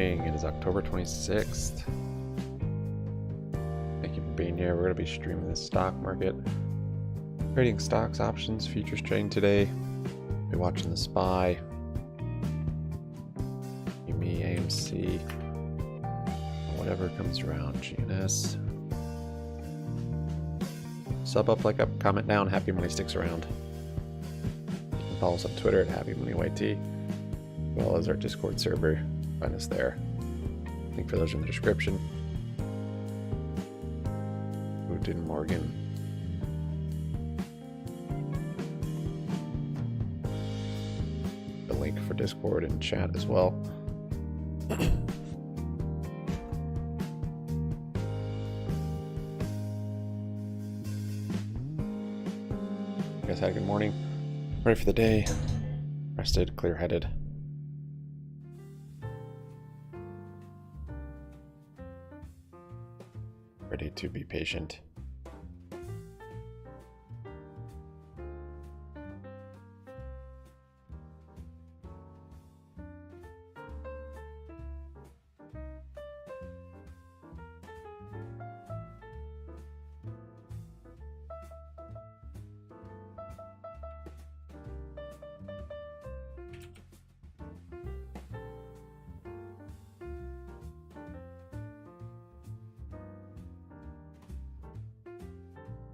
morning. It is October 26th. Thank you for being here. We're going to be streaming the stock market, trading stocks, options, futures trading today. Be watching the SPY, GME, AMC, whatever comes around, GNS. Sub up, like up, comment down. Happy Money sticks around. You can follow us on Twitter at HappyMoneyYT, as well as our Discord server. Find us there. Link for those in the description. Wooten Morgan. The link for Discord and chat as well. You guys had a good morning. Ready for the day. Rested, clear-headed. Ready to be patient.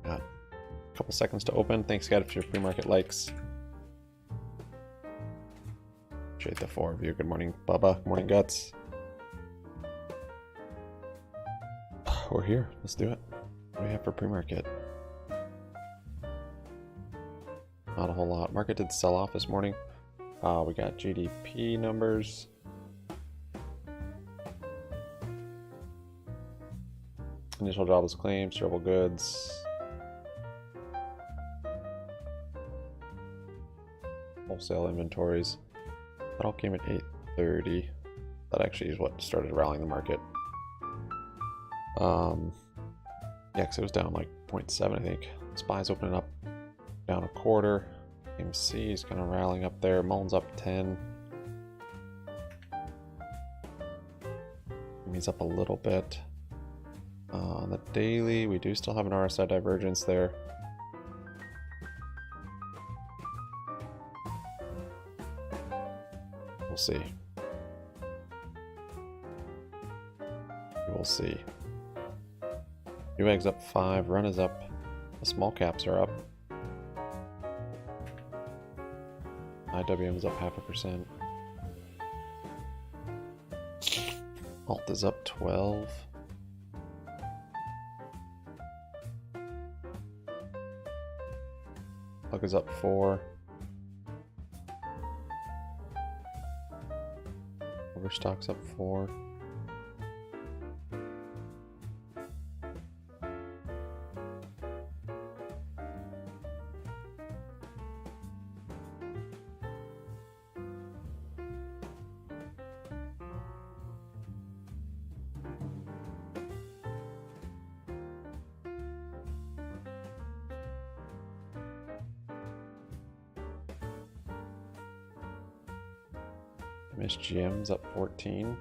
Got a couple seconds to open. Thanks, guys, for your pre-market likes. Appreciate the 4 of you. Good morning, Bubba. Good morning, Guts. We're here. Let's do it. What do we have for pre-market? Not a whole lot. Market did sell off this morning. We got GDP numbers. Initial jobless claims, durable goods. Wholesale inventories. That all came at 8:30. That actually is what started rallying the market. Yeah, because it was down like 0.7, I think. SPY's opening up down a quarter. AMC is kind of rallying up there. Mullins up 10. He's up a little bit. On the daily, we do still have an RSI divergence there. We'll see. We will see. Neweg's up 5. Run is up. The small caps are up. IWM is up 0.5%. Alt is up 12. Plug is up 4. Overstock's up 4. MSGM's up 14.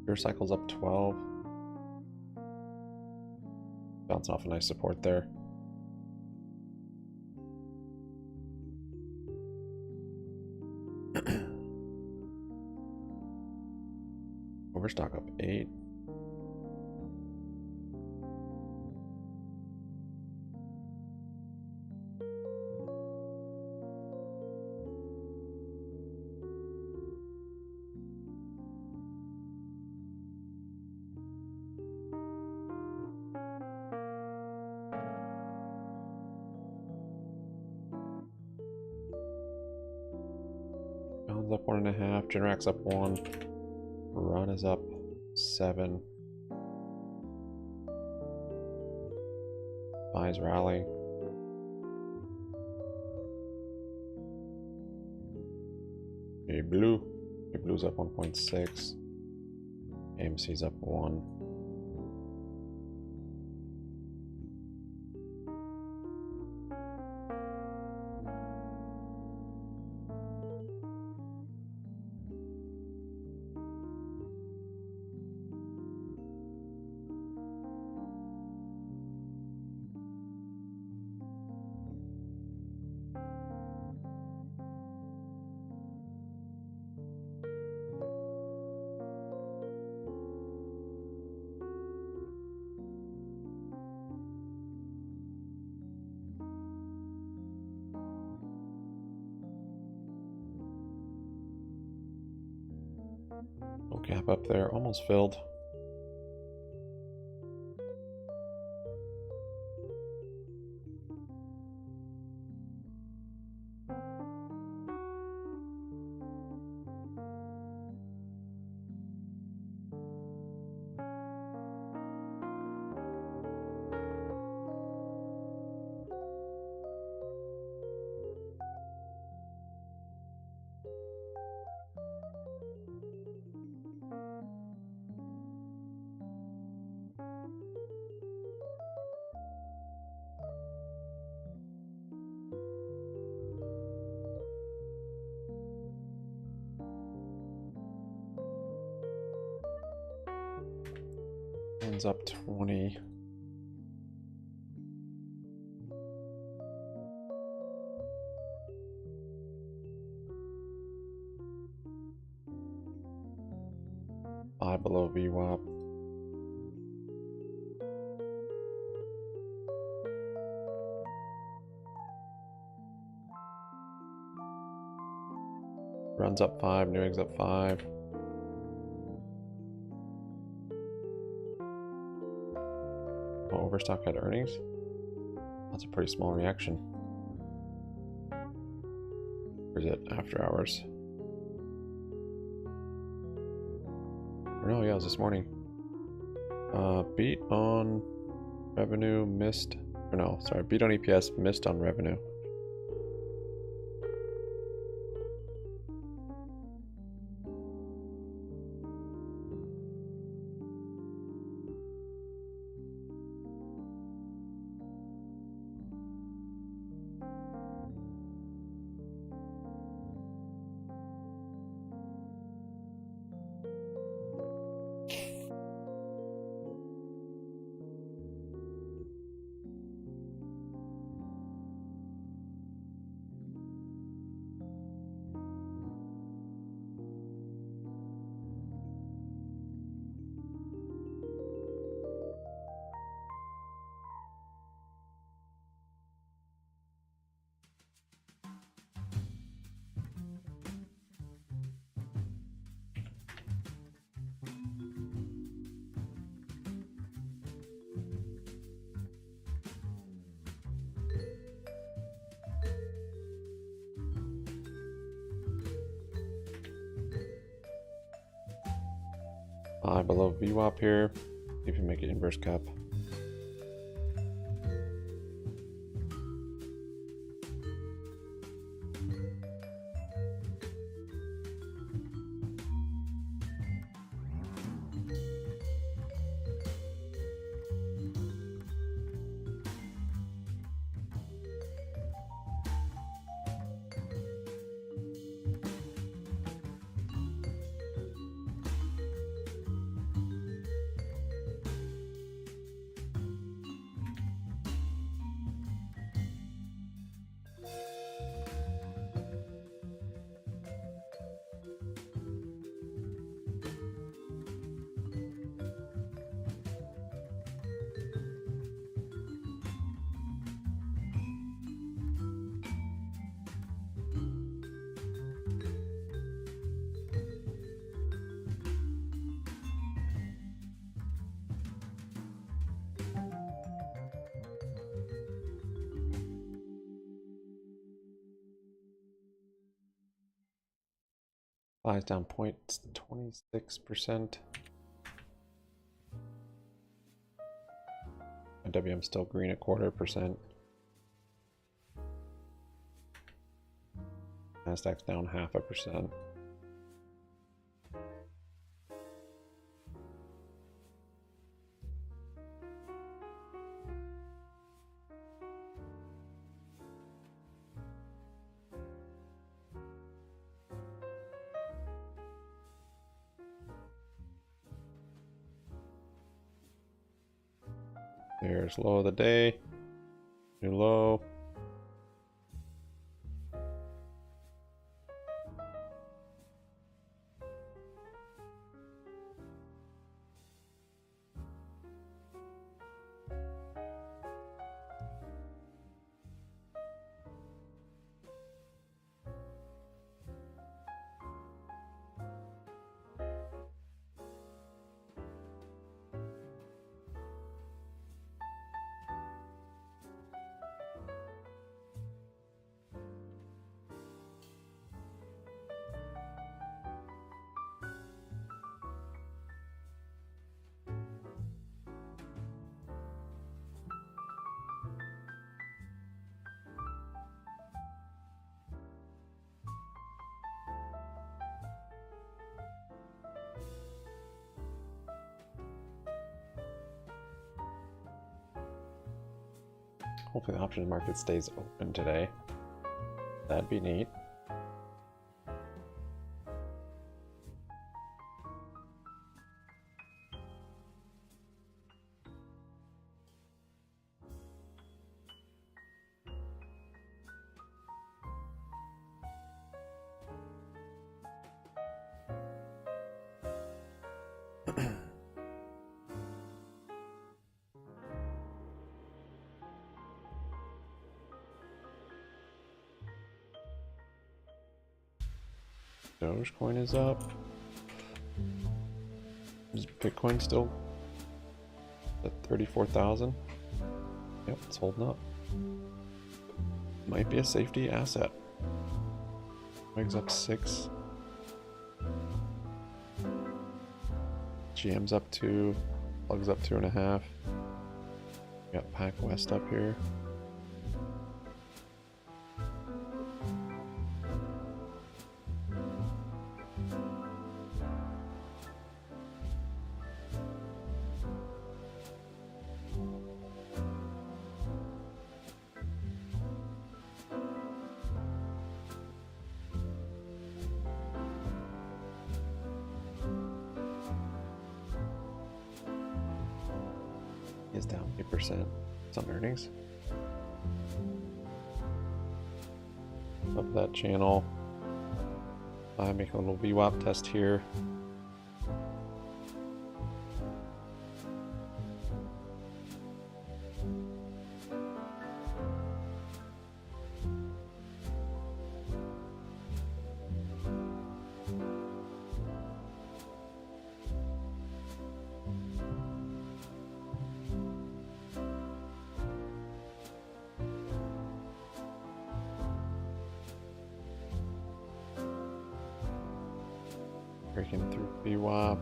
Pure Cycle's up 12. Bouncing off a nice support there. Overstock up 8. Run's up 1.5. Generac up 1. Run is up 7. Buys rally. A blue. A blue's up 1.6. AMC's up 1. Little gap up there, almost filled. Ends up 20. Buy below VWAP. Runs up 5, Neweggs up 5. Overstock had earnings. That's a pretty small reaction. Or is it after hours? Or no, yeah, it was this morning. Beat on revenue, missed. Or no, sorry, beat on EPS, missed on revenue. Buy below VWAP here. See if you make it inverse cap. Flies down 0.26%. WM still green at 0.25%. Nasdaq's down 0.5%. There's low of the day, new low. Hopefully the options market stays open today. That'd be neat. Dogecoin is up. Is Bitcoin still at 34,000? Yep, it's holding up. Might be a safety asset. Meg's up 6. GM's up 2. Plug's up 2.5. We got Pac West up here. Is down 8%. Some earnings. Up that channel. Make a little VWAP test here. Breaking through VWAP.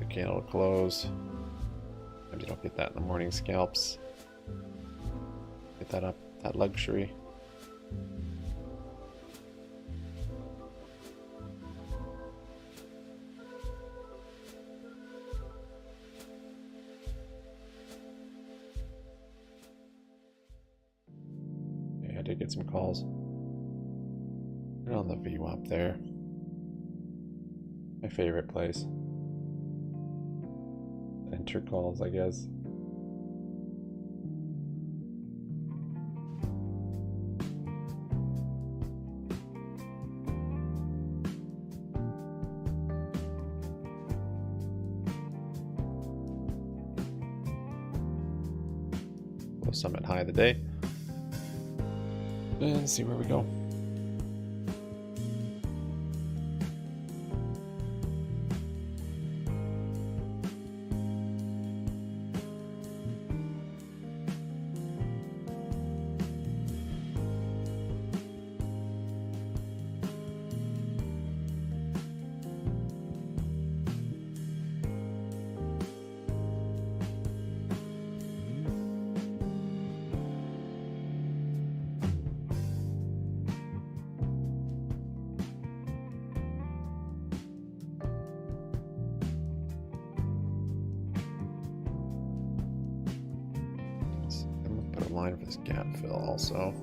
The candle to close. Sometimes you don't get that in the morning scalps. Get that up, that luxury. Yeah, I did get some calls. And on the VWAP there. My favorite place. Enter calls, I guess. Low summit high of the day. And see where we go. fine for this gap fill also.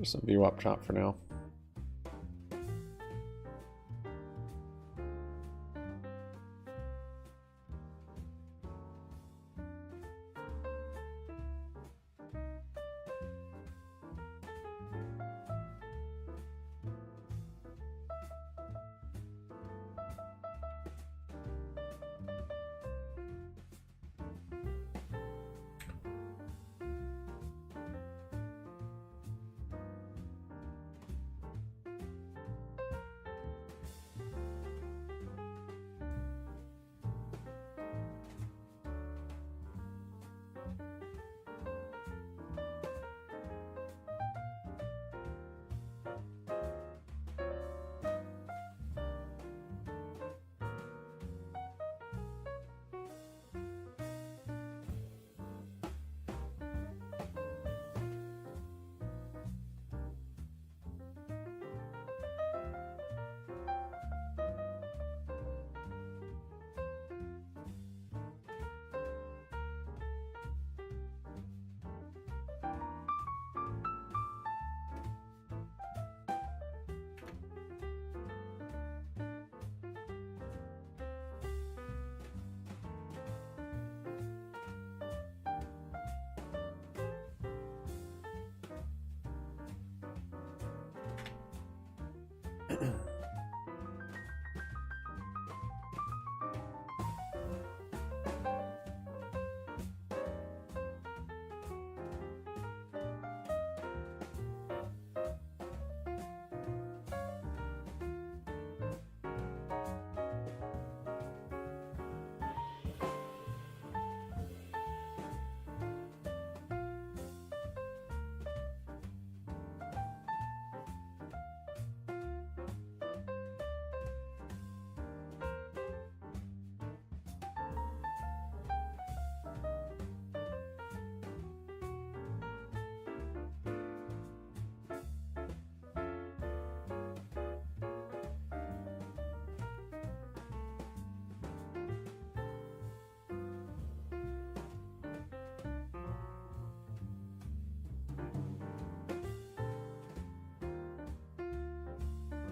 There's some VWAP chop for now.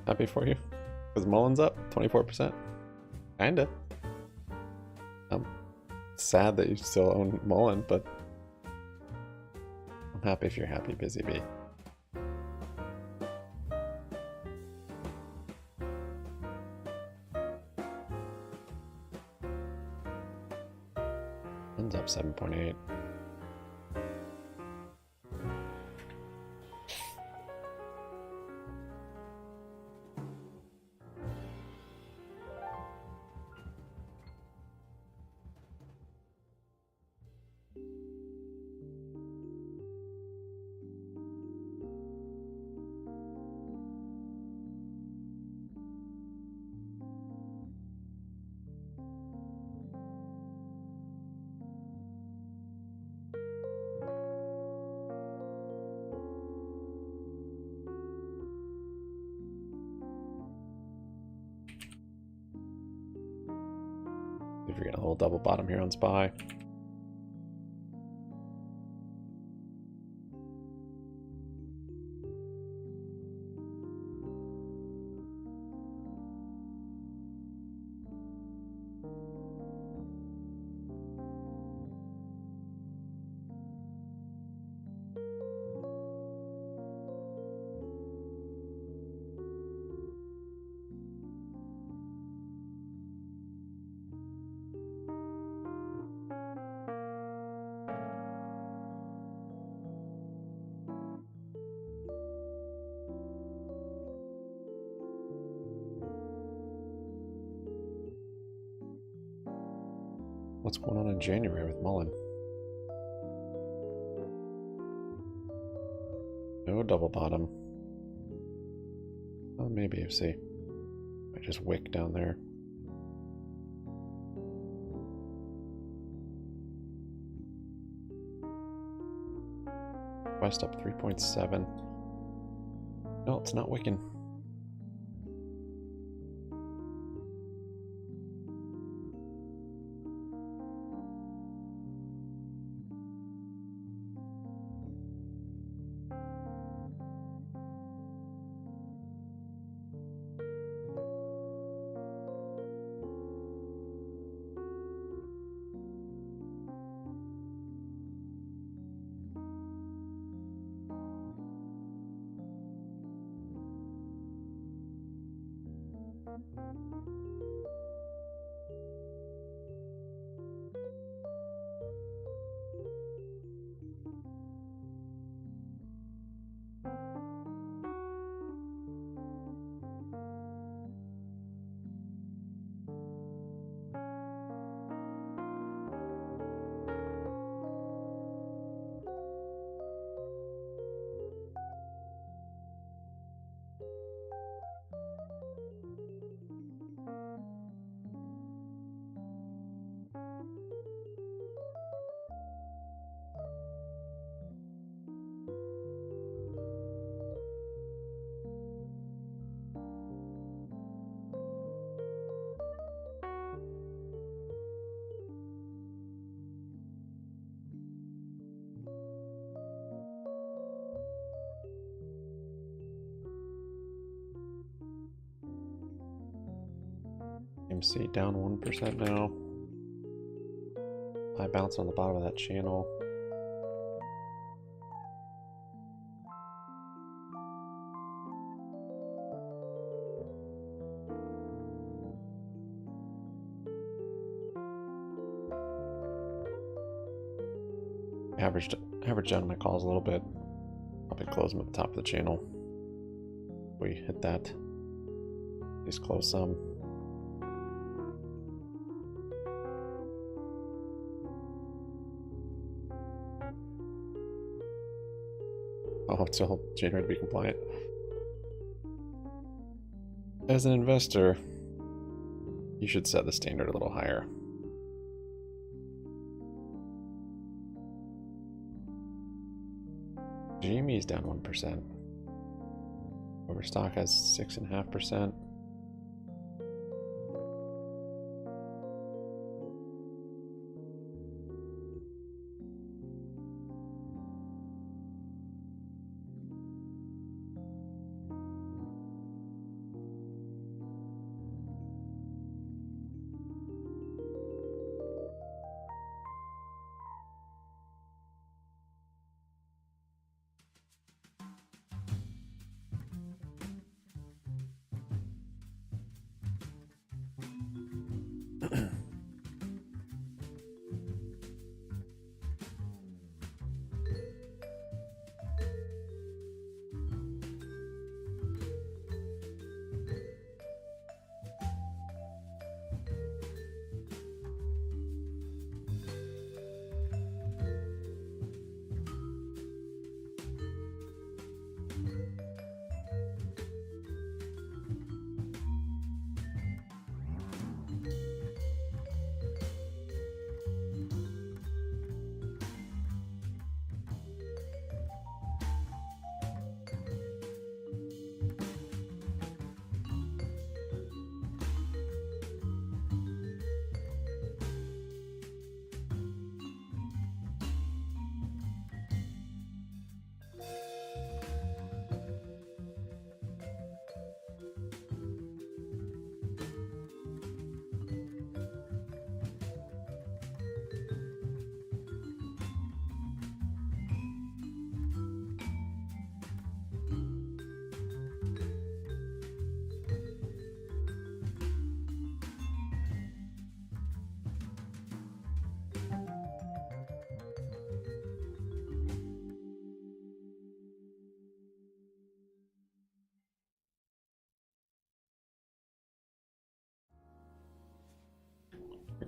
Happy for you. Because Mullen's up 24%. Kinda. I'm sad that you still own Mullen, but I'm happy if you're happy, Busy Bee. Mullen's up 7.8. If you're getting a little double bottom here on SPY. What's going on in January with Mullen? No double bottom. Well, maybe see. I just wick down there. West up 3.7. No, it's not wicking. AMC down 1% now. I bounce on the bottom of that channel. Averaged down my calls a little bit. Probably close them at the top of the channel. We hit that. At least close some. I'll tell January to be compliant. As an investor, you should set the standard a little higher. GME is down 1%. Overstock has 6.5%.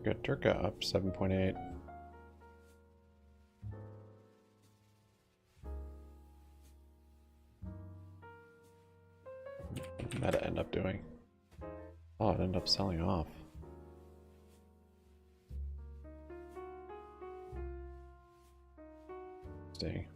Good. Turka up 7.8. What did Meta end up doing? Oh, it ended up selling off. Interesting.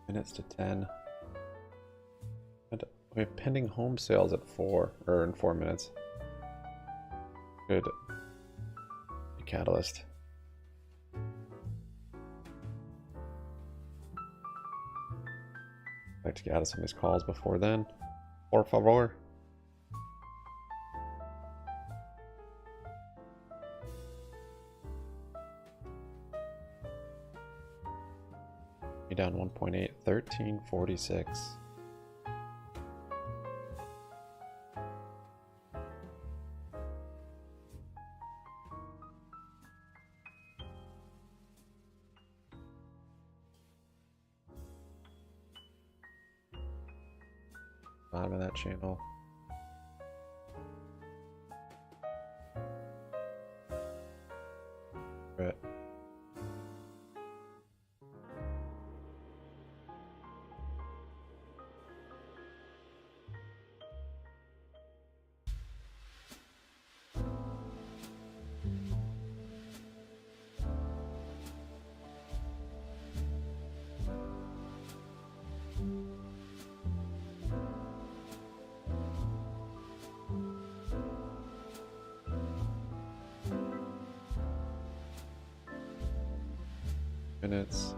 Minutes to 10. And we have pending home sales at 4, or in 4 minutes. Good. Catalyst. I'd like to get out of some of these calls before then. Por favor. Down 1.8, 1346. Bottom of that channel. Right. Minutes.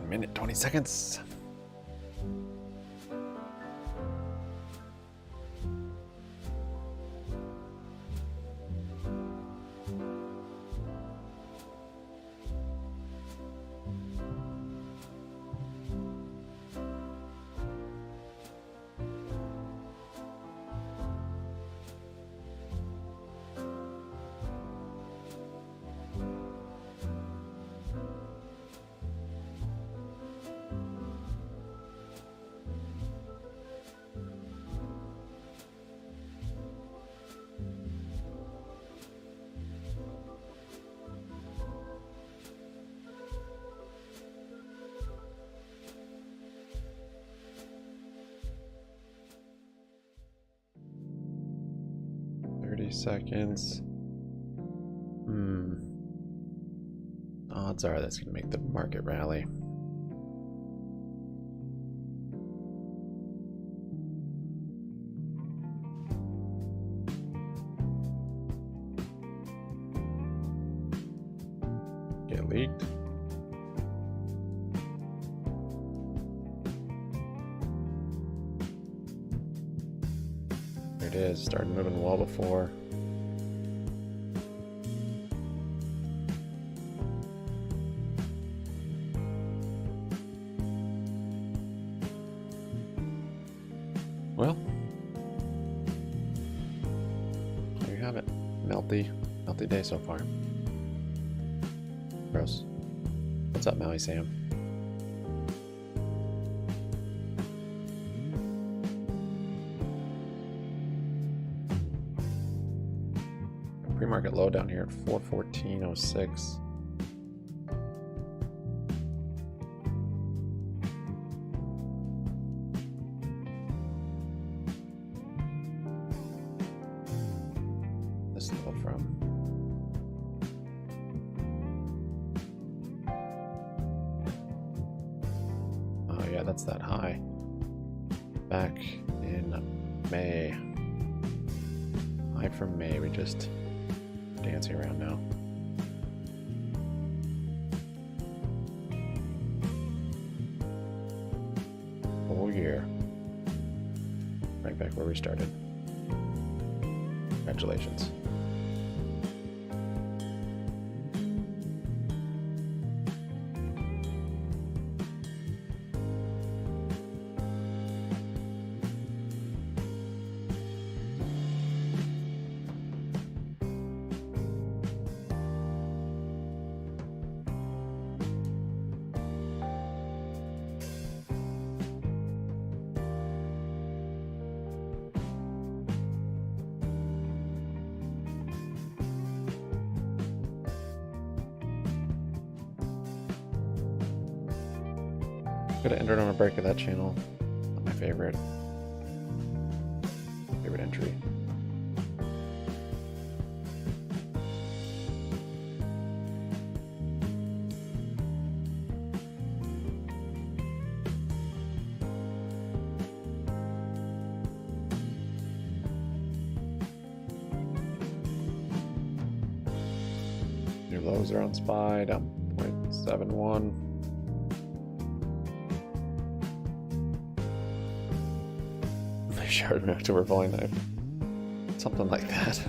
Minute 20 seconds. Seconds. Odds are that's going to make the market rally. Get leaked. There it is. Started moving well before. Well, there you have it. Melty day so far. Gross. What's up, Maui Sam? Pre-market low down here at 414.06. This low from that's that high back in May. High from May. We just dancing around now. Whole year. Right back where we started. Congratulations. Could have entered on a break of that channel. Not my favorite entry. New lows are on SPY, down 0.71. Shard in October falling knife. Something like that.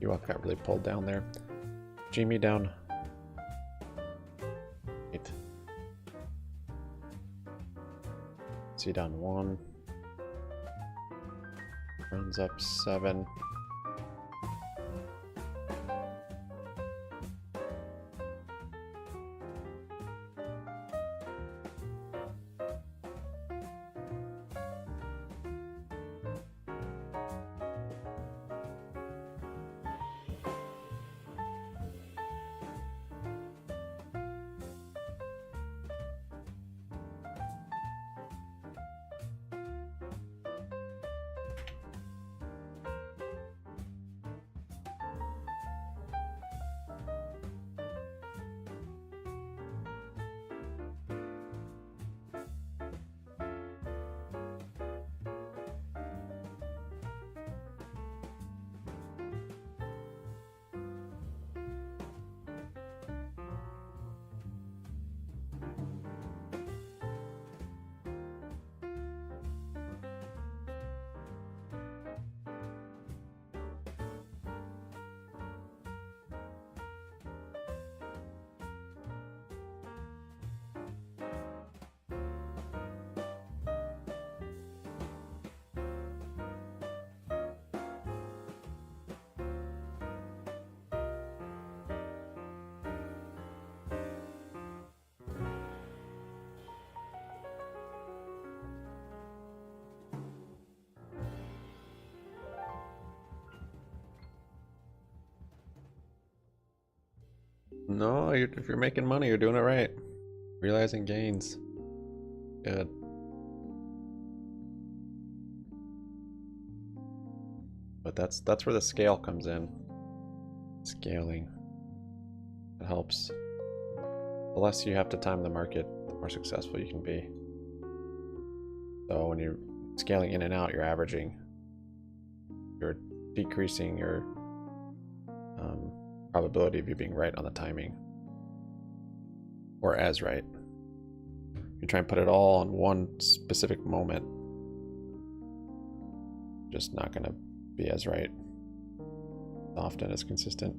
UOP got really pulled down there. GME down 8. C down 1. Runs up 7. No, if you're making money, you're doing it right. Realizing gains. Good. But that's where the scale comes in. Scaling. It helps. The less you have to time the market, the more successful you can be. So when you're scaling in and out, you're averaging. You're decreasing your probability of you being right on the timing. Or as right. You try and put it all on one specific moment, just not going to be as right often as consistent.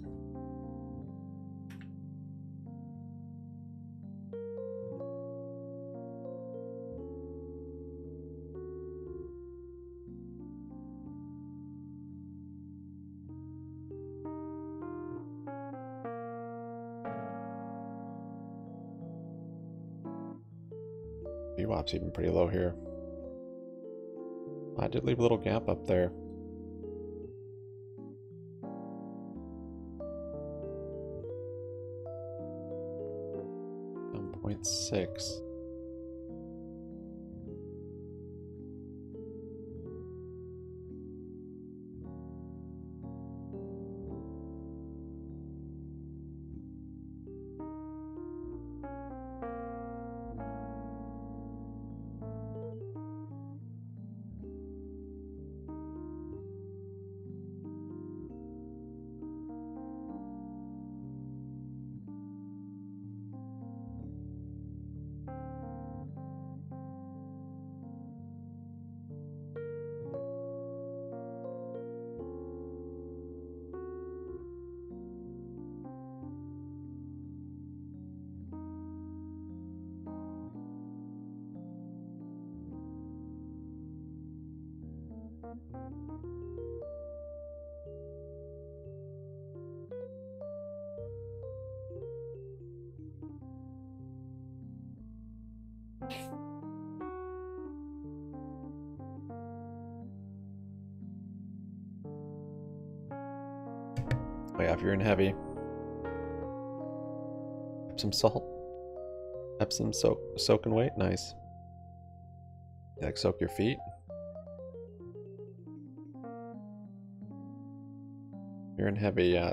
VWAP's even pretty low here. I did leave a little gap up there. 1.6. Oh yeah, if you're in heavy, Epsom salt, Epsom soak and wait, nice. You like soak your feet. If you're in heavy, yeah,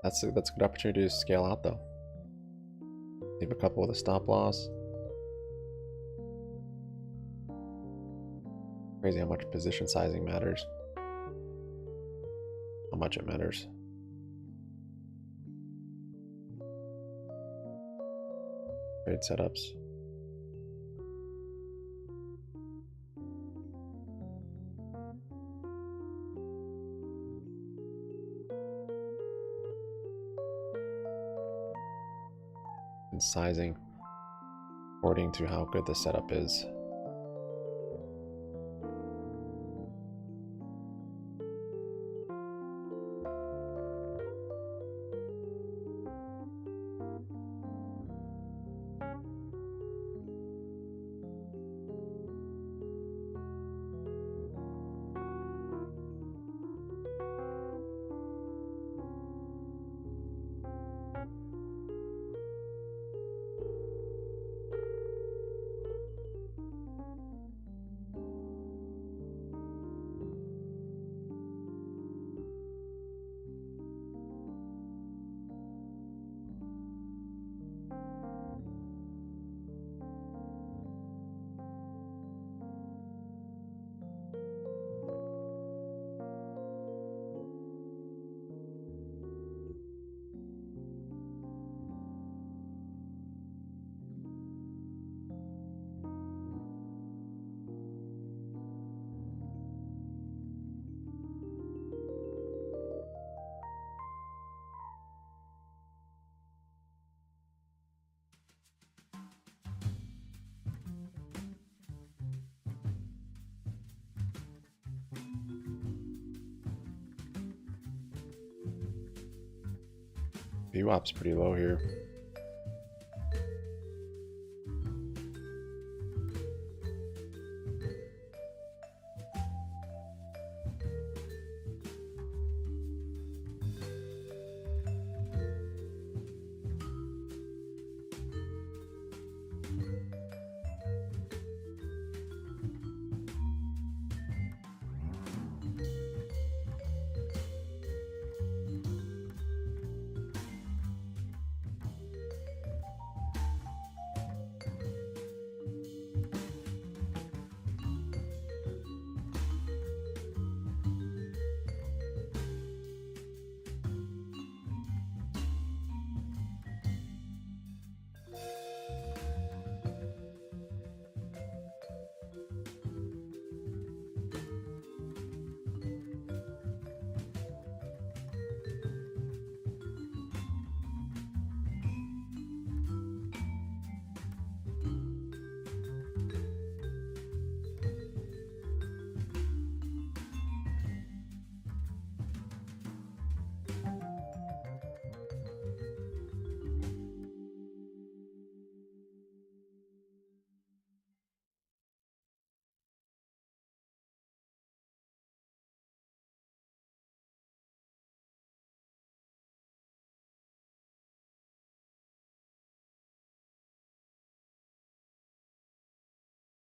that's a good opportunity to scale out though. Leave a couple with a stop loss. Crazy how much position sizing matters. How much it matters. Trade setups. And sizing according to how good the setup is. VWAP's pretty low here.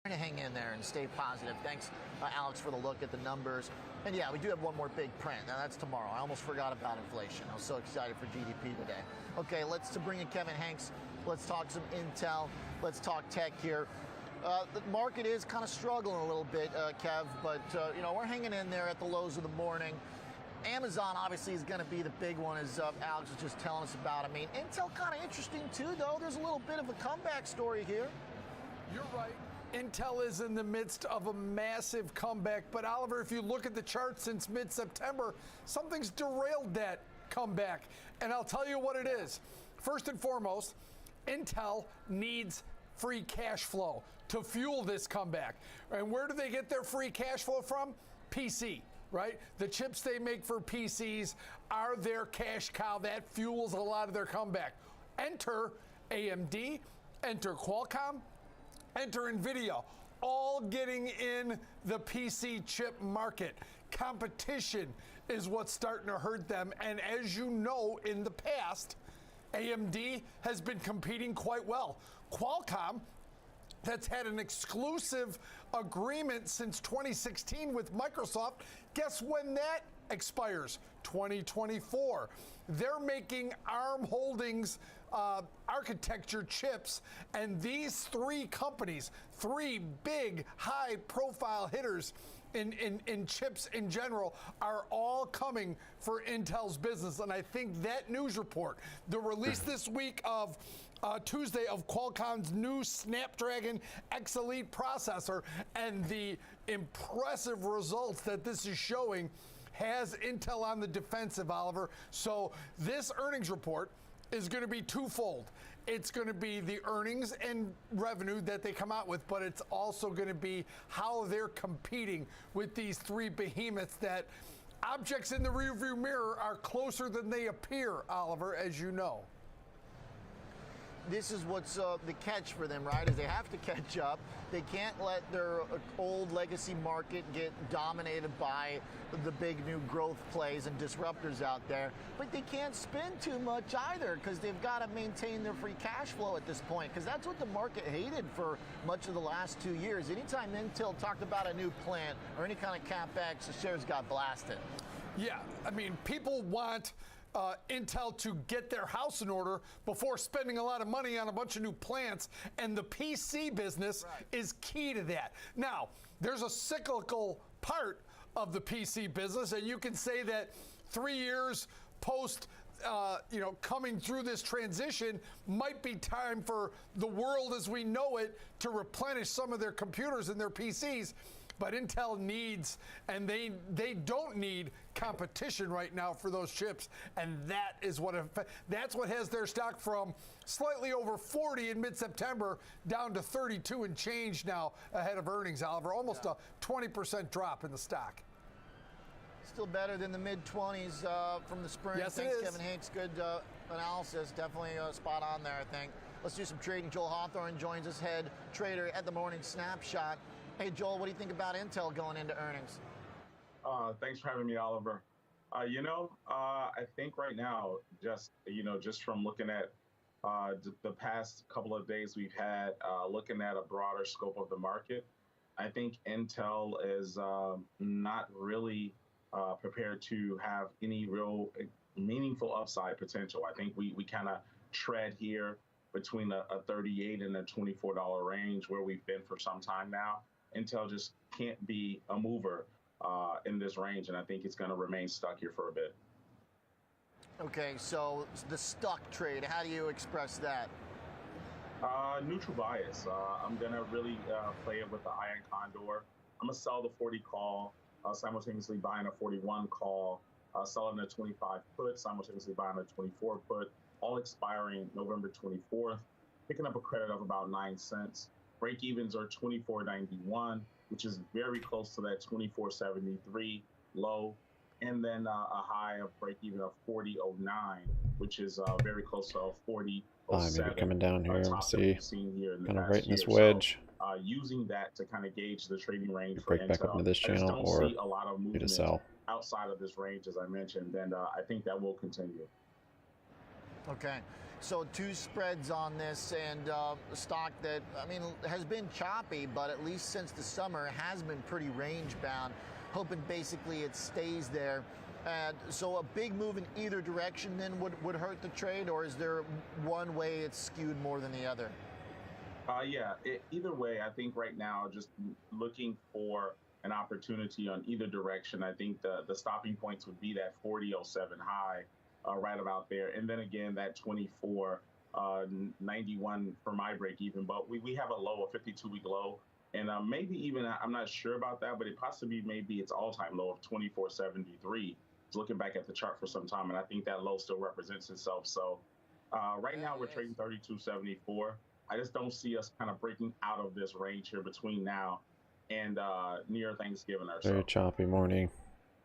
To hang in there and stay positive. Thanks, Alex, for the look at the numbers. And yeah, we do have one more big print. Now that's tomorrow. I almost forgot about inflation. I was so excited for GDP today. Okay, to bring in Kevin Hanks. Let's talk some Intel. Let's talk tech here. The market is kind of struggling a little bit, Kev, but we're hanging in there at the lows of the morning. Amazon obviously is going to be the big one, as Alex was just telling us about. I mean, Intel kind of interesting too, though. There's a little bit of a comeback story here. You're right. Intel is in the midst of a massive comeback, but Oliver, if you look at the chart since mid-September, something's derailed that comeback, and I'll tell you what it is. First and foremost, Intel needs free cash flow to fuel this comeback. And where do they get their free cash flow from? PC, right? The chips they make for PCs are their cash cow. That fuels a lot of their comeback. Enter AMD, enter Qualcomm, enter NVIDIA, all getting in the PC chip market. Competition is what's starting to hurt them. And as you know, in the past, AMD has been competing quite well. Qualcomm, that's had an exclusive agreement since 2016 with Microsoft. Guess when that expires? 2024. They're making ARM Holdings architecture chips, and these three companies, three big high-profile hitters in chips in general, are all coming for Intel's business. And I think that news report, the release this week of Tuesday of Qualcomm's new Snapdragon X Elite processor and the impressive results that this is showing, has Intel on the defensive, Oliver. So this earnings report is going to be twofold. It's going to be the earnings and revenue that they come out with, but it's also going to be how they're competing with these three behemoths that objects in the rearview mirror are closer than they appear, Oliver, as you know. This is what's the catch for them, right? Is they have to catch up. They can't let their old legacy market get dominated by the big new growth plays and disruptors out there. But they can't spend too much either, because they've got to maintain their free cash flow at this point, because that's what the market hated for much of the last 2 years. Anytime Intel talked about a new plant or any kind of CapEx, the shares got blasted. Yeah, I mean, people want Intel to get their house in order before spending a lot of money on a bunch of new plants, and the PC business is key to that. Now, there's a cyclical part of the PC business, and you can say that 3 years post coming through this transition might be time for the world as we know it to replenish some of their computers and their PCs. But Intel needs, and they don't need competition right now for those chips, and that's what has their stock from slightly over 40 in mid-September down to 32 and change now ahead of earnings, Oliver. Almost a 20% drop in the stock. Still better than the mid-20s from the spring. Yes, Thanks, it is. Kevin Hanks. Good analysis. Definitely spot on there, I think. Let's do some trading. Joel Hawthorne joins us, head trader at the Morning Snapshot. Hey, Joel, what do you think about Intel going into earnings? Thanks for having me, Oliver. I think right now, just from looking at the past couple of days we've had, looking at a broader scope of the market, I think Intel is not really prepared to have any real meaningful upside potential. I think we kind of tread here between a $38 and a $24 range where we've been for some time now. Intel just can't be a mover in this range, and I think it's going to remain stuck here for a bit. Okay, so the stuck trade, how do you express that? Neutral bias. I'm going to really play it with the iron condor. I'm going to sell the 40 call, simultaneously buying a 41 call, selling a 25 put, simultaneously buying a 24 put, all expiring November 24th, picking up a credit of about 9 cents. Break evens are $24.91, which is very close to that $24.73 low, and then a high of break even of $40.09, which is very close to $40.07. Maybe coming down here. We'll see. Here in kind of past right in this year. wedge. So, using that to kind of gauge the trading range for Break Intel. back up into this channel, I just don't or see a lot of movement to sell outside of this range, as I mentioned, and I think that will continue. Okay. So two spreads on this, and a stock that, I mean, has been choppy, but at least since the summer has been pretty range bound, hoping basically it stays there. So a big move in either direction then would hurt the trade, or is there one way it's skewed more than the other? Yeah, either way, I think right now, just looking for an opportunity on either direction, I think the stopping points would be that 40.07 high, right about there. And then again, that 24.91 for my break even. But we have a low, a 52-week low. And maybe even, I'm not sure about that, but it possibly maybe its all time low of 24.73. Looking back at the chart for some time, and I think that low still represents itself. So right now we're trading 32.74. I just don't see us kind of breaking out of this range here between now and near Thanksgiving or so. Very choppy morning.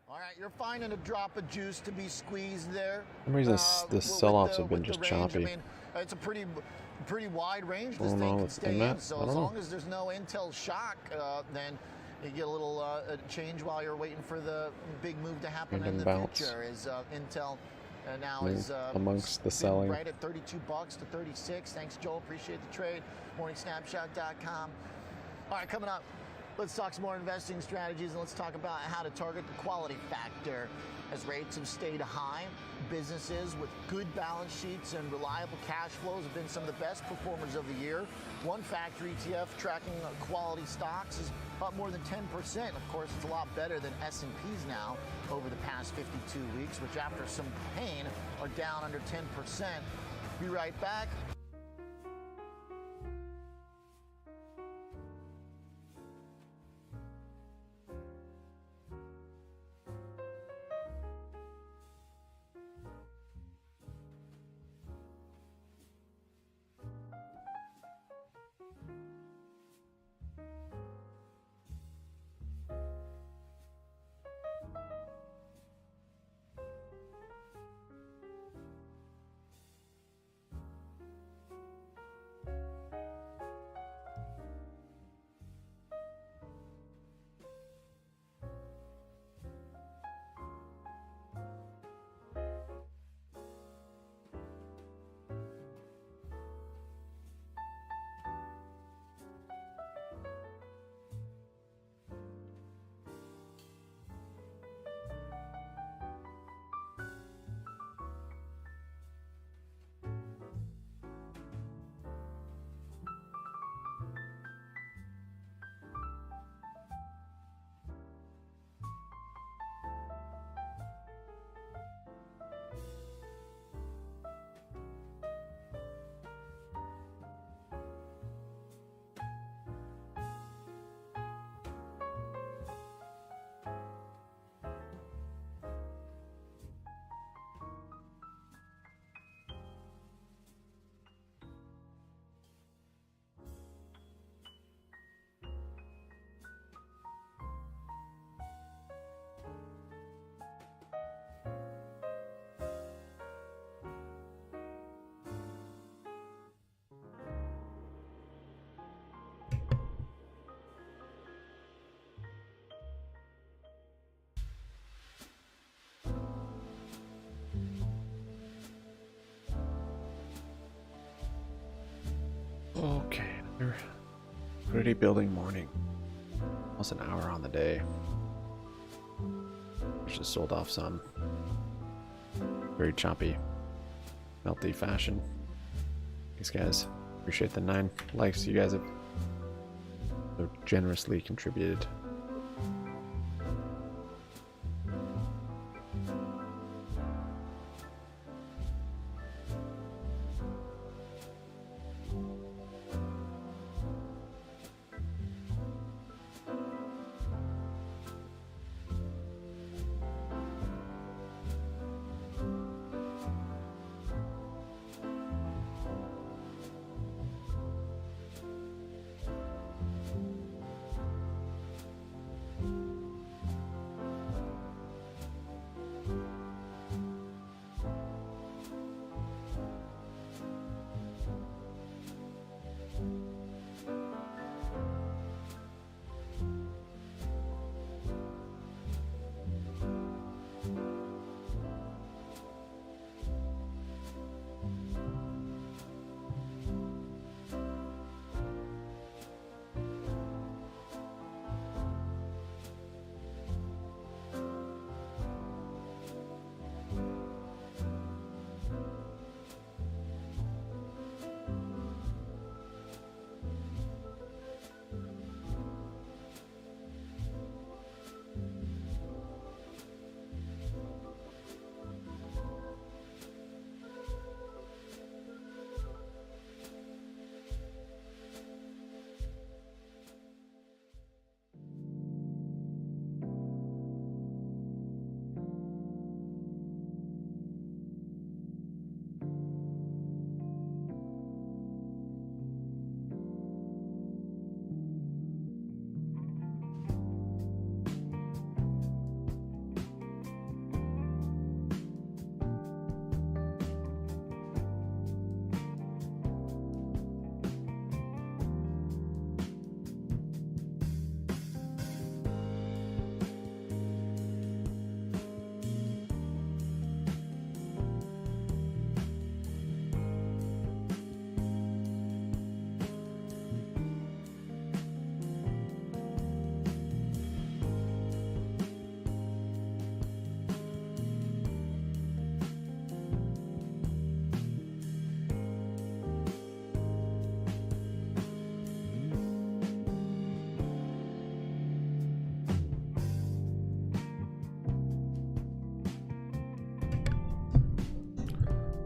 All right, you're finding a drop of juice to be squeezed there. For some reason, the sell-offs have been just range. choppy. I mean, it's a pretty wide range I this don't thing know can what's stay been in. that. So I as don't long know. as there's no Intel shock, then you get a little change while you're waiting for the big move to happen in Random the bounce. future. Is Intel now Yeah, is amongst the been selling. right at $32 to 36. Thanks, Joel. Appreciate the trade. MorningSnapshot.com. All right, coming up, let's talk some more investing strategies, and let's talk about how to target the quality factor. As rates have stayed high, businesses with good balance sheets and reliable cash flows have been some of the best performers of the year. One factor ETF tracking quality stocks is up more than 10%. Of course, it's a lot better than S&Ps now over the past 52 weeks, which after some pain are down under 10%. Be right back. Okay, another pretty building morning. Almost an hour on the day. Just sold off some. Very choppy, melty fashion. Thanks, guys. Appreciate the 9 likes you guys have so generously contributed.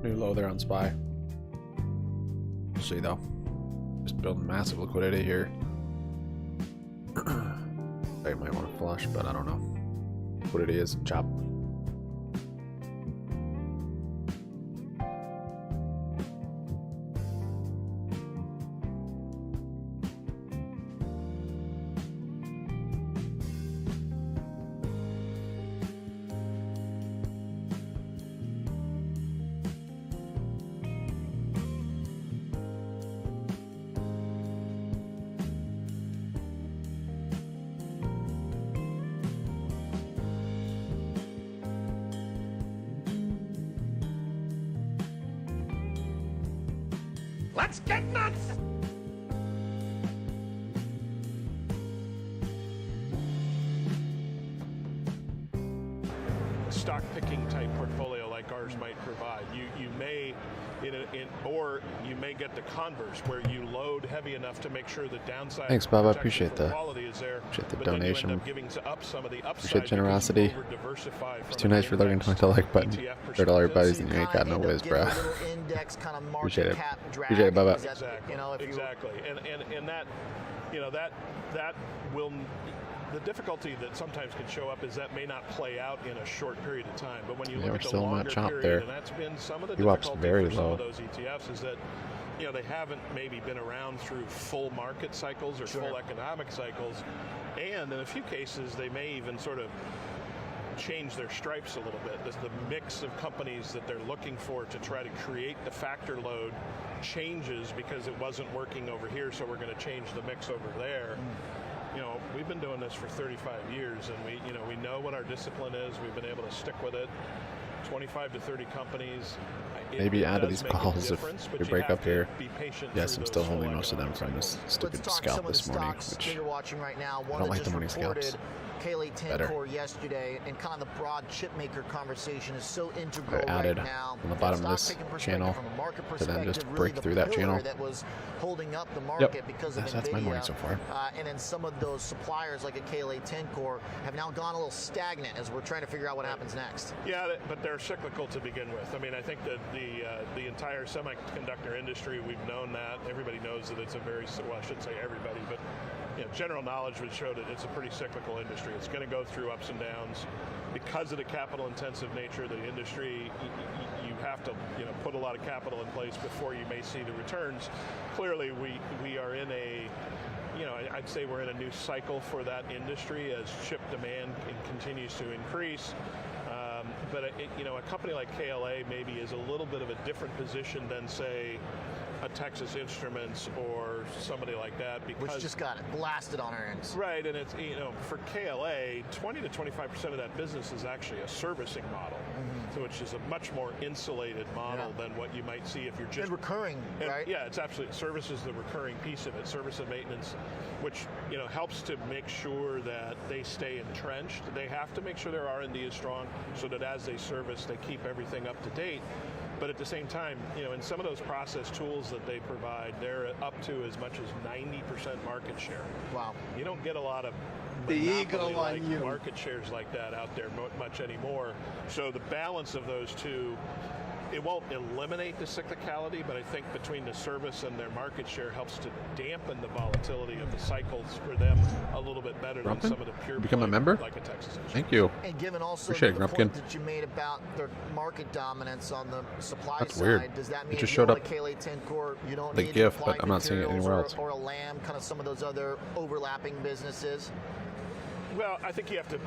New low there on SPY. We'll see though. Just building massive liquidity here. They might want to flush, but I don't know. Liquidity is chop. Let's get nuts! Stock picking type portfolio like ours might provide. You may or you may get the converse where you load heavy enough to make sure the downside. Thanks, Bob. I protection appreciate for the quality is there, appreciate the but then you end donation. up giving up some of the upside Appreciate generosity. because you over-diversify It's from too an nice for looking index to like button. ETF Heard all your perspective. buddies So and you you ain't got no kinda end whiz, up bro. getting a little index kind of Appreciate market it. cap drag. Appreciate it, Bubba. Is that, Exactly. you know, if you Exactly. And that, you know, that will. The difficulty that sometimes can show up is that may not play out in a short period of time. But when you Yeah, look we're at the still in that longer chop period, there. and that's been some of the VWAP's difficulty very for some low. of those ETFs is that, you know, they haven't maybe been around through full market cycles or full economic cycles, and in a few cases they may even sort of change their stripes a little bit. The mix of companies that they're looking for to try to create the factor load changes because it wasn't working over here, so we're going to change the mix over there. You know, we've been doing this for 35 years, and we know what our discipline is. We've been able to stick with it. 25 to 30 companies. Maybe add to does these make a calls if difference, but we you break have up to here. be patient Yes, through I'm still those full holding most of them economic from this cycles. stupid Let's talk scalp some of the this morning, stocks which that you're watching right now. One don't that like just the morning reported scalps. KLA-10 Better. core yesterday, and kind of the broad chip maker conversation is so integral I added right now. on the bottom of From a this stock-picking perspective, channel from a market to then just perspective, break really through the that channel. pillar that was holding up the market because of That's my NVIDIA. morning so far. And then some of those suppliers like a KLA-10 core have now gone a little stagnant as we're trying to figure out what happens next. Yeah, but they're cyclical to begin with. I mean, I think that the entire semiconductor industry, we've known that. Everybody knows that it's a very, well, I shouldn't say everybody, but you know, general knowledge would show that it's a pretty cyclical industry. It's going to go through ups and downs because of the capital-intensive nature of the industry. You have to, you know, put a lot of capital in place before you may see the returns. Clearly, we are in a, you know, I'd say we're in a new cycle for that industry as chip demand continues to increase. But you know, a company like KLA maybe is a little bit of a different position than, say, a Texas Instruments or somebody like that, because Which just got blasted on earnings. right, and it's, you know, for KLA, 20 to 25% of that business is actually a servicing model, so which is a much more insulated model than what you might see if you're just And recurring, right? Yeah, it's absolutely, service is the recurring piece of it, service and maintenance, which, you know, helps to make sure that they stay entrenched. They have to make sure their R&D is strong so that as they service, they keep everything up to date. But at the same time, you know, in some of those process tools that they provide, they're up to as much as 90% market share. Wow. You don't get a lot of The ego monopoly-like on you. market shares like that out there much anymore. So the balance of those two, it won't eliminate the cyclicality, but I think between the service and their market share helps to dampen the volatility of the cycles for them a little bit better than Grumpkin? some of the pure Become a play member? like a Texas Instruments. Thank you. And given also Appreciate the it, point Grumpkin. that you made about their market dominance on the supply That's side, weird. does that It mean just if showed you own up a KLA-10 core, you don't the need GIF, applied but I'm not seeing it materials anywhere else. or a LAM, kind of some of those other overlapping businesses? Well, I think you have to,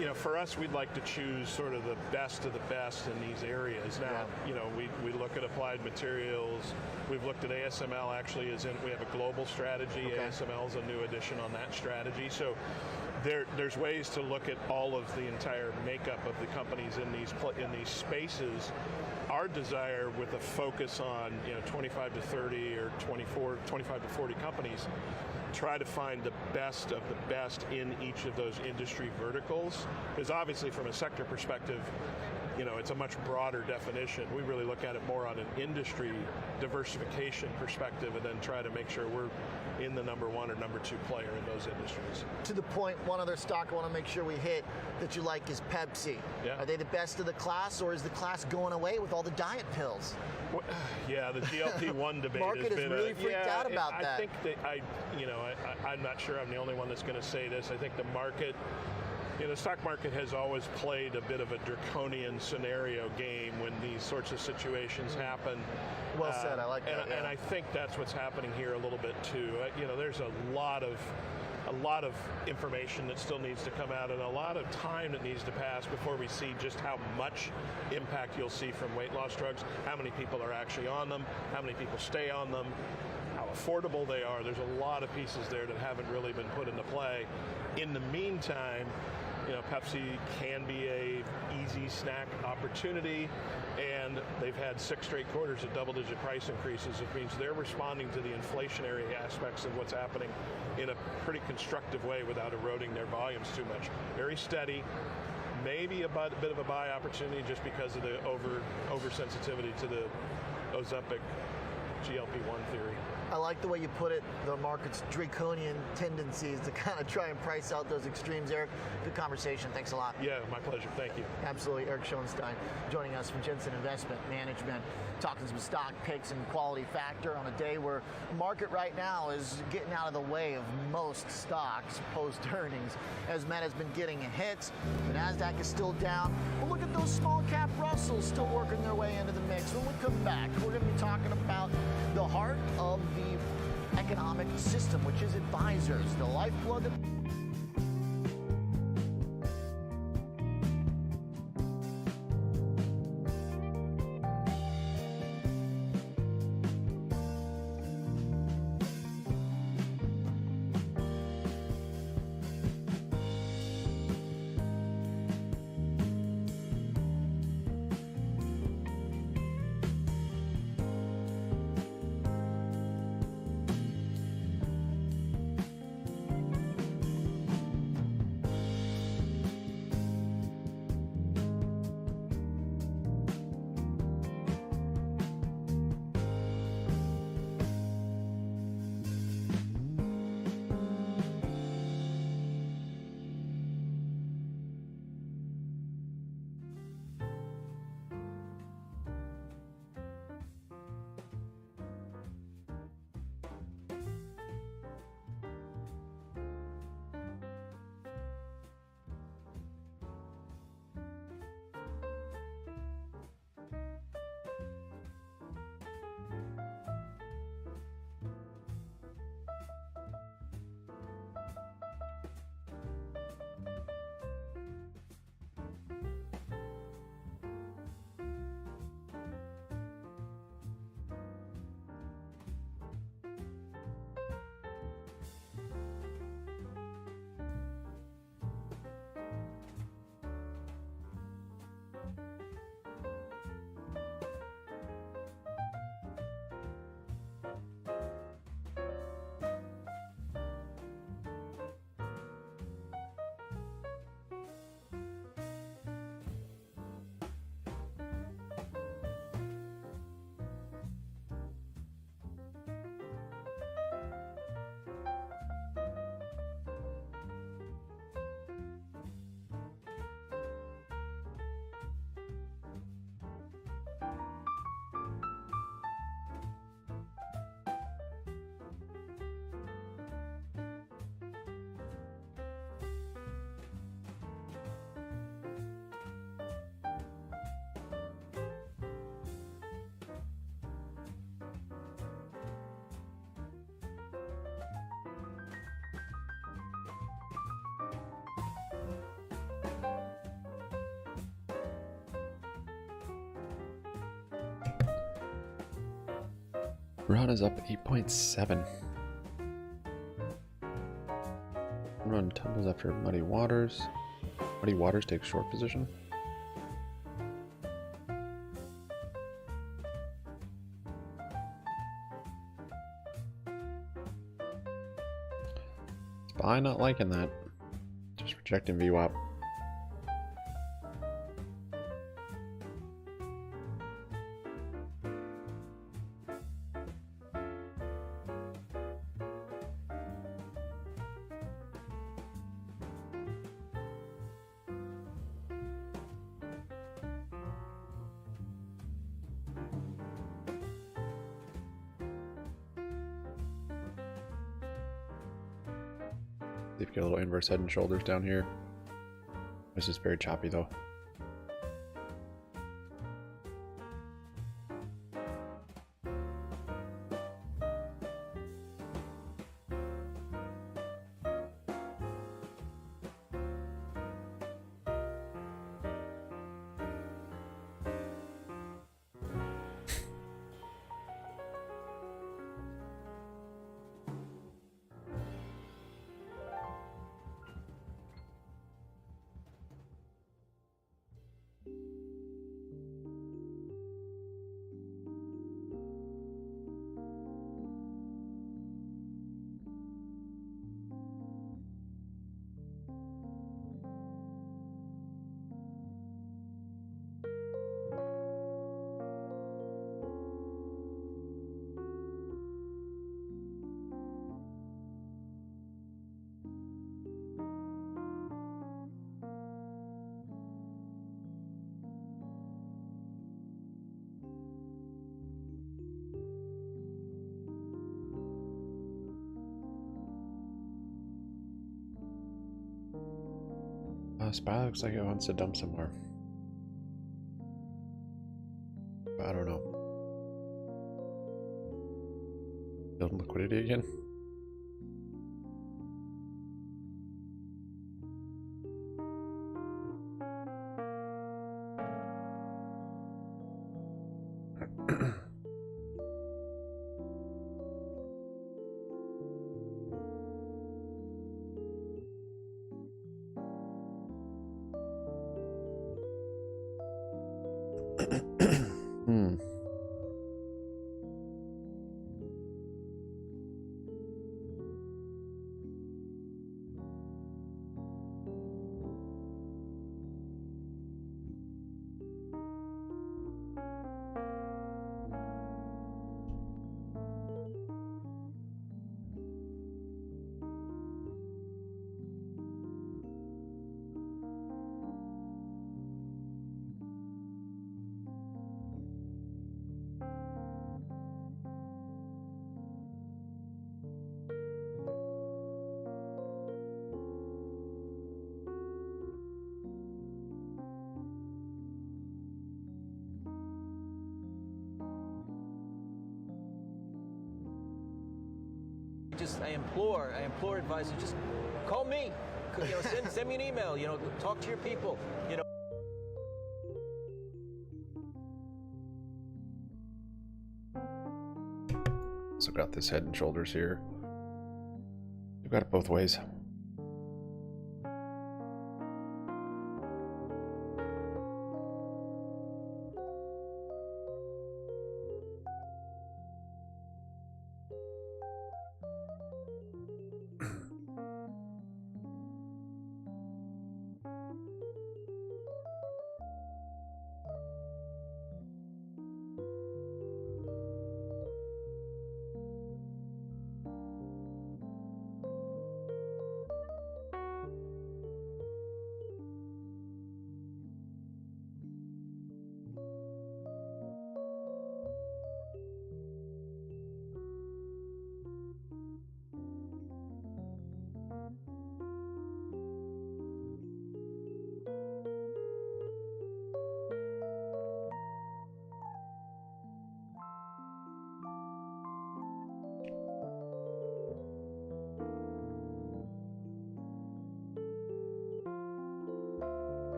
you know, for us, we'd like to choose sort of the best of the best in these areas. Now, you know, we look at applied materials. We've looked at ASML actually we have a global strategy. Okay. ASML is a new addition on that strategy. So there's ways to look at all of the entire makeup of the companies in these spaces. Our desire with a focus on, you know, 25 to 30 or 25 to 40 companies, try to find the best of the best in each of those industry verticals. Because obviously from a sector perspective, you know, it's a much broader definition. We really look at it more on an industry diversification perspective and then try to make sure we're in the number 1 or number 2 player in those industries. To the point, one other stock I want to make sure we hit that you like is Pepsi. Yeah. Are they the best of the class, or is the class going away with all the diet pills? Well, yeah, the GLP-1 debate Market has is been really freaked out about I that. think that I'm not sure I'm the only one that's going to say this. I think the market, the stock market has always played a bit of a draconian scenario game when these sorts of situations happen. Well said. I like that. And I think that's what's happening here a little bit too. There's a lot of information that still needs to come out and a lot of time that needs to pass before we see just how much impact you'll see from weight loss drugs, how many people are actually on them, how many people stay on them, how affordable they are. There's a lot of pieces there that haven't really been put into play. In the meantime, Pepsi can be a easy snack opportunity, and they've had 6 straight quarters of double-digit price increases. It means they're responding to the inflationary aspects of what's happening in a pretty constructive way without eroding their volumes too much. Very steady, maybe a bit of a buy opportunity just because of the oversensitivity to the Ozempic GLP-1 theory. I like the way you put it, the market's draconian tendencies to kind of try and price out those extremes. Eric, good conversation. Thanks a lot. Yeah, my pleasure. Thank you. Absolutely. Eric Schoenstein joining us from Jensen Investment Management, talking some stock picks and quality factor on a day where the market right now is getting out of the way of most stocks post-earnings, as Meta's been getting hits. The NASDAQ is still down. But look at those small cap Russells still working their way into the mix. When we come back, we're going to be talking about the heart of the economic system, which is advisors, the lifeblood that Ron is up 8.7. Ron tumbles after Muddy Waters. Muddy Waters takes short position. Spy not liking that. Just rejecting VWAP. See if you get a little inverse head and shoulders down here. This is very choppy though. Spy looks like it wants to dump somewhere. I don't know. Building liquidity again. I implore advisors, just call me. Send me an email. Talk to your people. So got this head and shoulders here. You've got it both ways.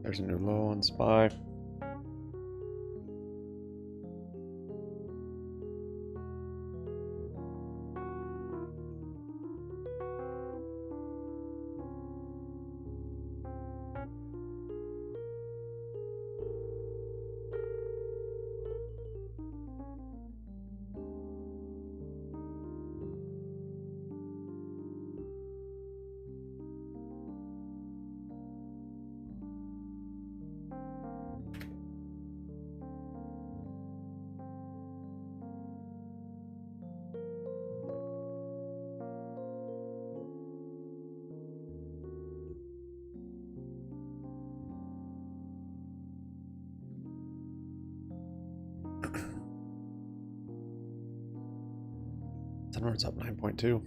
There's a new low on SPY. Sunward's up 9.2.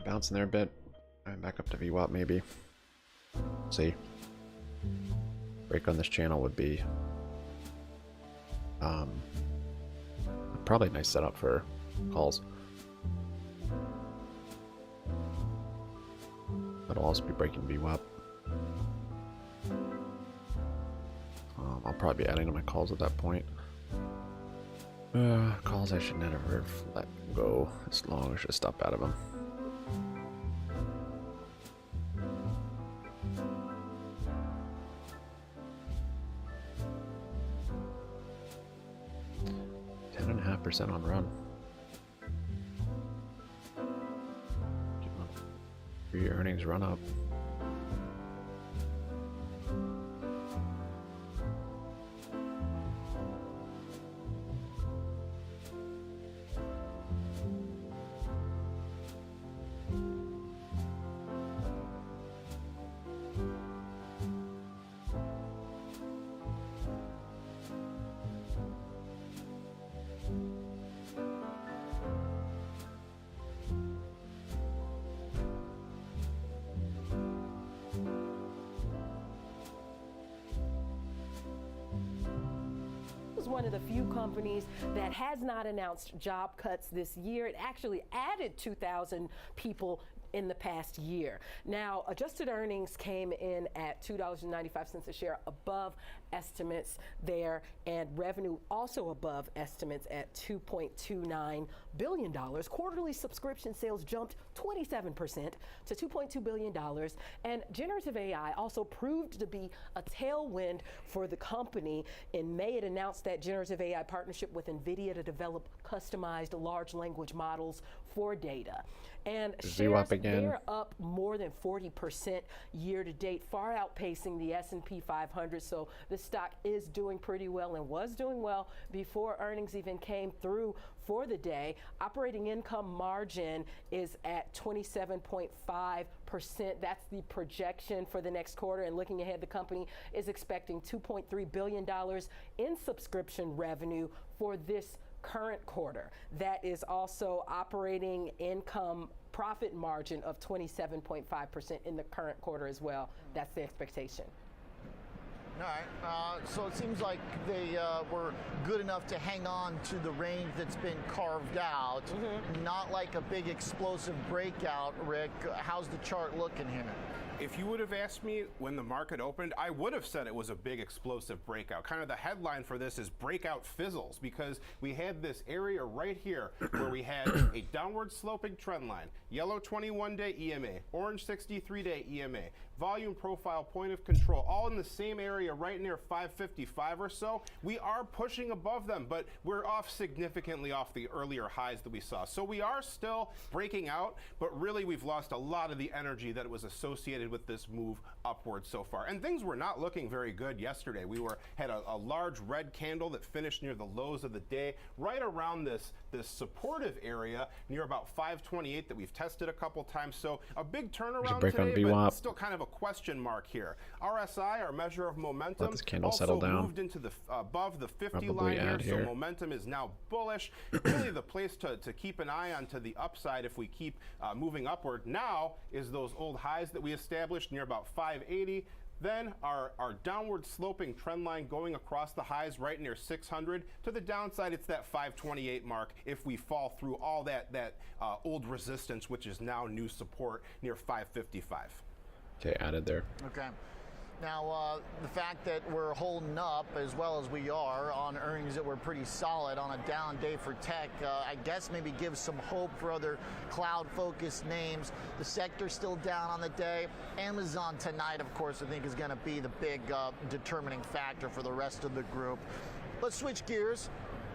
Bouncing there a bit. I'm back up to VWAP maybe. See. Break on this channel would be probably a nice setup for calls. That'll also be breaking VWAP. I'll probably be adding to my calls at that point. Calls I should never let go as long. I should stop out of them. % on run. For your earnings run up. is one of the few companies that has not announced job cuts this year. It actually added 2,000 people in the past year. Now, adjusted earnings came in at $2.95 a share, above estimates there, and revenue also above estimates at $2.29 billion. Quarterly subscription sales jumped 27% to $2.2 billion, and generative AI also proved to be a tailwind for the company. In May, it announced that generative AI partnership with NVIDIA to develop customized large language models for data. And shares, they're up more than 40% year to date, far outpacing the S&P 500. So the stock is doing pretty well and was doing well before earnings even came through for the day. Operating income margin is at 27.5%. That's the projection for the next quarter. And looking ahead, the company is expecting $2.3 billion in subscription revenue for this current quarter. That is also operating income profit margin of 27.5% in the current quarter as well. That's the expectation. All right, so it seems like they were good enough to hang on to the range that's been carved out. Not like a big explosive breakout, Rick. How's the chart looking here? If you would have asked me when the market opened, I would have said it was a big explosive breakout. Kind of the headline for this is breakout fizzles, because we had this area right here where we had a downward sloping trend line, yellow 21-day EMA, orange 63-day EMA, volume profile, point of control, all in the same area right near 555 or so. We are pushing above them, but we're off significantly off the earlier highs that we saw. So we are still breaking out, but really we've lost a lot of the energy that was associated with this move upward so far. And things were not looking very good yesterday. We had a large red candle that finished near the lows of the day, right around this supportive area near about 528 that we've tested a couple times. So a big turnaround today, but still kind of a question mark here. RSI, our measure of momentum, let this candle also settle down. moved into the above the 50 line here, so momentum is now bullish. Really the place to keep an eye on to the upside if we keep moving upward now is those old highs that we established near about 580. Then our downward sloping trend line going across the highs right near 600. To the downside, it's that 528 mark if we fall through all that old resistance, which is now new support near 555. Okay, added there. Okay. Now, the fact that we're holding up as well as we are on earnings that were pretty solid on a down day for tech, I guess maybe gives some hope for other cloud-focused names. The sector's still down on the day. Amazon tonight, of course, I think is going to be the big determining factor for the rest of the group. Let's switch gears.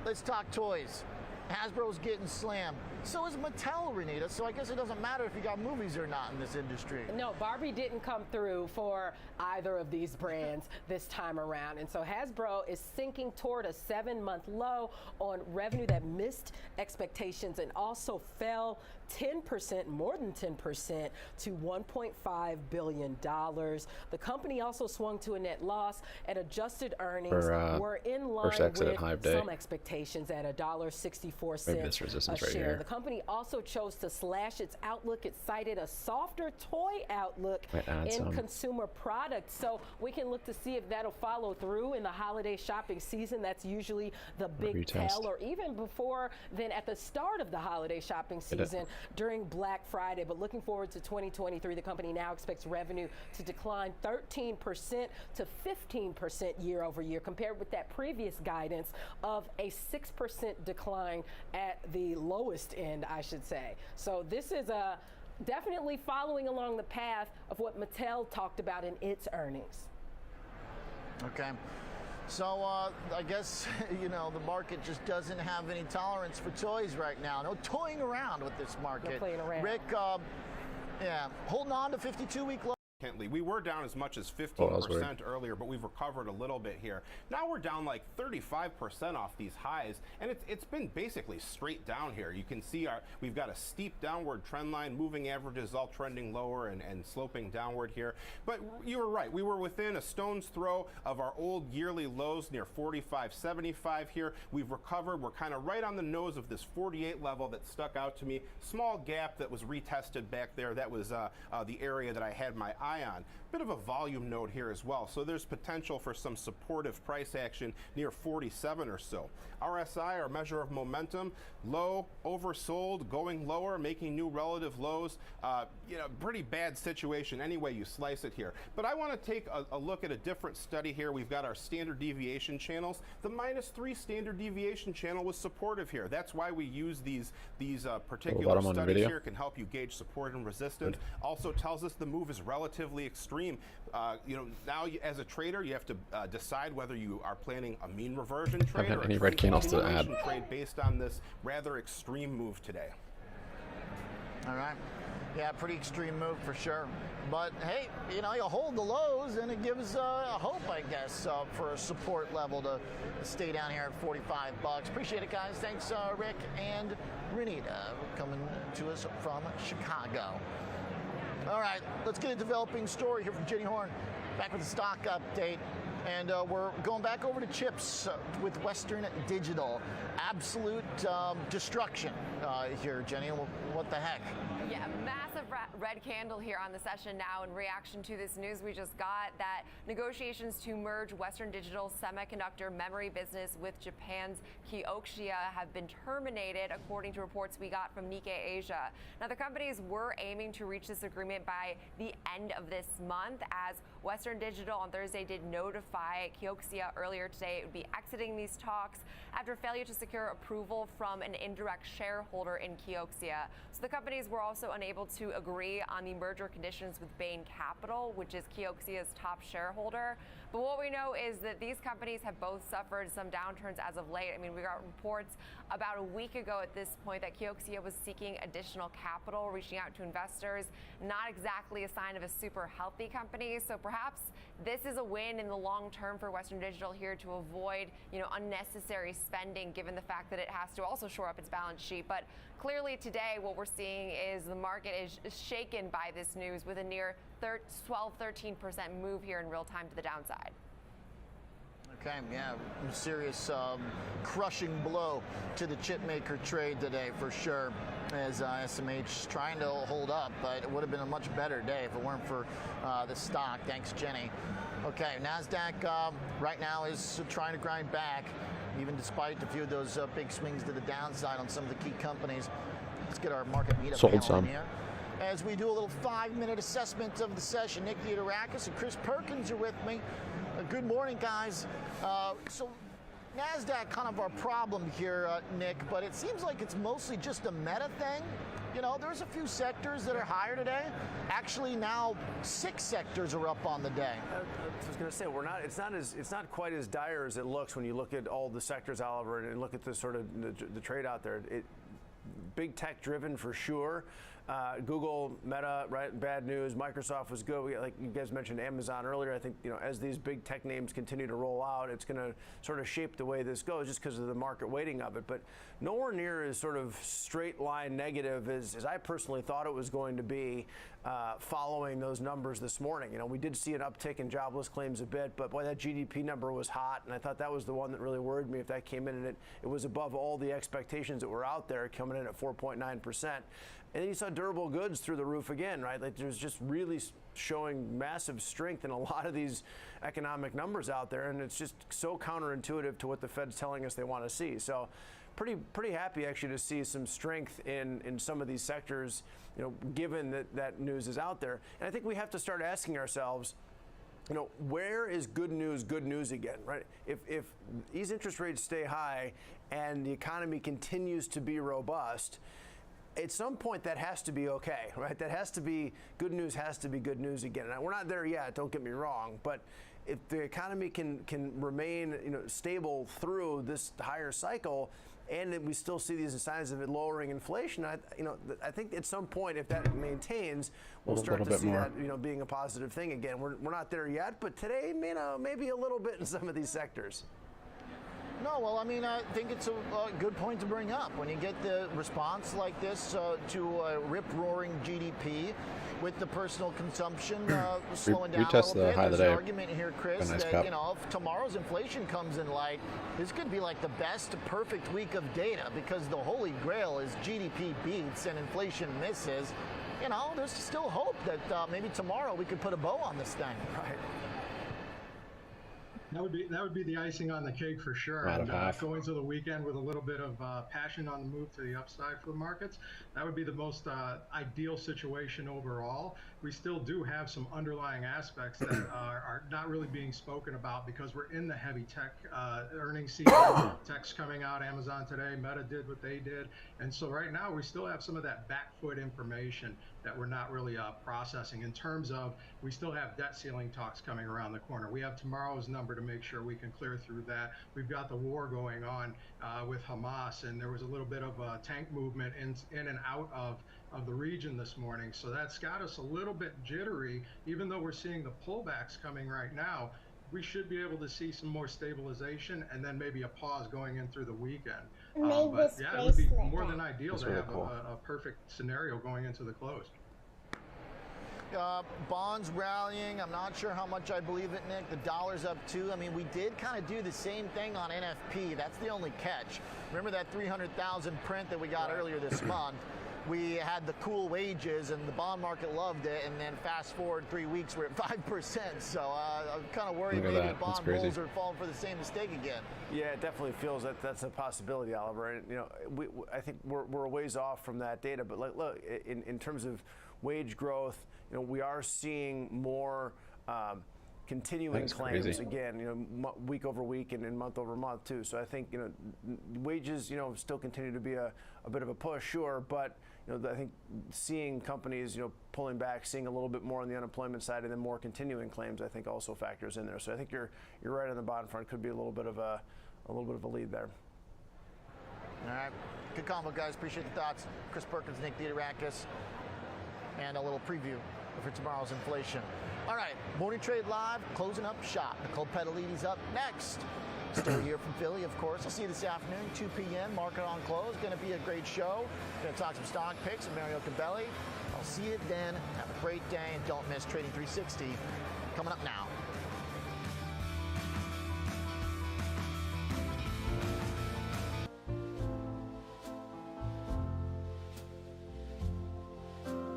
Let's talk toys. Hasbro's getting slammed. So is Mattel, Renita. So I guess it doesn't matter if you got movies or not in this industry. No, Barbie didn't come through for either of these brands this time around. And so Hasbro is sinking toward a 7-month low on revenue that missed expectations and also fell 10%, more than 10%, to $1.5 billion. The company also swung to a net loss, and adjusted earnings were in line with some expectations at $1.64 a share. Right. The company also chose to slash its outlook. It cited a softer toy outlook in consumer products. So we can look to see if that'll follow through in the holiday shopping season. That's usually the big tell, or even before then at the start of the holiday shopping season during Black Friday. But looking forward to 2023, the company now expects revenue to decline 13% to 15% year over year, compared with that previous guidance of a 6% decline at the lowest end, I should say. So this is definitely following along the path of what Mattel talked about in its earnings. Okay. So I guess, you know, the market just doesn't have any tolerance for toys right now. No toying around with this market. No playing around. Rick, yeah, holding on to 52-week low. We were down as much as 15% earlier, but we've recovered a little bit here. Now we're down like 35% off these highs, and it's been basically straight down here. You can see we've got a steep downward trend line, moving averages all trending lower and sloping downward here. But you were right. We were within a stone's throw of our old yearly lows near 45.75 here. We've recovered. We're kind of right on the nose of this 48 level that stuck out to me. Small gap that was retested back there. That was the area that I had my eye eye on. Bit of a volume note here as well, so there's potential for some supportive price action near 47 or so. RSI, our measure of momentum, low, oversold, going lower, making new relative lows. Pretty bad situation any way you slice it here. But I want to take a look at a different study here. We've got our standard deviation channels. The -3 standard deviation channel was supportive here. That's why we use these particular studies here. Can help you gauge support and resistance. Also tells us the move is relatively extreme. Now as a trader, you have to decide whether you are planning a mean reversion trade or any red candles to add. Trade based on this rather extreme move today. All right. Yeah, pretty extreme move for sure. But hey, you hold the lows and it gives hope, I guess, for a support level to stay down here at $45. Appreciate it, guys. Thanks, Rick and Renita, coming to us from Chicago. All right, let's get a developing story here from Jenny Horn. Back with the stock update. And we're going back over to chips with Western Digital. Absolute destruction here, Jenny. What the heck? Yeah, massive red candle here on the session now in reaction to this news we just got that negotiations to merge Western Digital's semiconductor memory business with Japan's Kioxia have been terminated, according to reports we got from Nikkei Asia. Now, the companies were aiming to reach this agreement by the end of this month, as Western Digital on Thursday did notify Kioxia earlier today it would be exiting these talks after failure to secure approval from an indirect shareholder in Kioxia. So the companies were also unable to agree on the merger conditions with Bain Capital, which is Kioxia's top shareholder. But what we know is that these companies have both suffered some downturns as of late. I mean, we got reports about a week ago at this point that Kioxia was seeking additional capital, reaching out to investors. Not exactly a sign of a super healthy company. So perhaps this is a win in the long term for Western Digital here to avoid, unnecessary spending, given the fact that it has to also shore up its balance sheet. But clearly today what we're seeing is the market is shaken by this news with a near 12-13% move here in real time to the downside. Okay, yeah, serious crushing blow to the chip maker trade today for sure, as SMH trying to hold up, but it would have been a much better day if it weren't for the stock. Thanks, Jenny. Okay, NASDAQ right now is trying to grind back, even despite a few of those big swings to the downside on some of the key companies. Let's get our market meetup panel in here. As we do a little 5-minute assessment of the session, Nick Theodorakis and Chris Perkins are with me. Good morning, guys. So NASDAQ kind of our problem here, Nick, but it seems like it's mostly just a meta thing. There's a few sectors that are higher today. Actually, now 6 sectors are up on the day. I was going to say it's not quite as dire as it looks when you look at all the sectors, Oliver, and look at the sort of the trade out there. Big tech driven for sure. Google, Meta, right? Bad news. Microsoft was good. Like you guys mentioned Amazon earlier. I think, as these big tech names continue to roll out, it's going to sort of shape the way this goes just because of the market weighting of it. But nowhere near as sort of straight line negative as I personally thought it was going to be following those numbers this morning. We did see an uptick in jobless claims a bit, but boy, that GDP number was hot, and I thought that was the one that really worried me if that came in and it was above all the expectations that were out there, coming in at 4.9%. And then you saw durable goods through the roof again, right? Like there's just really showing massive strength in a lot of these economic numbers out there, and it's just so counterintuitive to what the Fed's telling us they want to see. So pretty happy actually to see some strength in some of these sectors, given that news is out there. And I think we have to start asking ourselves, where is good news again, right? If these interest rates stay high and the economy continues to be robust, at some point that has to be okay, right? That has to be good news again. Now, we're not there yet, don't get me wrong, but if the economy can remain stable through this higher cycle, and we still see these signs of it lowering inflation, I think at some point, if that maintains, we'll start to see that being a positive thing again. We're not there yet, but today, maybe a little bit in some of these sectors. No, well, I think it's a good point to bring up. When you get the response like this to rip-roaring GDP with the personal consumption slowing down a little bit, there's an argument here, Chris, that if tomorrow's inflation comes in light, this could be like the best perfect week of data, because the holy grail is GDP beats and inflation misses. you know, there's still hope that maybe tomorrow we could put a bow on this thing. Right. That would be the icing on the cake for sure. Out of And half. going to the weekend with a little bit of passion on the move to the upside for the markets, that would be the most ideal situation overall. We still do have some underlying aspects that are not really being spoken about because we're in the heavy tech earnings season. Tech's coming out, Amazon today, Meta did what they did. And so right now we still have some of that back foot information that we're not really processing in terms of we still have debt ceiling talks coming around the corner. We have tomorrow's number to make sure we can clear through that. We've got the war going on with Hamas, and there was a little bit of a tank movement in and out of the region this morning. So that's got us a little bit jittery, even though we're seeing the pullbacks coming right now. We should be able to see some more stabilization and then maybe a pause going in through the weekend. But yeah, it would be more than ideal to have a perfect scenario going into the close. Bonds rallying. I'm not sure how much I believe it, Nick. The dollar's up too. I mean, we did kind of do the same thing on NFP. That's the only catch. Remember that 300,000 print that we got earlier this month? We had the cool wages and the bond market loved it, and then fast forward 3 weeks, we're at 5%. So I'm kind of worried maybe the bond bulls are falling for the same mistake again. Yeah, it definitely feels that that's a possibility, Oliver. And, you know, I think we're a ways off from that data. But like, look, in terms of wage growth, you know, we are seeing more continuing claims again, you know, week over week and month over month too. So I think, you know, wages, you know, still continue to be a bit of a push, sure, but you know, I think seeing companies, you know, pulling back, seeing a little bit more on the unemployment side, and then more continuing claims, I think also factors in there. So I think you're right on the bond front. Could be a little bit of a lead there. All right, good combo, guys. Appreciate the thoughts. Chris Perkins, Nick Theodorakis, and a little preview for tomorrow's inflation. All right, Morning Trade Live, closing up shop. Nicole Petalides up next. Still here from Philly, of course. I'll see you this afternoon, 2 p.m., market on close. Going to be a great show. Going to talk some stock picks with Mario Cabelli. I'll see you then. Have a great day, and don't miss Trading 360 coming up now.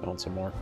Want some more?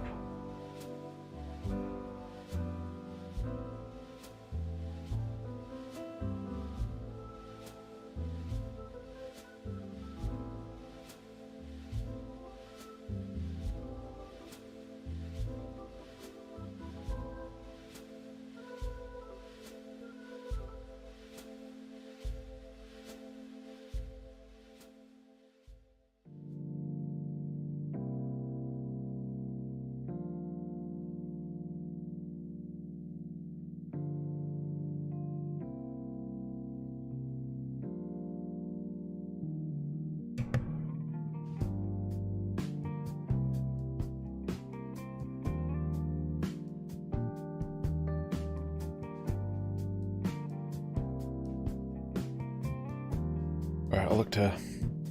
All right, I'll look to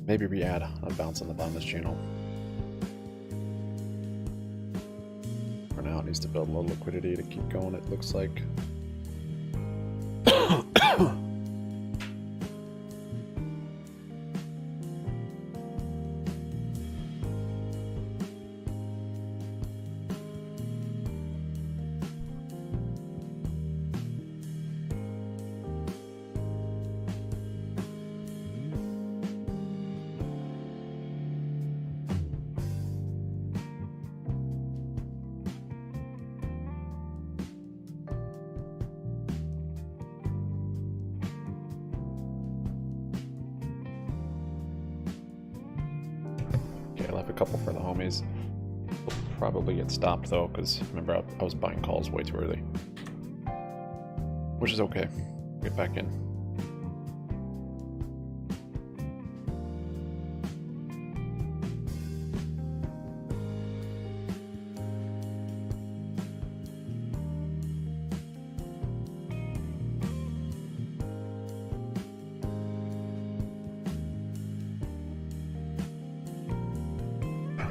maybe re-add a bounce on the bottom of this channel. For now, it needs to build a little liquidity to keep going, it looks like. A couple for the homies. We'll probably get stopped though, because remember I was buying calls way too early, which is okay. Get back in.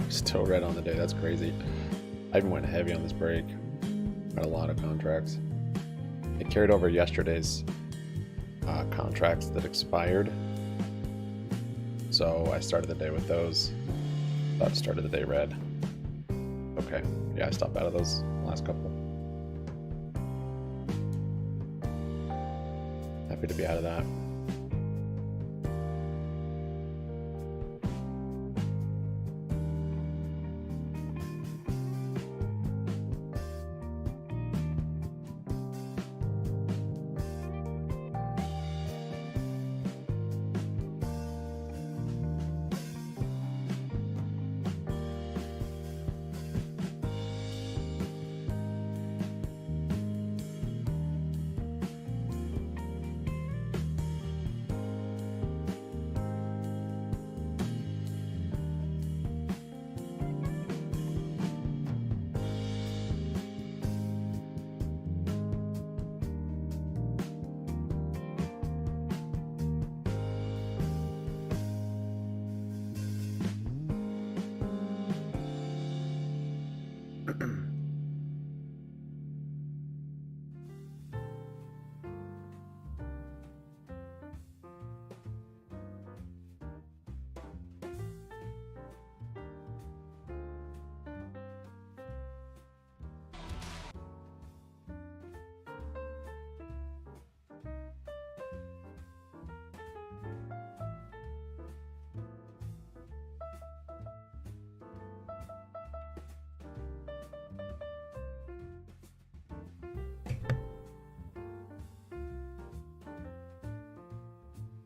Still red on the day. That's crazy. I even went heavy on this break. Got a lot of contracts. It carried over yesterday's contracts that expired. So I started the day with those. Started the day red. Okay. Yeah, I stopped out of those last couple. Happy to be out of that.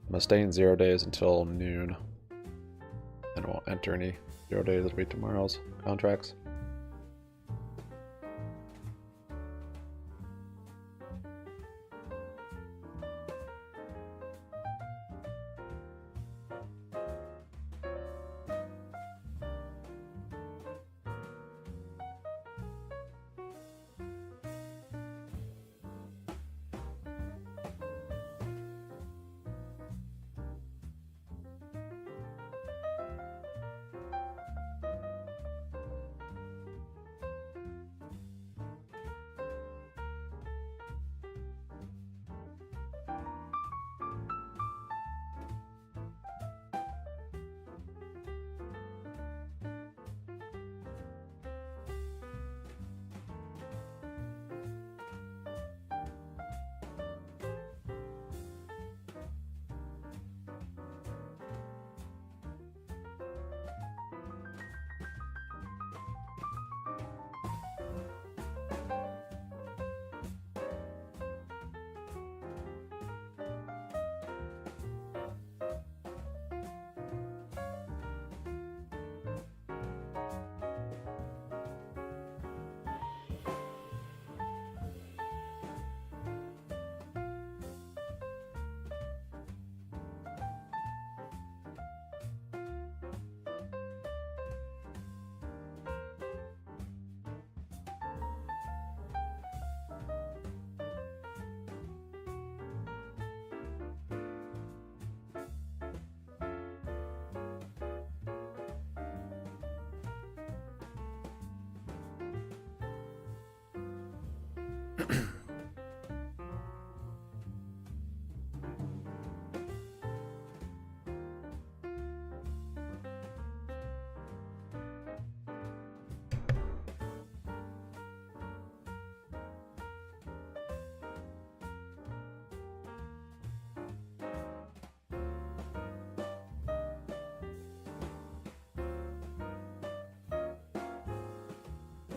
I'm gonna stay in 0 days until noon, and I won't enter any 0 days. It'll be tomorrow's contracts.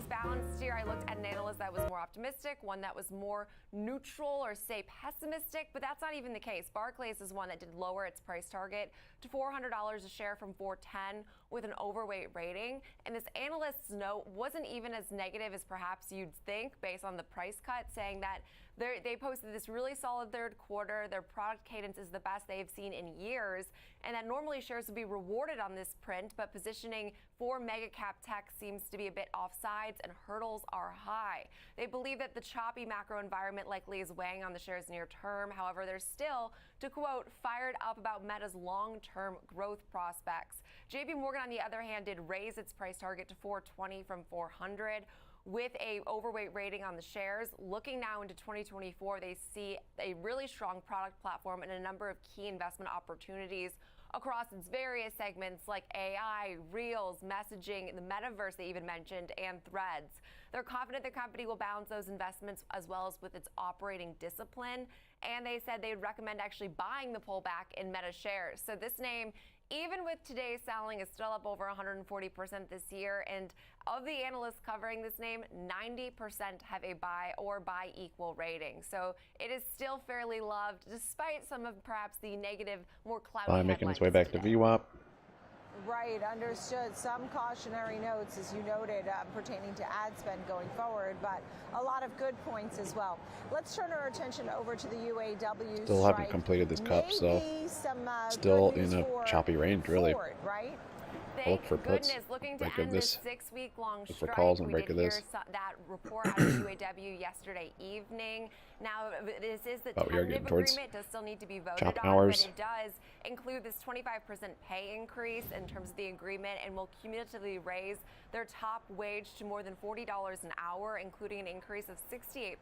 Balanced here. I looked at an analyst that was more optimistic, one that was more neutral or say pessimistic, but that's not even the case. Barclays is one that did lower its price target to $400 a share from $410 with an overweight rating. And this analyst's note wasn't even as negative as perhaps you'd think based on the price cut, saying that they posted this really solid third quarter. Their product cadence is the best they've seen in years, and that normally shares would be rewarded on this print, but positioning for mega cap tech seems to be a bit offsides and hurdles are high. They believe that the choppy macro environment likely is weighing on the shares near term. However, they're still, to quote, fired up about Meta's long-term growth prospects. JP Morgan, on the other hand, did raise its price target to $420 from $400. With a overweight rating on the shares. Looking now into 2024, they see a really strong product platform and a number of key investment opportunities across its various segments like AI, Reels, messaging, the metaverse they even mentioned, and Threads. They're confident the company will balance those investments as well as with its operating discipline. And they said they would recommend actually buying the pullback in Meta shares. So this name, even with today's selling, is still up over 140% this year. And of the analysts covering this name, 90% have a buy or buy equal rating. So it is still fairly loved, despite some of perhaps the negative, more cloudy headlines Making its way back today. to VWAP. Right, understood. Some cautionary notes, as you noted, pertaining to ad spend going forward, but a lot of good points as well. Let's turn our attention over to the UAW Still strike. haven't completed this cup, so Maybe some, still good news in a for choppy range, really. Ford, right? Thank for puts. goodness, looking to Break of end this this. 6-week-long Look for strike. calls and We break did of hear this. that report out of UAW yesterday evening. Now, this is the But we are getting tentative towards agreement. Does still need to be voted chop on, hours. but it does include this 25% pay increase in terms of the agreement, and will cumulatively raise their top wage to more than $40 an hour, including an increase of 68%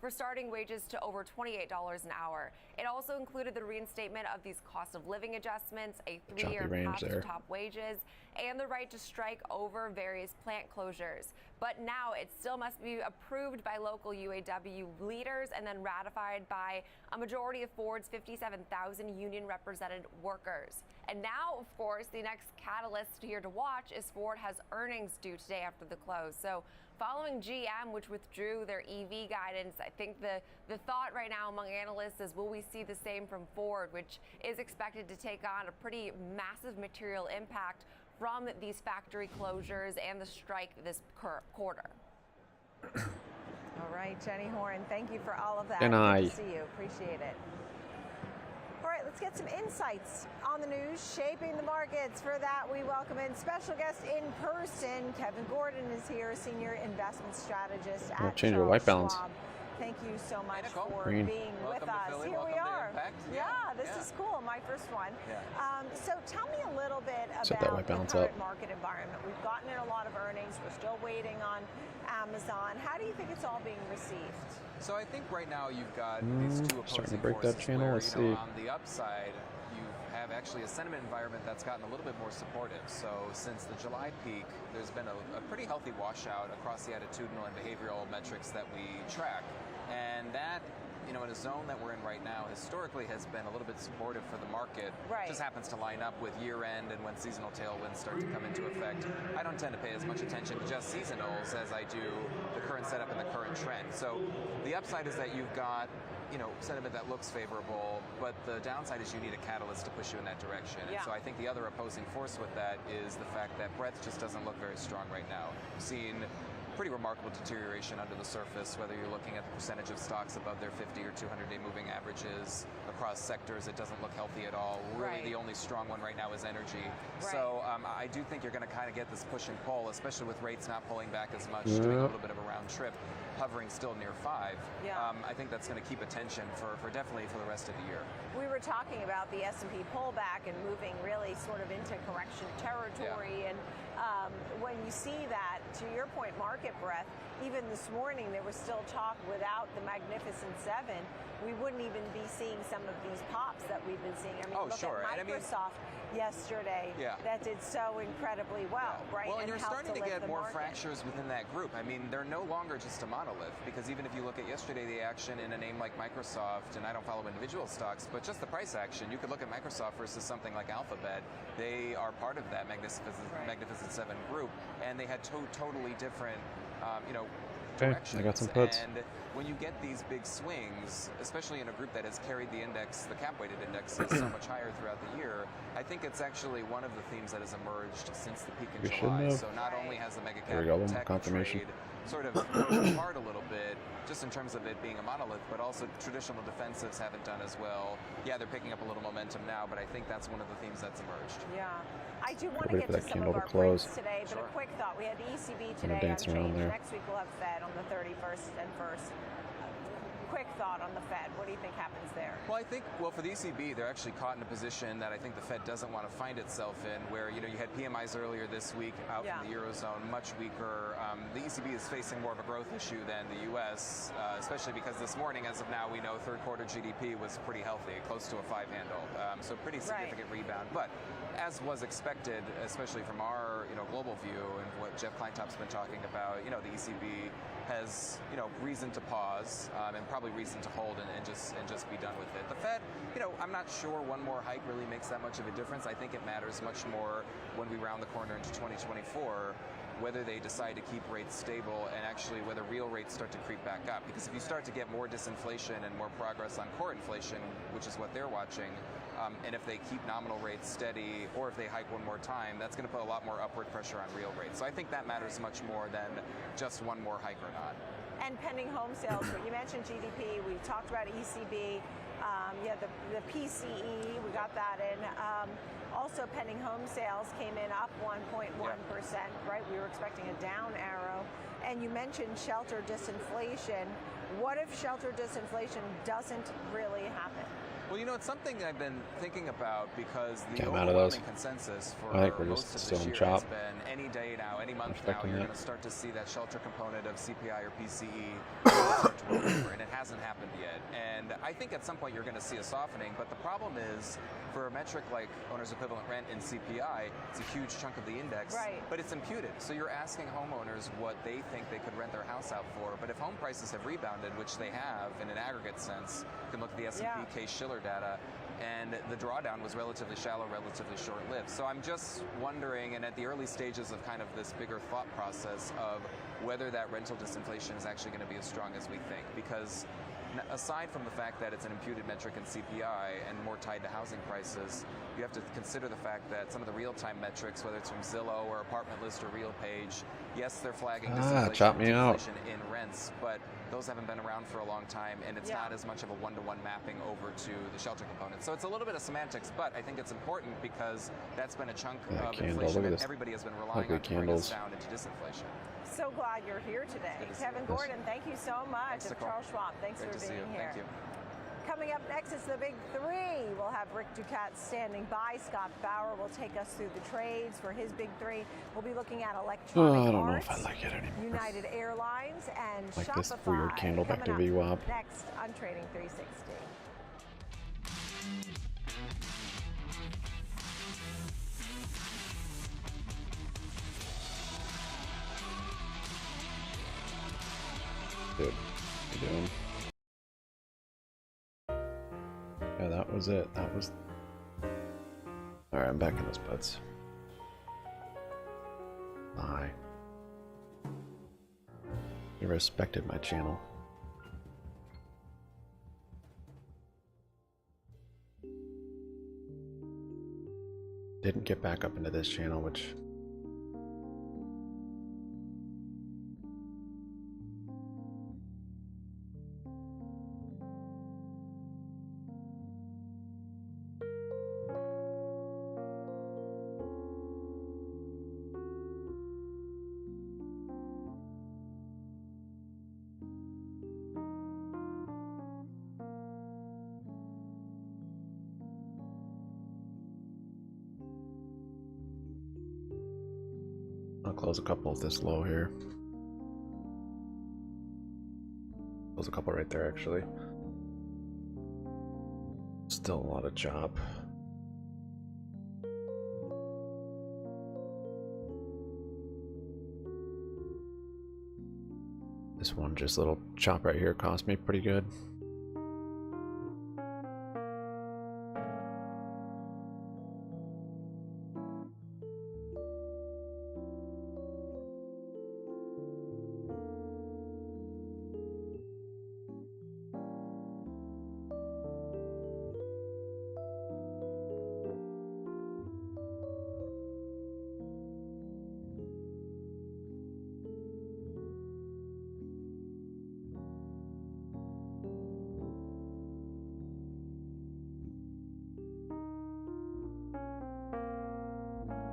for starting wages to over $28 an hour. It also included the reinstatement of these cost of living adjustments, a 3-year path to top wages, and the right to strike over various plant closures. But now it still must be approved by local UAW leaders and then ratified by a majority of Ford's 57,000 union represented workers. And now, of course, the next catalyst here to watch is Ford has earnings due today after the close. So following GM, which withdrew their EV guidance, I think the thought right now among analysts is, will we see the same from Ford, which is expected to take on a pretty massive material impact from these factory closures and the strike this quarter. All right, Jenny Horn, thank you for all of that. And Good to see you. Appreciate it. All right, let's get some insights on the news shaping the markets. For that, we welcome in special guest in person. Kevin Gordon is here, senior investment strategist at change your white balance. Schwab. Thank you so much for Green. being with us. Here we are. Yeah, this is cool. My first one. So tell me a little bit about the current market environment. We've gotten in a lot of earnings. We're still waiting on Amazon. How do you think it's all being received? So I think right now you've got these two starting to opposing break forces that channel. where, Let's you know, see. on the upside, you have actually a sentiment environment that's gotten a little bit more supportive. So since the July peak, there's been a pretty healthy washout across the attitudinal and behavioral metrics that we track. And that, you know, in a zone that we're in right now, historically has been a little bit supportive for the market. Right. Just happens to line up with year end and when seasonal tailwinds start to come into effect. I don't tend to pay as much attention to just seasonals as I do the current setup and the current trend. So the upside is that you've got, you know, sentiment that looks favorable, but the downside is you need a catalyst to push you in that direction. And so I think the other opposing force with that is the fact that breadth just doesn't look very strong right now. We've seen pretty remarkable deterioration under the surface, whether you're looking at the percentage of stocks above their 50 or 200-day moving averages across sectors. It doesn't look healthy at all. Really, the only strong one right now is energy. So I do think you're going to kind of get this push and pull, especially with rates not pulling back as much, doing a little bit of a round trip, hovering still near 5. I think that's going to keep attention for definitely for the rest of the year. We were talking about the S&P pullback and moving really sort of into correction territory. And when you see that, to your point, market breadth, even this morning there was still talk without the Magnificent Seven, we wouldn't even be seeing some of these pops that we've been seeing. I mean, look at Microsoft yesterday that did so incredibly well, right? Well, and you're helped starting to get more market. fractures within that group. I mean, they're no longer just a monolith, because even if you look at yesterday, the action in a name like Microsoft, and I don't follow individual stocks, but just the price action, you could look at Microsoft versus something like Alphabet. They are part of that Magnificent Seven group, and they had totally different, you know, I got some puts. And when you get these big swings, especially in a group that has carried the index, the cap-weighted indexes, so much higher throughout the year, I think it's actually one of the themes that has emerged since the peak in July. So not only has the mega cap tech trade sort of pushed apart a little bit, just in terms of it being a monolith, but also traditional defensives haven't done as well. Yeah, they're picking up a little momentum now, but I think that's one of the themes that's emerged. Yeah. I do want to get to some of our breaks today, but a quick thought. We had the ECB today on change. Next week we'll have Fed on the 31st and 1st. quick thought on the Fed. What do you think happens there? Well, I think, for the ECB, they're actually caught in a position that I think the Fed doesn't want to find itself in, where, you had PMIs earlier this week out from the Eurozone, much weaker. The ECB is facing more of a growth issue than the U.S., especially because this morning, as of now, we know third quarter GDP was pretty healthy, close to a 5 handle. So pretty significant rebound. But as was expected, especially from our global view and what Jeff Kleintop's been talking about, the ECB has reason to pause and probably reason to hold and just be done with it. The Fed, I'm not sure one more hike really makes that much of a difference. I think it matters much more when we round the corner into 2024, whether they decide to keep rates stable and actually whether real rates start to creep back up. Because if you start to get more disinflation and more progress on core inflation, which is what they're watching, and if they keep nominal rates steady, or if they hike one more time, that's going to put a lot more upward pressure on real rates. So I think that matters much more than just one more hike or not. And pending home sales, you mentioned GDP, we talked about ECB, the PCE, we got that in. Also, pending home sales came in up 1.1%, right? We were expecting a down arrow. And you mentioned shelter disinflation. What if shelter disinflation doesn't really happen? Well, it's something I've been thinking about because the I'm out of those. overwhelming consensus for I think we're most just of still this in year chop. has been any day now, any month now, Expecting you're that. going to start to see that shelter component of CPI or PCE start to roll over, and it hasn't happened yet. And I think at some point you're going to see a softening, but the problem is for a metric like owner's equivalent rent in CPI, it's a huge chunk of the index, but it's imputed. So you're asking homeowners what they think they could rent their house out for. But if home prices have rebounded, which they have in an aggregate sense, you can look at the S&P Case-Shiller data, and the drawdown was relatively shallow, relatively short-lived. So I'm just wondering, and at the early stages of kind of this bigger thought process of whether that rental disinflation is actually going to be as strong as we think. Because aside from the fact that it's an imputed metric in CPI and more tied to housing prices, you have to consider the fact that some of the real-time metrics, whether it's from Zillow or Apartment List or RealPage, yes, they're flagging chop me out. disinflation in rents, but those haven't been around for a long time, and it's not as much of a one-to-one mapping over to the shelter component. So it's a little bit of semantics, but I think it's important because that's been a chunk of inflation that everybody has been relying on to bring us down into disinflation. So glad you're here today. Kevin Gordon, thank you so much. Thanks, Charles Schwab, thanks Great for to see being you. here. Thank you. Coming up next is the Big Three. We'll have Rick Ducat standing by. Scott Bauer will take us through the trades for his Big Three. We'll be looking at electronic I don't know arts, if I like it anymore. United Airlines, and Like Shopify. this weird candle back to Coming VWAP. up next on Trading 360. Dude, what you doing? Yeah, that was it. That was... Alright, I'm back in those butts. Bye. You respected my channel. Didn't get back up into this channel, which... I'll close a couple of this low here. Close a couple right there, actually. Still a lot of chop. This one, just little chop right here, cost me pretty good.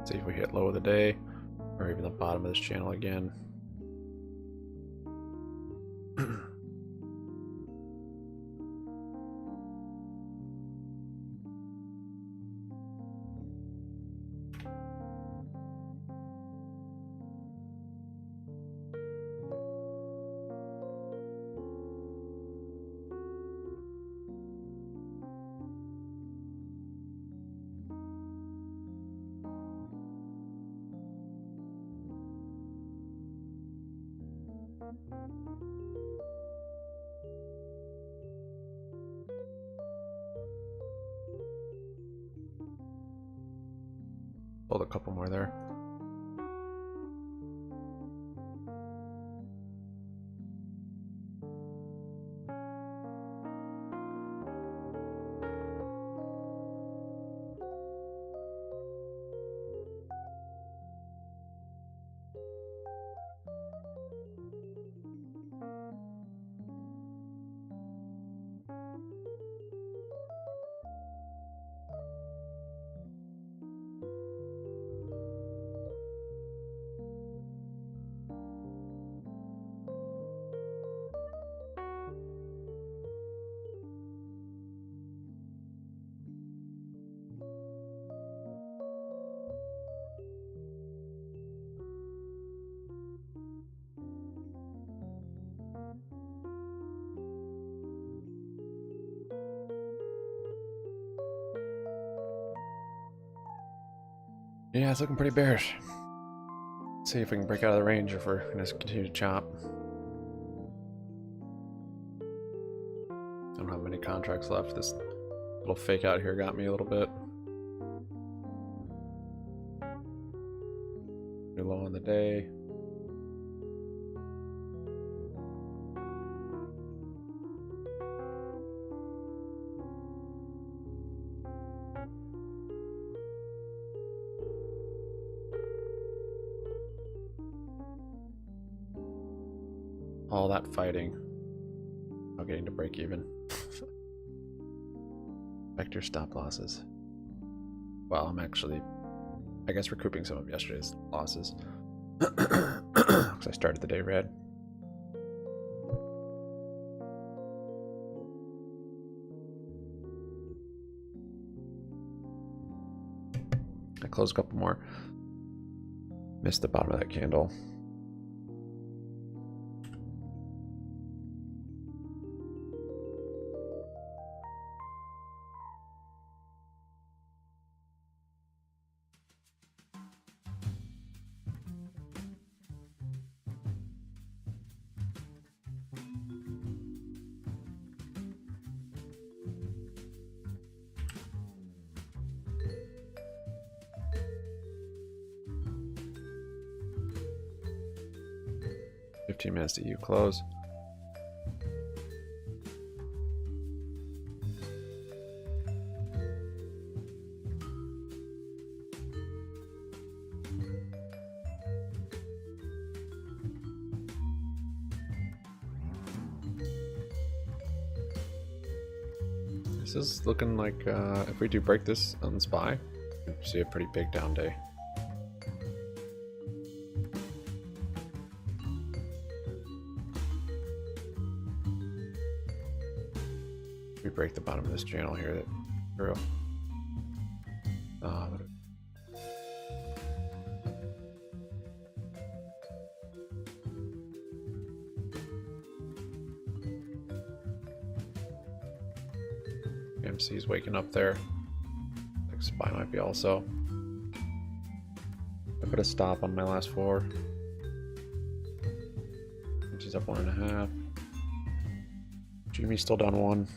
See if we hit low of the day, or even the bottom of this channel again. Hold a couple more there. Yeah, it's looking pretty bearish. Let's see if we can break out of the range if we're going to continue to chop. I don't have many contracts left. This little fake out here got me a little bit. New low on the day. All that fighting. Now getting to break even. Vector stop losses. Well, I'm actually, I guess, recouping some of yesterday's losses. Because I started the day red. I closed a couple more. Missed the bottom of that candle. Minutes to you close. This is looking like if we do break this on the SPY, we see a pretty big down day. We break the bottom of this channel here that grew. AMC's waking up there. Like SPY might be also. I put a stop on my last four. She's up 1.5. GME still down 1.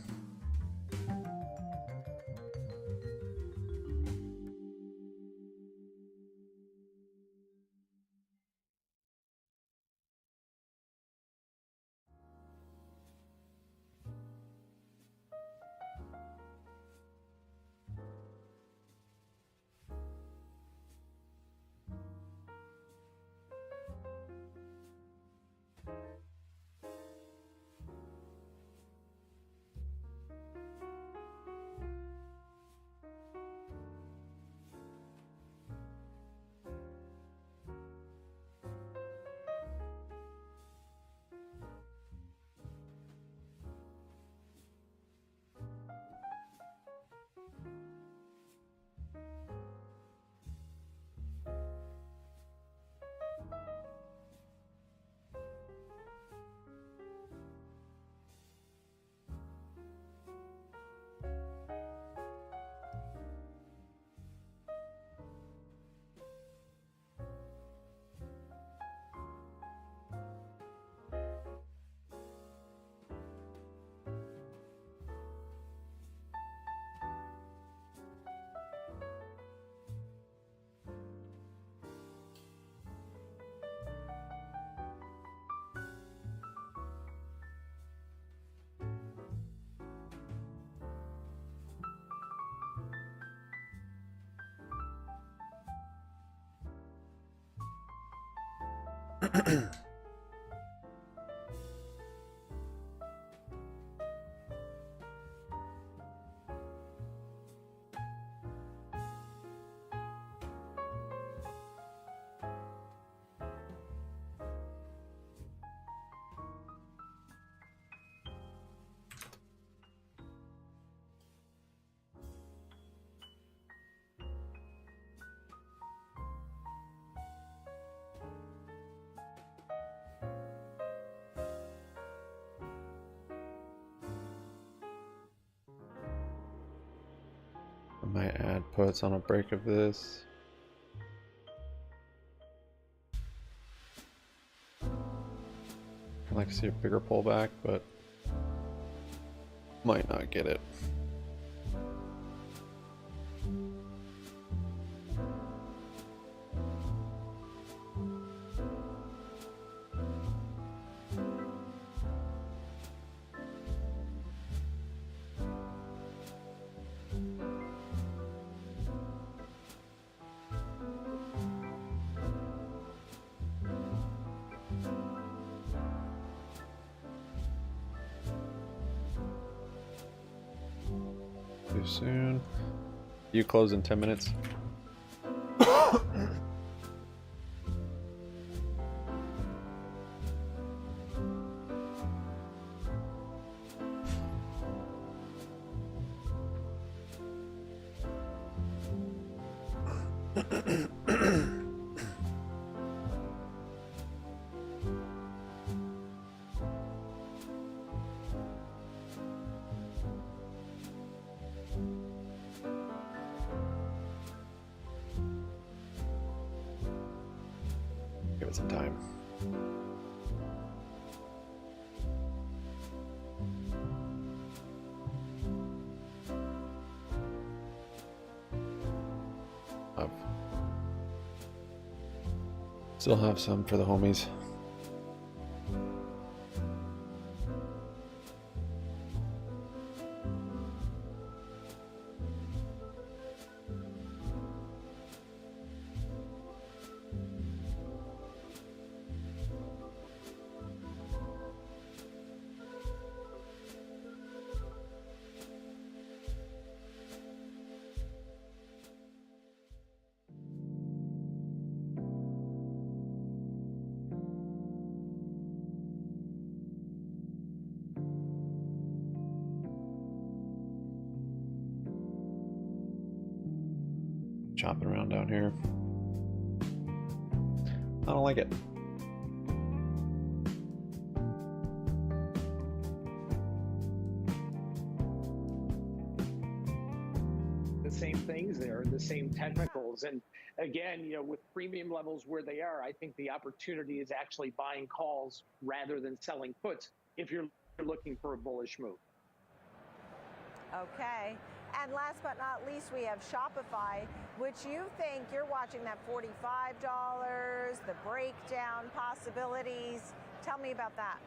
I might add puts on a break of this. I'd like to see a bigger pullback, but might not get it. Too soon. You close in 10 minutes. Give it some time. Still have some for the homies. Chopping around down here. I don't like it. The same things there, the same technicals. And again, you know, with premium levels where they are, I think the opportunity is actually buying calls rather than selling puts if you're looking for a bullish move. Okay. And last but not least, we have Shopify, which you think you're watching that $45, the breakdown possibilities. Tell me about that.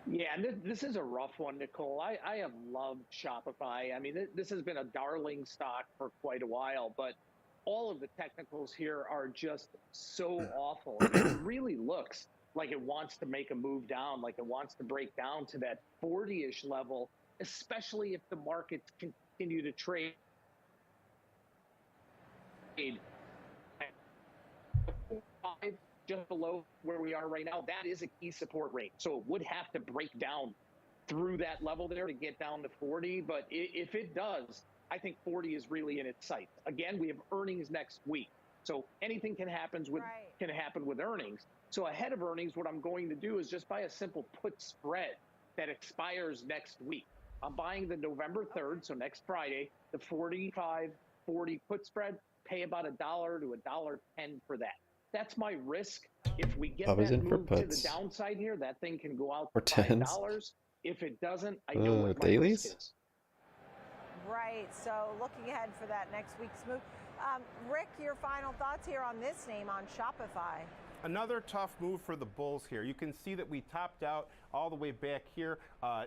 Yeah, and this is a rough one, Nicole. I have loved Shopify. I mean, this has been a darling stock for quite a while, but all of the technicals here are just so awful. It really looks like it wants to make a move down, like it wants to break down to that 40-ish level, especially if the markets continue to trade just below where we are right now. That is a key support rate. So it would have to break down through that level there to get down to 40. But if it does, I think 40 is really in its sights. Again, we have earnings next week. So anything can happen with earnings. So ahead of earnings, what I'm going to do is just buy a simple put spread that expires next week. I'm buying the November 3rd, so next Friday, the 45-40 put spread, pay about $1 to $1.10 for that. That's my risk. If we get that move to the downside here, that thing can go out to $5. If it doesn't, I know what my risk is. Right, so looking ahead for that next week's move. Rick, your final thoughts here on this name, on Shopify. Another tough move for the bulls here. You can see that we topped out all the way back here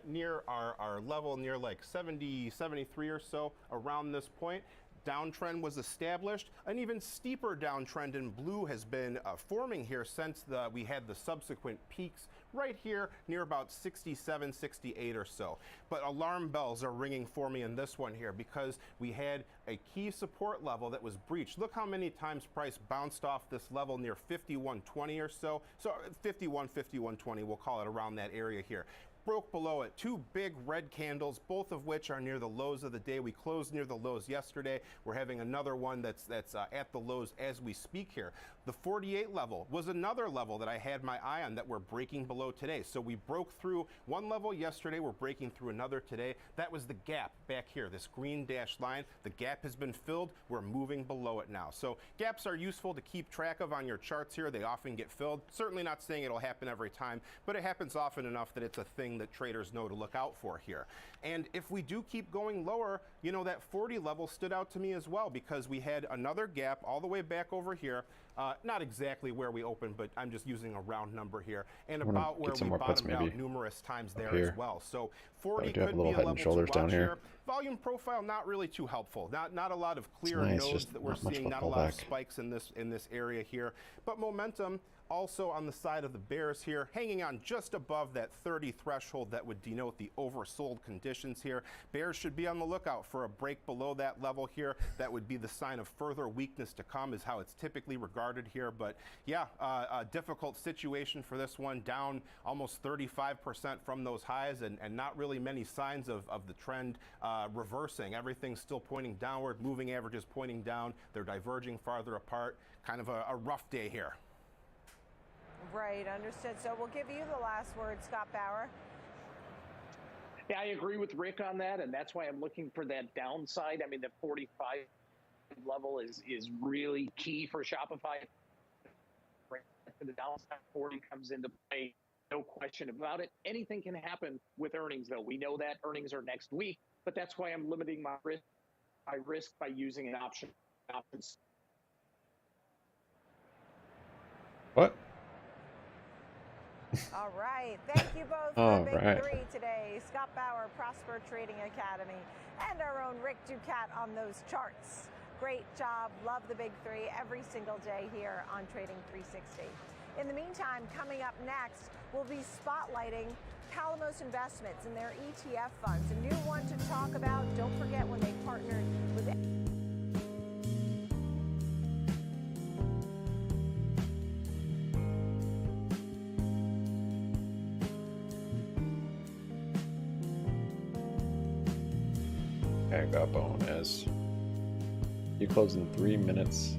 near our level, near like 70, 73 or so around this point. downtrend was established, an even steeper downtrend in blue has been forming here since we had the subsequent peaks right here near about 67, 68 or so. But alarm bells are ringing for me in this one here because we had a key support level that was breached. Look how many times price bounced off this level near 51.20 or so. So 51.20, we'll call it around that area here. Broke below it. Two big red candles, both of which are near the lows of the day. We closed near the lows yesterday. We're having another one that's at the lows as we speak here. The 48 level was another level that I had my eye on that we're breaking below today. So we broke through one level yesterday. We're breaking through another today. That was the gap back here, this green dashed line. The gap has been filled. We're moving below it now. So gaps are useful to keep track of on your charts here. They often get filled. Certainly not saying it'll happen every time, but it happens often enough that it's a thing that traders know to look out for here. And if we do keep going lower, you know, that 40 level stood out to me as well because we had another gap all the way back over here. Not exactly where we opened, but I'm just using a round number here, and about where we bottomed out numerous times there as well. So 40 could be a level to watch down here. Volume profile not really too helpful. Not a lot of clear nodes that we're seeing. Not a lot of spikes in this area here, but momentum also on the side of the bears here, hanging on just above that 30 threshold that would denote the oversold conditions here. Bears should be on the lookout for a break below that level here. That would be the sign of further weakness to come, is how it's typically regarded here. But yeah, a difficult situation for this one, down almost 35% from those highs, and not really many signs of the trend reversing. Everything's still pointing downward, moving averages pointing down. They're diverging farther apart. Kind of a rough day here. Right, understood. So we'll give you the last word, Scott Bauer. Yeah, I agree with Rick on that, and that's why I'm looking for that downside. I mean, the 45 level is really key for Shopify. To the downside, 40 comes into play, no question about it. Anything can happen with earnings, though. We know that earnings are next week, but that's why I'm limiting my risk by using an option. What? All right. Thank you both for the big three today. Scott Bauer, Prosper Trading Academy, and our own Rick Ducat on those charts. Great job. Love the big three every single day here on Trading 360. In the meantime, coming up next, we'll be spotlighting Calamos Investments and their ETF funds. A new one to talk about. Don't forget when they partnered with Mega bonus. You close in 3 minutes.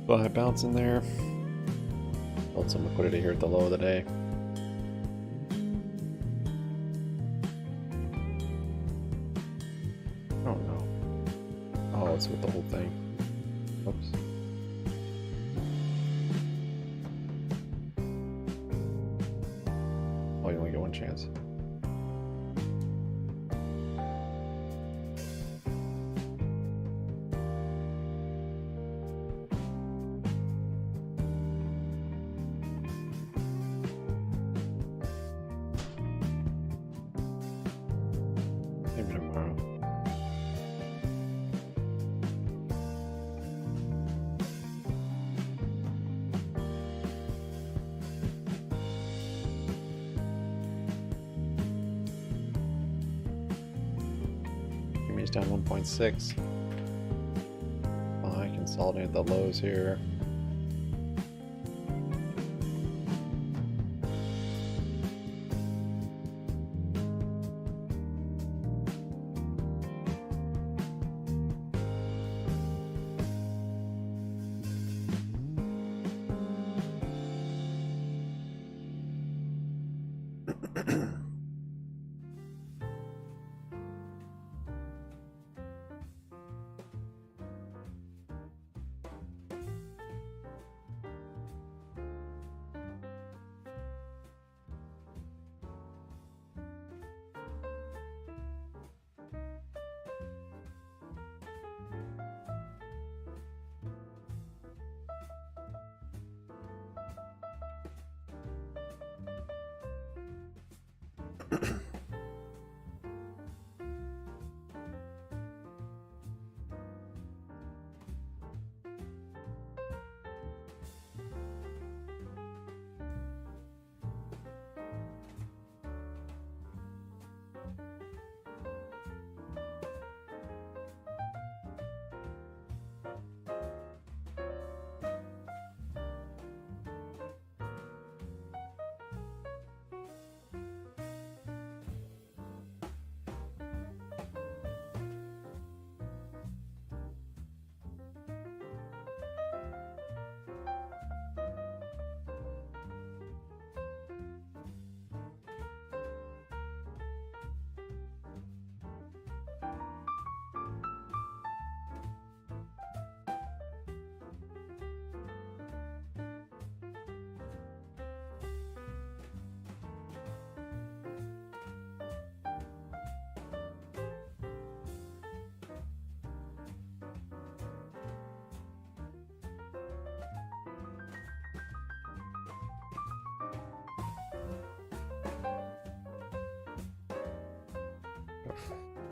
Buy bounce in there. Build some liquidity here at the low of the day. Oh no. Oh, it's with the whole thing. Oops. Oh, you only get one chance. Maybe tomorrow. GME's down 1.6. I consolidated the lows here.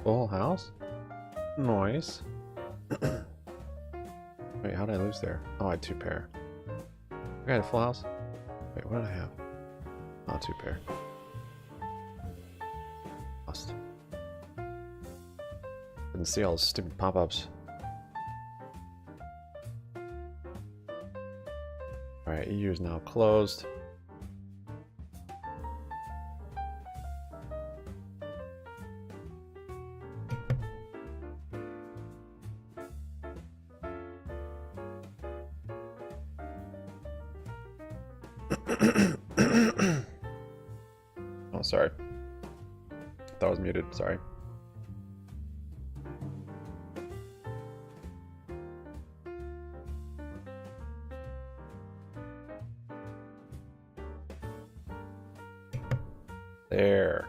Full house? Nice. Wait, how did I lose there? Oh, I had 2 pair. I had a full house? Wait, what did I have? Oh, 2 pair. Lost. Didn't see all those stupid pop-ups. Alright, EU is now closed. Oh, sorry. Thought I was muted. Sorry. There.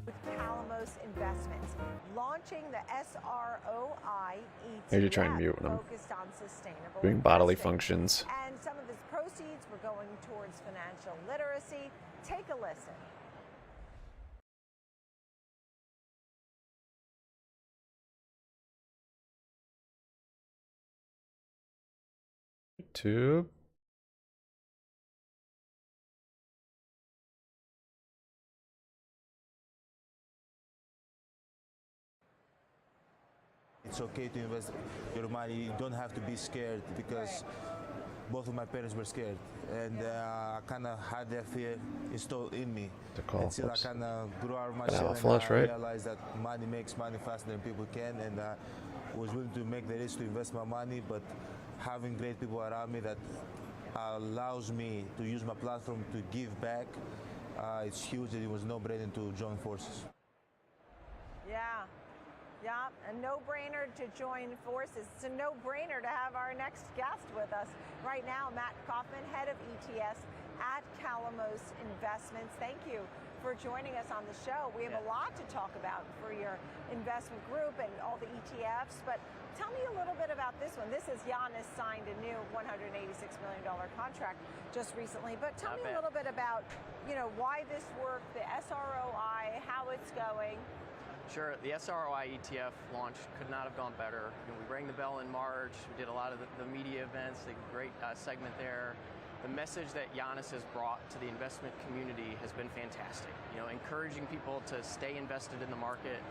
With Calamos Investments, launching the SROI ETF, Maybe try and mute when I'm focused on sustainable doing bodily investing. functions. And some of its proceeds were going towards financial literacy. Take a listen. YouTube. It's okay to invest your money. You don't have to be scared because both of my parents were scared, and I kind of had that fear installed in me until I kind of grew out of my shell and I realized that money makes money faster than people can, and I was willing to make the risk to invest my money, but having great people around me that allows me to use my platform to give back, it's huge, and it was no-brainer to join forces. Yeah. Yeah, a no-brainer to join forces. It's a no-brainer to have our next guest with us right now, Matt Kaufman, head of ETS at Calamos Investments. Thank you for joining us on the show. We have a lot to talk about for your investment group and all the ETFs, but tell me a little bit about this one. This is GNS signed a new $186 million contract just recently, but tell me a little bit about, why this work, the SROI, how it's going. Sure, the SROI ETF launch could not have gone better. We rang the bell in March, we did a lot of the media events, a great segment there. The message that GNS has brought to the investment community has been fantastic. Encouraging people to stay invested in the market,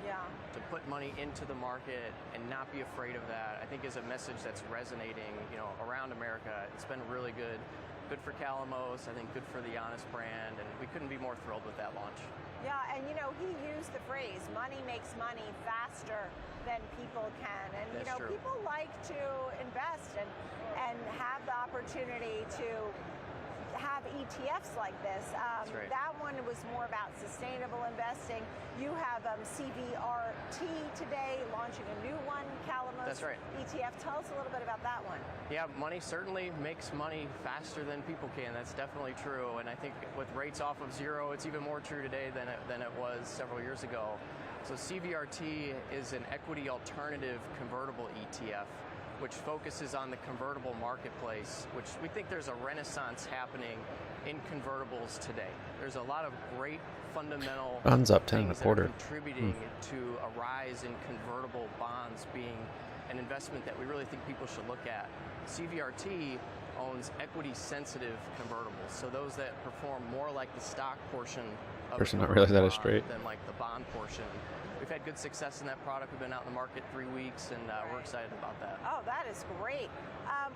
to put money into the market and not be afraid of that, I think is a message that's resonating, around America. It's been really good. Good for Calamos, I think good for the GNS brand, and we couldn't be more thrilled with that launch. Yeah, and he used the phrase, money makes money faster than people can. And That's true. People like to invest and have the opportunity to have ETFs like this. That's right. That one was more about sustainable investing. You have CVRT today launching a new one, Calamos That's right. ETF. Tell us a little bit about that one. Yeah, money certainly makes money faster than people can. That's definitely true. And I think with rates off of zero, it's even more true today than it was several years ago. So CVRT is an equity alternative convertible ETF. which focuses on the convertible marketplace, which we think there's a renaissance happening in convertibles today. There's a lot of great fundamental Bonds up 10 and a things that quarter. are contributing to a rise in convertible bonds being an investment that we really think people should look at. CVRT owns equity-sensitive convertibles, so those that perform more like the stock portion of Person a not realize that convertible is straight. bond than like the bond portion. We've had good success in that product. We've been out in the market 3 weeks, and we're excited about that. Oh, that is great.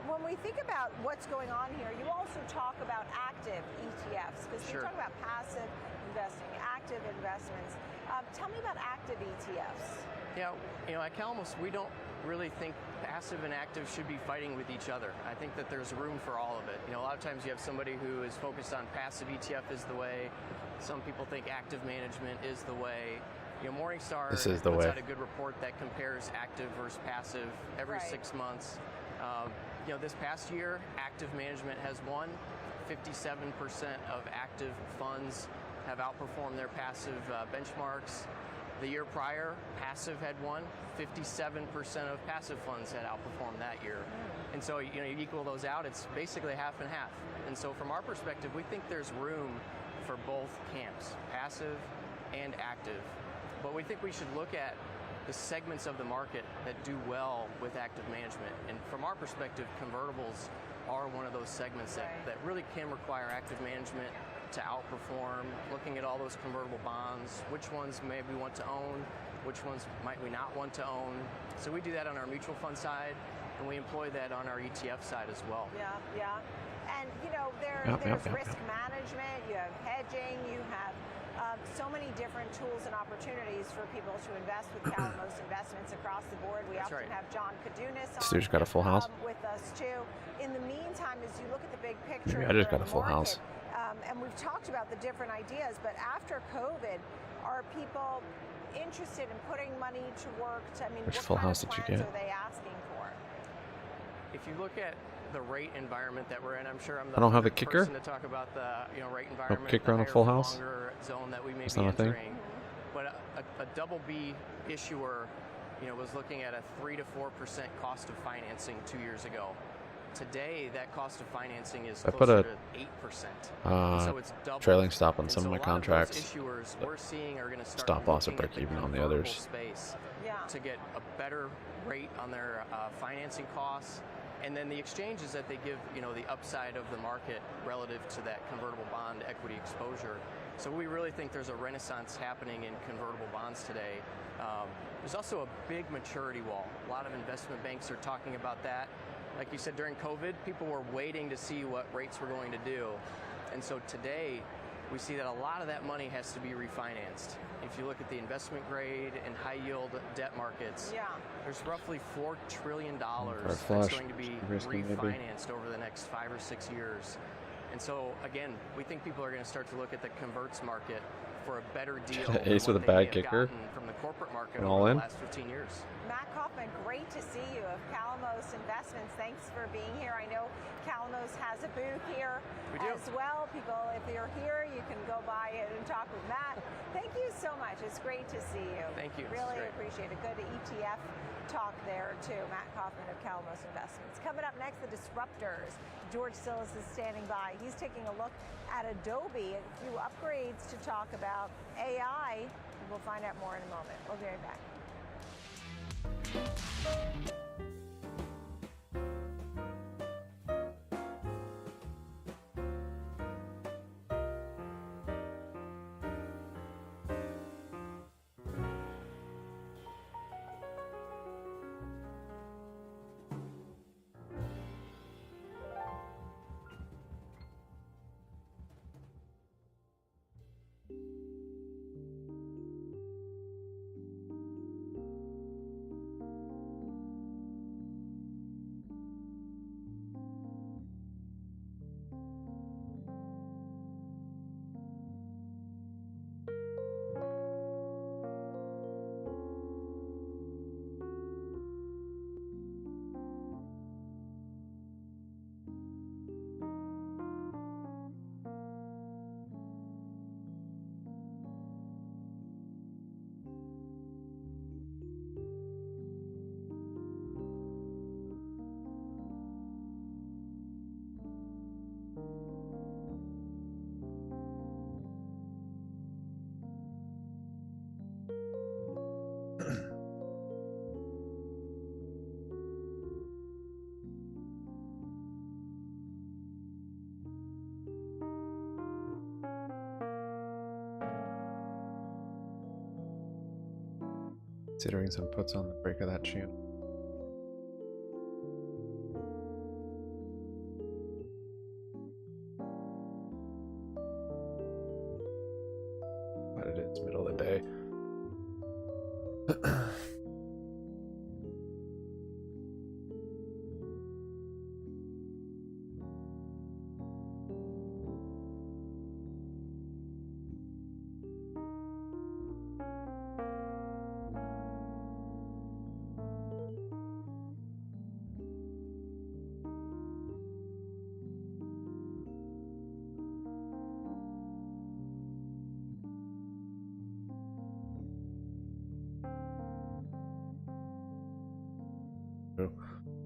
When we think about what's going on here, you also talk about active ETFs, because Sure. we talk about passive investing, active investments. Tell me about active ETFs. Yeah, at Calamos, we don't really think passive and active should be fighting with each other. I think that there's room for all of it. A lot of times you have somebody who is focused on passive ETF is the way. Some people think active management is the way. Morningstar This is the puts way. out a good report that compares active versus passive every 6 months. This past year, active management has won. 57% of active funds have outperformed their passive benchmarks. The year prior, passive had won. 57% of passive funds had outperformed that year. And so, you equal those out, it's basically half and half. And so from our perspective, we think there's room for both camps, passive and active. But we think we should look at the segments of the market that do well with active management. And from our perspective, convertibles are one of those segments that really can require active management to outperform, looking at all those convertible bonds, which ones may we want to own, which ones might we not want to own. So we do that on our mutual fund side, and we employ that on our ETF side as well. Yeah. And, there's risk management, you have hedging, you have so many different tools and opportunities for people to invest with Calamos Investments across the board. We That's often right. have John Cadunis This dude's got a full house. with us too. In the meantime, as you look at the big picture, Maybe I just here got in a the full market, house. and we've talked about the different ideas, but after COVID, are people interested in putting money to work? Which what full kind house of did you plans get? are they asking for? If you look at the rate environment that we're in, I'm sure I'm the I don't have a perfect kicker? person to talk about the rate environment, kicker the on a higher full for house? longer zone that we may That's be not a thing? entering. But a double B issuer, was looking at a 3 to 4% cost of financing 2 years ago. Today, that cost of financing is I put closer a to 8%. So it's doubled. trailing stop on And some so of my a lot contracts. Of those issuers we're seeing are going to start Stop loss at looking break even on the convertible others. space to get a better rate on their financing costs. And then the exchanges that they give, the upside of the market relative to that convertible bond equity exposure. So we really think there's a renaissance happening in convertible bonds today. There's also a big maturity wall. A lot of investment banks are talking about that. Like you said, during COVID, people were waiting to see what rates were going to do. And so today, we see that a lot of that money has to be refinanced. If you look at the investment grade and high yield debt markets, there's roughly $4 trillion that's going to be refinanced over the next 5 or 6 years. And so again, we think people are going to start to look at the converts market for a better deal than Ace with a what they may bad have kicker. gotten from the corporate market And over all the in? last 15 years. Matt Kaufman, great to see you of Calamos Investments. Thanks for being here. I know Calamos has a booth here as well. People, if you're here, you can go by it and talk with Matt. Thank you so much. It's great to see you. Thank you. Really appreciate it. Good ETF talk there too. Matt Kaufman of Calamos Investments. Coming up next, the Disruptors. George Sillis is standing by. He's taking a look at Adobe, a few upgrades to talk about AI. We'll find out more in a moment. We'll be right back. Considering some puts on the break of that channel. But it is middle of the day.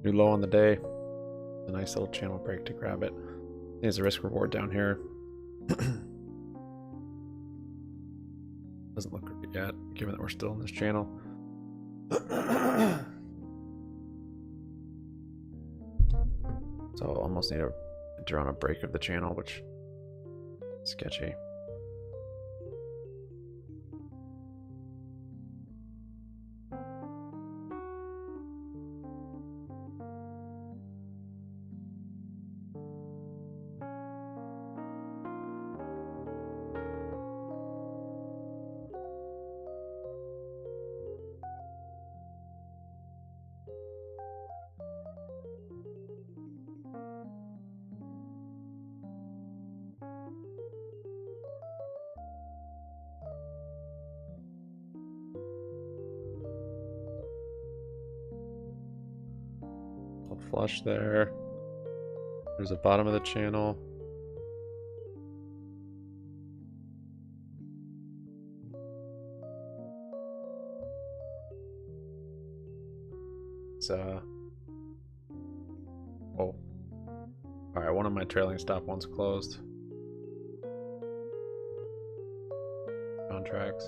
New low on the day. A nice little channel break to grab it. There's a risk reward down here. Doesn't look great yet, given that we're still in this channel. So almost need to enter on a break of the channel, which is sketchy. Flush there. There's a bottom of the channel. It's oh. Alright, one of my trailing stop ones closed. Contracts.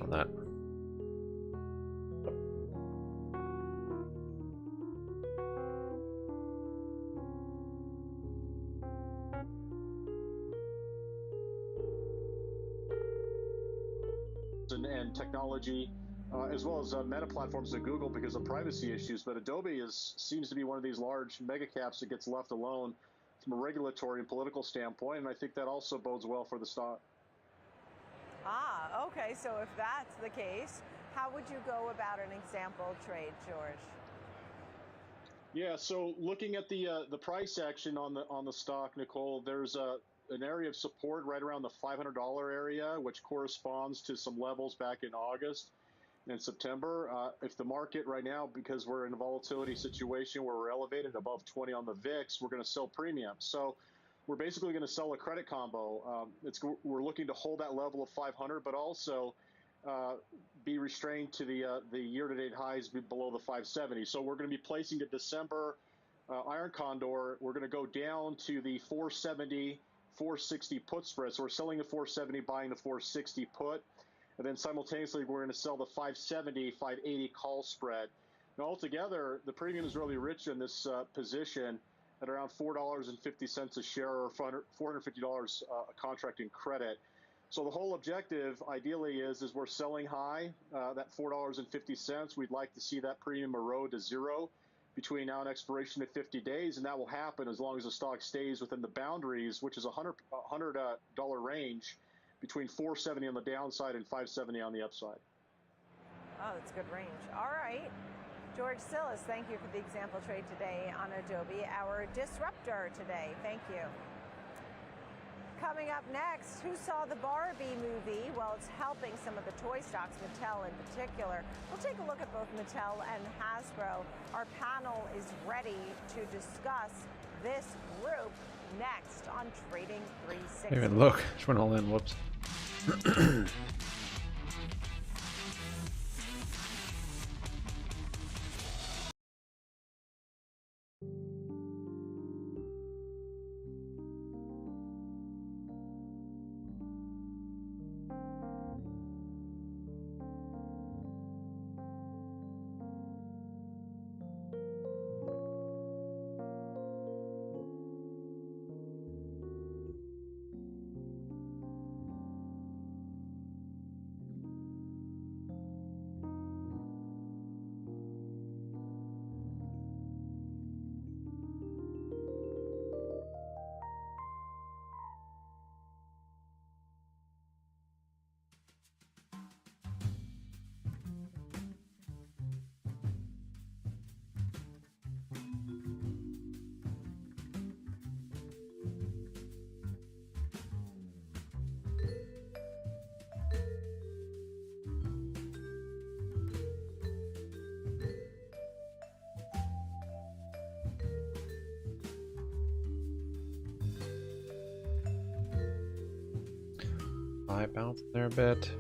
On that. And technology, as well as meta platforms at Google because of privacy issues. But Adobe seems to be one of these large mega caps that gets left alone from a regulatory and political standpoint, and I think that also bodes well for the stock. Ah, okay. So if that's the case, how would you go about an example trade, George? Yeah, so looking at the price action on the stock, Nicole, there's an area of support right around the $500 area, which corresponds to some levels back in August and September. If the market right now, because we're in a volatility situation where we're elevated above 20 on the VIX, we're going to sell premium. So we're basically going to sell a credit combo. We're looking to hold that level of 500, but also be restrained to the year-to-date highs below the 570. So we're going to be placing the December iron condor. We're going to go down to the 470, 460 put spread. So we're selling the 470, buying the 460 put. And then simultaneously, we're going to sell the 570, 580 call spread. Now, altogether, the premium is really rich in this position at around $4.50 a share or $450 a contract in credit. So the whole objective, ideally, is we're selling high, that $4.50. We'd like to see that premium erode to zero between now and expiration of 50 days, and that will happen as long as the stock stays within the boundaries, which is a $100 range between 470 on the downside and 570 on the upside. Oh, that's good range. All right. George Sillis, thank you for the example trade today on Adobe, our disruptor today. Thank you. Coming up next, who saw the Barbie movie? Well, it's helping some of the toy stocks, Mattel in particular. We'll take a look at both Mattel and Hasbro. Our panel is ready to discuss this group next on Trading 360. Even look, just went all in. Whoops. High bounce there a bit.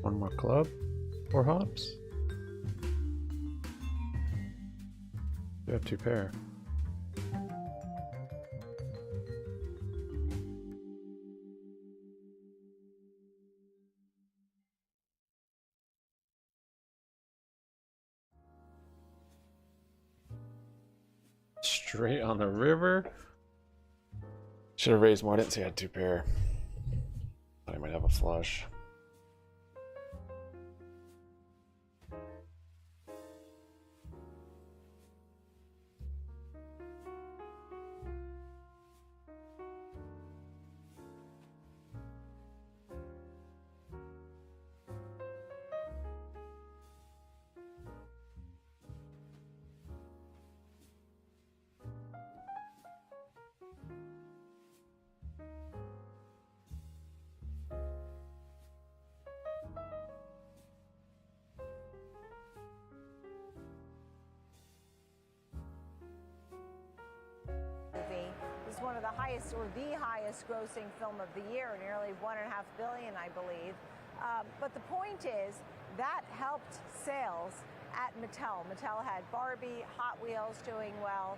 One more club, 4 hops. You have 2 pair. Straight on the river. Should have raised more. I didn't see I had 2 pair. Thought I might have a flush. Is one of the highest, or the highest grossing film of the year, nearly $1.5 billion, I believe. But the point is that helped sales at Mattel. Mattel had Barbie, Hot Wheels doing well.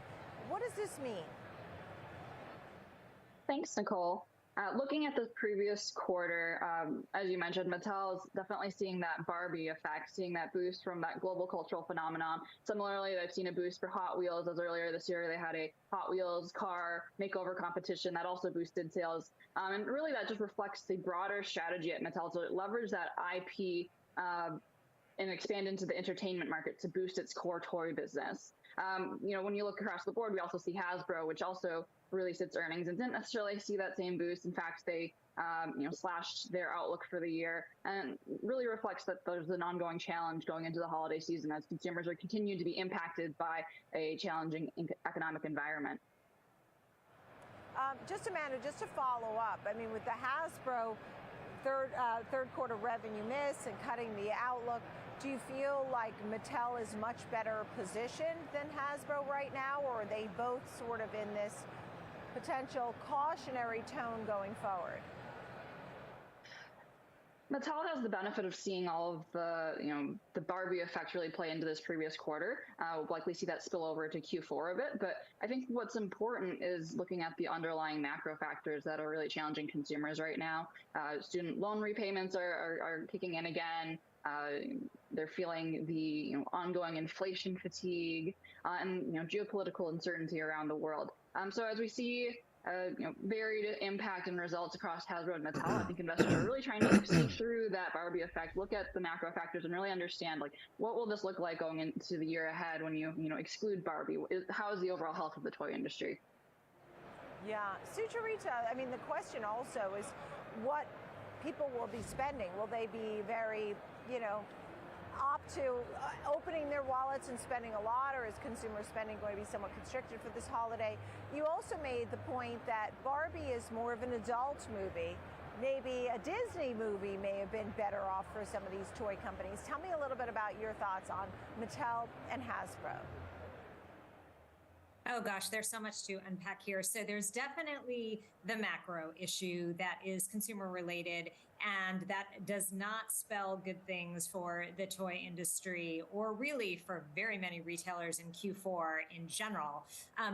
What does this mean? Thanks, Nicole. Looking at the previous quarter, as you mentioned, Mattel is definitely seeing that Barbie effect, seeing that boost from that global cultural phenomenon. Similarly, they've seen a boost for Hot Wheels, as earlier this year they had a Hot Wheels car makeover competition that also boosted sales. And really that just reflects the broader strategy at Mattel to leverage that IP and expand into the entertainment market to boost its core toy business. When you look across the board, we also see Hasbro, which also released its earnings and didn't necessarily see that same boost. In fact, they slashed their outlook for the year, and really reflects that there's an ongoing challenge going into the holiday season as consumers are continuing to be impacted by a challenging economic environment. Amanda, just to follow up, I mean, with the Hasbro third quarter revenue miss and cutting the outlook, do you feel like Mattel is much better positioned than Hasbro right now, or are they both sort of in this potential cautionary tone going forward? Mattel has the benefit of seeing all of the Barbie effect really play into this previous quarter. We'll likely see that spill over to Q4 a bit, but I think what's important is looking at the underlying macro factors that are really challenging consumers right now. Student loan repayments are kicking in again. They're feeling the ongoing inflation fatigue and geopolitical uncertainty around the world. So as we see varied impact and results across Hasbro and Mattel, I think investors are really trying to see through that Barbie effect, look at the macro factors, and really understand what will this look like going into the year ahead when you exclude Barbie. How is the overall health of the toy industry? Yeah, Sucharita, I mean, the question also is what people will be spending. Will they be very, opt to opening their wallets and spending a lot, or is consumer spending going to be somewhat constricted for this holiday? You also made the point that Barbie is more of an adult movie. Maybe a Disney movie may have been better off for some of these toy companies. Tell me a little bit about your thoughts on Mattel and Hasbro. Oh gosh, there's so much to unpack here. So there's definitely the macro issue that is consumer related, and that does not spell good things for the toy industry, or really for very many retailers in Q4 in general.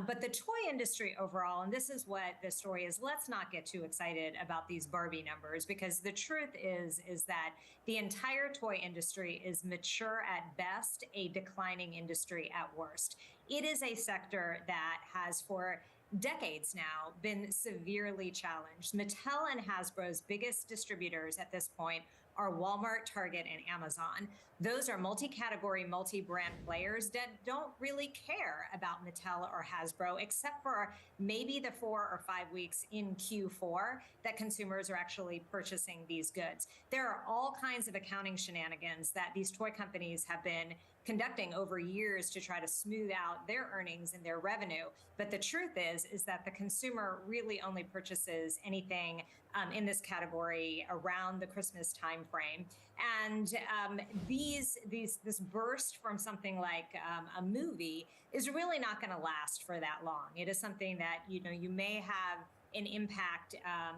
But the toy industry overall, and this is what the story is, let's not get too excited about these Barbie numbers, because the truth is that the entire toy industry is mature at best, a declining industry at worst. It is a sector that has, for decades now been severely challenged. Mattel and Hasbro's biggest distributors at this point are Walmart, Target, and Amazon. Those are multi-category, multi-brand players that don't really care about Mattel or Hasbro, except for maybe the 4 or 5 weeks in Q4 that consumers are actually purchasing these goods. There are all kinds of accounting shenanigans that these toy companies have been conducting over years to try to smooth out their earnings and their revenue. But the truth is that the consumer really only purchases anything in this category around the Christmas timeframe. And this burst from something like a movie is really not going to last for that long. It is something that, you may have an impact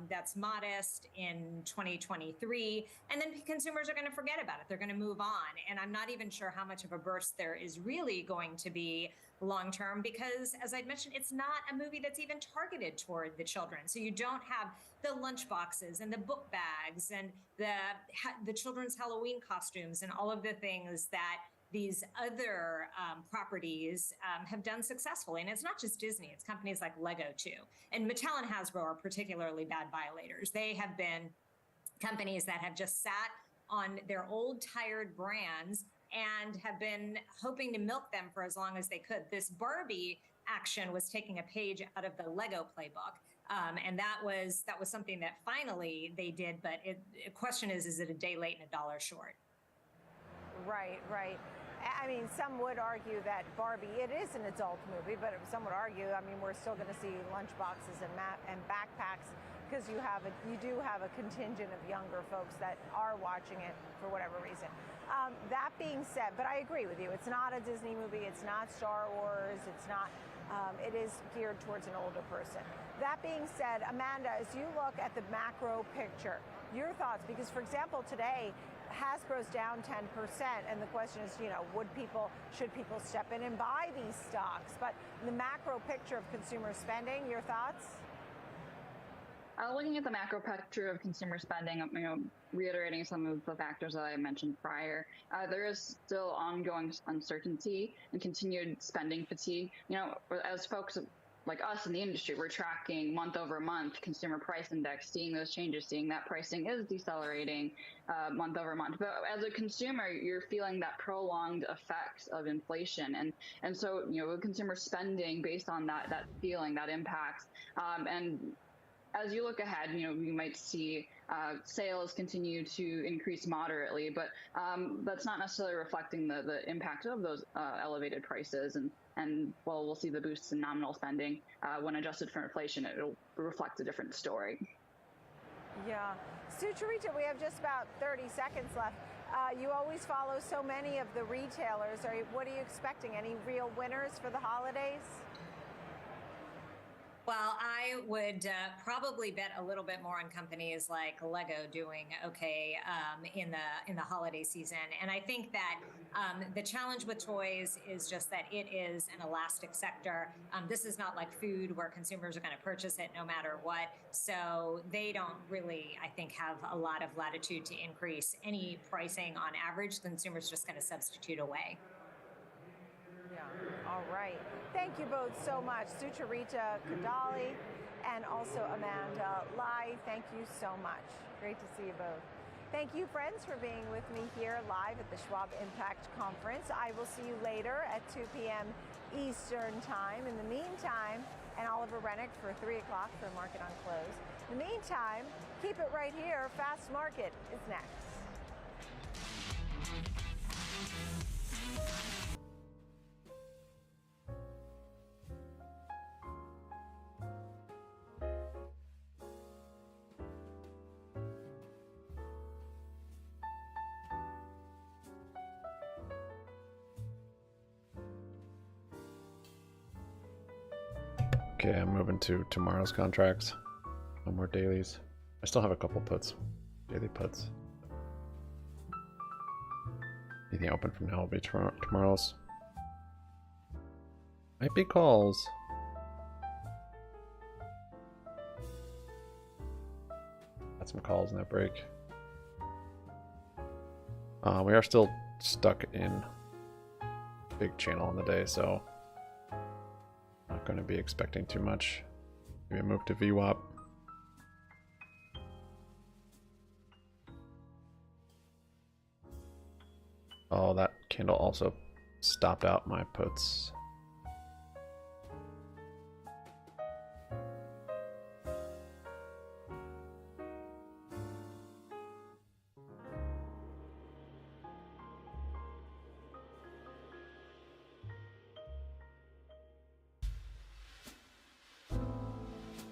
that's modest in 2023, and then consumers are going to forget about it. They're going to move on. And I'm not even sure how much of a burst there is really going to be long term, because as I'd mentioned, it's not a movie that's even targeted toward the children. So you don't have the lunch boxes and the book bags and the children's Halloween costumes and all of the things that these other properties have done successfully. And it's not just Disney, it's companies like Lego too. And Mattel and Hasbro are particularly bad violators. They have been companies that have just sat on their old tired brands and have been hoping to milk them for as long as they could. This Barbie action was taking a page out of the Lego playbook. And that was something that finally they did. But the question is it a day late and a dollar short? Right, right. I mean, some would argue that Barbie, it is an adult movie, but some would argue, I mean, we're still going to see lunchboxes and backpacks, because you do have a contingent of younger folks that are watching it for whatever reason. That being said, but I agree with you, it's not a Disney movie, it's not Star Wars, it's not, it is geared towards an older person. That being said, Amanda, as you look at the macro picture, your thoughts, because for example, today, Hasbro's down 10%, and the question is, should people step in and buy these stocks? But the macro picture of consumer spending, your thoughts? Looking at the macro picture of consumer spending, reiterating some of the factors that I mentioned prior, there is still ongoing uncertainty and continued spending fatigue. As folks like us in the industry, we're tracking month over month consumer price index, seeing those changes, seeing that pricing is decelerating month over month. But as a consumer, you're feeling that prolonged effects of inflation. And so, consumer spending based on that feeling, that impact. And as you look ahead, you might see sales continue to increase moderately, but that's not necessarily reflecting the impact of those elevated prices. And while we'll see the boosts in nominal spending, when adjusted for inflation, it'll reflect a different story. Yeah. Sucharita, we have just about 30 seconds left. You always follow so many of the retailers. What are you expecting? Any real winners for the holidays? Well, I would probably bet a little bit more on companies like Lego doing okay in the holiday season. And I think that the challenge with toys is just that it is an elastic sector. This is not like food where consumers are going to purchase it no matter what. So they don't really, I think, have a lot of latitude to increase any pricing on average. The consumer's just going to substitute away. Yeah. All right. Thank you both so much. Sucharita Kodali and also Amanda Lai. Thank you so much. Great to see you both. Thank you, friends, for being with me here live at the Schwab Impact Conference. I will see you later at 2 p.m. Eastern Time. In the meantime, and Oliver Rennick for 3 o'clock for Market on Close. In the meantime, keep it right here. Fast Market is next. Okay, I'm moving to tomorrow's contracts. No more dailies. I still have a couple puts, daily puts. Anything open from now will be tomorrow's. Might be calls. Got some calls in that break. We are still stuck in big channel on the day, so not going to be expecting too much. Maybe a move to VWAP. Oh, that candle also stopped out my puts.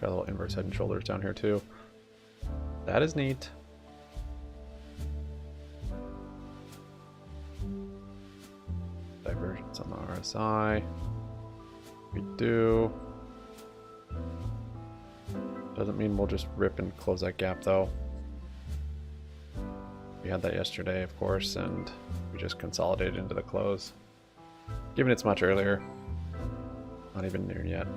Got a little inverse head and shoulders down here too. That is neat. Divergence on the RSI. We do. Doesn't mean we'll just rip and close that gap though. We had that yesterday, of course, and we just consolidated into the close. Given it's much earlier. Not even near yet.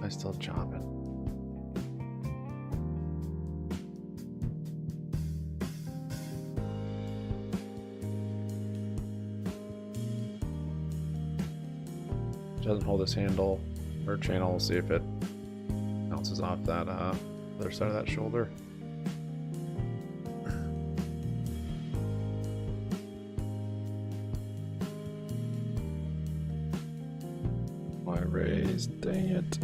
I still chopping. Doesn't hold this handle or channel. We'll see if it bounces off that other side of that shoulder. Why raise? Dang it.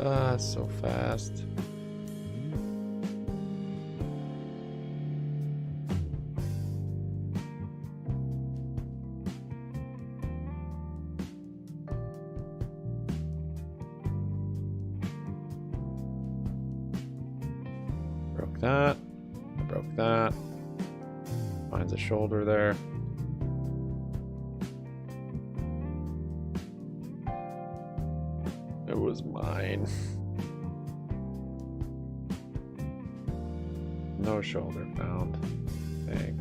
Ah, it's so fast. Broke that. Broke that. Finds a shoulder there. It was mine. No shoulder found. Dang.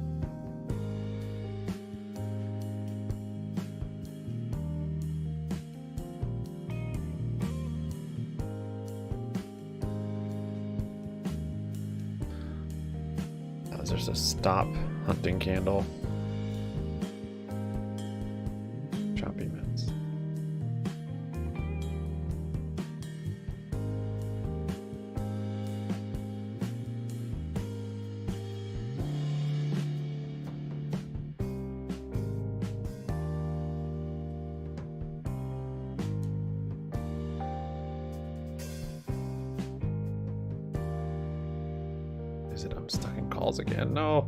There's a stop hunting candle. Choppy mints. Is it I'm stuck in calls again? No.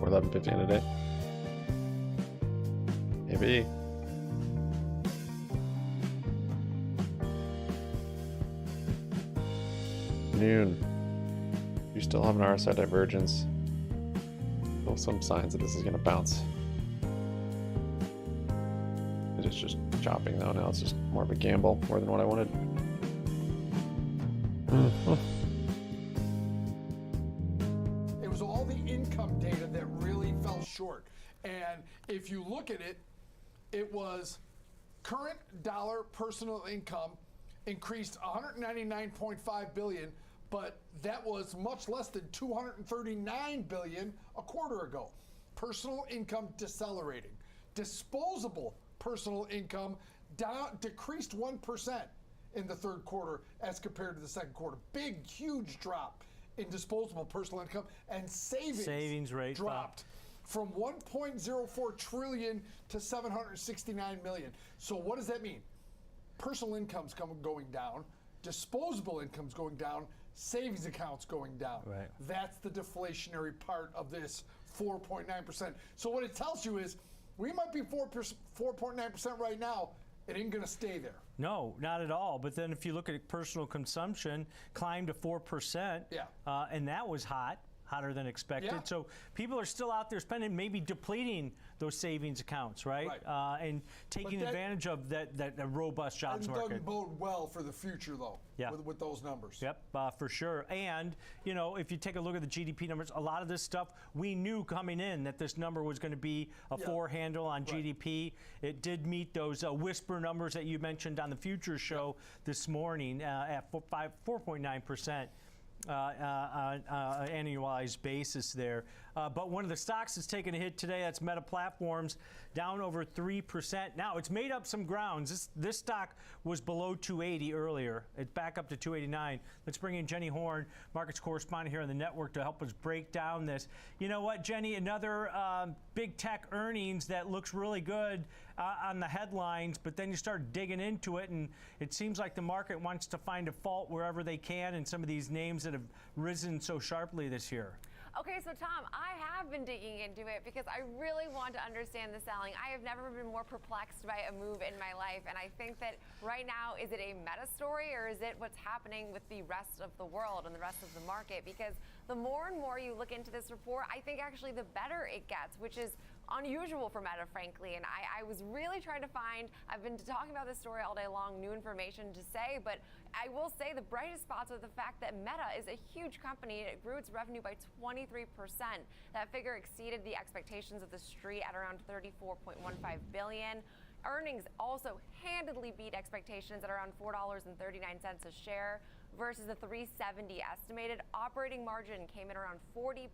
Or 11:50 in a day. Maybe. Noon. You still have an RSI divergence. Still some signs that this is going to bounce. It is just chopping though. Now it's just more of a gamble, more than what I wanted. It was all the income data that really fell short. And if you look at it, it was current dollar personal income increased 199.5 billion, but that was much less than 239 billion a quarter ago. Personal income decelerating. Disposable personal income decreased 1% in the third quarter as compared to the second quarter. Big, huge drop in disposable personal income, and savings rate dropped from 1.04 trillion to 769 million. So what does that mean? Personal income's going down, disposable income's going down, savings accounts going down. Right. That's the deflationary part of this 4.9%. So what it tells you is we might be 4.9% right now. It ain't going to stay there. No, not at all. But then if you look at personal consumption, climbed to 4%, and that was hotter than expected. Yeah. So people are still out there spending, maybe depleting those savings accounts, right? And taking advantage of that robust jobs market. Doesn't bode well for the future, though, with those numbers. Yep, for sure. And, you know, if you take a look at the GDP numbers, a lot of this stuff, we knew coming in that this number was going to be a 4 handle on GDP. It did meet those whisper numbers that you mentioned on the Futures show this morning at 4.9%. Annualized basis there. But one of the stocks that's taken a hit today, that's Meta Platforms, down over 3%. Now, it's made up some grounds. This stock was below 280 earlier. It's back up to 289. Let's bring in Jenny Horn, markets correspondent here on the network, to help us break down this. You know what, Jenny, another big tech earnings that looks really good on the headlines, but then you start digging into it, and it seems like the market wants to find a fault wherever they can in some of these names that have risen so sharply this year. Okay, so Tom, I have been digging into it because I really want to understand the selling. I have never been more perplexed by a move in my life, and I think that right now, is it a meta story, or is it what's happening with the rest of the world and the rest of the market? Because the more and more you look into this report, I think actually the better it gets, which is unusual for Meta, frankly. And I was really trying to find, I've been talking about this story all day long, new information to say, but I will say the brightest spots are the fact that Meta is a huge company. It grew its revenue by 23%. That figure exceeded the expectations of the street at around $34.15 billion. Earnings also handedly beat expectations at around $4.39 a share versus the $3.70 estimated. Operating margin came in around 40%.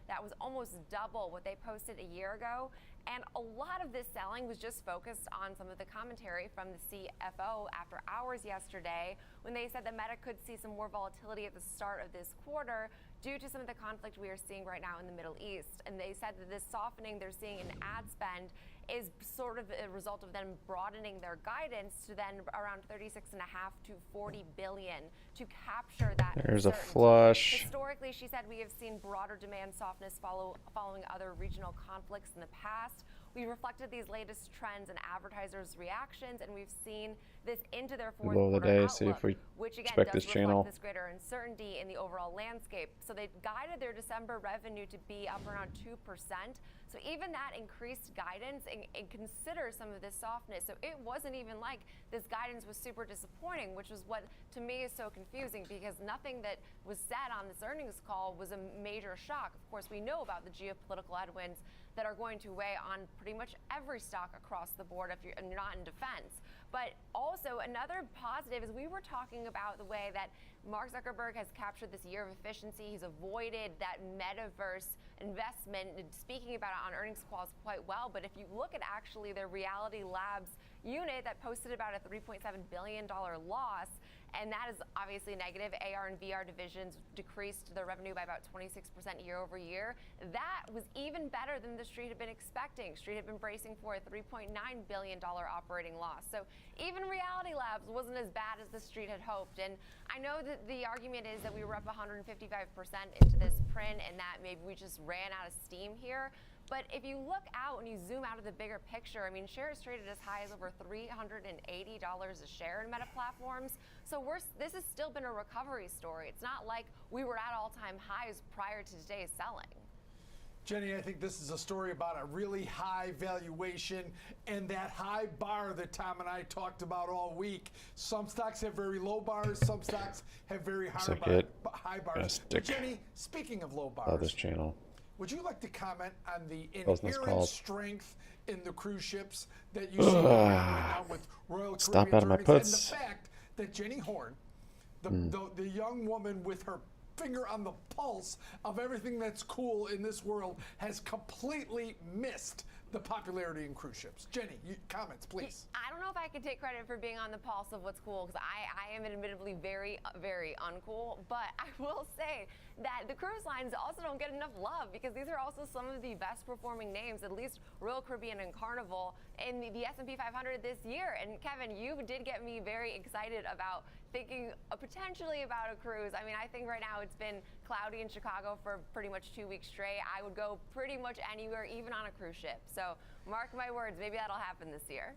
That was almost double what they posted a year ago. And a lot of this selling was just focused on some of the commentary from the CFO after hours yesterday, when they said that Meta could see some more volatility at the start of this quarter due to some of the conflict we are seeing right now in the Middle East. And they said that this softening they're seeing in ad spend is sort of a result of them broadening their guidance to then around 36.5 to 40 billion to capture that. There's a flush. Historically, she said, we have seen broader demand softness following other regional conflicts in the past. We reflected these latest trends in advertisers' reactions, and we've seen this into their fourth Below the quarter day, outlook, see if we which again expect does this channel. reflect this greater uncertainty in the overall landscape. So they guided their December revenue to be up around 2%. So even that increased guidance and consider some of this softness. So it wasn't even like this guidance was super disappointing, which is what to me is so confusing, because nothing that was said on this earnings call was a major shock. Of course, we know about the geopolitical headwinds that are going to weigh on pretty much every stock across the board if you're not in defense. But also another positive is we were talking about the way that Mark Zuckerberg has captured this year of efficiency. He's avoided that metaverse investment, and speaking about it on earnings calls quite well. But if you look at actually their Reality Labs unit that posted about a $3.7 billion loss, and that is obviously negative. AR and VR divisions decreased their revenue by about 26% year over year. That was even better than the street had been expecting. Street had been bracing for a $3.9 billion operating loss. So even Reality Labs wasn't as bad as the street had hoped. And I know that the argument is that we were up 155% into this print and that maybe we just ran out of steam here. But if you look out and you zoom out of the bigger picture, I mean, shares traded as high as over $380 a share in Meta Platforms. So this has still been a recovery story. It's not like we were at all-time highs prior to today's selling. Jenny, I think this is a story about a really high valuation and that high bar that Tom and I talked about all week. Some stocks have very low bars, some stocks have very high bars. But Jenny, speaking of low bars, this channel. Would you like to comment on the Business inherent calls. strength in the cruise ships that you see right now with Royal Caribbean out of my and puts. the fact that Jenny Horn, the young woman with her finger on the pulse of everything that's cool in this world, has completely missed the popularity in cruise ships. Jenny, comments, please. I don't know if I could take credit for being on the pulse of what's cool, because I am admittedly very, very uncool. But I will say that the cruise lines also don't get enough love, because these are also some of the best performing names, at least Royal Caribbean and Carnival, in the S&P 500 this year. And Kevin, you did get me very excited about thinking potentially about a cruise. I mean, I think right now it's been cloudy in Chicago for pretty much 2 weeks straight. I would go pretty much anywhere, even on a cruise ship. So mark my words, maybe that'll happen this year.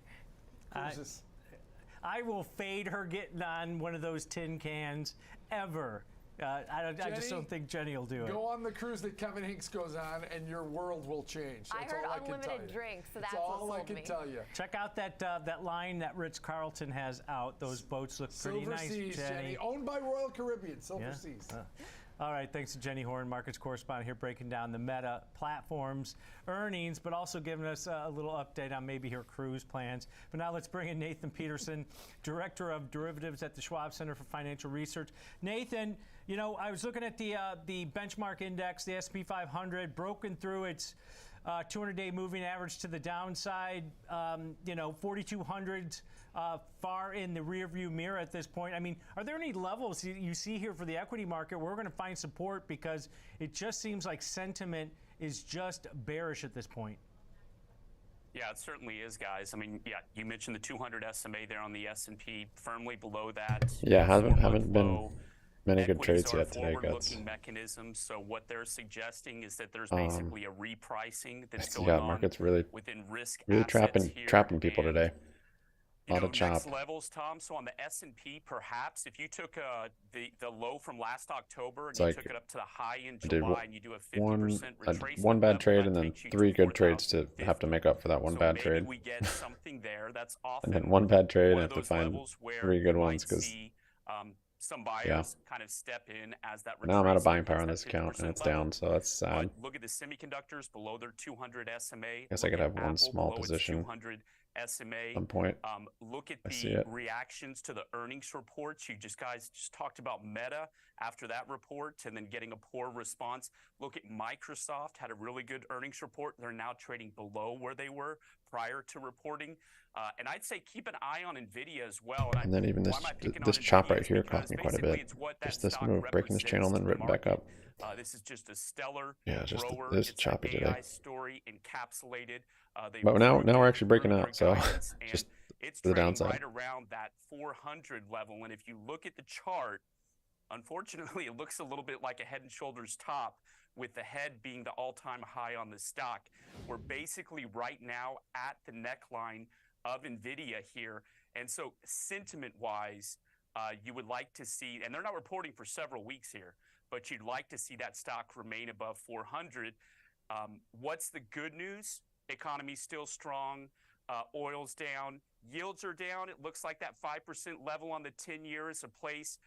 I will fade her getting on one of those tin cans ever. I just don't think Jenny will do it. Go on the cruise that Kevin Hinks goes on, and your world will change. That's I heard all I can tell unlimited you. drinks, so that's all what I sold can me. tell you. Check out that line that Ritz-Carlton has out. Those boats look pretty Silver nice, Seas, Jenny. owned by Royal Caribbean. Silver Seas. All right, thanks to Jenny Horn, markets correspondent here, breaking down the Meta Platforms earnings, but also giving us a little update on maybe her cruise plans. But now let's bring in Nathan Peterson, Director of Derivatives at the Schwab Center for Financial Research. Nathan, you know, I was looking at the benchmark index, the S&P 500, broken through its 200-day moving average to the downside, 4,200 far in the rearview mirror at this point. I mean, are there any levels you see here for the equity market where we're going to find support, because it just seems like sentiment is just bearish at this point? Yeah, it certainly is, guys. I mean, yeah, you mentioned the 200 SMA there on the S&P, firmly below that. Yeah, haven't been many good Equities trades are yet today, guys. forward-looking mechanisms. So what they're suggesting is that there's basically a repricing that's going on market's really within risk really assets here. trapping people today. A lot of chop. Next levels, Tom. So on the S&P, perhaps if you took the low from last October and you took it up to the high in July, and you do a 50% retracement, one bad trade and then 3 good trades to have to make up for that one bad trade. We get something there. That's often and then one bad trade and have to those find levels where 3 good you ones, might because see, some buyers kind of step in as that now I'm out of retracement buying power on hits this that account and 50% it's level. down, so that's sad. But look at the semiconductors below their 200 SMA. Guess I could have one small position 200 SMA. at some point. Look at I see the it. reactions to the earnings reports. You guys just talked about Meta after that report and then getting a poor response. Look at Microsoft, had a really good earnings report. They're now trading below where they were prior to reporting. And I'd say keep an eye on NVIDIA as well. And then even this chop right here cost me quite a bit. Just this move, breaking this channel and then written back up. This is just a stellar just grower. this It's choppy an AI today. story encapsulated. But now we're actually breaking out, so just it's to the trading downside. right around that 400 level. And if you look at the chart, unfortunately, it looks a little bit like a Head and Shoulders top, with the head being the all-time high on the stock. We're basically right now at the neckline of NVIDIA here. And so sentiment-wise, you would like to see, and they're not reporting for several weeks here, but you'd like to see that stock remain above 400. What's the good news? Economy's still strong. Oil's down. Yields are down. It looks like that 5% level on the 10-year is a place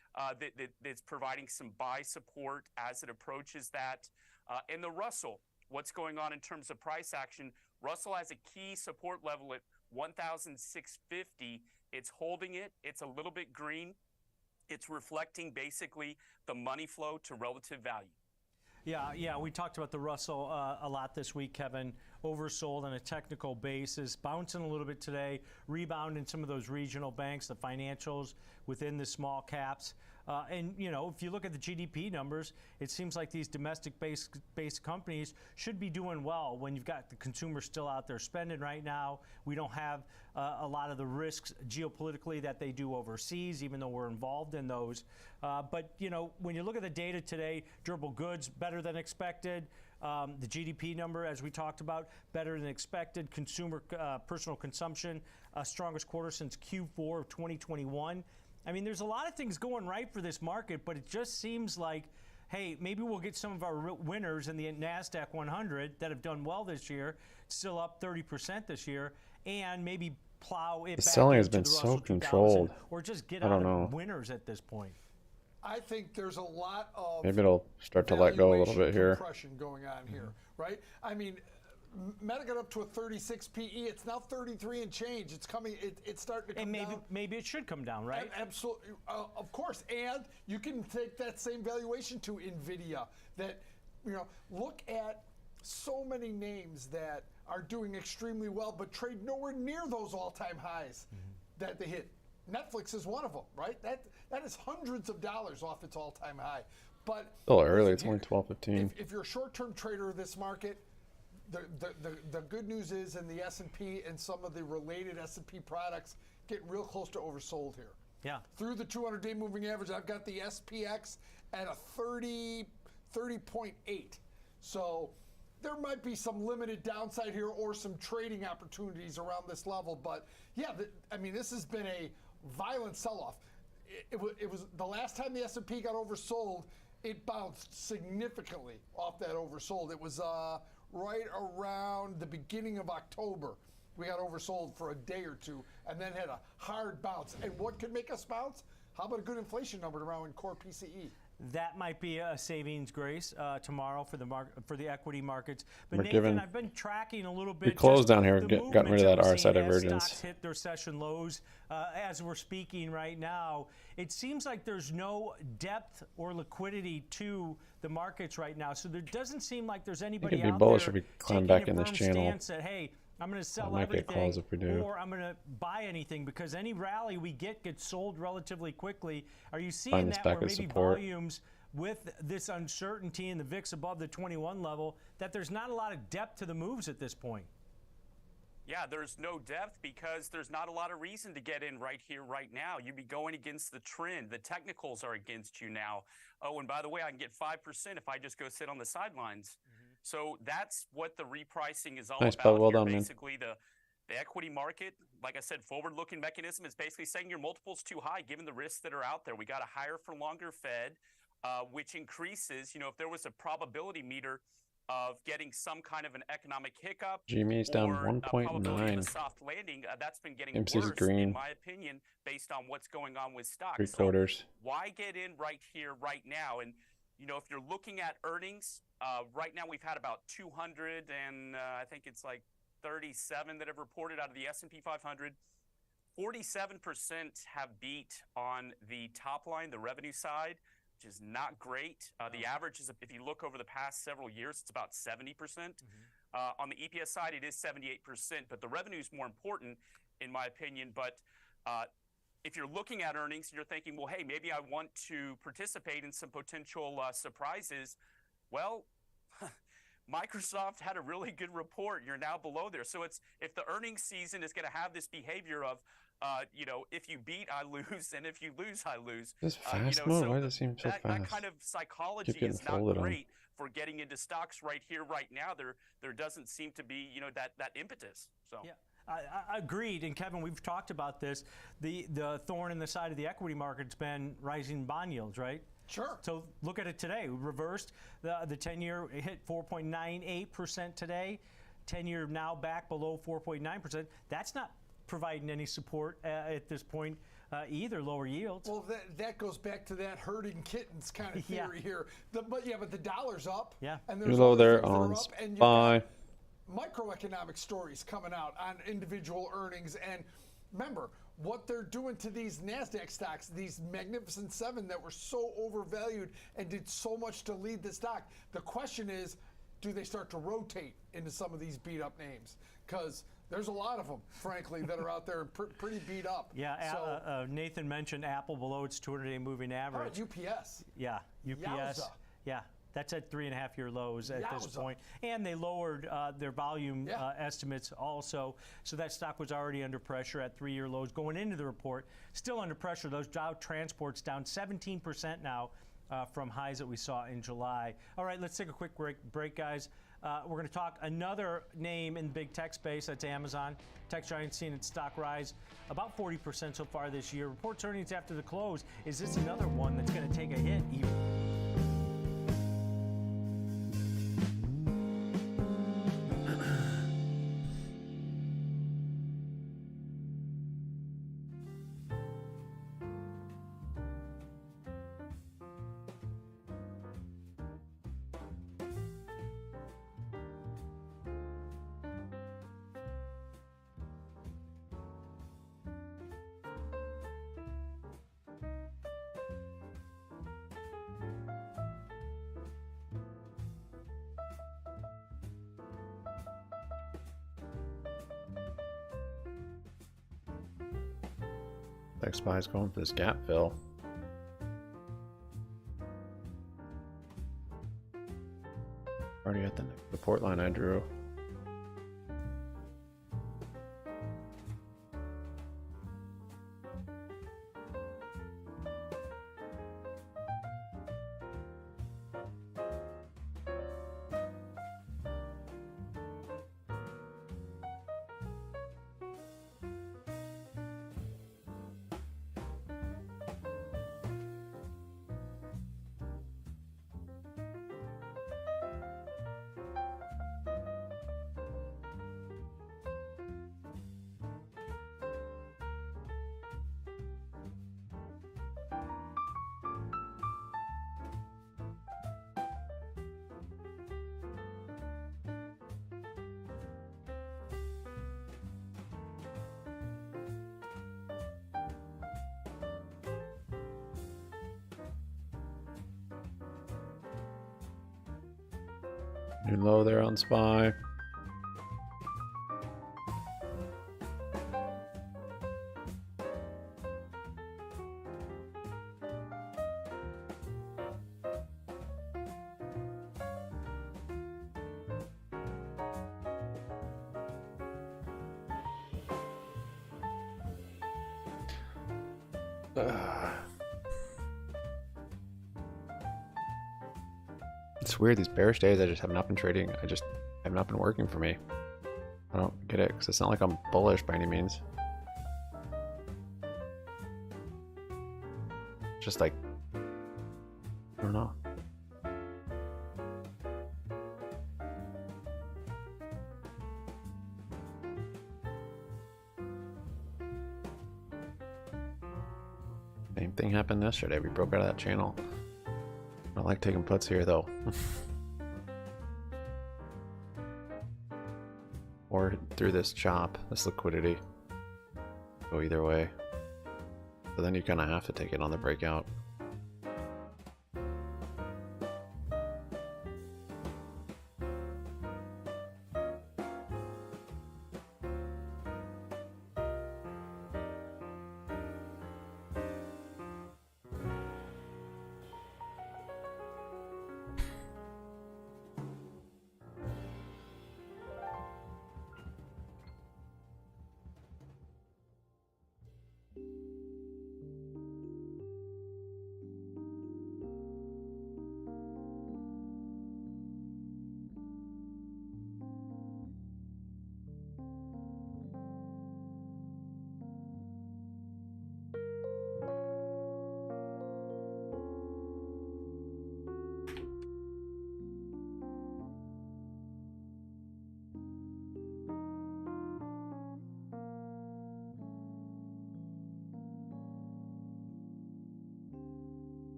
that's providing some buy support as it approaches that. And the Russell, what's going on in terms of price action? Russell has a key support level at 1,650. It's holding it. It's a little bit green. It's reflecting basically the money flow to relative value. Yeah, we talked about the Russell a lot this week, Kevin. Oversold on a technical basis, bouncing a little bit today, rebound in some of those regional banks, the financials within the small caps. And, you know, if you look at the GDP numbers, it seems like these domestic-based companies should be doing well when you've got the consumer still out there spending right now. We don't have a lot of the risks geopolitically that they do overseas, even though we're involved in those. But, you know, when you look at the data today, durable goods better than expected. The GDP number, as we talked about, better than expected. Consumer personal consumption, strongest quarter since Q4 of 2021. I mean, there's a lot of things going right for this market, but it just seems like, hey, maybe we'll get some of our winners in the NASDAQ 100 that have done well this year, still up 30% this year, and maybe plow it The back selling has into been the so Russell 2000, controlled. or just get I out don't of know. winners at this point. I think there's a lot of Maybe it'll start to let go a little bit here. compression going on here, right? I mean, Meta got up to a 36 PE. It's now 33 and change. It's coming. It's starting to come And down. maybe it should come down, right? Absolutely, of course. And you can take that same valuation to Nvidia. That, you know, look at so many names that are doing extremely well, but trade nowhere near those all-time highs that they hit. Netflix is one of them, right? That is hundreds of dollars off its all-time high. But Still early. It's only 12:15. if you're a short-term trader of this market, the good news is in the S&P and some of the related S&P products get real close to oversold here. Yeah. Through the 200-day moving average, I've got the SPX at a 30.8. So there might be some limited downside here or some trading opportunities around this level. But yeah, I mean, this has been a violent sell-off. It was the last time the S&P got oversold, it bounced significantly off that oversold. It was right around the beginning of October. We got oversold for a day or two and then had a hard bounce. And what could make us bounce? How about a good inflation number around core PCE? That might be a savings grace tomorrow for the equity markets. But We're Nathan, given- I've been tracking a little bit. We closed just down here, the gotten rid of that movements we're RSI seeing as divergence. Stocks hit their session lows as we're speaking right now. It seems like there's no depth or liquidity to the markets right now. So there doesn't seem like there's anybody be out bullish there if we climb taking back a in this firm channel. stance that, hey, I'm going to sell might get everything, calls if we do. or I'm going to buy anything, because any rally we get gets sold relatively quickly. Are you seeing Find this that back where as maybe support. volumes with this uncertainty in the VIX above the 21 level, that there's not a lot of depth to the moves at this point? Yeah, there's no depth because there's not a lot of reason to get in right here, right now. You'd be going against the trend. The technicals are against you now. Oh, and by the way, I can get 5% if I just go sit on the sidelines. So that's what the repricing is all Nice, about Paul. Well here. done, man. Basically, the equity market, like I said, forward-looking mechanism is basically saying your multiple's too high given the risks that are out there. We got a higher for longer Fed, which increases, you know, if there was a probability meter of getting some kind of an economic hiccup, GME is down or a probability of a 1.9. soft landing, that's been getting AMC's worse, green. in my opinion, based on what's going on with stocks. 3/4. So why get in right here, right now? And you know, if you're looking at earnings, right now we've had about 200 and I think it's like 37 that have reported out of the S&P 500. 47% have beat on the top line, the revenue side, which is not great. The average is, if you look over the past several years, it's about 70%. On the EPS side, it is 78%, but the revenue is more important, in my opinion. But if you're looking at earnings and you're thinking, well, hey, maybe I want to participate in some potential surprises, well, Microsoft had a really good report. You're now below there. So it's, if the earnings season is going to have this behavior of, you know, if you beat, I lose, and if you lose, I lose. This fast you know, mode? so Why does it seem so that fast? kind of psychology Keep getting is not folded on. great for getting into stocks right here, right now. There doesn't seem to be, you know, that impetus. So. Yeah. I agreed, and Kevin, we've talked about this. The thorn in the side of the equity market's been rising bond yields, right? Sure. So look at it today. We reversed. The 10-year hit 4.98% today. 10-year now back below 4.9%. That's not providing any support at this point either, lower yields. Well, that goes back to that herding kittens kind of theory here. But the dollar's up. Yeah. And You're there's low other there things that are on up, and you've SPY. got microeconomic stories coming out on individual earnings. And remember, what they're doing to these NASDAQ stocks, these Magnificent Seven that were so overvalued and did so much to lead the stock. The question is, do they start to rotate into some of these beat up names? Because There's a lot of them, frankly, that are out there and pretty beat up. Yeah, So, Nathan mentioned Apple below its 200-day moving average. UPS. Yeah, UPS. Yowza. Yeah, that's at 3.5-year lows at this Yowza. point. And they lowered their volume estimates also. So that stock was already under pressure at 3-year lows going into the report. Still under pressure. Those Dow transports down 17% now from highs that we saw in July. All right, let's take a quick break, guys. We're going to talk another name in the big tech space. That's Amazon. Tech giant seeing its stock rise about 40% so far this year. Reports earnings after the close. Is this another one that's going to take a hit even? Tech Spy's going for this gap fill. Already at the support line I drew. New low there on SPY. It's weird, these bearish days I just have not been trading. I just have not been working for me. I don't get it, because it's not like I'm bullish by any means. Just like, I don't know. Same thing happened yesterday. We broke out of that channel. I don't like taking puts here though. Or through this chop, this liquidity. Go either way. But then you kind of have to take it on the breakout.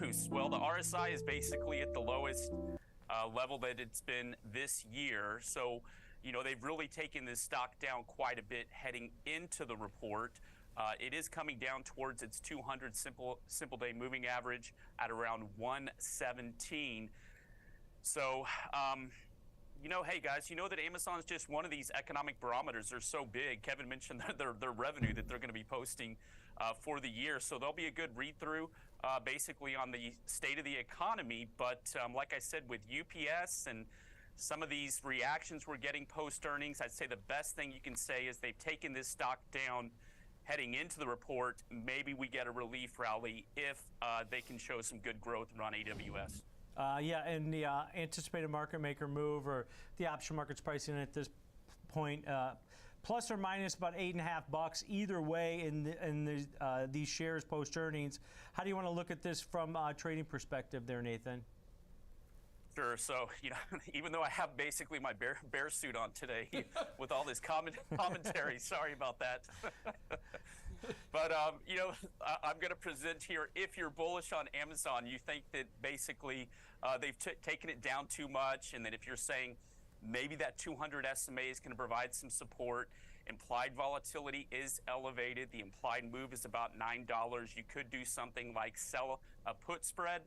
boost? Well, the RSI is basically at the lowest level that it's been this year. So, you know, they've really taken this stock down quite a bit heading into the report. It is coming down towards its 200 simple day moving average at around 117. So, you know, hey guys, you know that Amazon's just one of these economic barometers. They're so big. Kevin mentioned their revenue that they're going to be posting for the year. So there'll be a good read through basically on the state of the economy. But like I said, with UPS and some of these reactions we're getting post earnings, I'd say the best thing you can say is they've taken this stock down heading into the report. Maybe we get a relief rally if they can show some good growth around AWS. Yeah, and the anticipated market maker move, or the option market's pricing at this point, plus or minus about $8.50 either way in these shares post earnings. How do you want to look at this from a trading perspective there, Nathan? Sure. So, you know, even though I have basically my bear suit on today with all this commentary, sorry about that. But, you know, I'm going to present here, if you're bullish on Amazon, you think that basically they've taken it down too much, and that if you're saying maybe that 200 SMA is going to provide some support, implied volatility is elevated, the implied move is about $9, you could do something like sell a put spread.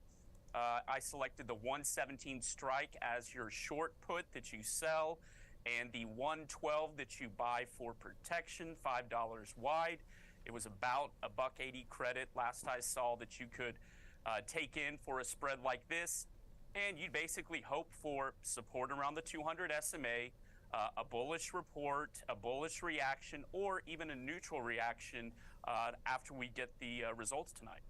I selected the 117 strike as your short put that you sell, and the 112 that you buy for protection, $5 wide. It was about $1.80 credit last I saw that you could take in for a spread like this, and you'd basically hope for support around the 200 SMA, a bullish report, a bullish reaction, or even a neutral reaction after we get the results tonight.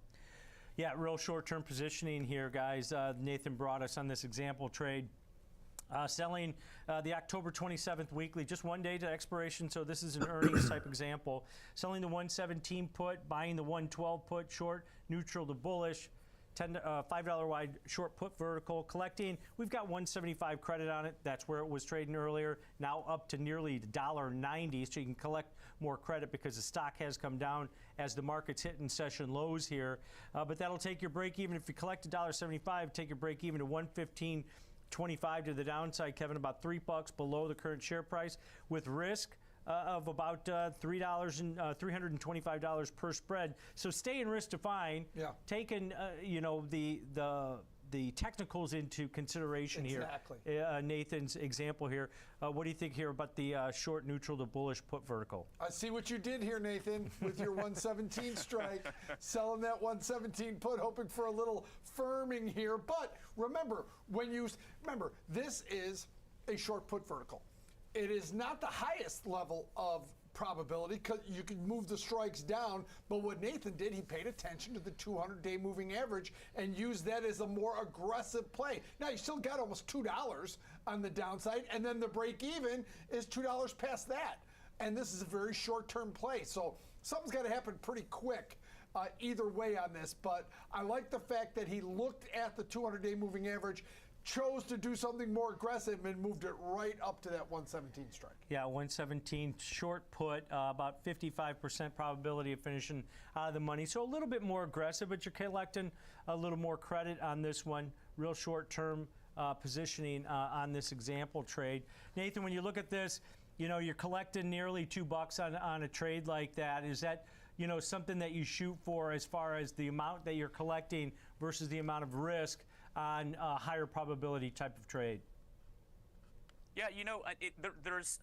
Yeah, real short-term positioning here, guys. Nathan brought us on this example trade. Selling the October 27th weekly, just one day to expiration, so this is an earnings type example. Selling the 117 put, buying the 112 put, short, neutral to bullish, $5 wide short put vertical. Collecting, we've got 175 credit on it. That's where it was trading earlier. Now up to nearly $1.90, so you can collect more credit because the stock has come down as the market's hitting session lows here. But that'll take your break even. If you collect $1.75, take your break even to 115.25 to the downside, Kevin, about $3 below the current share price, with risk of about $325 per spread. So stay in risk defined. Yeah. Taking you know, the technicals into consideration here. Nathan's example here. What do you think here about the short, neutral to bullish put vertical? I see what you did here, Nathan, with your 117 strike, selling that 117 put, hoping for a little firming here. But remember, this is a short put vertical. It is not the highest level of probability because you can move the strikes down, but what Nathan did, he paid attention to the 200-day moving average and used that as a more aggressive play. Now, you still got almost $2 on the downside, and then the break even is $2 past that. And this is a very short-term play, so something's got to happen pretty quick either way on this. But I like the fact that he looked at the 200-day moving average, chose to do something more aggressive, and moved it right up to that 117 strike. Yeah, 117 short put, about 55% probability of finishing out of the money. So a little bit more aggressive, but you're collecting a little more credit on this one. Real short-term positioning on this example trade. Nathan, when you look at this, you know, you're collecting nearly $2 on a trade like that. Is that, you know, something that you shoot for as far as the amount that you're collecting versus the amount of risk on a higher probability type of trade? Yeah, you know, there's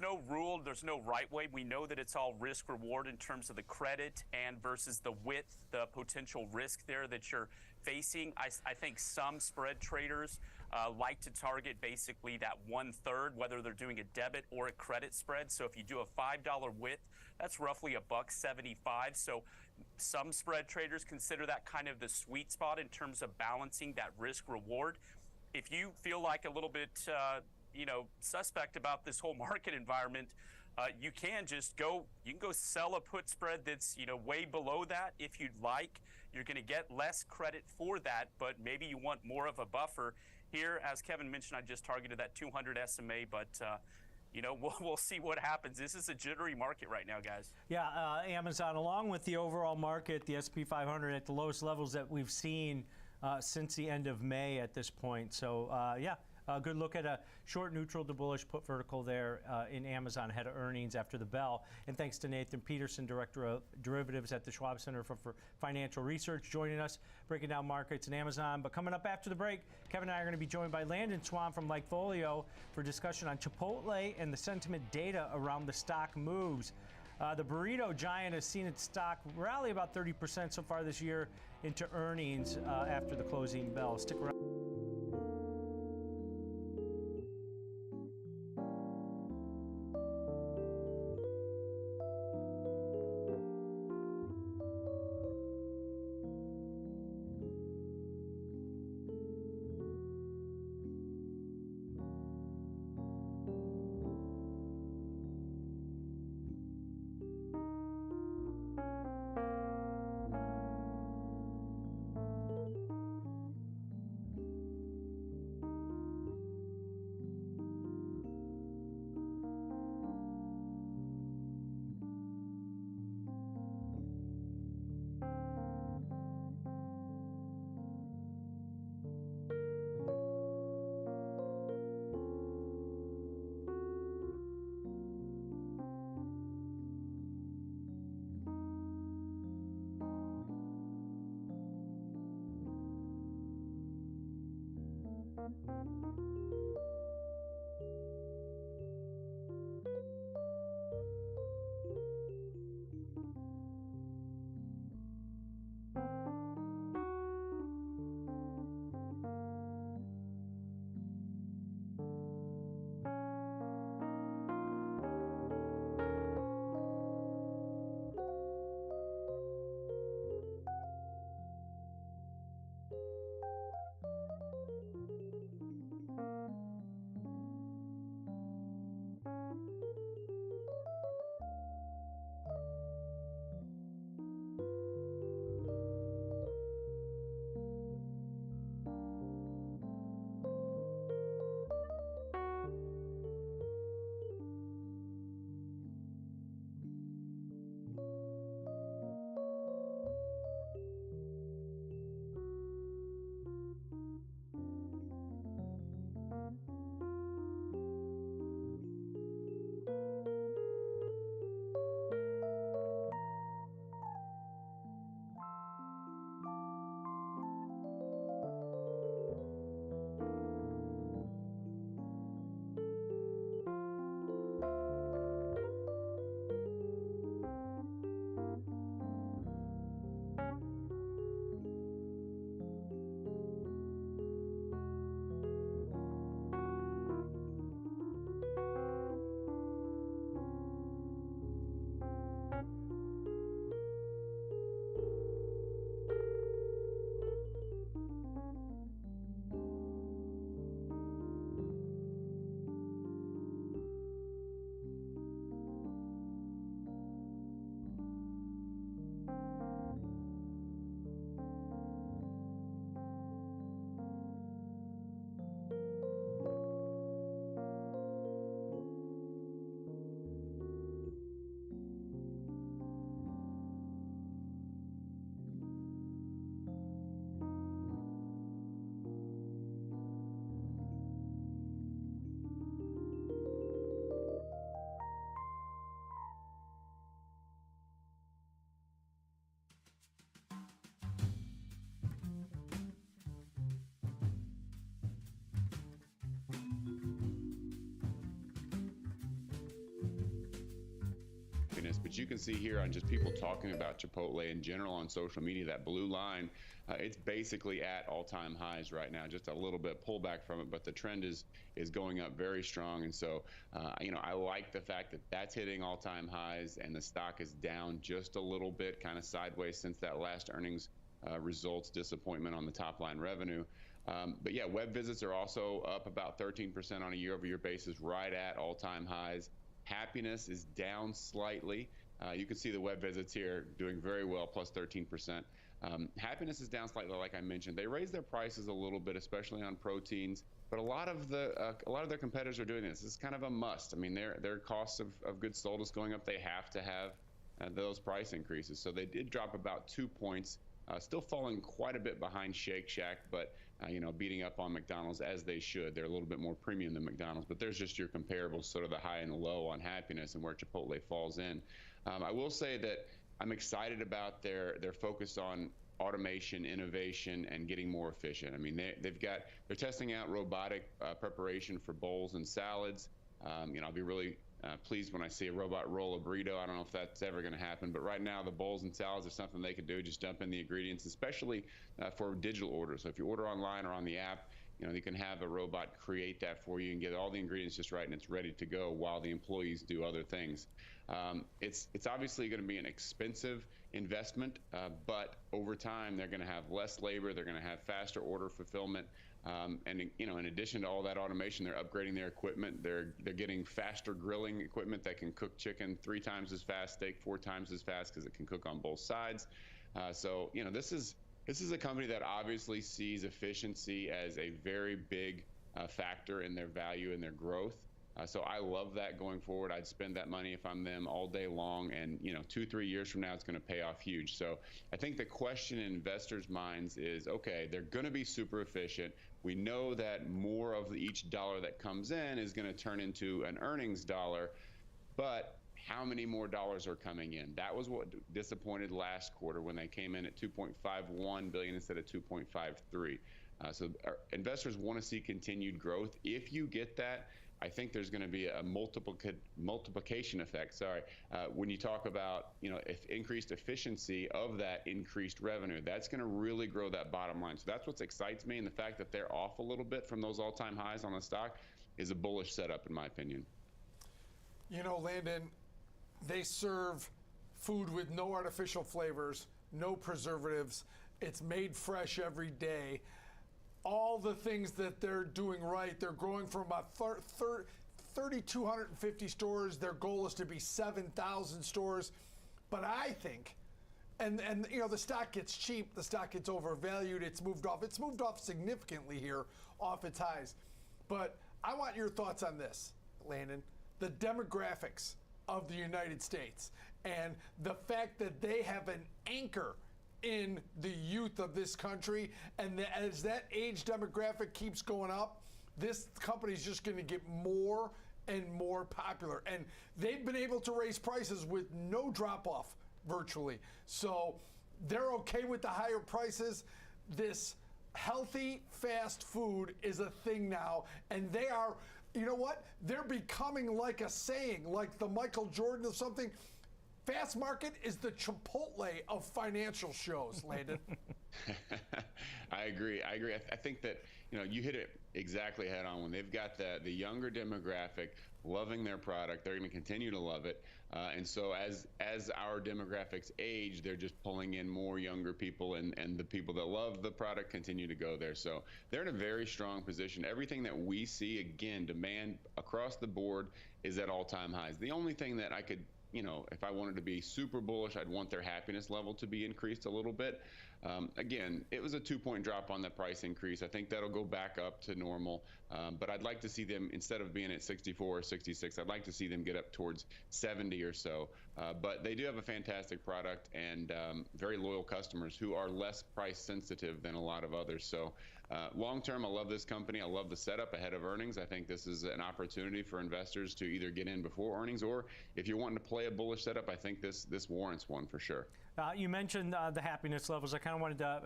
no rule, there's no right way. We know that it's all risk reward in terms of the credit and versus the width, the potential risk there that you're facing. I think some spread traders like to target basically that 1/3, whether they're doing a debit or a credit spread. So if you do a $5 width, that's roughly $1.75. So some spread traders consider that kind of the sweet spot in terms of balancing that risk reward. If you feel like a little bit, you know, suspect about this whole market environment, you can just go sell a put spread that's, you know, way below that if you'd like. You're going to get less credit for that, but maybe you want more of a buffer. Here, as Kevin mentioned, I just targeted that 200 SMA, but you know, we'll see what happens. This is a jittery market right now, guys. Yeah, Amazon, along with the overall market, the S&P 500 at the lowest levels that we've seen since the end of May at this point. So, yeah. A good look at a short neutral to bullish put vertical there in Amazon ahead of earnings after the bell. And thanks to Nathan Peterson, Director of Derivatives at the Schwab Center for Financial Research, joining us, breaking down markets and Amazon. But coming up after the break, Kevin and I are going to be joined by Landon Swan from Likefolio for discussion on Chipotle and the sentiment data around the stock moves. The burrito giant has seen its stock rally about 30% so far this year into earnings after the closing bell. Stick around. But you can see here on just people talking about Chipotle in general on social media, that blue line, it's basically at all-time highs right now. Just a little bit pullback from it, but the trend is going up very strong. And so, you know, I like the fact that that's hitting all-time highs and the stock is down just a little bit, kind of sideways since that last earnings results disappointment on the top line revenue. But yeah, web visits are also up about 13% on a year-over-year basis, right at all-time highs. Happiness is down slightly. You can see the web visits here doing very well, plus 13%. Happiness is down slightly, like I mentioned. They raised their prices a little bit, especially on proteins, but but a lot of their competitors are doing this. It's kind of a must. I mean, their costs of goods sold is going up. They have to have those price increases. So they did drop about 2 points, still falling quite a bit behind Shake Shack, but beating up on McDonald's as they should. They're a little bit more premium than McDonald's, but there's just your comparables, sort of the high and the low on happiness and where Chipotle falls in. I will say that I'm excited about their focus on automation, innovation, and getting more efficient. I mean, they're testing out robotic preparation for bowls and salads. I'll be really pleased when I see a robot roll a burrito. I don't know if that's ever going to happen, but right now the bowls and salads are something they could do. Just dump in the ingredients, especially for digital orders. So if you order online or on the app, you can have a robot create that for you and get all the ingredients just right, and it's ready to go while the employees do other things. It's obviously going to be an expensive investment, but over time they're going to have less labor, they're going to have faster order fulfillment, and in addition to all that automation, they're upgrading their equipment. They're getting faster grilling equipment that can cook chicken 3 times as fast, steak 4 times as fast, because it can cook on both sides. So this is a company that obviously sees efficiency as a very big factor in their value and their growth. So I love that going forward. I'd spend that money if I'm them all day long, and 2-3 years from now it's going to pay off huge. So I think the question in investors' minds is, okay, they're going to be super efficient. We know that more of each dollar that comes in is going to turn into an earnings dollar, but how many more dollars are coming in? That was what disappointed last quarter when they came in at $2.51 billion instead of $2.53. So our investors want to see continued growth. If you get that, I think there's going to be a multiplication effect. When you talk about increased efficiency of that increased revenue, that's going to really grow that bottom line. So that's what excites me, and the fact that they're off a little bit from those all-time highs on the stock is a bullish setup in my opinion. Landon, they serve food with no artificial flavors, no preservatives. It's made fresh every day. All the things that they're doing right, they're growing from about 3,250 stores. Their goal is to be 7,000 stores. But I think, and the stock gets cheap, the stock gets overvalued, it's moved off. It's moved off significantly here off its highs. But I want your thoughts on this, Landon. The demographics of the United States and the fact that they have an anchor in the youth of this country, and as that age demographic keeps going up, this company is just going to get more and more popular. And they've been able to raise prices with no drop off virtually. So they're okay with the higher prices. This healthy fast food is a thing now, and they are, they're becoming like a saying, like the Michael Jordan of something. Fast Market is the Chipotle of financial shows, Landon. I agree. I think that you hit it exactly head on. When they've got the younger demographic loving their product, they're going to continue to love it. And so as our demographics age, they're just pulling in more younger people, and the people that love the product continue to go there. So they're in a very strong position. Everything that we see, again, demand across the board is at all-time highs. The only thing that I could, if I wanted to be super bullish, I'd want their happiness level to be increased a little bit. Again, it was a 2-point drop on the price increase. I think that'll go back up to normal. But I'd like to see them, instead of being at 64 or 66, I'd like to see them get up towards 70 or so. But they do have a fantastic product and very loyal customers who are less price sensitive than a lot of others. So long term, I love this company. I love the setup ahead of earnings. I think this is an opportunity for investors to either get in before earnings, or if you're wanting to play a bullish setup, I think this warrants one for sure. You mentioned the happiness levels. I kind of wanted to,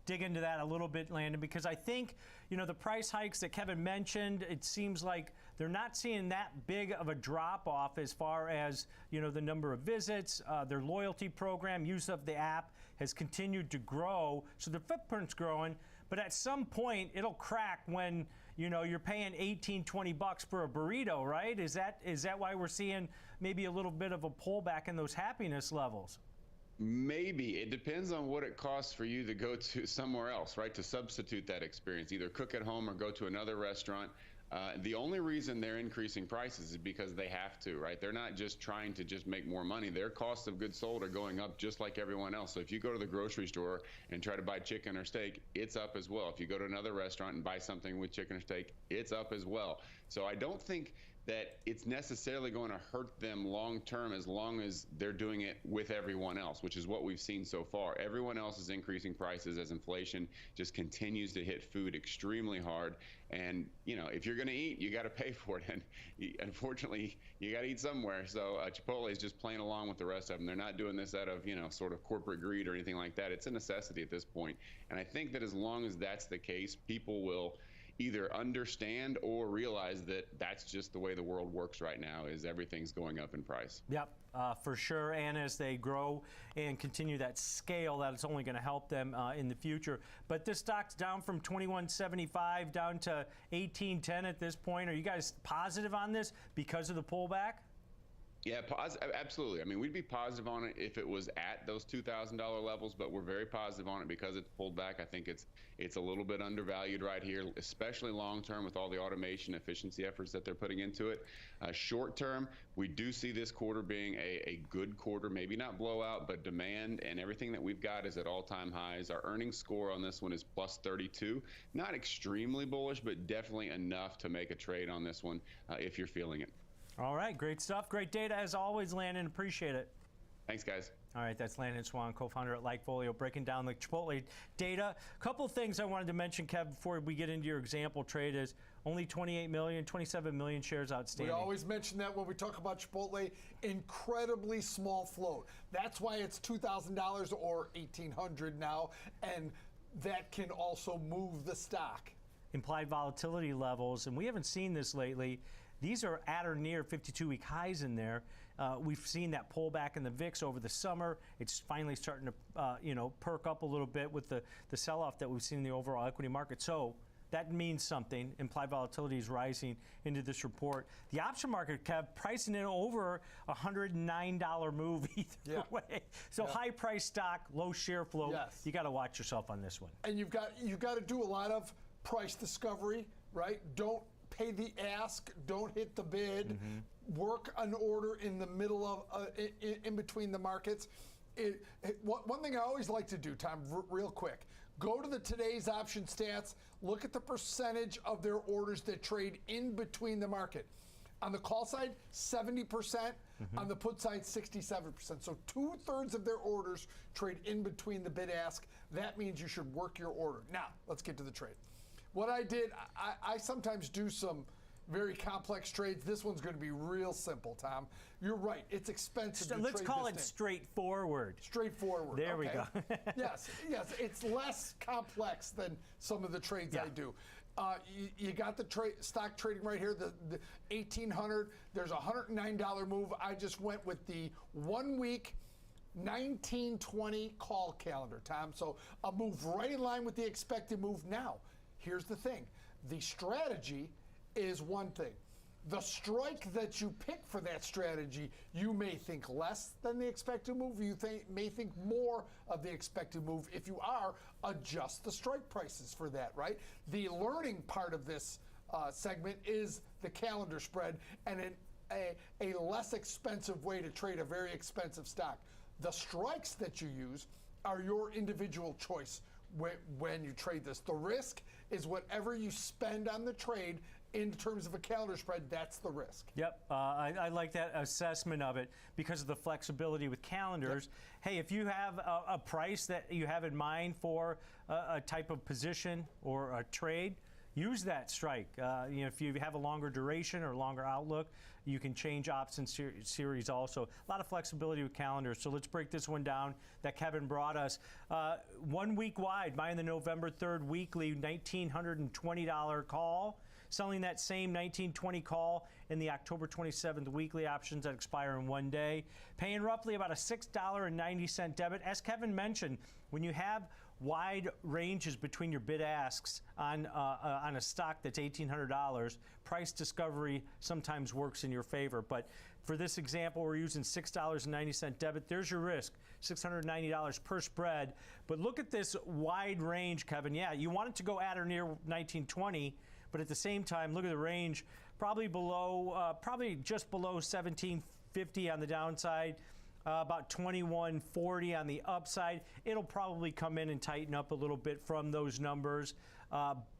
dig into that a little bit, Landon, because I think, the price hikes that Kevin mentioned, it seems like they're not seeing that big of a drop off as far as, the number of visits. Their loyalty program, use of the app has continued to grow. So their footprint's growing. But at some point, it'll crack when, you're paying $18-20 for a burrito, right? Is that why we're seeing maybe a little bit of a pullback in those happiness levels? Maybe. It depends on what it costs for you to go to somewhere else, right? To substitute that experience, either cook at home or go to another restaurant. The only reason they're increasing prices is because they have to, right? They're not just trying to just make more money. Their costs of goods sold are going up just like everyone else. So if you go to the grocery store and try to buy chicken or steak, it's up as well. If you go to another restaurant and buy something with chicken or steak, it's up as well. So I don't think that it's necessarily going to hurt them long term as long as they're doing it with everyone else, which is what we've seen so far. Everyone else is increasing prices as inflation just continues to hit food extremely hard. And, you know, if you're going to eat, you got to pay for it. And unfortunately, you got to eat somewhere. So Chipotle is just playing along with the rest of them. They're not doing this out of, you know, sort of corporate greed or anything like that. It's a necessity at this point. And I think that as long as that's the case, people will either understand or realize that that's just the way the world works right now, is everything's going up in price. Yep, for sure. And as they grow and continue that scale, that it's only going to help them in the future. But this stock's down from $21.75 down to $18.10 at this point. Are you guys positive on this because of the pullback? Yeah, absolutely. I mean, we'd be positive on it if it was at those $2,000 levels, but we're very positive on it because it's pulled back. I think it's a little bit undervalued right here, especially long term with all the automation efficiency efforts that they're putting into it. Short term, we do see this quarter being a good quarter, maybe not blowout, but demand and everything that we've got is at all-time highs. Our earnings score on this one is plus 32. Not extremely bullish, but definitely enough to make a trade on this one if you're feeling it. All right, great stuff. Great data as always, Landon. Appreciate it. Thanks, guys. All right, that's Landon Swan, co-founder at Likefolio, breaking down the Chipotle data. A couple of things I wanted to mention, Kev, before we get into your example trade is only 27 million shares outstanding. We always mention that when we talk about Chipotle, incredibly small float. That's why it's $2,000 or $1,800 now, and that can also move the stock. Implied volatility levels, and we haven't seen this lately. These are at or near 52-week highs in there. We've seen that pullback in the VIX over the summer. It's finally starting to, perk up a little bit with the sell-off that we've seen in the overall equity market. So that means something. Implied volatility is rising into this report. The option market, Kev, pricing in over $109 move either way. So high price stock, low share flow. Yes. You got to watch yourself on this one. And you've got to do a lot of price discovery, right? Don't pay the ask, don't hit the bid, work an order in the middle of, in between the markets. One thing I always like to do, Tom, real quick, go to the today's option stats, look at the percentage of their orders that trade in between the market. On the call side, 70%, on the put side, 67%. So 2/3 of their orders trade in between the bid ask. That means you should work your order. Now, let's get to the trade. What I did, I sometimes do some very complex trades. This one's going to be real simple, Tom. You're right. It's expensive to Let's trade call this it thing. straightforward. Straightforward. There we go. Yes. It's less complex than some of the trades I do. You got the stock trading right here, the 1800. There's a $109 move. I just went with the 1 week 1920 call calendar, Tom. So I'll move right in line with the expected move. Now, here's the thing. The strategy is one thing. The strike that you pick for that strategy, you may think less than the expected move. You may think more of the expected move. If you are, adjust the strike prices for that, right? The learning part of this segment is the calendar spread and a less expensive way to trade a very expensive stock. The strikes that you use are your individual choice when you trade this. The risk is whatever you spend on the trade in terms of a calendar spread, that's the risk. Yep, I like that assessment of it because of the flexibility with calendars. Hey, if you have a price that you have in mind for a type of position or a trade, use that strike. If you have a longer duration or longer outlook, you can change option series also. A lot of flexibility with calendars. So let's break this one down that Kevin brought us. 1 week wide, buying the November 3rd weekly $1,920 call. Selling that same 1920 call in the October 27th weekly options that expire in 1 day. Paying roughly about a $6.90 debit. As Kevin mentioned, when you have wide ranges between your bid asks on a stock that's $1,800, price discovery sometimes works in your favor. But for this example, we're using $6.90 debit. There's your risk, $690 per spread. But look at this wide range, Kevin. Yeah, you want it to go at or near 1920. But at the same time, look at the range, probably just below 1750 on the downside. About 2140 on the upside. It'll probably come in and tighten up a little bit from those numbers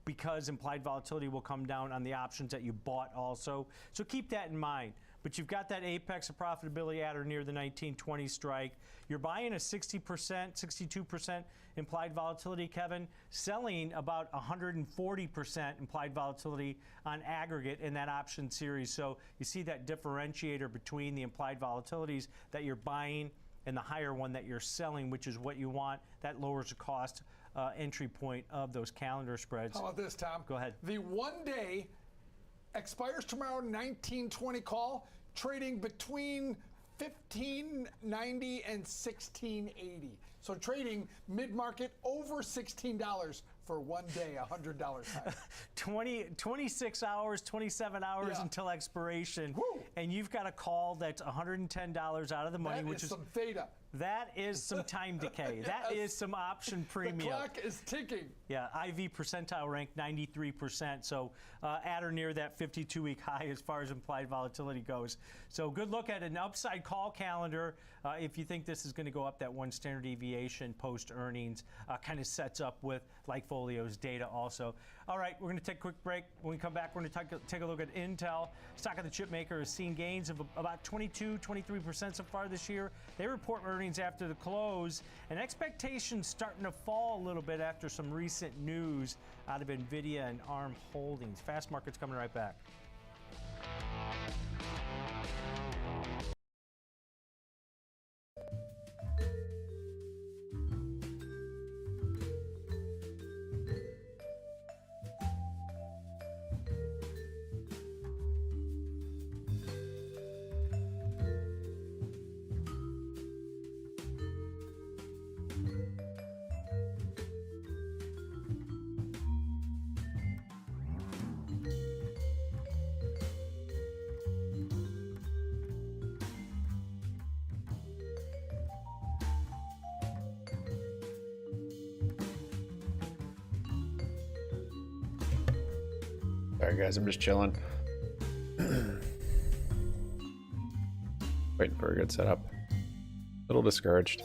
because implied volatility will come down on the options that you bought also. So keep that in mind. But you've got that apex of profitability at or near the 1920 strike. You're buying a 60%, 62% implied volatility, Kevin, selling about 140% implied volatility on aggregate in that option series. So you see that differentiator between the implied volatilities that you're buying and the higher one that you're selling, which is what you want. That lowers the cost entry point of those calendar spreads. How about this, Tom? Go ahead. The 1 day expires tomorrow, 1920 call, trading between 1590 and 1680. So trading mid-market over $16 for 1 day, $100 high. 26 hours, 27 hours until expiration. Woo. And you've got a call that's $110 out of the money, which is some theta. That is some time decay. That is some option premium. The clock is ticking. Yeah, IV percentile rank 93%. So at or near that 52-week high as far as implied volatility goes. So good look at an upside call calendar. If you think this is going to go up that 1 standard deviation post earnings, kind of sets up with Likefolio's data also. All right, we're going to take a quick break. When we come back, we're going to take a look at Intel. Stock of the chip maker has seen gains of about 22-23% so far this year. They report earnings after the close, and expectations starting to fall a little bit after some recent news out of NVIDIA and ARM Holdings. Fast Market's coming right back. Sorry guys, I'm just chilling. Waiting for a good setup. A little discouraged.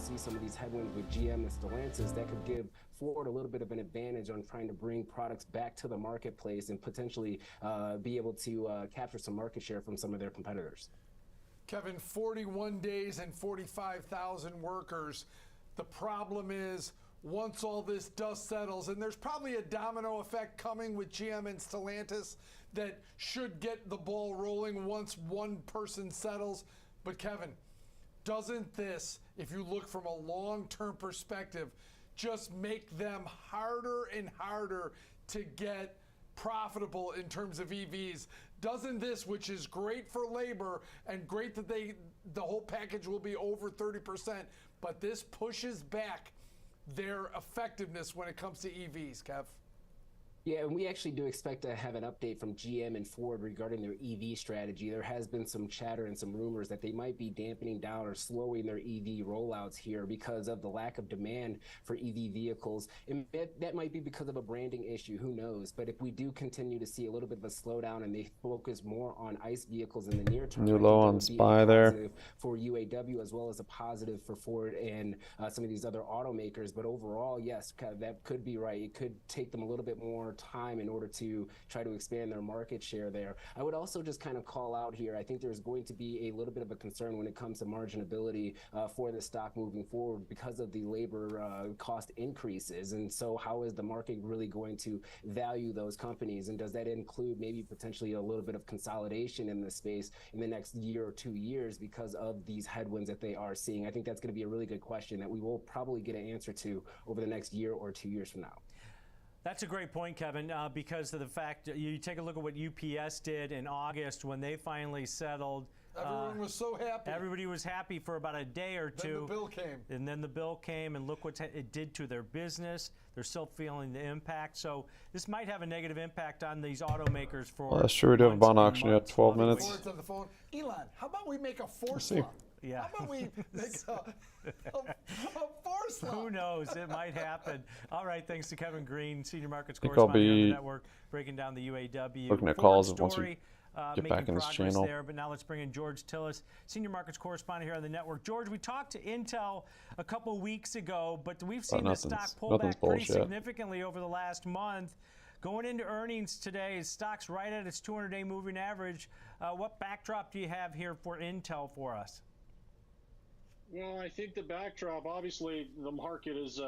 see some of these headwinds with GM and Stellantis, that could give Ford a little bit of an advantage on trying to bring products back to the marketplace and potentially be able to capture some market share from some of their competitors. Kevin, 41 days and 45,000 workers. The problem is, once all this dust settles, and there's probably a domino effect coming with GM and Stellantis that should get the ball rolling once one person settles. But Kevin, doesn't this, if you look from a long-term perspective, just make them harder and harder to get profitable in terms of EVs? Doesn't this, which is great for labor and great that the whole package will be over 30%, but this pushes back their effectiveness when it comes to EVs, Kev? Yeah, and we actually do expect to have an update from GM and Ford regarding their EV strategy. There has been some chatter and some rumors that they might be dampening down or slowing their EV rollouts here because of the lack of demand for EV vehicles. And that might be because of a branding issue, who knows? But if we do continue to see a little bit of a slowdown and they focus more on ICE vehicles in the near term, New low on SPY there. For UAW as well as a positive for Ford and some of these other automakers. But overall, yes, that could be right. It could take them a little bit more time in order to try to expand their market share there. I would also just kind of call out here, I think there's going to be a little bit of a concern when it comes to marginability for the stock moving forward because of the labor cost increases. And so how is the market really going to value those companies? And does that include maybe potentially a little bit of consolidation in the space in the next year or 2 years because of these headwinds that they are seeing? I think that's going to be a really good question that we will probably get an answer to over the next year or 2 years from now. That's a great point, Kevin, because of the fact you take a look at what UPS did in August when they finally settled. Everyone was so happy. Everybody was happy for about a day or two. Then the bill came. And then the bill came, and look what it did to their business. They're still feeling the impact. So this might have a negative impact on these automakers for. Well, that's true. We do have a bond auction. You have 12 minutes. Ford's on the phone. Elon, how about we make a force law? Yeah. How about we make a force law? Who knows? It might happen. All right. Thanks to Kevin Green, Senior Markets I think I'll Correspondent on the be network, breaking down the UAW. looking at Ford calls story, once we get back in this progress channel. there, but now let's bring in George Tillis, Senior Markets Correspondent here on the network. George, we talked to Intel a couple weeks ago, but we've seen the stock pull back pretty significantly over the last month. Going into earnings today, stock's right at its 200-day moving average. What backdrop do you have here for Intel for us? Well, I think the backdrop, obviously, the market is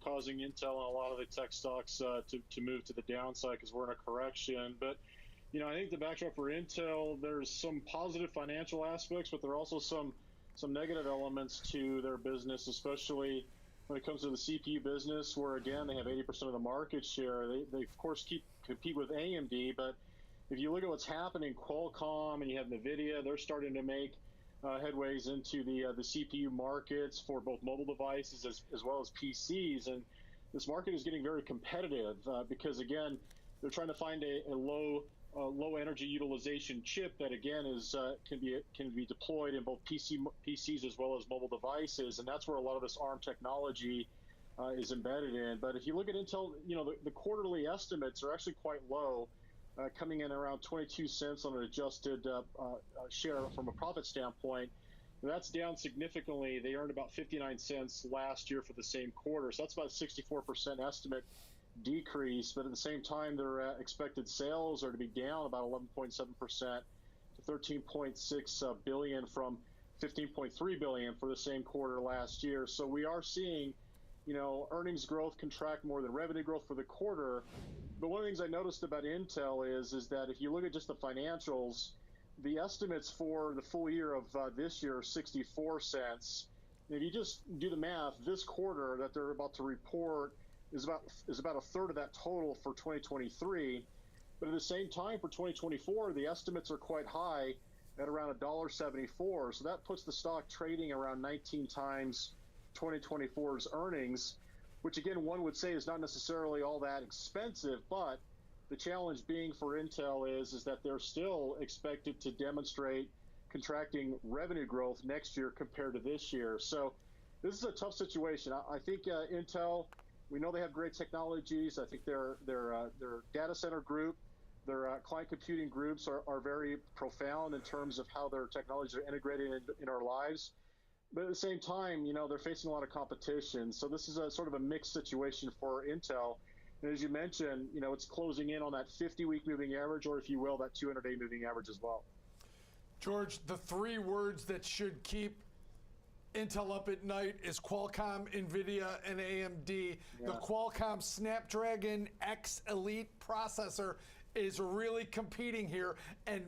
causing Intel and a lot of the tech stocks to move to the downside because we're in a correction. But, you know, I think the backdrop for Intel, there's some positive financial aspects, but there are also some negative elements to their business, especially when it comes to the CPU business, where, again, they have 80% of the market share. They of course, compete with AMD, but if you look at what's happening, Qualcomm and you have NVIDIA, they're starting to make headways into the CPU markets for both mobile devices as well as PCs, and this market is getting very competitive because again they're trying to find a low energy utilization chip that again is can be deployed in both PCs as well as mobile devices, and that's where a lot of this ARM technology is embedded in. But if you look at Intel, you know, the quarterly estimates are actually quite low. Coming in around 22 cents on an adjusted share from a profit standpoint. And that's down significantly. They earned about 59 cents last year for the same quarter. So that's about a 64% estimate decrease. But at the same time, their expected sales are to be down about 11.7% to 13.6 billion from 15.3 billion for the same quarter last year. So we are seeing, you know, earnings growth contract more than revenue growth for the quarter. But one of the things I noticed about Intel is that if you look at just the financials, the estimates for the full year of this year are 64 cents. And if you just do the math, this quarter that they're about to report is about a third of that total for 2023. But at the same time, for 2024, the estimates are quite high at around $1.74. So that puts the stock trading around 19 times 2024's earnings, which again, one would say is not necessarily all that expensive, but the challenge being for Intel is that they're still expected to demonstrate contracting revenue growth next year compared to this year. So this is a tough situation. I think Intel, we know they have great technologies. I think their data center group, their client computing groups are very profound in terms of how their technologies are integrated in our lives. But at the same time, they're facing a lot of competition. So this is a sort of a mixed situation for Intel. And as you mentioned, it's closing in on that 50-week moving average, or if you will, that 200-day moving average as well. George, the three words that should keep Intel up at night is Qualcomm, NVIDIA, and AMD. Yeah. The Qualcomm Snapdragon X Elite processor is really competing here, and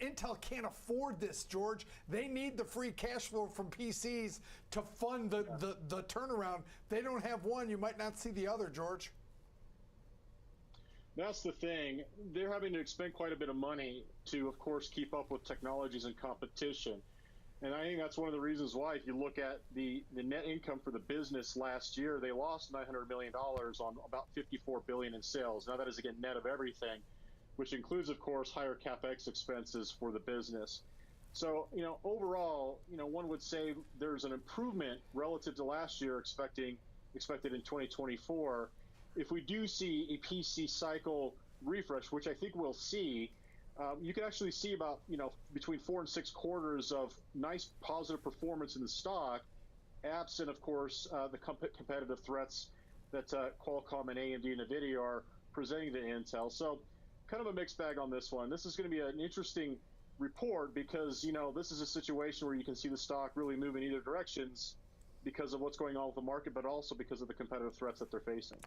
Intel can't afford this, George. They need the free cash flow from PCs to fund the turnaround. They don't have one, you might not see the other, George. That's the thing. They're having to expend quite a bit of money to, of course, keep up with technologies and competition. And I think that's one of the reasons why, if you look at the net income for the business last year, they lost $900 million on about $54 billion in sales. Now, that is, again, net of everything, which includes, of course, higher CapEx expenses for the business. So, overall, one would say there's an improvement relative to last year expected in 2024. If we do see a PC cycle refresh, which I think we'll see, you can actually see about, between 4 and 6 quarters of nice positive performance in the stock, absent, of course, the competitive threats that Qualcomm and AMD and NVIDIA are presenting to Intel. So kind of a mixed bag on this one. This is going to be an interesting report because, this is a situation where you can see the stock really move in either directions because of what's going on with the market, but also because of the competitive threats that they're facing.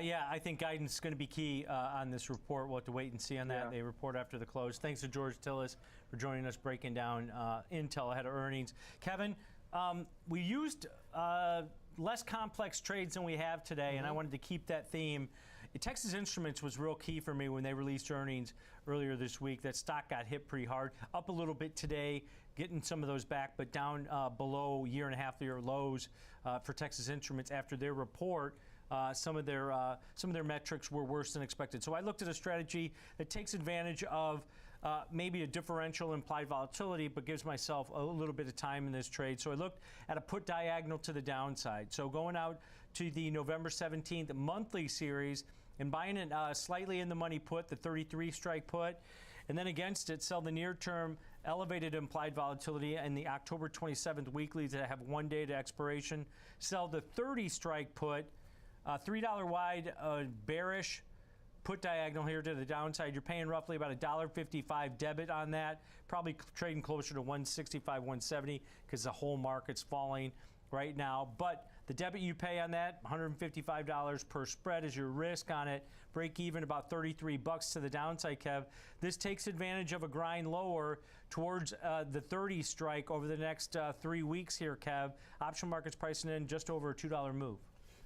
Yeah, I think guidance is going to be key on this report. We'll have to wait and see on that. They report after the close. Thanks to George Tillis for joining us, breaking down Intel ahead of earnings. Kevin, we used less complex trades than we have today, and I wanted to keep that theme. Texas Instruments was real key for me when they released earnings earlier this week. That stock got hit pretty hard. Up a little bit today, getting some of those back, but down below year-and-a-half-year lows for Texas Instruments after their report. Some of their metrics were worse than expected. So I looked at a strategy that takes advantage of maybe a differential implied volatility, but gives myself a little bit of time in this trade. So I looked at a put diagonal to the downside. So going out to the November 17th monthly series and buying it slightly in the money put, the 33 strike put, and then against it, sell the near-term elevated implied volatility and the October 27th weeklies that have 1 day to expiration. Sell the 30 strike put, $3 wide bearish put diagonal here to the downside. You're paying roughly about $1.55 debit on that, probably trading closer to 165, 170 because the whole market's falling right now. But the debit you pay on that, $155 per spread is your risk on it. Break even about $33 to the downside, Kev. This takes advantage of a grind lower towards the 30 strike over the next 3 weeks here, Kev. Option market's pricing in just over a $2 move.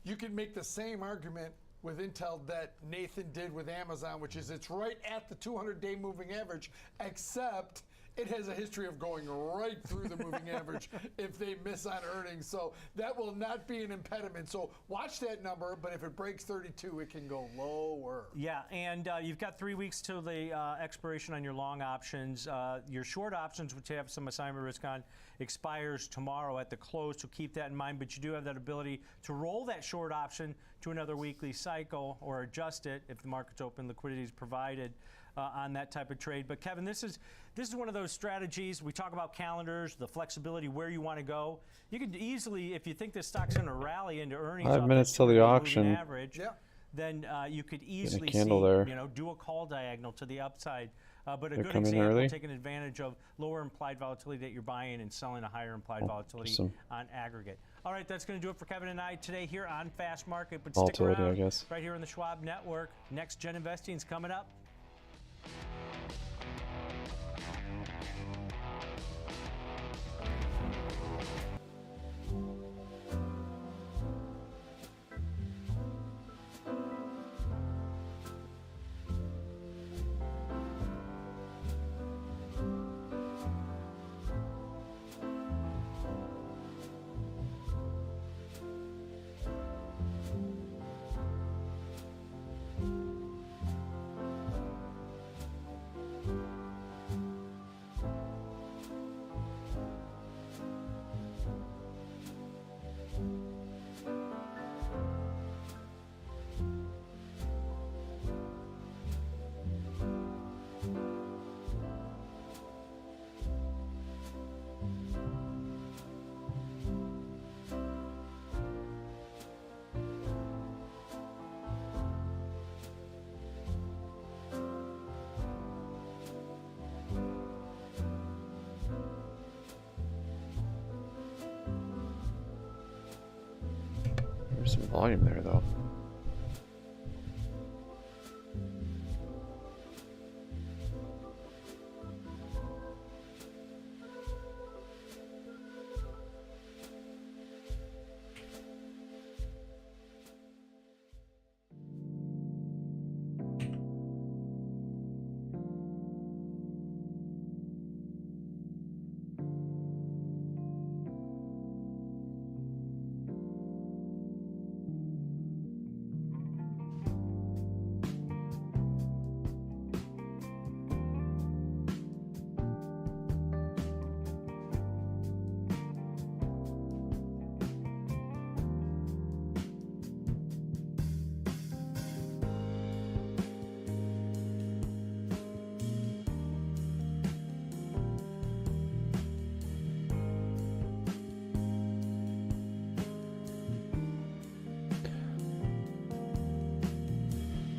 You can make the same argument with Intel that Nathan did with Amazon, which is it's right at the 200-day moving average, except it has a history of going right through the moving average if they miss on earnings. So that will not be an impediment. So watch that number, but if it breaks 32, it can go lower. Yeah, and you've got 3 weeks till the expiration on your long options. Your short options, which you have some assignment risk on, expires tomorrow at the close, so keep that in mind. But you do have that ability to roll that short option to another weekly cycle or adjust it if the market's open, liquidity is provided on that type of trade. But Kevin, this is one of those strategies. We talk about calendars, the flexibility, where you want to go. You could easily, if you think this stock's going to rally into earnings, 5 minutes till the auction. Average, then you could easily see, do a call diagonal to the upside. But a good example, taking advantage of lower implied volatility that you're buying and selling a higher implied volatility on aggregate. All right, that's going to do it for Kevin and I today here on Fast Market. But stick around right here on the Schwab Network. Next Gen Investing is coming up. some volume there, though.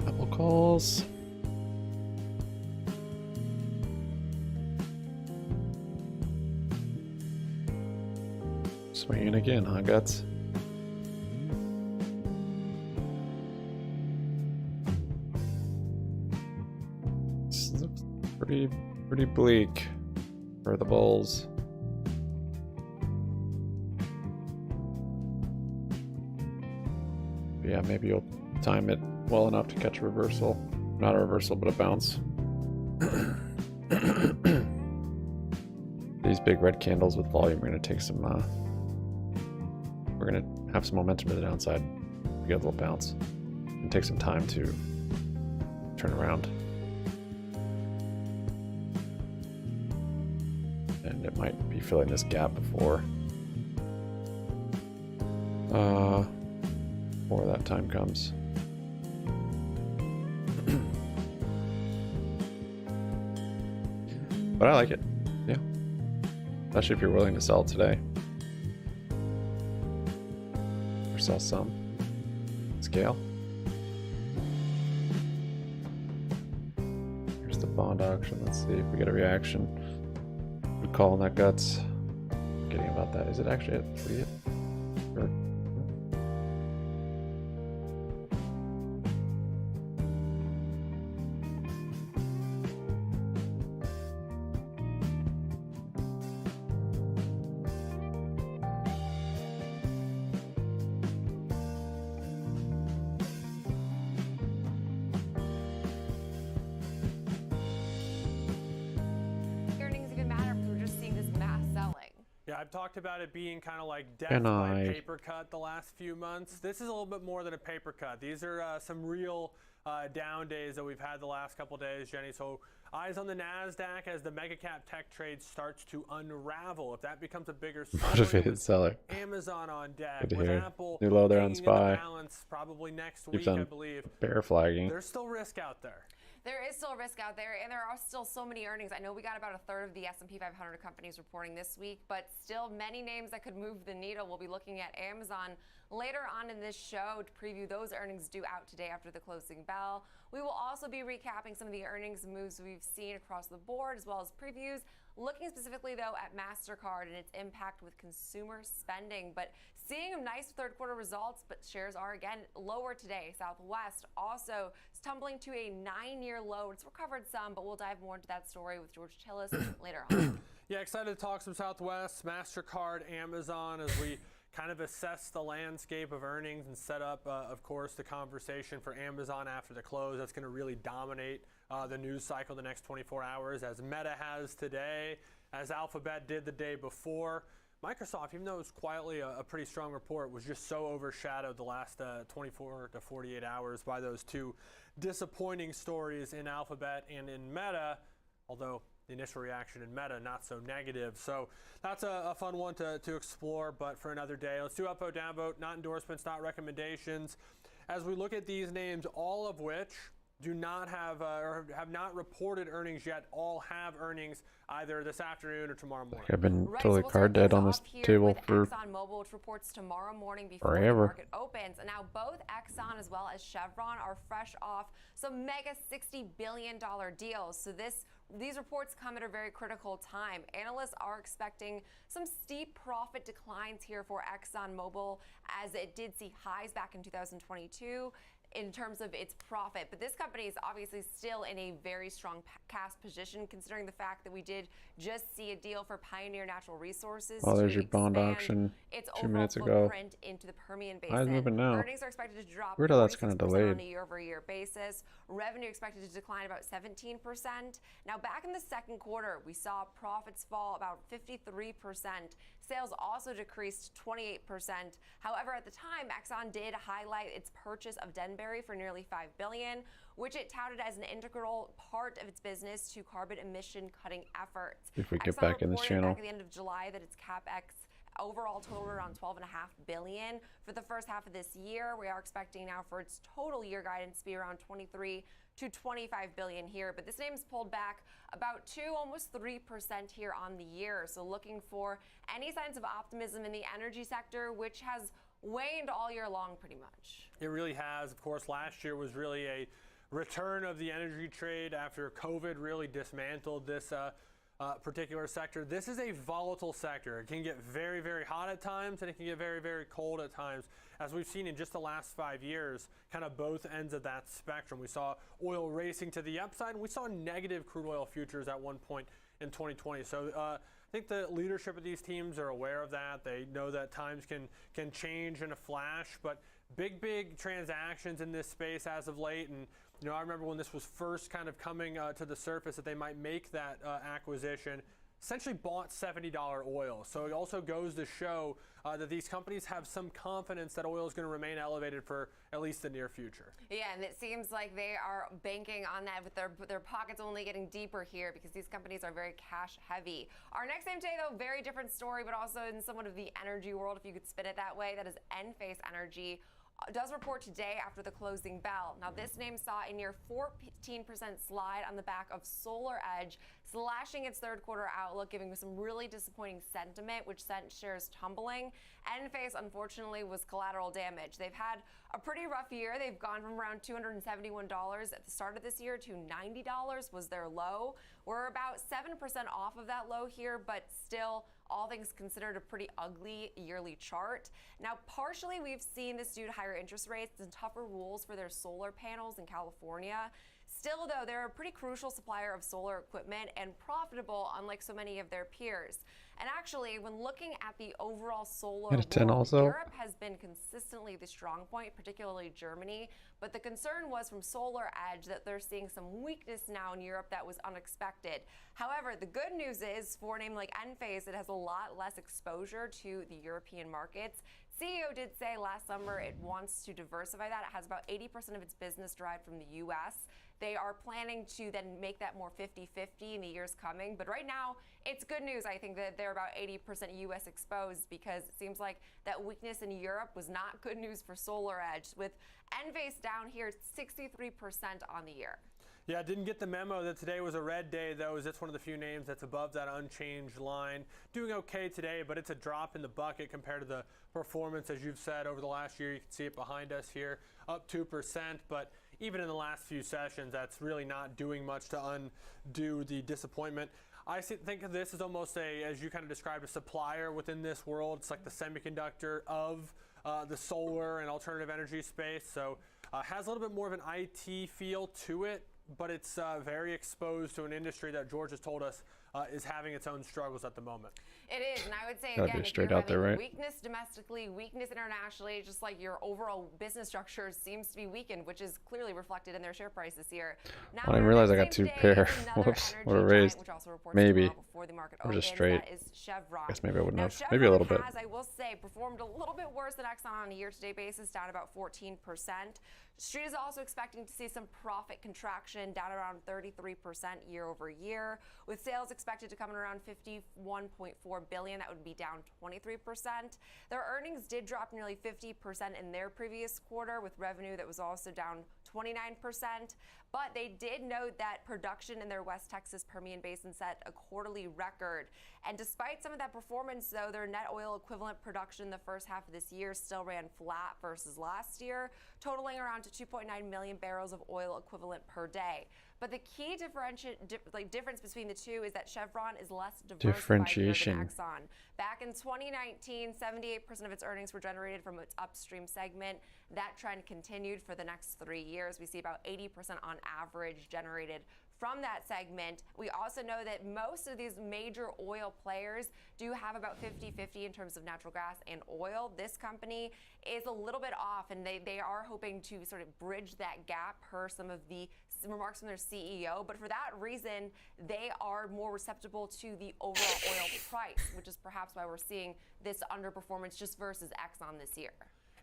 Couple calls. Swinging again, huh, Guts? This looks pretty bleak for the Bulls. Yeah, maybe you'll time it well enough to catch a reversal. Not a reversal, but a bounce. These big red candles with volume are going to take some, we're going to have some momentum to the downside. We get a little bounce. And take some time to turn around. And it might be filling this gap before that time comes. But I like it, yeah. Especially if you're willing to sell today. Or sell some. Scale. Here's the bond auction. Let's see if we get a reaction. Good call on that, Guts. Forgetting about that. Is it actually at 3 yet? Or I've talked about it being kind of like death by paper cut the last few months. This is a little bit more than a paper cut. These are some real down days that we've had the last couple days, Jenny. So eyes on the NASDAQ as the mega cap tech trade starts to unravel. If that becomes a bigger motivated seller. Amazon on deck, Good to with hear. Apple New low there on hanging in SPY. the balance probably next week, I believe. Bear flagging. There's still risk out there. There is still risk out there, and there are still so many earnings. I know we got about a third of the S&P 500 companies reporting this week, but still many names that could move the needle. We'll be looking at Amazon later on in this show to preview those earnings due out today after the closing bell. We will also be recapping some of the earnings moves we've seen across the board, as well as previews, looking specifically, though, at MasterCard and its impact with consumer spending. But seeing nice third quarter results, but shares are again lower today. Southwest also tumbling to a 9-year low. It's recovered some, but we'll dive more into that story with George Tillis later on. Yeah, excited to talk some Southwest, MasterCard, Amazon as we kind of assess the landscape of earnings and set up, of course, the conversation for Amazon after the close. That's going to really dominate the news cycle the next 24 hours, as Meta has today, as Alphabet did the day before. Microsoft, even though it was quietly a pretty strong report, was just so overshadowed the last 24 to 48 hours by those two disappointing stories in Alphabet and in Meta, although the initial reaction in Meta not so negative. So that's a fun one to explore, but for another day. Let's do upvote, downvote, not endorsements, not recommendations. As we look at these names, all of which do not have or have not reported earnings yet, all have earnings either this afternoon or tomorrow morning. I've been totally card dead on this table for ExxonMobil, which reports tomorrow morning before forever. the market opens. And now both Exxon as well as Chevron are fresh off some mega $60 billion deals. So this these reports come at a very critical time. Analysts are expecting some steep profit declines here for ExxonMobil, as it did see highs back in 2022 in terms of its profit. But this company is obviously still in a very strong cash position, considering the fact that we did just see a deal for Pioneer Natural Resources. Oh, there's your bond auction its 2 minutes overall ago. footprint into the Permian Basin. Eyes moving now. Earnings are expected to drop Weird how that's kind 46% of delayed. on a year-over-year basis. Revenue expected to decline about 17%. Now, back in the second quarter, we saw profits fall about 53%. Sales also decreased 28%. However, at the time, Exxon did highlight its purchase of Denbury for nearly $5 billion, which it touted as an integral part of its business to carbon emission cutting efforts. If we get Exxon back in this reported channel. back at the end of July that its CapEx overall totaled around $12.5 billion for the first half of this year. We are expecting now for its total year guidance to be around 23 to 25 billion here, but this name's pulled back about almost 3% here on the year. So looking for any signs of optimism in the energy sector, which has waned all year long pretty much. It really has. Of course, last year was really a return of the energy trade after COVID really dismantled this particular sector. This is a volatile sector. It can get very, very hot at times, and it can get very, very cold at times. As we've seen in just the last 5 years, kind of both ends of that spectrum. We saw oil racing to the upside, and we saw negative crude oil futures at one point in 2020. So I think the leadership of these teams are aware of that. They know that times can change in a flash, but big transactions in this space as of late. And I remember when this was first kind of coming to the surface that they might make that acquisition, essentially bought $70 oil. So it also goes to show that these companies have some confidence that oil is going to remain elevated for at least the near future. Yeah, and it seems like they are banking on that with their pockets only getting deeper here because these companies are very cash heavy. Our next name today, though, very different story, but also in somewhat of the energy world, if you could spin it that way. That is Enphase Energy. Does report today after the closing bell. Now, this name saw a near 14% slide on the back of SolarEdge, slashing its third quarter outlook, giving some really disappointing sentiment, which sent shares tumbling. Enphase, unfortunately, was collateral damage. They've had a pretty rough year. They've gone from around $271 at the start of this year to $90 was their low. We're about 7% off of that low here, but still, all things considered, a pretty ugly yearly chart. Now, partially, we've seen this due to higher interest rates and tougher rules for their solar panels in California. Still, though, they're a pretty crucial supplier of solar equipment and profitable, unlike so many of their peers. And actually, when looking at the overall solar world, also. Europe has been consistently the strong point, particularly Germany. But the concern was from SolarEdge that they're seeing some weakness now in Europe that was unexpected. However, the good news is for a name like Enphase, it has a lot less exposure to the European markets. CEO did say last summer it wants to diversify that. It has about 80% of its business derived from the U.S. They are planning to then make that more 50-50 in the years coming. But right now, it's good news, I think, that they're about 80% U.S. exposed, because it seems like that weakness in Europe was not good news for SolarEdge, with Enphase down here 63% on the year. Yeah, I didn't get the memo that today was a red day, though, as it's one of the few names that's above that unchanged line. Doing okay today, but it's a drop in the bucket compared to the performance, as you've said, over the last year. You can see it behind us here, up 2%, but even in the last few sessions, that's really not doing much to undo the disappointment. I think of this as almost as you kind of described, a supplier within this world. It's like the semiconductor of the solar and alternative energy space. So has a little bit more of an IT feel to it, but it's very exposed to an industry that George has told us is having its own struggles at the moment. It is, and I would say, Gotta again, be if straight you're out there, having right? weakness domestically, weakness internationally, just like your overall business structure seems to be weakened, which is clearly reflected in their share price this year. Now, I didn't realize I got two pair. Whoops, would have raised. Maybe. Or just straight. That is Chevron. I guess maybe I wouldn't Now, have. Chevron Maybe a little bit. has, I will say, performed a little bit worse than Exxon on a year-to-date basis, down about 14%. Street is also expecting to see some profit contraction, down around 33% year over year, with sales expected to come in around $51.4 billion. That would be down 23%. Their earnings did drop nearly 50% in their previous quarter, with revenue that was also down 29%. But they did note that production in their West Texas Permian Basin set a quarterly record. And despite some of that performance, though, their net oil equivalent production the first half of this year still ran flat versus last year, totaling around to 2.9 million barrels of oil equivalent per day. But the key difference between the two is that Chevron is less diversified here than Exxon. Back in 2019, 78% of its earnings were generated from its upstream segment. That trend continued for the next 3 years. We see about 80% on average generated from that segment. We also know that most of these major oil players do have about 50-50 in terms of natural gas and oil. This company is a little bit off, and they are hoping to sort of bridge that gap per some of the remarks from their CEO. But for that reason, they are more receptible to the overall oil price, which is perhaps why we're seeing this underperformance just versus Exxon this year.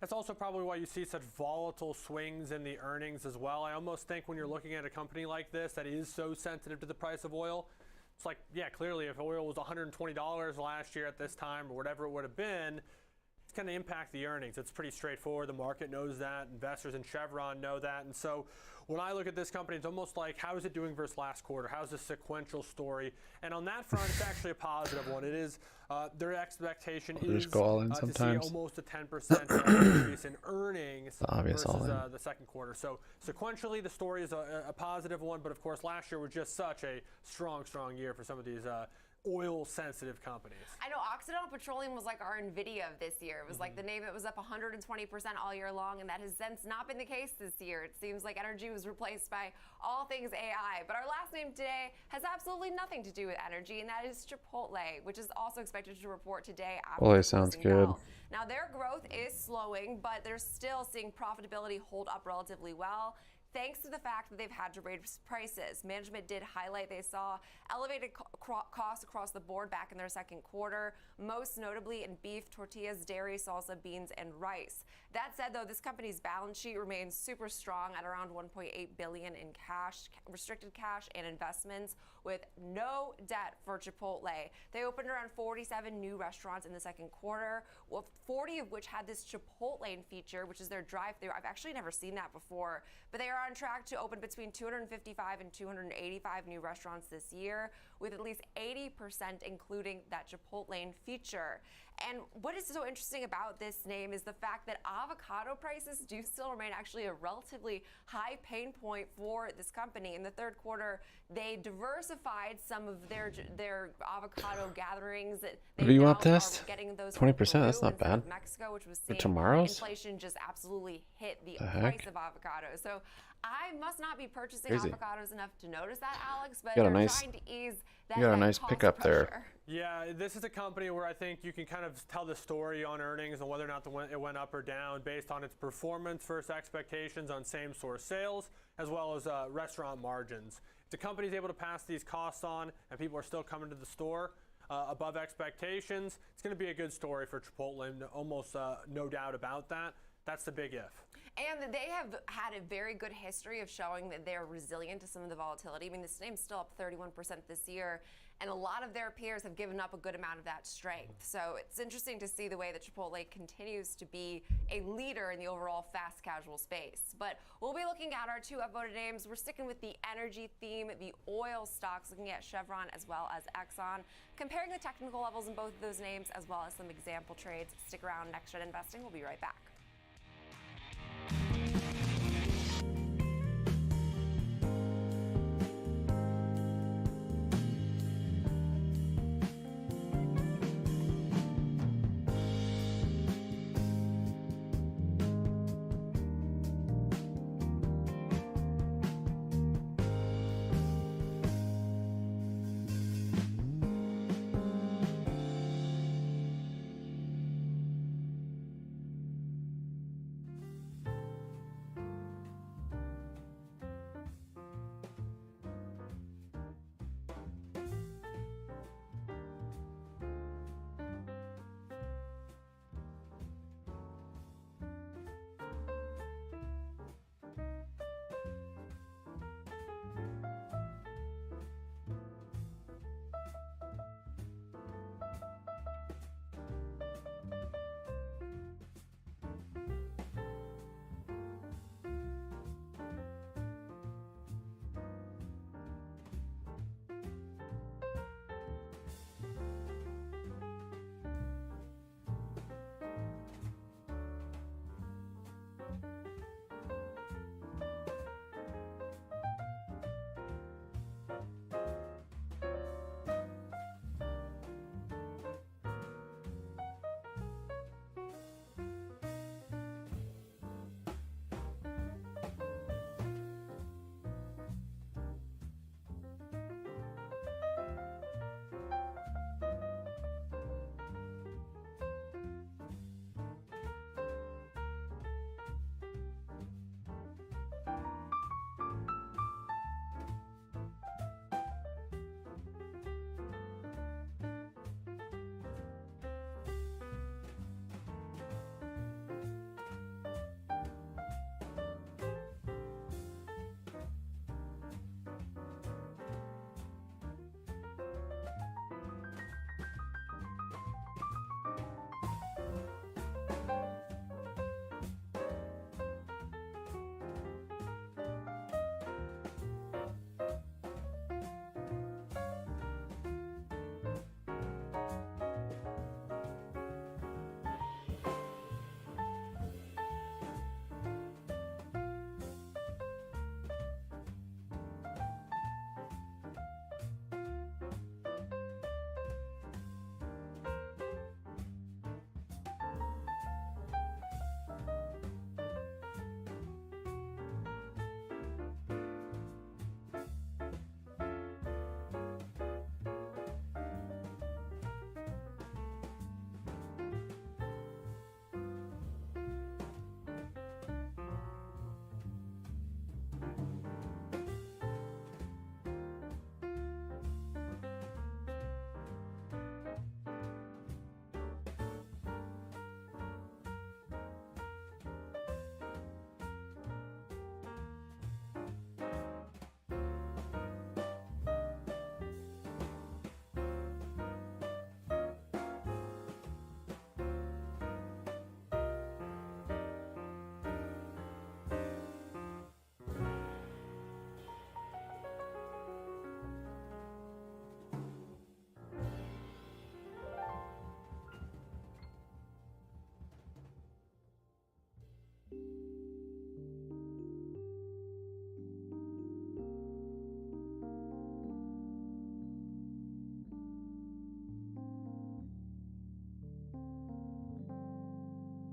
That's also probably why you see such volatile swings in the earnings as well. I almost think when you're looking at a company like this that is so sensitive to the price of oil, it's like, yeah, clearly if oil was $120 last year at this time or whatever it would have been, it's going to impact the earnings. It's pretty straightforward. The market knows that. Investors in Chevron know that. And so when I look at this company, it's almost like, how is it doing versus last quarter? How's the sequential story? And on that front, it's actually a positive one. It is their expectation is to see almost a 10% increase in earnings versus the second quarter. So sequentially, the story is a positive one. But of course, last year was just such a strong year for some of these oil-sensitive companies. I know Occidental Petroleum was like our NVIDIA of this year. It was like the name that was up 120% all year long, and that has since not been the case this year. It seems like energy was replaced by all things AI. But our last name today has absolutely nothing to do with energy, and that is Chipotle, which is also expected to report today after the sounds closing good. bell. Now, their growth is slowing, but they're still seeing profitability hold up relatively well, thanks to the fact that they've had to raise prices. Management did highlight they saw elevated costs across the board back in their second quarter, most notably in beef, tortillas, dairy, salsa, beans, and rice. That said, though, this company's balance sheet remains super strong at around $1.8 billion in cash, restricted cash, and investments, with no debt for Chipotle. They opened around 47 new restaurants in the second quarter, with 40 of which had this Chipotle feature, which is their drive-thru. I've actually never seen that before, but they are on track to open between 255 and 285 new restaurants this year, with at least 80% including that Chipotle feature. And what is so interesting about this name is the fact that avocado prices do still remain actually a relatively high pain point for this company. In the third quarter, they diversified some of their avocado gatherings. VWAP test? Getting those 20%, that's not bad. Mexico, which was For seeing tomorrow's? inflation just absolutely hit the heck? price of avocados. So I must not be purchasing Crazy. avocados enough to notice that, Alex, but You got they're a nice- trying to ease that, you got a that nice cost pickup there. pressure. Yeah, this is a company where I think you can kind of tell the story on earnings and whether or not it went up or down based on its performance versus expectations on same-store sales, as well as restaurant margins. If the company is able to pass these costs on and people are still coming to the store above expectations, it's going to be a good story for Chipotle, and almost no doubt about that. That's the big if. And they have had a very good history of showing that they're resilient to some of the volatility. I mean, this name's still up 31% this year, and a lot of their peers have given up a good amount of that strength. So it's interesting to see the way that Chipotle continues to be a leader in the overall fast casual space. But we'll be looking at our two upvoted names. We're sticking with the energy theme, the oil stocks, looking at Chevron as well as Exxon, comparing the technical levels in both of those names as well as some example trades. Stick around. Next Gen Investing. We'll be right back.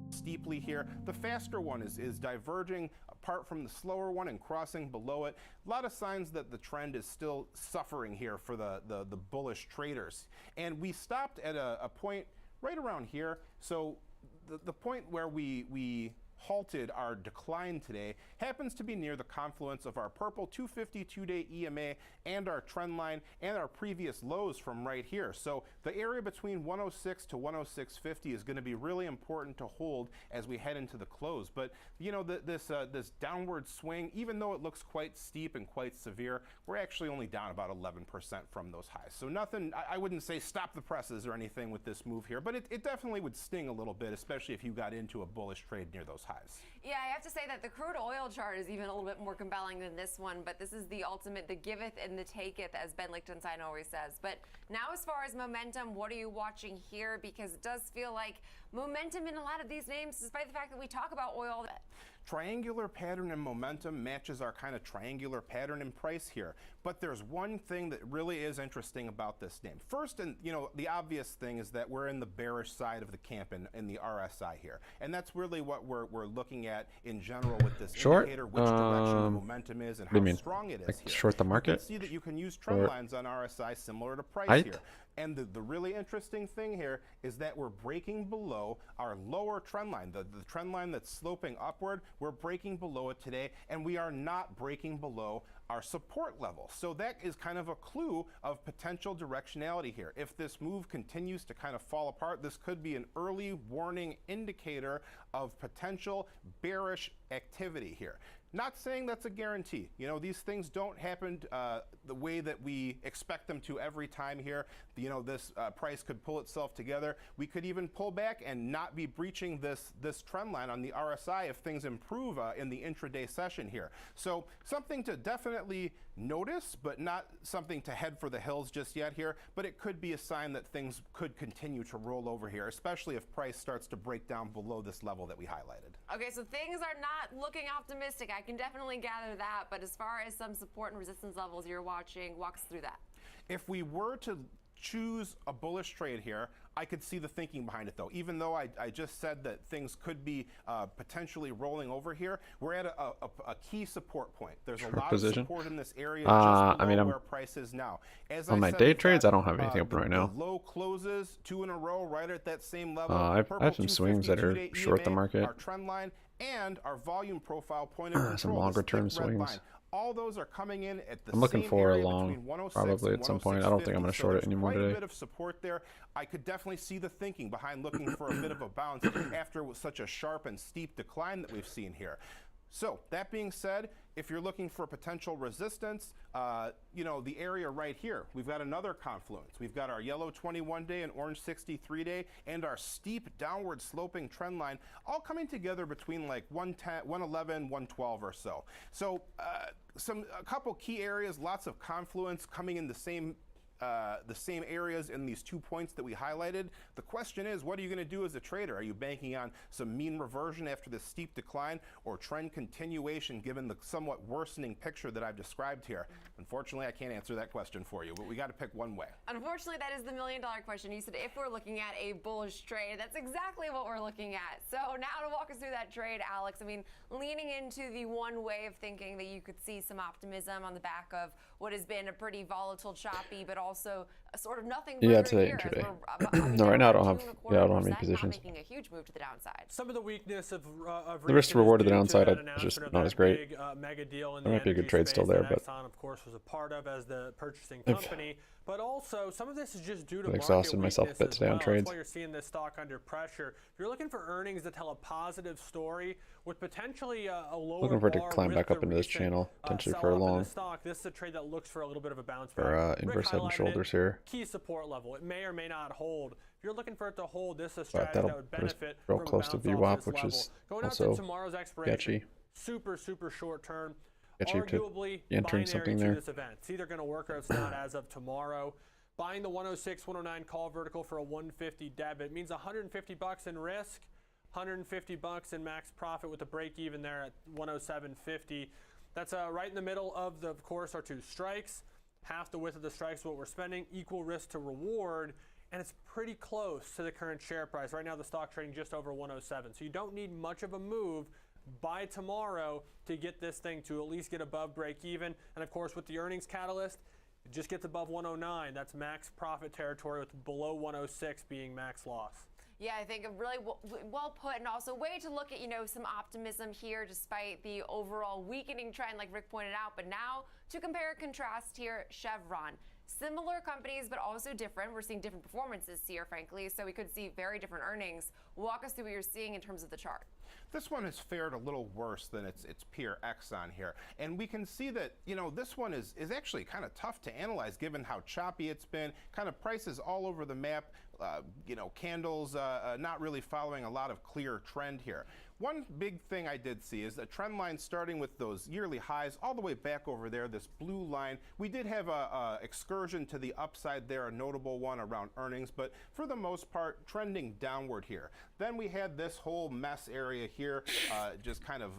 Steeply here. The faster one is diverging apart from the slower one and crossing below it. A lot of signs that the trend is still suffering here for the bullish traders. And we stopped at a point right around here. So the point where we halted our decline today happens to be near the confluence of our purple 250 two-day EMA and our trend line and our previous lows from right here. So the area between 106 to 106.50 is going to be really important to hold as we head into the close. But you know, this downward swing, even though it looks quite steep and quite severe, we're actually only down about 11% from those highs. So nothing, I wouldn't say stop the presses or anything with this move here, but it definitely would sting a little bit, especially if you got into a bullish trade near those highs. Yeah, I have to say that the crude oil chart is even a little bit more compelling than this one, but this is the ultimate, the giveth and the taketh, as Ben Lichtenstein always says. But now as far as momentum, what are you watching here? Because it does feel like momentum in a lot of these names, despite the fact that we talk about oil. Triangular pattern and momentum matches our kind of triangular pattern and price here. But there's one thing that really is interesting about this name. First, and you know, the obvious thing is that we're in the bearish side of the camp in the RSI here. And that's really what we're looking at in general with this indicator, which direction the momentum is and how strong it is here. Short the market? You can see that you can use trend lines on RSI similar to price here. And the really interesting thing here is that we're breaking below our lower trend line, the trend line that's sloping upward. We're breaking below it today, and we are not breaking below our support level. So that is kind of a clue of potential directionality here. If this move continues to kind of fall apart, this could be an early warning indicator of potential bearish activity here. Not saying that's a guarantee. You know, these things don't happen the way that we expect them to every time here. You know, this price could pull itself together. We could even pull back and not be breaching this trend line on the RSI if things improve in the intraday session here. So something to definitely notice, but not something to head for the hills just yet here. But it could be a sign that things could continue to roll over here, especially if price starts to break down below this level that we highlighted. Okay, so things are not looking optimistic. I can definitely gather that, but as far as some support and resistance levels you're watching, walk us through that. If we were to choose a bullish trade here, I could see the thinking behind it though. Even though I just said that things could be potentially rolling over here, we're at a key support point. There's a lot of support in this area just below where price is now. As on my day trades, I don't have anything open right now. Low closes, 2 in a row, right at that same level. I have some swings that are short the market. Our trend line and our volume profile point of control. Some longer term swings. All those are coming in at the I'm looking same for a area long, probably at some point. I don't think I'm going to short it anymore today. Quite a bit of support there. I could definitely see the thinking behind looking for a bit of a bounce after such a sharp and steep decline that we've seen here. So that being said, if you're looking for potential resistance, you know, the area right here, we've got another confluence. We've got our yellow 21-day and orange 63-day and our steep downward sloping trend line all coming together between like 110, 111, 112 or so. So a couple key areas, lots of confluence coming in the same areas in these 2 points that we highlighted. The question is, what are you going to do as a trader? Are you banking on some mean reversion after this steep decline or trend continuation given the somewhat worsening picture that I've described here? Unfortunately, I can't answer that question for you, but we got to pick one way. Unfortunately, that is the million-dollar question. You said if we're looking at a bullish trade, that's exactly what we're looking at. So now to walk us through that trade, Alex, I mean, leaning into the one way of thinking that you could see some optimism on the back of what has been a pretty volatile, choppy, but also sort of nothing. Yeah, further today here and as today. we're, No, right now I don't down have. 2.25%, Yeah, I don't have any not positions. making a huge move to the downside. Some of the weakness of The risk to reward to the downside is just of not that as great. Big, mega deal in There the might be a good energy trade space still there, that but Exxon, of course, was a part of as the purchasing I've company. But also, some of this is just due to I've market exhausted myself a weakness bit as today on well. trades. That's why you're seeing this stock under pressure. If you're looking for earnings that tell a positive story with potentially a lower looking for it to bar climb with back up the into this recent, channel, potentially for a sell-off in long. the stock, this is a trade that looks for a little bit of a bounce back. For Rick inverse head and highlighted shoulders it, here. key support level. It may or may not hold. If you're looking for it to hold, this is a But strategy that'll that would put us benefit real from a close to bounce off VWAP, this which level. is Going out also to tomorrow's expiration. sketchy. Super short term. Sketchy to Arguably entering binary something to there. this event. It's either going to work or it's not as of tomorrow. Buying the 106, 109 call vertical for a 150 debit means $150 in risk, $150 in max profit with a break even there at 107.50. That's right in the middle of course, our two strikes. Half the width of the strikes is what we're spending, equal risk to reward, and it's pretty close to the current share price. Right now, the stock trading just over 107. So you don't need much of a move by tomorrow to get this thing to at least get above break even. And of course, with the earnings catalyst, it just gets above 109. That's max profit territory with below 106 being max loss. Yeah, I think really well put, and also a way to look at, some optimism here despite the overall weakening trend like Rick pointed out. But now to compare and contrast here, Chevron. Similar companies, but also different. We're seeing different performances here, frankly, so we could see very different earnings. Walk us through what you're seeing in terms of the chart. This one has fared a little worse than its peer Exxon here. And we can see that, this one is actually kind of tough to analyze given how choppy it's been, kind of prices all over the map, candles not really following a lot of clear trend here. One big thing I did see is a trend line starting with those yearly highs all the way back over there, this blue line. We did have a excursion to the upside there, a notable one around earnings, but for the most part, trending downward here. Then we had this whole mess area here, just kind of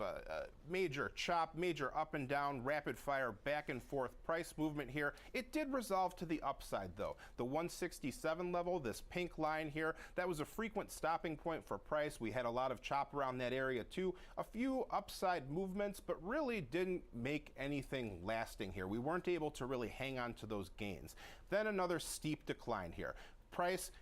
major chop, major up and down, rapid fire, back and forth price movement here. It did resolve to the upside though. The 167 level, this pink line here, that was a frequent stopping point for price. We had a lot of chop around that area too. A few upside movements, but really didn't make anything lasting here. We weren't able to really hang on to those gains. Then another steep decline here. Price,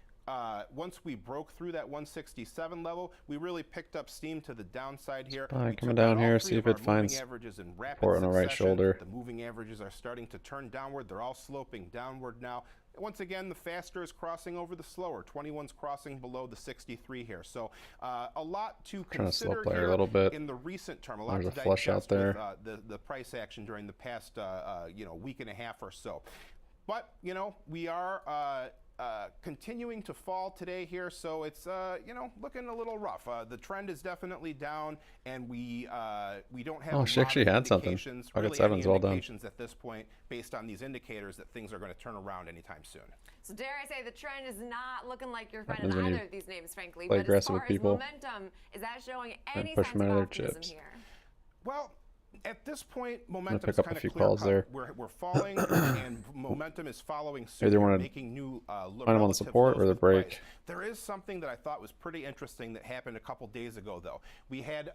once we broke through that 167 level, we really picked up steam to the downside here. Coming down here, see if it finds support on the right shoulder. The moving averages are starting to turn downward. They're all sloping downward now. Once again, the faster is crossing over the slower. 21's crossing below the 63 here. So a lot to consider here a little bit. In the recent term. A lot There's to a flush out there. With, the price action during the past week and a half or so. But we are continuing to fall today here, so it's looking a little rough. The trend is definitely down, and we don't have. Oh, she actually had something. Pocket 7's well done. Indications at this point, based on these indicators, that things are going to turn around anytime soon. So dare I say the trend is not looking like you're finding either of these names, frankly. Play But as aggressive far with people as momentum, is that showing any push signs them of out of their optimism chips. here? Well, at this point, momentum is pick up kind a of few clear calls cut. there. We're falling, and momentum is following suit. Either want to making new find them on the relative support lows or the with price. break. There is something that I thought was pretty interesting that happened a couple days ago, though. We had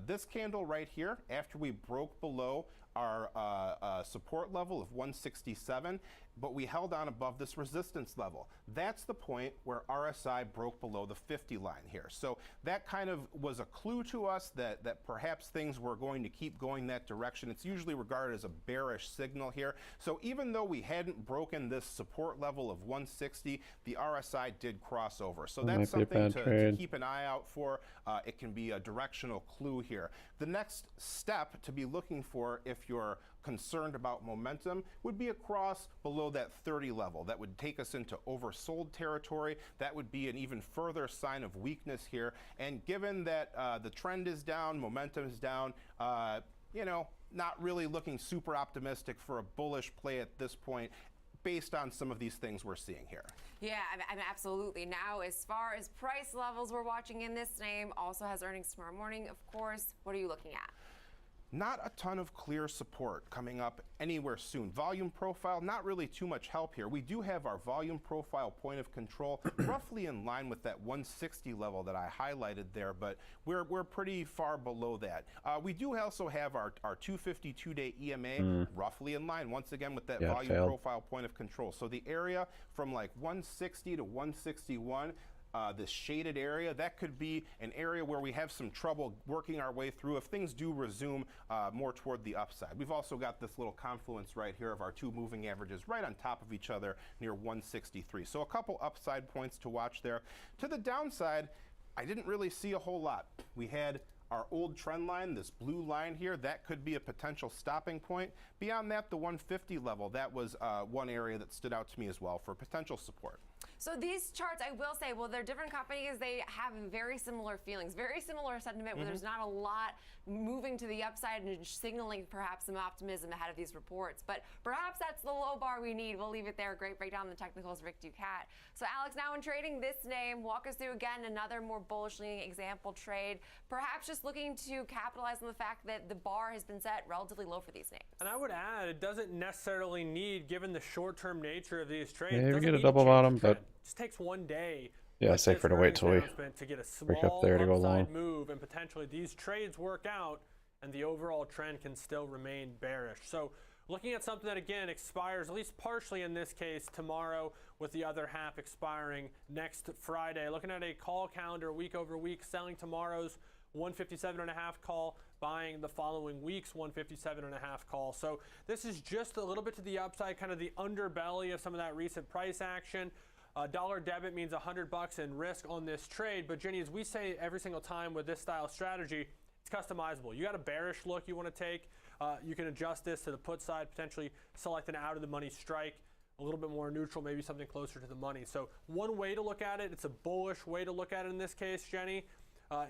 this candle right here after we broke below our support level of 167, but we held on above this resistance level. That's the point where RSI broke below the 50 line here. So that kind of was a clue to us that perhaps things were going to keep going that direction. It's usually regarded as a bearish signal here. So even though we hadn't broken this support level of 160, the RSI did cross over. So that's something to keep an eye out for. It can be a directional clue here. The next step to be looking for if you're concerned about momentum would be across below that 30 level. That would take us into oversold territory. That would be an even further sign of weakness here. And given that the trend is down, momentum is down, not really looking super optimistic for a bullish play at this point based on some of these things we're seeing here. Yeah, I mean, absolutely. Now, as far as price levels we're watching in this name, also has earnings tomorrow morning, of course. What are you looking at? Not a ton of clear support coming up anywhere soon. Volume profile, not really too much help here. We do have our volume profile point of control roughly in line with that 160 level that I highlighted there, but we're pretty far below that. We do also have our 250 2-day EMA roughly in line, once again, with that volume profile point of control. So the area from like 160 to 161, this shaded area, that could be an area where we have some trouble working our way through if things do resume more toward the upside. We've also got this little confluence right here of our two moving averages right on top of each other near 163. So a couple upside points to watch there. To the downside, I didn't really see a whole lot. We had our old trend line, this blue line here, that could be a potential stopping point. Beyond that, the 150 level, that was one area that stood out to me as well for potential support. So these charts, I will say, well, they're different companies. They have very similar feelings, very similar sentiment where there's not a lot moving to the upside and signaling perhaps some optimism ahead of these reports. But perhaps that's the low bar we need. We'll leave it there. Great breakdown on the technicals, Rick Ducat. So Alex, now in trading this name, walk us through again another more bullishly example trade. Perhaps just looking to capitalize on the fact that the bar has been set relatively low for these names. And I would add, it doesn't necessarily need, given the short-term nature of these trades, Maybe it doesn't get a need to double change bottom, the but trend. It just takes one day. yeah, like safer this to wait till we announcement to get a small break up there to go long. upside move, and potentially these trades work out, and the overall trend can still remain bearish. So looking at something that, again, expires at least partially in this case tomorrow, with the other half expiring next Friday. Looking at a call calendar week over week, selling tomorrow's 157.5 call, buying the following week's 157.5 call. So this is just a little bit to the upside, kind of the underbelly of some of that recent price action. Dollar debit means $100 in risk on this trade. But Jenny, as we say every single time with this style strategy, it's customizable. You got a bearish look you want to take. You can adjust this to the put side, potentially select an out of the money strike, a little bit more neutral, maybe something closer to the money. So one way to look at it, it's a bullish way to look at it in this case, Jenny.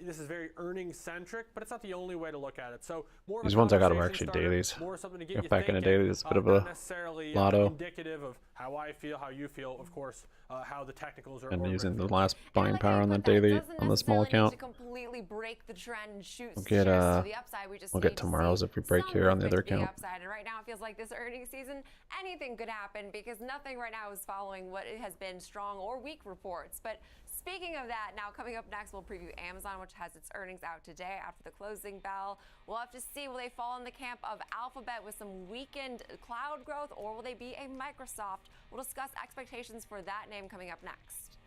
This is very earnings centric, but it's not the only way to look at it. So more of These a ones I got them conversation actually starter, dailies. more something to get If you back in the thinking, daily, it's a bit of not a necessarily lotto. indicative of how I feel, how you feel, of course, how the technicals are. And are using the written. last buying power on that daily on the small account. To completely break the trend and shoot We'll get to the upside. We just we'll need get to tomorrow's see if we break some here on the movement other to the account. upside. And right now it feels like this earnings season, anything could happen because nothing right now is following what it has been strong or weak reports. But speaking of that, now coming up next, we'll preview Amazon, which has its earnings out today after the closing bell. We'll have to see, will they fall in the camp of Alphabet with some weakened cloud growth, or will they be a Microsoft? We'll discuss expectations for that name coming up next.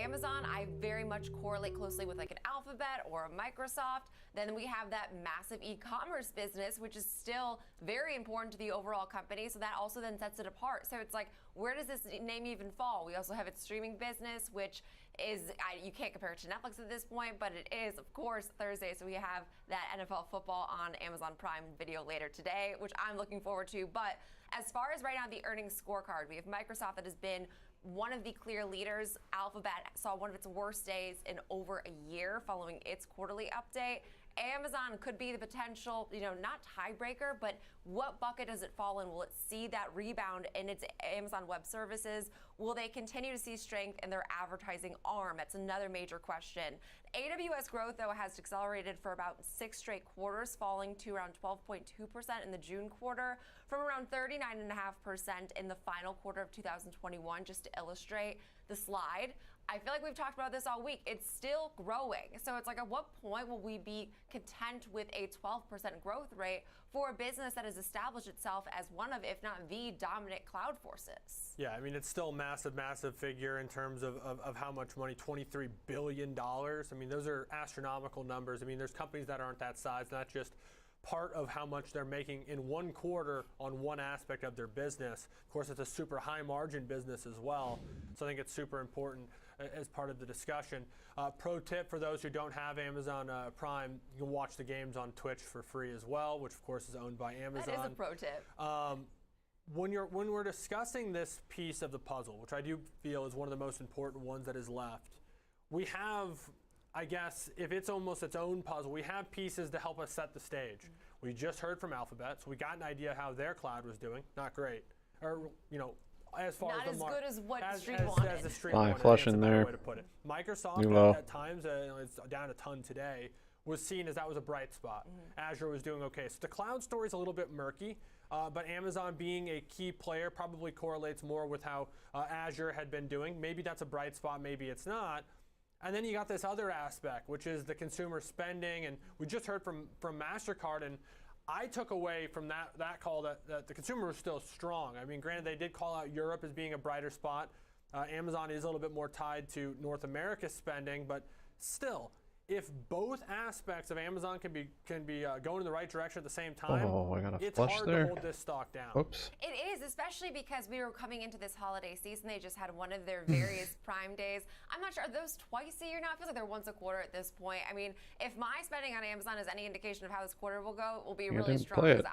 Amazon, I very much correlate closely with like an Alphabet or a Microsoft. Then we have that massive e-commerce business, which is still very important to the overall company. So that also then sets it apart. So it's like, where does this name even fall? We also have its streaming business, which is, you can't compare it to Netflix at this point, but it is, of course, Thursday. So we have that NFL football on Amazon Prime Video later today, which I'm looking forward to. But as far as right now, the earnings scorecard, we have Microsoft that has been one of the clear leaders. Alphabet saw one of its worst days in over a year following its quarterly update. Amazon could be the potential, not tiebreaker, but what bucket does it fall in? Will it see that rebound in its Amazon Web Services? Will they continue to see strength in their advertising arm? That's another major question. AWS growth, though, has accelerated for about 6 straight quarters, falling to around 12.2% in the June quarter from around 39.5% in the final quarter of 2021, just to illustrate the slide. I feel like we've talked about this all week. It's still growing. So it's like, at what point will we be content with a 12% growth rate for a business that has established itself as one of, if not the dominant cloud forces? Yeah, I mean, it's still a massive, massive figure in terms of how much money, $23 billion. I mean, those are astronomical numbers. I mean, there's companies that aren't that size, not just part of how much they're making in one quarter on one aspect of their business. Of course, it's a super high margin business as well. So I think it's super important as part of the discussion. Pro tip for those who don't have Amazon Prime, you can watch the games on Twitch for free as well, which of course is owned by Amazon. That is a pro tip. When we're discussing this piece of the puzzle, which I do feel is one of the most important ones that is left, we have, I guess, if it's almost its own puzzle, we have pieces to help us set the stage. We just heard from Alphabet, so we got an idea how their cloud was doing. Not great. Or, as far not as the as good as what the street as wanted. the street wanted. Flush That's in a better there. way to put it. Microsoft New low. at times, it's down a ton today, was seen as that was a bright spot. Azure was doing okay. So the cloud story is a little bit murky, but Amazon being a key player probably correlates more with how Azure had been doing. Maybe that's a bright spot, maybe it's not. And then you got this other aspect, which is the consumer spending. And we just heard from MasterCard, and I took away from that call that the consumer was still strong. I mean, granted, they did call out Europe as being a brighter spot. Amazon is a little bit more tied to North America's spending, but still, if both aspects of Amazon can be going in the right direction at the same time, it's hard to hold this stock down. Oops. It is, especially because we were coming into this holiday season. They just had one of their various Prime days. I'm not sure, are those twice a year now? It feels like they're once a quarter at this point. I mean, if my spending on Amazon is any indication of how this quarter will go, it will be really strong. Because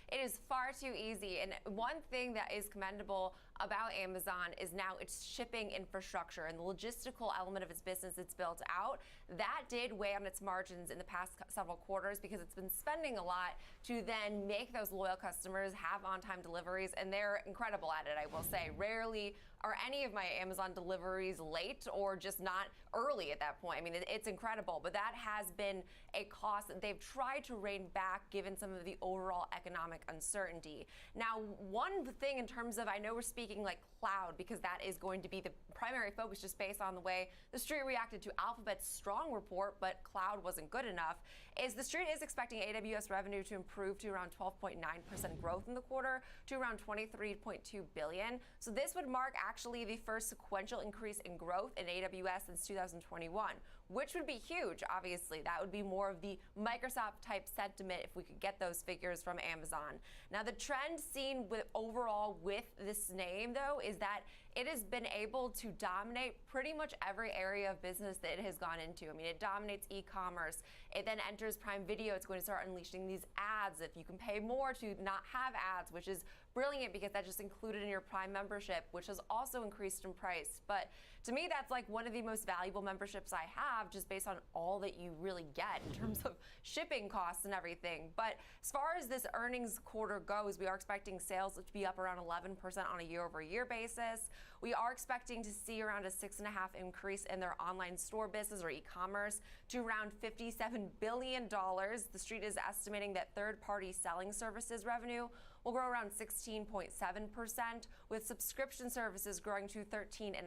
it is far too easy. And one thing that is commendable about Amazon is now its shipping infrastructure and the logistical element of its business it's built out. That did weigh on its margins in the past several quarters because it's been spending a lot to then make those loyal customers have on-time deliveries, and they're incredible at it, I will say. Rarely are any of my Amazon deliveries late or just not early at that point. I mean, it's incredible, but that has been a cost that they've tried to rein back given some of the overall economic uncertainty. Now, one thing in terms of, I know we're speaking like cloud because that is going to be the primary focus just based on the way the street reacted to Alphabet's strong report, but cloud wasn't good enough, is the street is expecting AWS revenue to improve to around 12.9% growth in the quarter to around $23.2 billion. So this would mark actually the first sequential increase in growth in AWS since 2021, which would be huge, obviously. That would be more of the Microsoft-type sentiment if we could get those figures from Amazon. Now, the trend seen overall with this name, though, is that it has been able to dominate pretty much every area of business that it has gone into. I mean, it dominates e-commerce. It then enters Prime Video. It's going to start unleashing these ads. If you can pay more to not have ads, which is brilliant because that's just included in your Prime membership, which has also increased in price. But to me, that's like one of the most valuable memberships I have, just based on all that you really get in terms of shipping costs and everything. But as far as this earnings quarter goes, we are expecting sales to be up around 11% on a year-over-year basis. We are expecting to see around a 6.5% increase in their online store business or e-commerce to around $57 billion. The street is estimating that third-party selling services revenue will grow around 16.7%, with subscription services growing to 13.5%.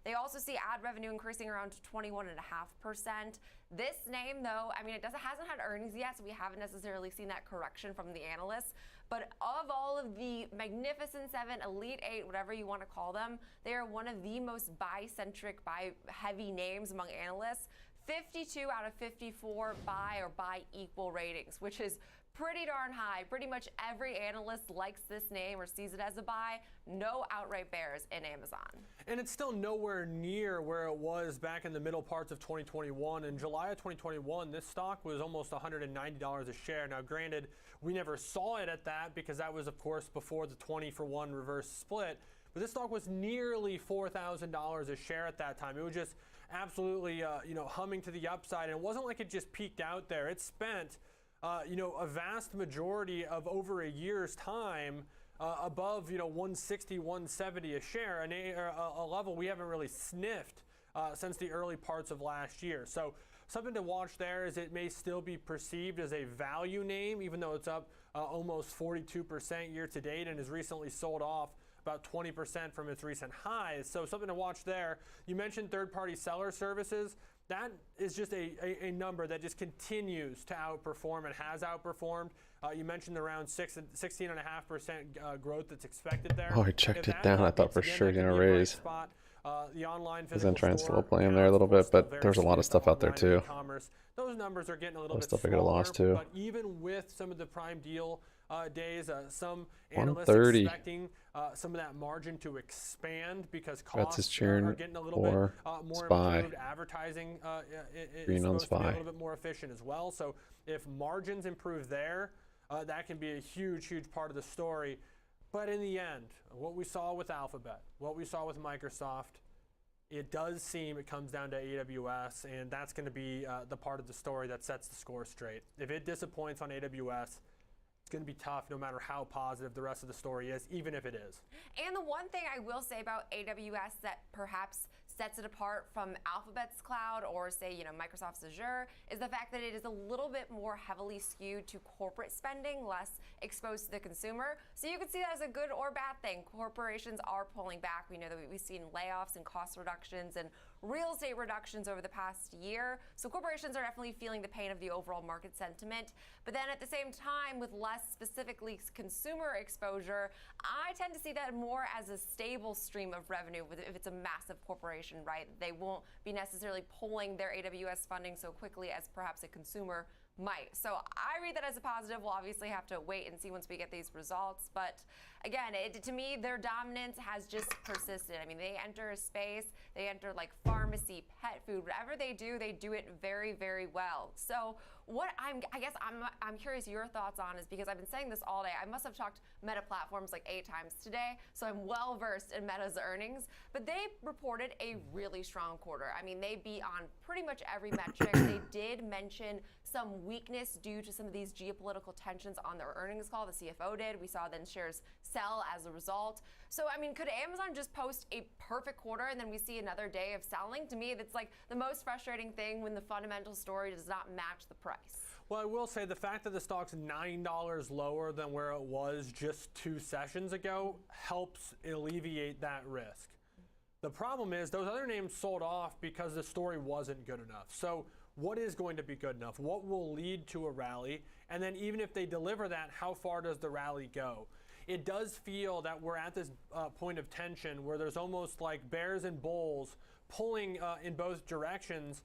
They also see ad revenue increasing around 21.5%. This name, though, I mean, hasn't had earnings yet, so we haven't necessarily seen that correction from the analysts. But of all of the Magnificent Seven, Elite Eight, whatever you want to call them, they are one of the most buy-centric, buy-heavy names among analysts. 52 out of 54 buy or buy equal ratings, which is pretty darn high. Pretty much every analyst likes this name or sees it as a buy. No outright bears in Amazon. And it's still nowhere near where it was back in the middle parts of 2021. In July of 2021, this stock was almost $190 a share. Now, granted, we never saw it at that because that was, of course, before the 20-for-1 reverse split. But this stock was nearly $4,000 a share at that time. It was just absolutely, humming to the upside. And it wasn't like it just peaked out there. It spent a vast majority of over a year's time above, 160, 170 a share, a level we haven't really sniffed since the early parts of last year. So something to watch there is it may still be perceived as a value name, even though it's up almost 42% year to date and has recently sold off about 20% from its recent highs. So something to watch there. You mentioned third-party seller services. That is just a number that just continues to outperform and has outperformed. You mentioned around 16.5% growth that's expected there. Oh, I checked it down. I thought for sure going to raise. The online Because I'm trying to slow play him there a little bit, but there's a lot of stuff out there too. Those numbers are getting a little bit stuff I smaller, could have lost too. But even with some of the prime deal days, some analysts 130. expecting some of that margin to expand because That's his costs churn are getting a little bit more SPY. improved. Advertising is Green on supposed to be a SPY. little bit more efficient as well. So if margins improve there, that can be a huge, huge part of the story. But in the end, what we saw with Alphabet, what we saw with Microsoft, it does seem it comes down to AWS, and that's going to be the part of the story that sets the score straight. If it disappoints on AWS, it's going to be tough no matter how positive the rest of the story is, even if it is. And the one thing I will say about AWS that perhaps sets it apart from Alphabet's cloud or say, Microsoft's Azure is the fact that it is a little bit more heavily skewed to corporate spending, less exposed to the consumer. So you could see that as a good or bad thing. Corporations are pulling back. We know that we've seen layoffs and cost reductions and real estate reductions over the past year. So corporations are definitely feeling the pain of the overall market sentiment. But then at the same time, with less specifically consumer exposure, I tend to see that more as a stable stream of revenue if it's a massive corporation, right? They won't be necessarily pulling their AWS funding so quickly as perhaps a consumer might. So I read that as a positive. We'll obviously have to wait and see once we get these results. But again, to me, their dominance has just persisted. I mean, they enter a space, they enter like pharmacy, pet food, whatever they do it very, very well. So what I'm curious your thoughts on is, because I've been saying this all day, I must have talked Meta Platforms like 8 times today, so I'm well versed in Meta's earnings, but they reported a really strong quarter. I mean, they beat on pretty much every metric. They did mention some weakness due to some of these geopolitical tensions on their earnings call. The CFO did. We saw then shares sell as a result. So, I mean, could Amazon just post a perfect quarter and then we see another day of selling? To me, that's like the most frustrating thing when the fundamental story does not match the price. Well, I will say the fact that the stock's $9 lower than where it was just 2 sessions ago helps alleviate that risk. The problem is those other names sold off because the story wasn't good enough. So what is going to be good enough? What will lead to a rally? And then even if they deliver that, how far does the rally go? It does feel that we're at this point of tension where there's almost like bears and bulls pulling in both directions.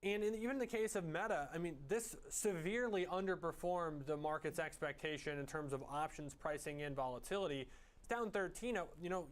And even in the case of Meta, I mean, this severely underperformed the market's expectation in terms of options pricing and volatility. It's down 13.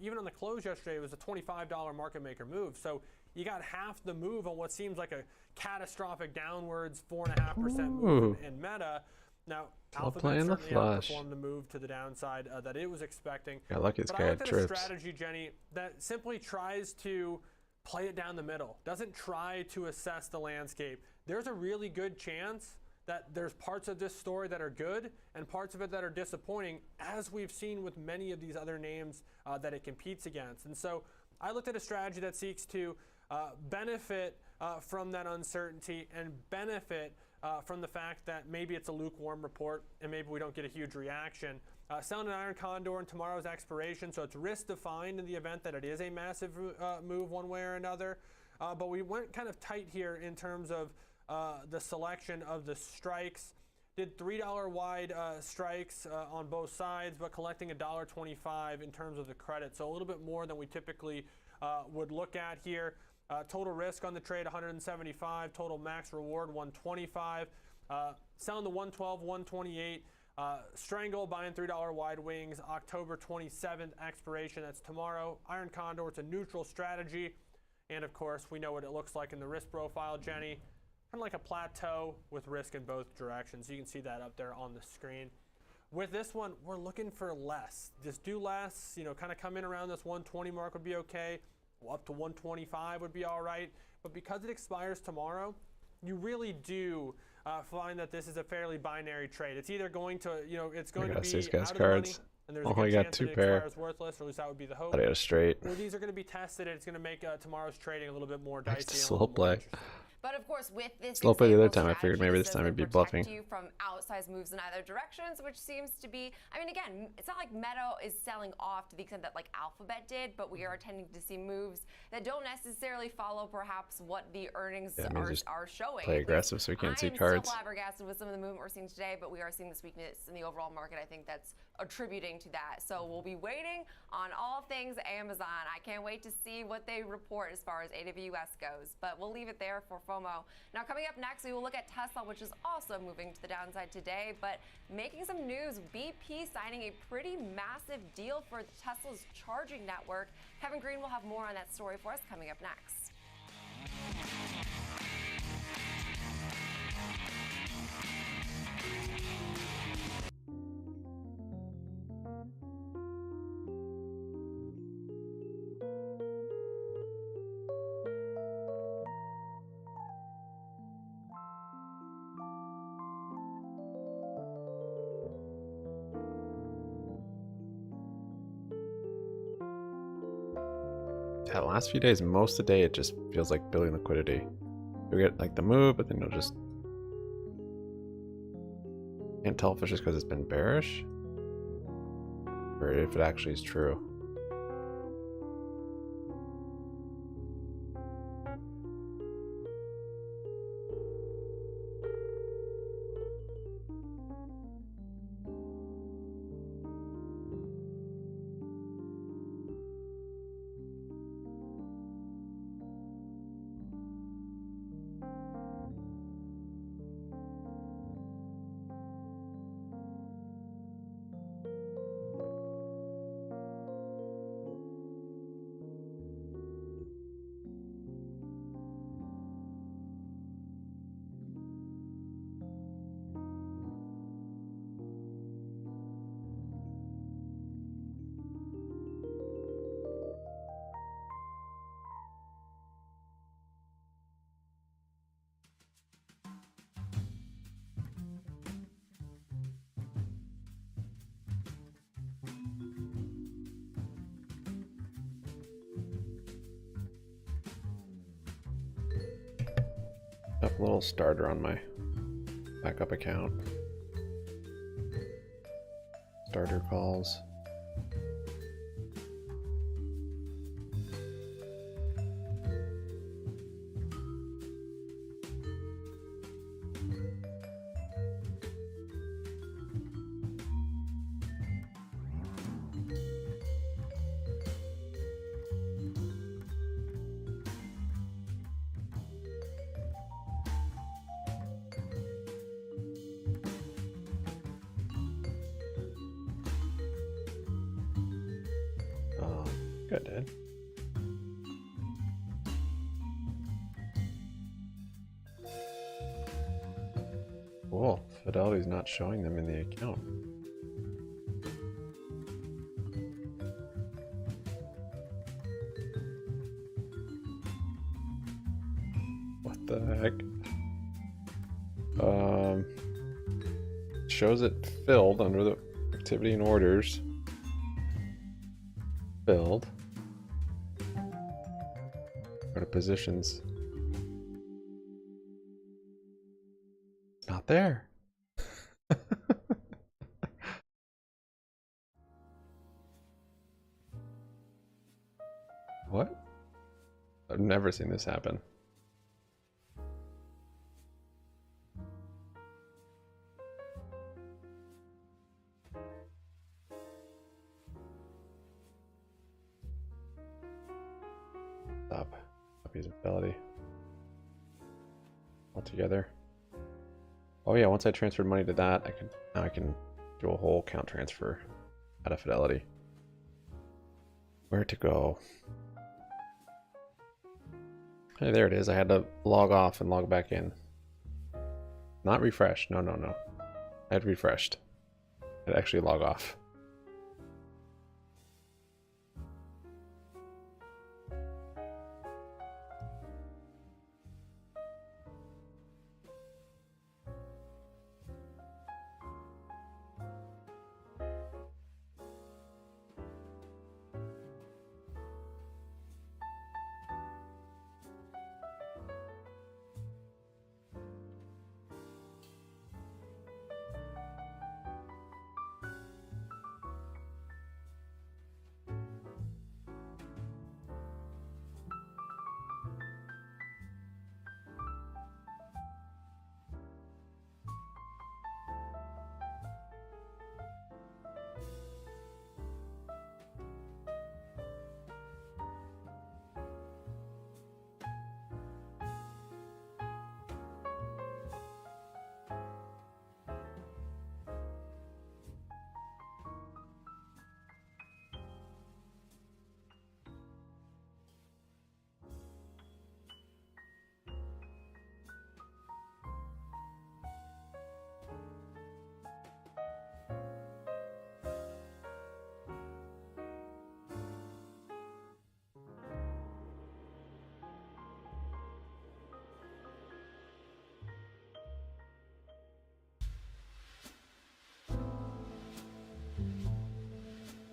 Even on the close yesterday, it was a $25 market maker move. So you got half the move on what seems like a catastrophic downwards 4.5% move in Meta. Now, Alphabet certainly outperformed the move to the downside that it was expecting. Yeah, lucky this but guy I had looked at a trips. strategy, Jenny, that simply tries to play it down the middle, doesn't try to assess the landscape. There's a really good chance that there's parts of this story that are good and parts of it that are disappointing, as we've seen with many of these other names that it competes against. And so I looked at a strategy that seeks to benefit from that uncertainty and benefit from the fact that maybe it's a lukewarm report and maybe we don't get a huge reaction. Selling an iron condor in tomorrow's expiration, so it's risk defined in the event that it is a massive move one way or another. But we went kind of tight here in terms of the selection of the strikes. Did $3 wide strikes on both sides, but collecting $1.25 in terms of the credit. So a little bit more than we typically would look at here. Total risk on the trade 175, total max reward 125. Selling the 112, 128. Strangle buying $3 wide wings, October 27th expiration. That's tomorrow. Iron Condor, it's a neutral strategy. And of course, we know what it looks like in the risk profile, Jenny. Kind of like a plateau with risk in both directions. You can see that up there on the screen. With this one, we're looking for less. Just do less, you know, kind of come in around this 120 mark would be okay. Well, up to 125 would be all right. But because it expires tomorrow, you really do find that this is a fairly binary trade. It's either going to, you know, it's going to be these out guys of cards. the money, and there's Oh, a good he got chance two that it pair. expires worthless, or at least that would be the hope. Thought he had a straight. Or these are going to be tested, and it's going to make tomorrow's trading a little bit more Next dicey. to and a little slow more play. interesting. But of course, with this Slow play the other example time, I figured strategy, maybe this says time they it'd be protect bluffing. you from outsized moves in either directions, which seems to be. I mean, again, it's not like Meta is selling off to the extent that like Alphabet did, but we are tending to see moves that don't necessarily follow perhaps what the earnings Yeah, maybe just are showing. play aggressive so we can't see cards. I'm still flabbergasted with some of the movement we're seeing today, but we are seeing this weakness in the overall market. I think that's attributing to that. So we'll be waiting on all things Amazon. I can't wait to see what they report as far as AWS goes, but we'll leave it there for FOMO. Now, coming up next, we will look at Tesla, which is also moving to the downside today, but making some news. BP signing a pretty massive deal for Tesla's charging network. Kevin Green will have more on that story for us coming up next. Yeah, the last few days, most of the day, it just feels like building liquidity. You get like the move, but then you'll just can't tell if it's just because it's been bearish or if it actually is true. A little starter on my backup account. Starter calls. Good, Dad. Cool. Fidelity's not showing them in the account. What the heck? Shows it filled under the activity and orders. Filled. Go to positions. not there. What? I've never seen this happen. Stop. Stop using Fidelity. Altogether. Oh yeah, once I transferred money to that, now I can do a whole account transfer out of Fidelity. Where to go? Hey, there it is. I had to log off and log back in. Not refresh. No, no, no. I had refreshed. I'd actually log off.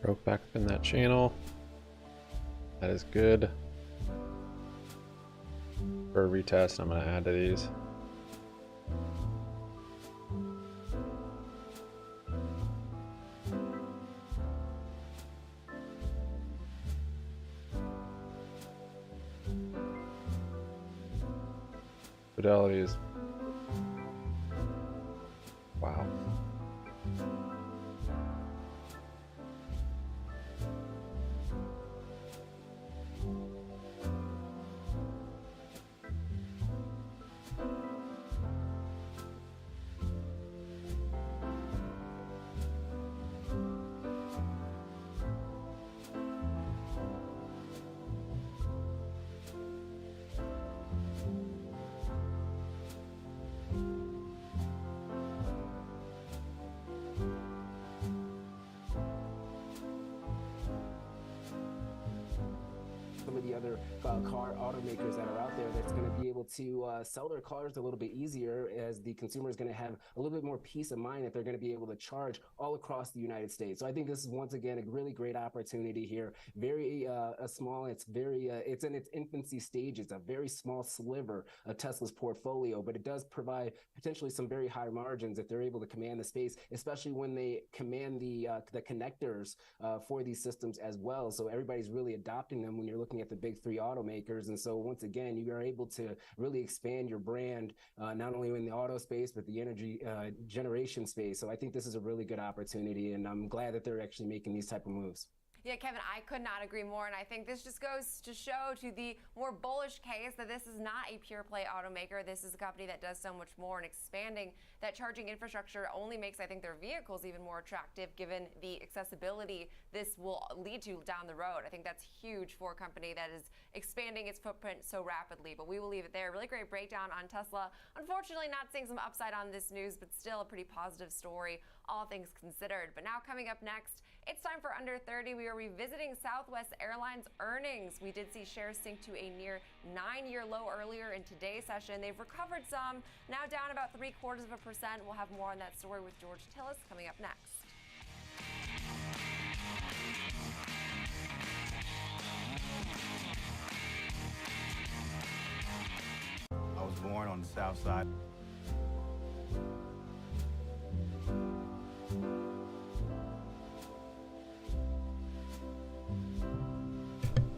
Broke back up in that channel. That is good. For a retest, I'm going to add to these. Fidelity is... Wow. Some of the other car automakers that are out there that's going to be able to sell their cars a little bit easier, as the consumer is going to have a little bit more peace of mind that they're going to be able to charge all across the United States. So I think this is once again a really great opportunity here. Very small. It's very it's in its infancy stage. It's a very small sliver of Tesla's portfolio, but it does provide potentially some very high margins if they're able to command the space, especially when they command the connectors for these systems as well. So everybody's really adopting them when you're looking at the big three automakers. And so once again, you are able to really expand your brand, not only in the auto space, but the energy generation space. So I think this is a really good opportunity, and I'm glad that they're actually making these type of moves. Yeah, Kevin, I could not agree more, and I think this just goes to show to the more bullish case that this is not a pure play automaker. This is a company that does so much more, and expanding that charging infrastructure only makes, I think, their vehicles even more attractive given the accessibility this will lead to down the road. I think that's huge for a company that is expanding its footprint so rapidly, but we will leave it there. Really great breakdown on Tesla. Unfortunately, not seeing some upside on this news, but still a pretty positive story, all things considered. But now coming up next, it's time for Under 30. We are revisiting Southwest Airlines earnings. We did see shares sink to a near 9-year low earlier in today's session. They've recovered some, now down about 0.75%. We'll have more on that story with George Tillis coming up next. I was born on the south side.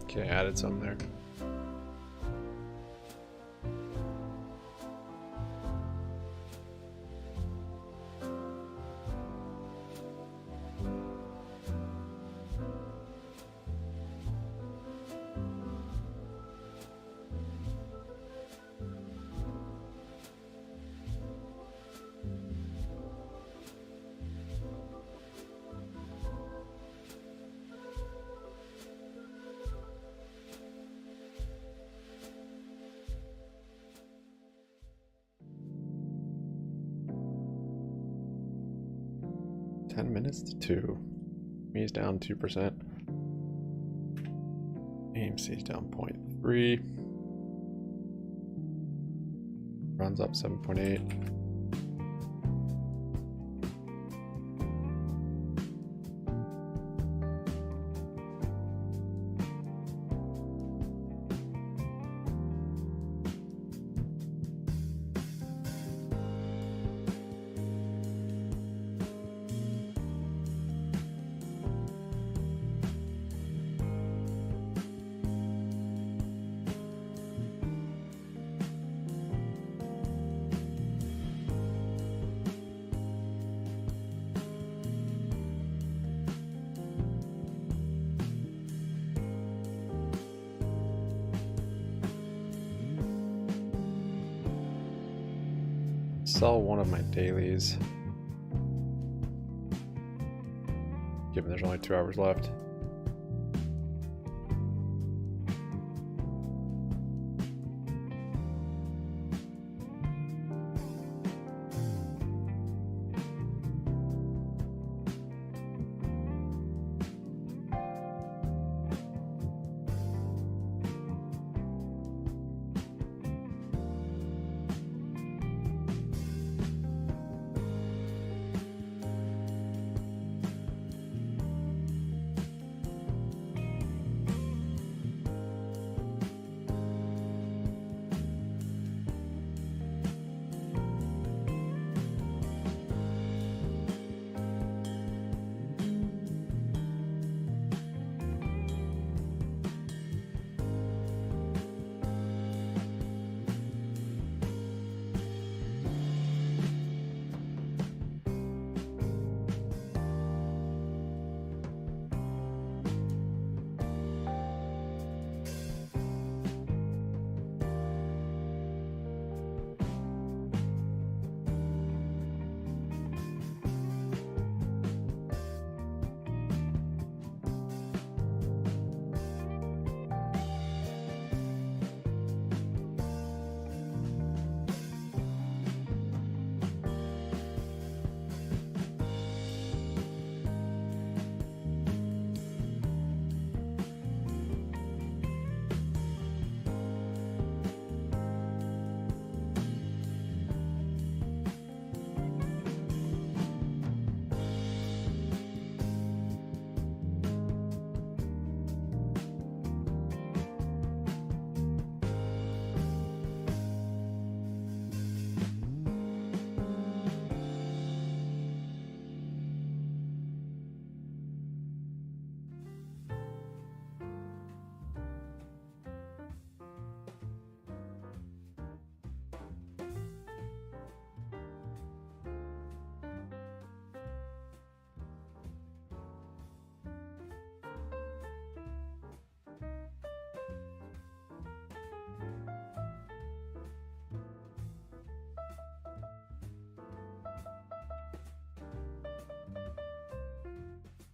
Okay, added some there. Minutes to 2. Me's down 2%. AMC's down 0.3. Runs up 7.8. Sell one of my dailies, given there's only 2 hours left.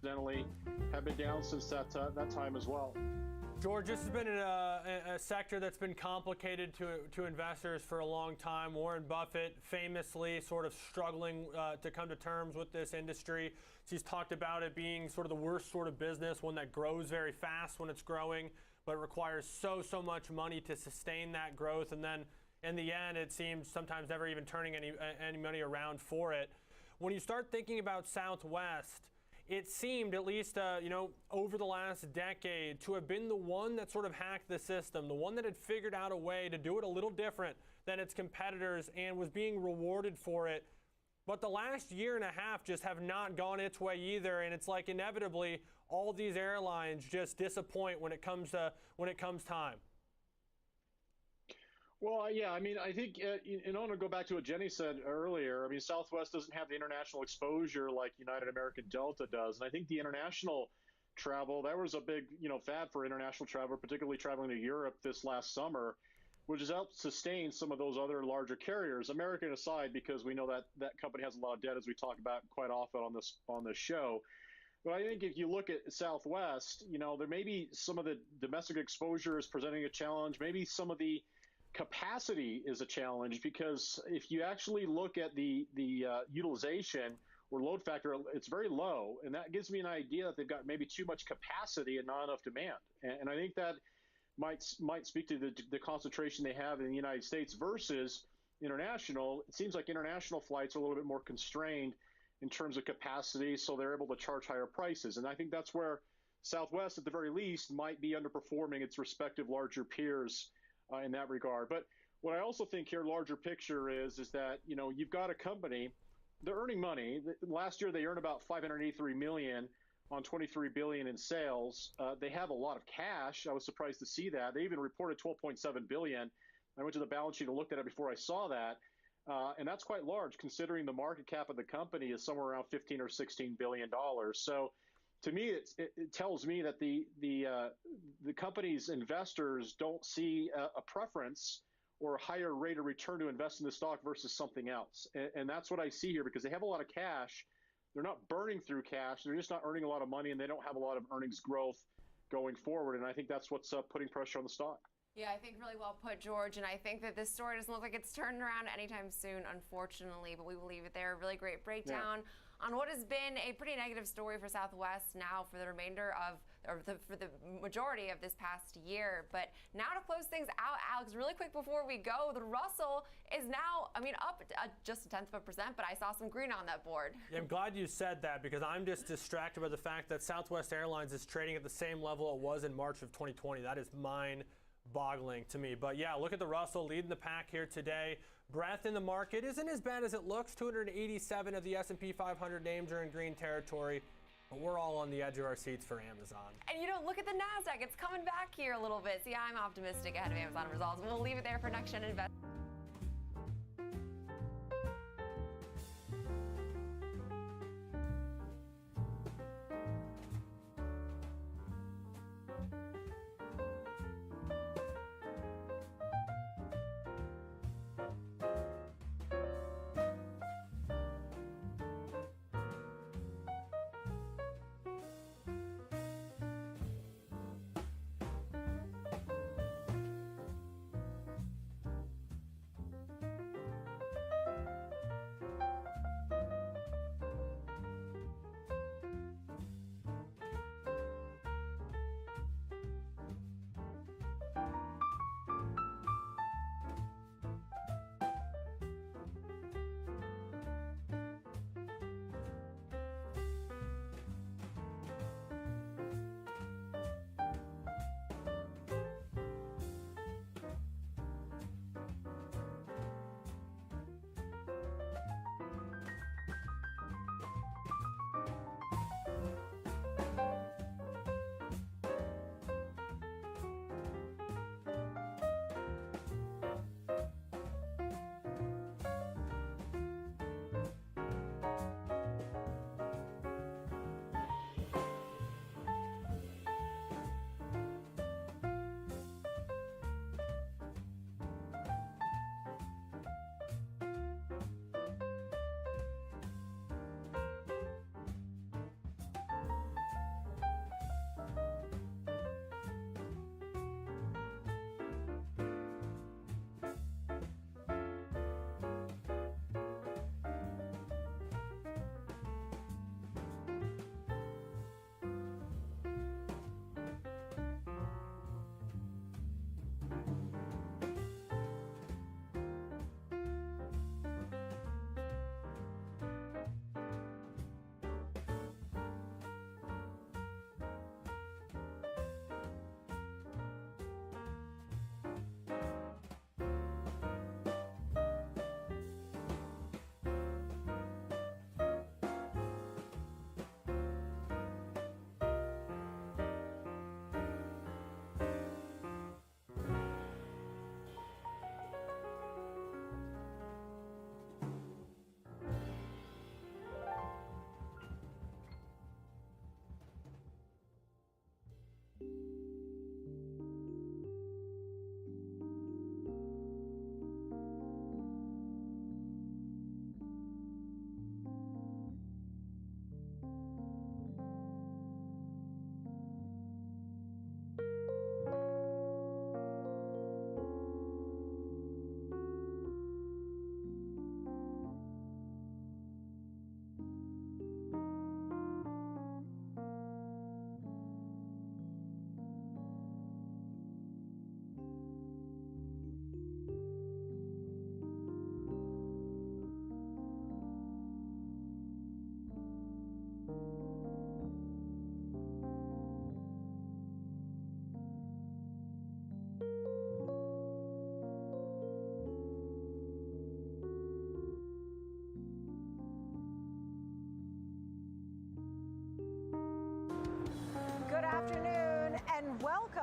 Incidentally, have been down since that time as well. George, this has been a sector that's been complicated to investors for a long time. Warren Buffett famously sort of struggling to come to terms with this industry. He's talked about it being sort of the worst sort of business, one that grows very fast when it's growing, but requires so much money to sustain that growth. And then in the end, it seems sometimes never even turning any money around for it. When you start thinking about Southwest, it seemed, at least over the last decade, to have been the one that sort of hacked the system, the one that had figured out a way to do it a little different than its competitors and was being rewarded for it. But the last year and a half just have not gone its way either, and it's like inevitably all these airlines just disappoint when it comes time. Well, yeah, I mean, I think, in order to go back to what Jenny said earlier, I mean, Southwest doesn't have the international exposure like United American Delta does. And I think the international travel, that was a big, fad for international travel, particularly traveling to Europe this last summer, which has helped sustain some of those other larger carriers, American aside, because we know that that company has a lot of debt, as we talk about quite often on this show. But I think if you look at Southwest, there may be some of the domestic exposure is presenting a challenge. Maybe some of the capacity is a challenge, because if you actually look at the utilization or load factor, it's very low, and that gives me an idea that they've got maybe too much capacity and not enough demand. And I think that might speak to the concentration they have in the United States versus international. It seems like international flights are a little bit more constrained in terms of capacity, so they're able to charge higher prices. And I think that's where Southwest, at the very least, might be underperforming its respective larger peers in that regard. But what I also think here, larger picture, is that you've got a company, they're earning money. Last year they earned about $583 million on $23 billion in sales. They have a lot of cash. I was surprised to see that. They even reported $12.7 billion. I went to the balance sheet and looked at it before I saw that, and that's quite large considering the market cap of the company is somewhere around $15 or $16 billion. So to me, it tells me that the company's investors don't see a preference or a higher rate of return to invest in the stock versus something else. And that's what I see here, because they have a lot of cash. They're not burning through cash. They're just not earning a lot of money, and they don't have a lot of earnings growth going forward. And I think that's what's putting pressure on the stock. Yeah, I think really well put, George. And I think that this story doesn't look like it's turning around anytime soon, unfortunately. But we will leave it there. Really great breakdown on what has been a pretty negative story for Southwest now for the remainder of, for the majority of this past year. But now to close things out, Alex, really quick before we go, the Russell is now, up just 0.1%, but I saw some green on that board. Yeah, I'm glad you said that, because I'm just distracted by the fact that Southwest Airlines is trading at the same level it was in March of 2020. That is mind-boggling to me. But yeah, look at the Russell leading the pack here today. Breadth in the market isn't as bad as it looks. 287 of the S&P 500 names are in green territory, but we're all on the edge of our seats for Amazon. And look at the NASDAQ. It's coming back here a little bit. See, I'm optimistic ahead of Amazon results. We'll leave it there for Next Gen Invest.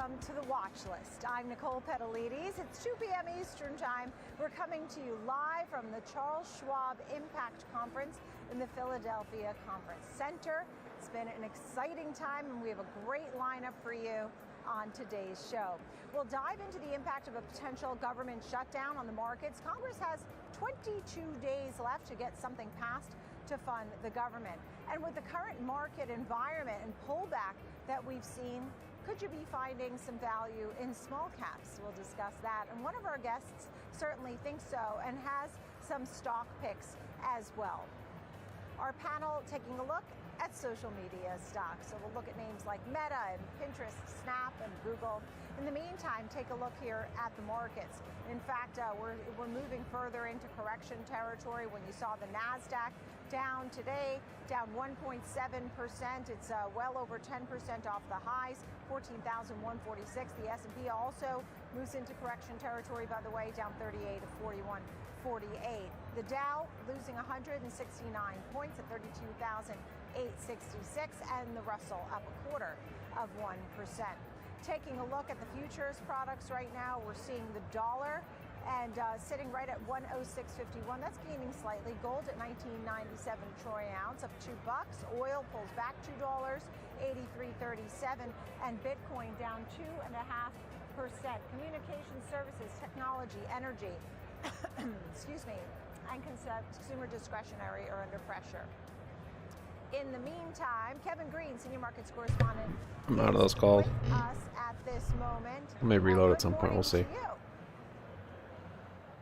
welcome to the Watch List. I'm Nicole Petalides. It's 2 p.m. Eastern Time. We're coming to you live from the Charles Schwab Impact Conference in the Philadelphia Conference Center. It's been an exciting time, and we have a great lineup for you on today's show. We'll dive into the impact of a potential government shutdown on the markets. Congress has 22 days left to get something passed to fund the government. And with the current market environment and pullback that we've seen, could you be finding some value in small caps? We'll discuss that. And one of our guests certainly thinks so and has some stock picks as well. Our panel taking a look at social media stocks. So we'll look at names like Meta and Pinterest, Snap, and Google. In the meantime, take a look here at the markets. In fact, we're moving further into correction territory. When you saw the NASDAQ down today, down 1.7%. It's well over 10% off the highs, 14,146. The S&P also moves into correction territory, by the way, down 38 to 41.48. The Dow losing 169 points at 32,866, and the Russell up 0.25%. Taking a lock at the futures products right now, we're seeing the dollar and sitting right at 106.51. That's gaining slightly. Gold at 19.97 troy ounce, up $2. Oil pulls back $2, 83.37, and Bitcoin down 2.5%. Communication services, technology, energy, excuse me, and consumer discretionary are under pressure. In the meantime, Kevin Green, senior markets correspondent, I'm out of those calls. with us at this moment. I may reload at some point. We'll see.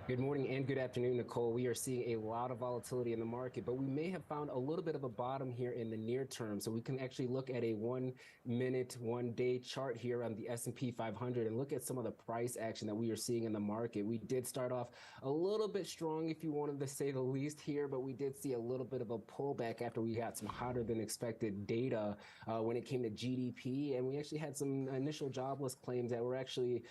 Good morning and good afternoon, Nicole. We are seeing a lot of volatility in the market, but we may have found a little bit of a bottom here in the near term. So we can actually look at a 1 minute, 1 day chart here on the S&P 500 and look at some of the price action that we are seeing in the market. We did start off a little bit strong, if you wanted to say the least here, but we did see a little bit of a pullback after we got some hotter than expected data when it came to GDP. And we actually had some initial jobless claims that were actually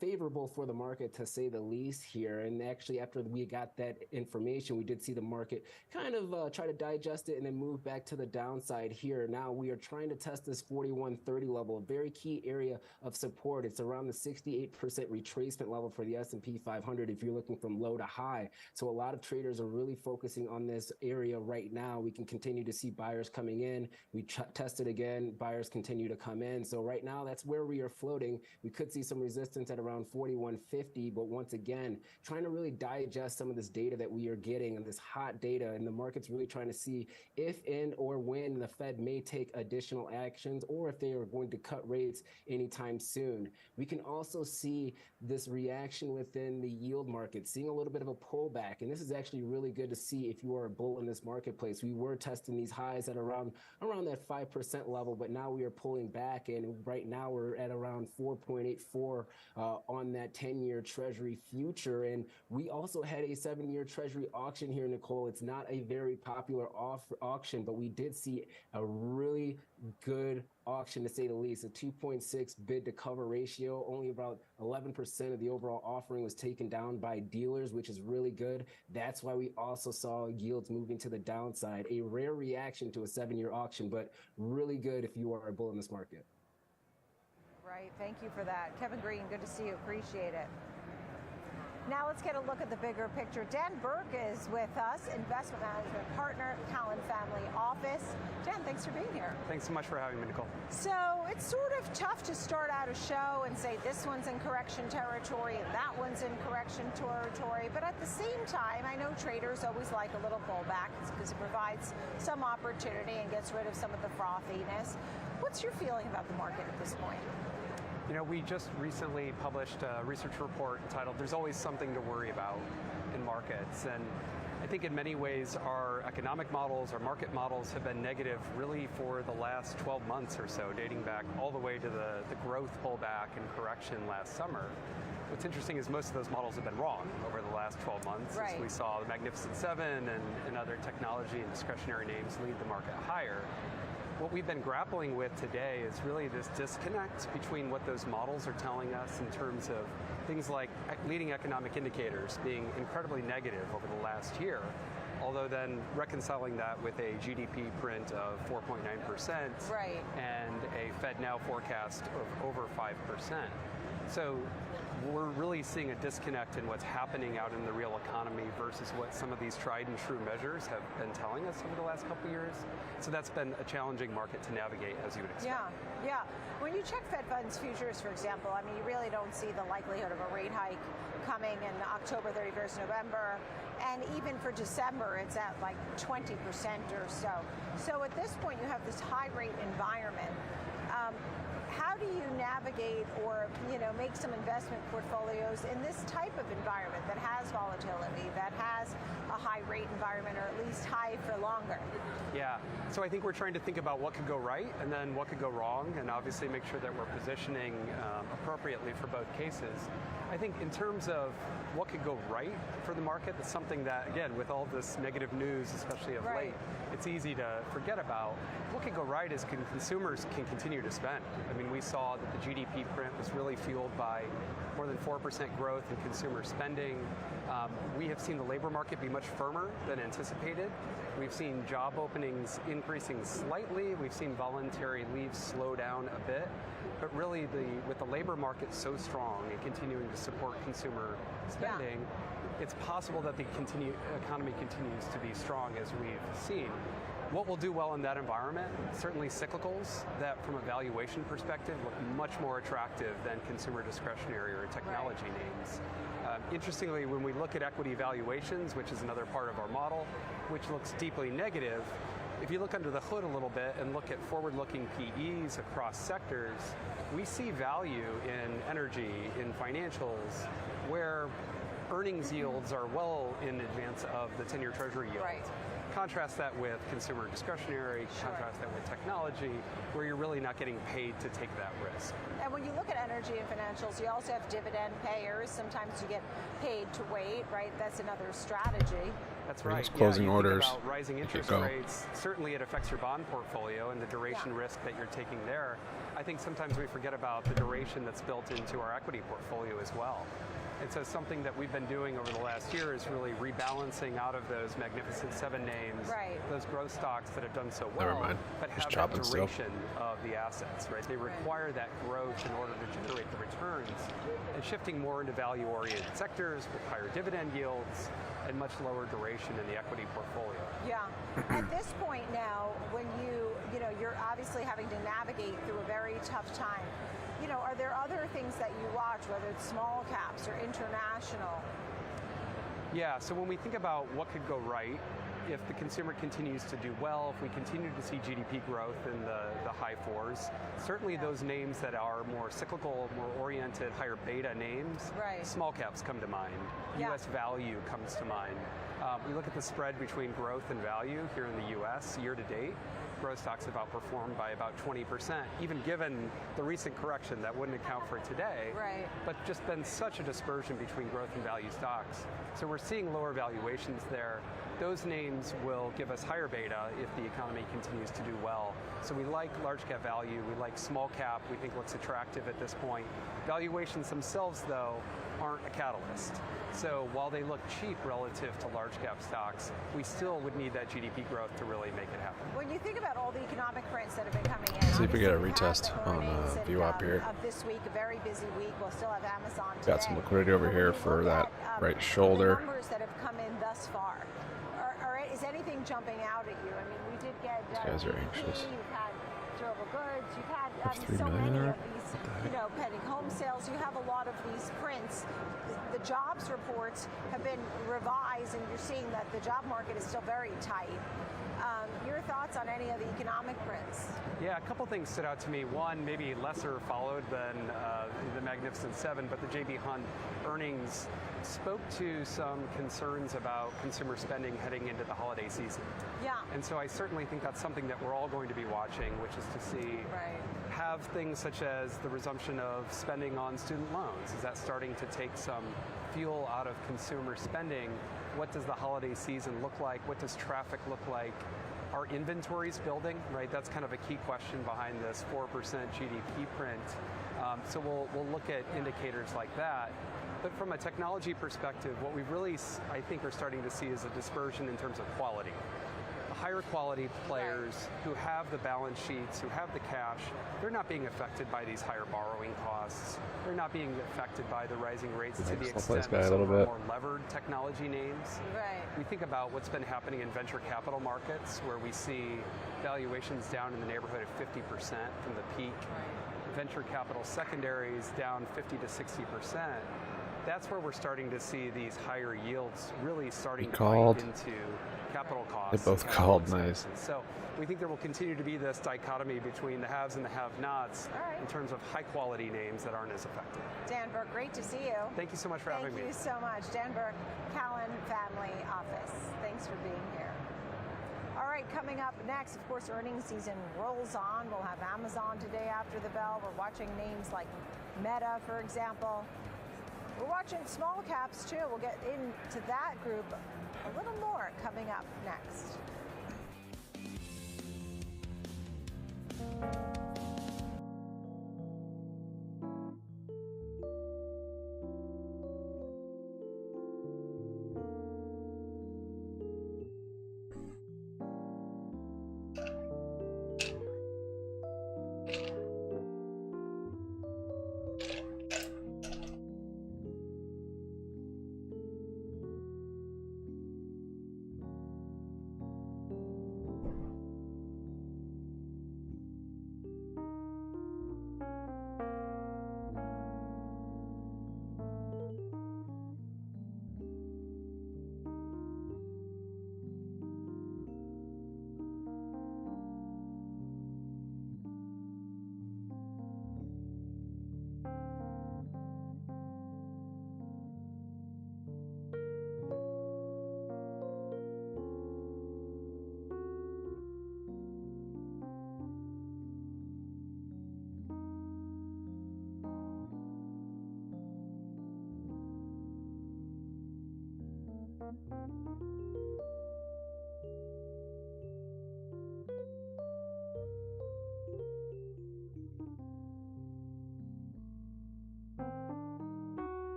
favorable for the market, to say the least here. And actually, after we got that information, we did see the market kind of try to digest it and then move back to the downside here. Now we are trying to test this 4130 level, a very key area of support. It's around the 68% retracement level for the S&P 500 if you're looking from low to high. So a lot of traders are really focusing on this area right now. We can continue to see buyers coming in. We test it again. Buyers continue to come in. So right now, that's where we are floating. We could see some resistance at around 4150, but once again, trying to really digest some of this data that we are getting and this hot data, and the market's really trying to see if and or when the Fed may take additional actions or if they are going to cut rates anytime soon. We can also see this reaction within the yield market, seeing a little bit of a pullback, and this is actually really good to see if you are a bull in this marketplace. We were testing these highs at around that 5% level, but now we are pulling back, and right now we're at around 4.84 on that 10-year Treasury future. And we also had a 7-year Treasury auction here, Nicole. It's not a very popular auction, but we did see a really good auction, to say the least. A 2.6 bid to cover ratio. Only about 11% of the overall offering was taken down by dealers, which is really good. That's why we also saw yields moving to the downside. A rare reaction to a 7-year auction, but really good if you are a bull in this market. Right. Thank you for that. Kevin Green, good to see you. Appreciate it. Now let's get a look at the bigger picture. Dan Burke is with us, investment management partner, Callan Family Office. Dan, thanks for being here. Thanks so much for having me, Nicole. So it's sort of tough to start out a show and say this one's in correction territory and that one's in correction territory. But at the same time, I know traders always like a little pullback because it provides some opportunity and gets rid of some of the frothiness. What's your feeling about the market at this point? You know, we just recently published a research report entitled "There's Always Something to Worry About in Markets." And I think in many ways our economic models, our market models have been negative really for the last 12 months or so, dating back all the way to the growth pullback and correction last summer. What's interesting is most of those models have been wrong over the last 12 months. Right. As we saw the Magnificent Seven and other technology and discretionary names lead the market higher. what we've been grappling with today is really this disconnect between what those models are telling us in terms of things like leading economic indicators being incredibly negative over the last year, although then reconciling that with a GDP print of 4.9% and a Fed now forecast of over 5%. So we're really seeing a disconnect in what's happening out in the real economy versus what some of these tried and true measures have been telling us over the last couple of years. So that's been a challenging market to navigate, as you would expect. Yeah. When you check Fed funds futures, for example, I mean, you really don't see the likelihood of a rate hike coming in October 31st, November. And even for December, it's at like 20% or so. So at this point, you have this high rate environment. How do you navigate or, make some investment portfolios in this type of environment that has volatility, that has a high rate environment, or at least high for longer? Yeah, so I think we're trying to think about what could go right and then what could go wrong, and obviously make sure that we're positioning appropriately for both cases. I think in terms of what could go right for the market, that's something that, again, with all this negative news, especially of late, it's easy to forget about. What could go right is consumers can continue to spend. I mean, we saw that the GDP print was really fueled by more than 4% growth in consumer spending. We have seen the labor market be much firmer than anticipated. We've seen job openings increasing slightly. We've seen voluntary leave slow down a bit. But really, with the labor market so strong and continuing to support consumer spending, it's possible that the economy continues to be strong, as we've seen. What will do well in that environment? Certainly cyclicals that, from a valuation perspective, look much more attractive than consumer discretionary or technology names. Interestingly, when we look at equity valuations, which is another part of our model, which looks deeply negative, if you look under the hood a little bit and look at forward-looking PEs across sectors, we see value in energy, in financials, where earnings yields are well in advance of the 10-year Treasury yield. Contrast that with consumer discretionary, contrast that with technology, where you're really not getting paid to take that risk. And when you look at energy and financials, you also have dividend payers. Sometimes you get paid to wait, right? That's another strategy. That's right. Closing you orders. Think about rising interest rates. Certainly it affects your bond portfolio and the duration risk that you're taking there. I think sometimes we forget about the duration that's built into our equity portfolio as well. And so something that we've been doing over the last year is really rebalancing out of those Magnificent Seven names, those growth stocks that have done so well, but have that duration of the assets, right? They require that growth in order to generate the returns, and shifting more into value-oriented sectors with higher dividend yields and much lower duration in the equity portfolio. Yeah. At this point now, when you're obviously having to navigate through a very tough time, are there other things that you watch, whether it's small caps or international? Yeah, so when we think about what could go right, if the consumer continues to do well, if we continue to see GDP growth in the high fours, certainly those names that are more cyclical, more oriented, higher beta names, small caps come to mind. U.S. value comes to mind. We look at the spread between growth and value here in the U.S. year to date. Growth stocks have outperformed by about 20%, even given the recent correction that wouldn't account for today, but just been such a dispersion between growth and value stocks. So we're seeing lower valuations there. Those names will give us higher beta if the economy continues to do well. So we like large cap value, we like small cap, we think looks attractive at this point. Valuations themselves, though, aren't a catalyst. So while they look cheap relative to large cap stocks, we still would need that GDP growth to really make it happen. When you think about all the economic prints that have been coming in, see if we get a retest on VWAP here. This week, a very busy week. We'll still have Amazon today. Got some liquidity over here for that right shoulder. The numbers that have come in thus far, is anything jumping out at you? I mean, we did get these guys are anxious. You've had durable goods. You've had so many of these, pending home sales. You have a lot of these prints. The jobs reports have been revised, and you're seeing that the job market is still very tight. Your thoughts on any of the economic prints? Yeah, a couple things stood out to me. One, maybe lesser followed than the Magnificent Seven, but the J.B. Hunt earnings spoke to some concerns about consumer spending heading into the holiday season. Yeah. And so I certainly think that's something that we're all going to be watching, which is to see have things such as the resumption of spending on student loans. Is that starting to take some fuel out of consumer spending? What does the holiday season look like? What does traffic look like? Are inventories building, right? That's kind of a key question behind this 4% GDP print. So we'll look at indicators like that. But from a technology perspective, what we really, I think, are starting to see is a dispersion in terms of quality. The higher quality players who have the balance sheets, who have the cash, they're not being affected by these higher borrowing costs. They're not being affected by the rising rates to the extent of some of our more levered technology names. Right. We think about what's been happening in venture capital markets, where we see valuations down in the neighborhood of 50% from the peak. Right. Venture capital secondaries down 50 to 60%. That's where we're starting to see these higher yields really starting to bite into capital costs. They both called nice. So we think there will continue to be this dichotomy between the haves and the have-nots in terms of high-quality names that aren't as effective. Dan Burke, great to see you. Thank you so much for having me. Thank you so much. Dan Burke, Callan Family Office. Thanks for being here. All right, coming up next, of course, earnings season rolls on. We'll have Amazon today after the bell. We're watching names like Meta, for example. We're watching small caps, too. We'll get into that group a little more coming up next.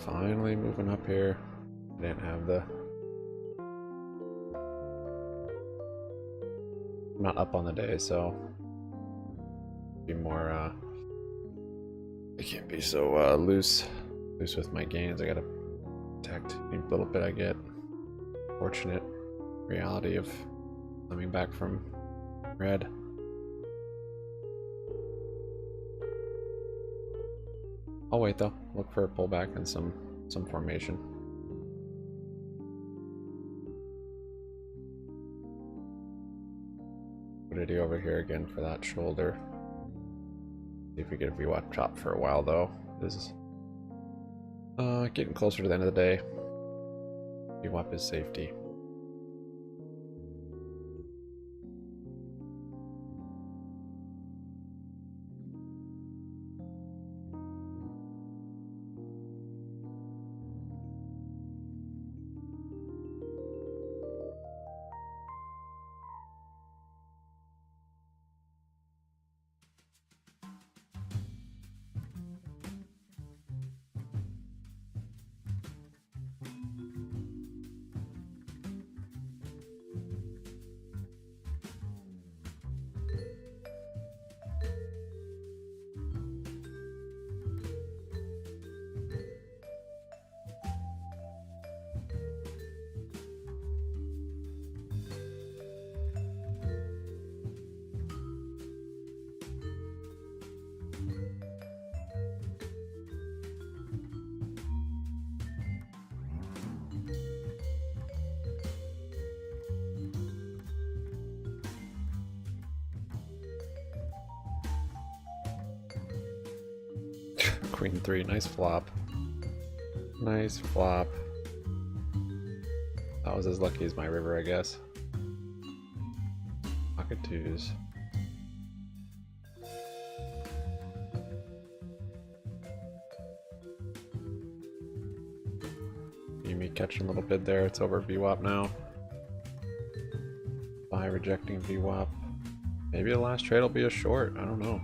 Finally moving up here. Didn't have the... I'm not up on the day, so be more I can't be so loose with my gains. I gotta protect any little bit I get. Fortunate reality of coming back from red. I'll wait though. Look for a pullback and some formation. Liquidity over here again for that shoulder. See if we get a VWAP chop for a while though. This is getting closer to the end of the day. VWAP is safety. Queen 3, nice flop. Nice flop. That was as lucky as my river, I guess. Pocket 2s. GME catching a little bid there. It's over VWAP now. Buy rejecting VWAP. Maybe the last trade will be a short. I don't know.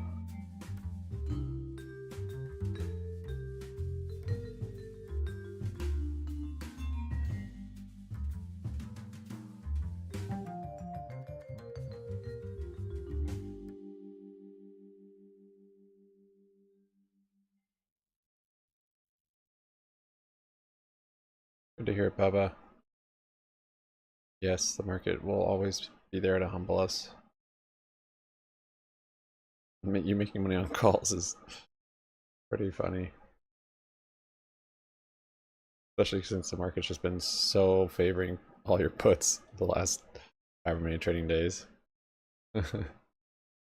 Good to hear it, Bubba. Yes, the market will always be there to humble us. You making money on calls is pretty funny. Especially since the market's just been so favoring all your puts the last however many trading days.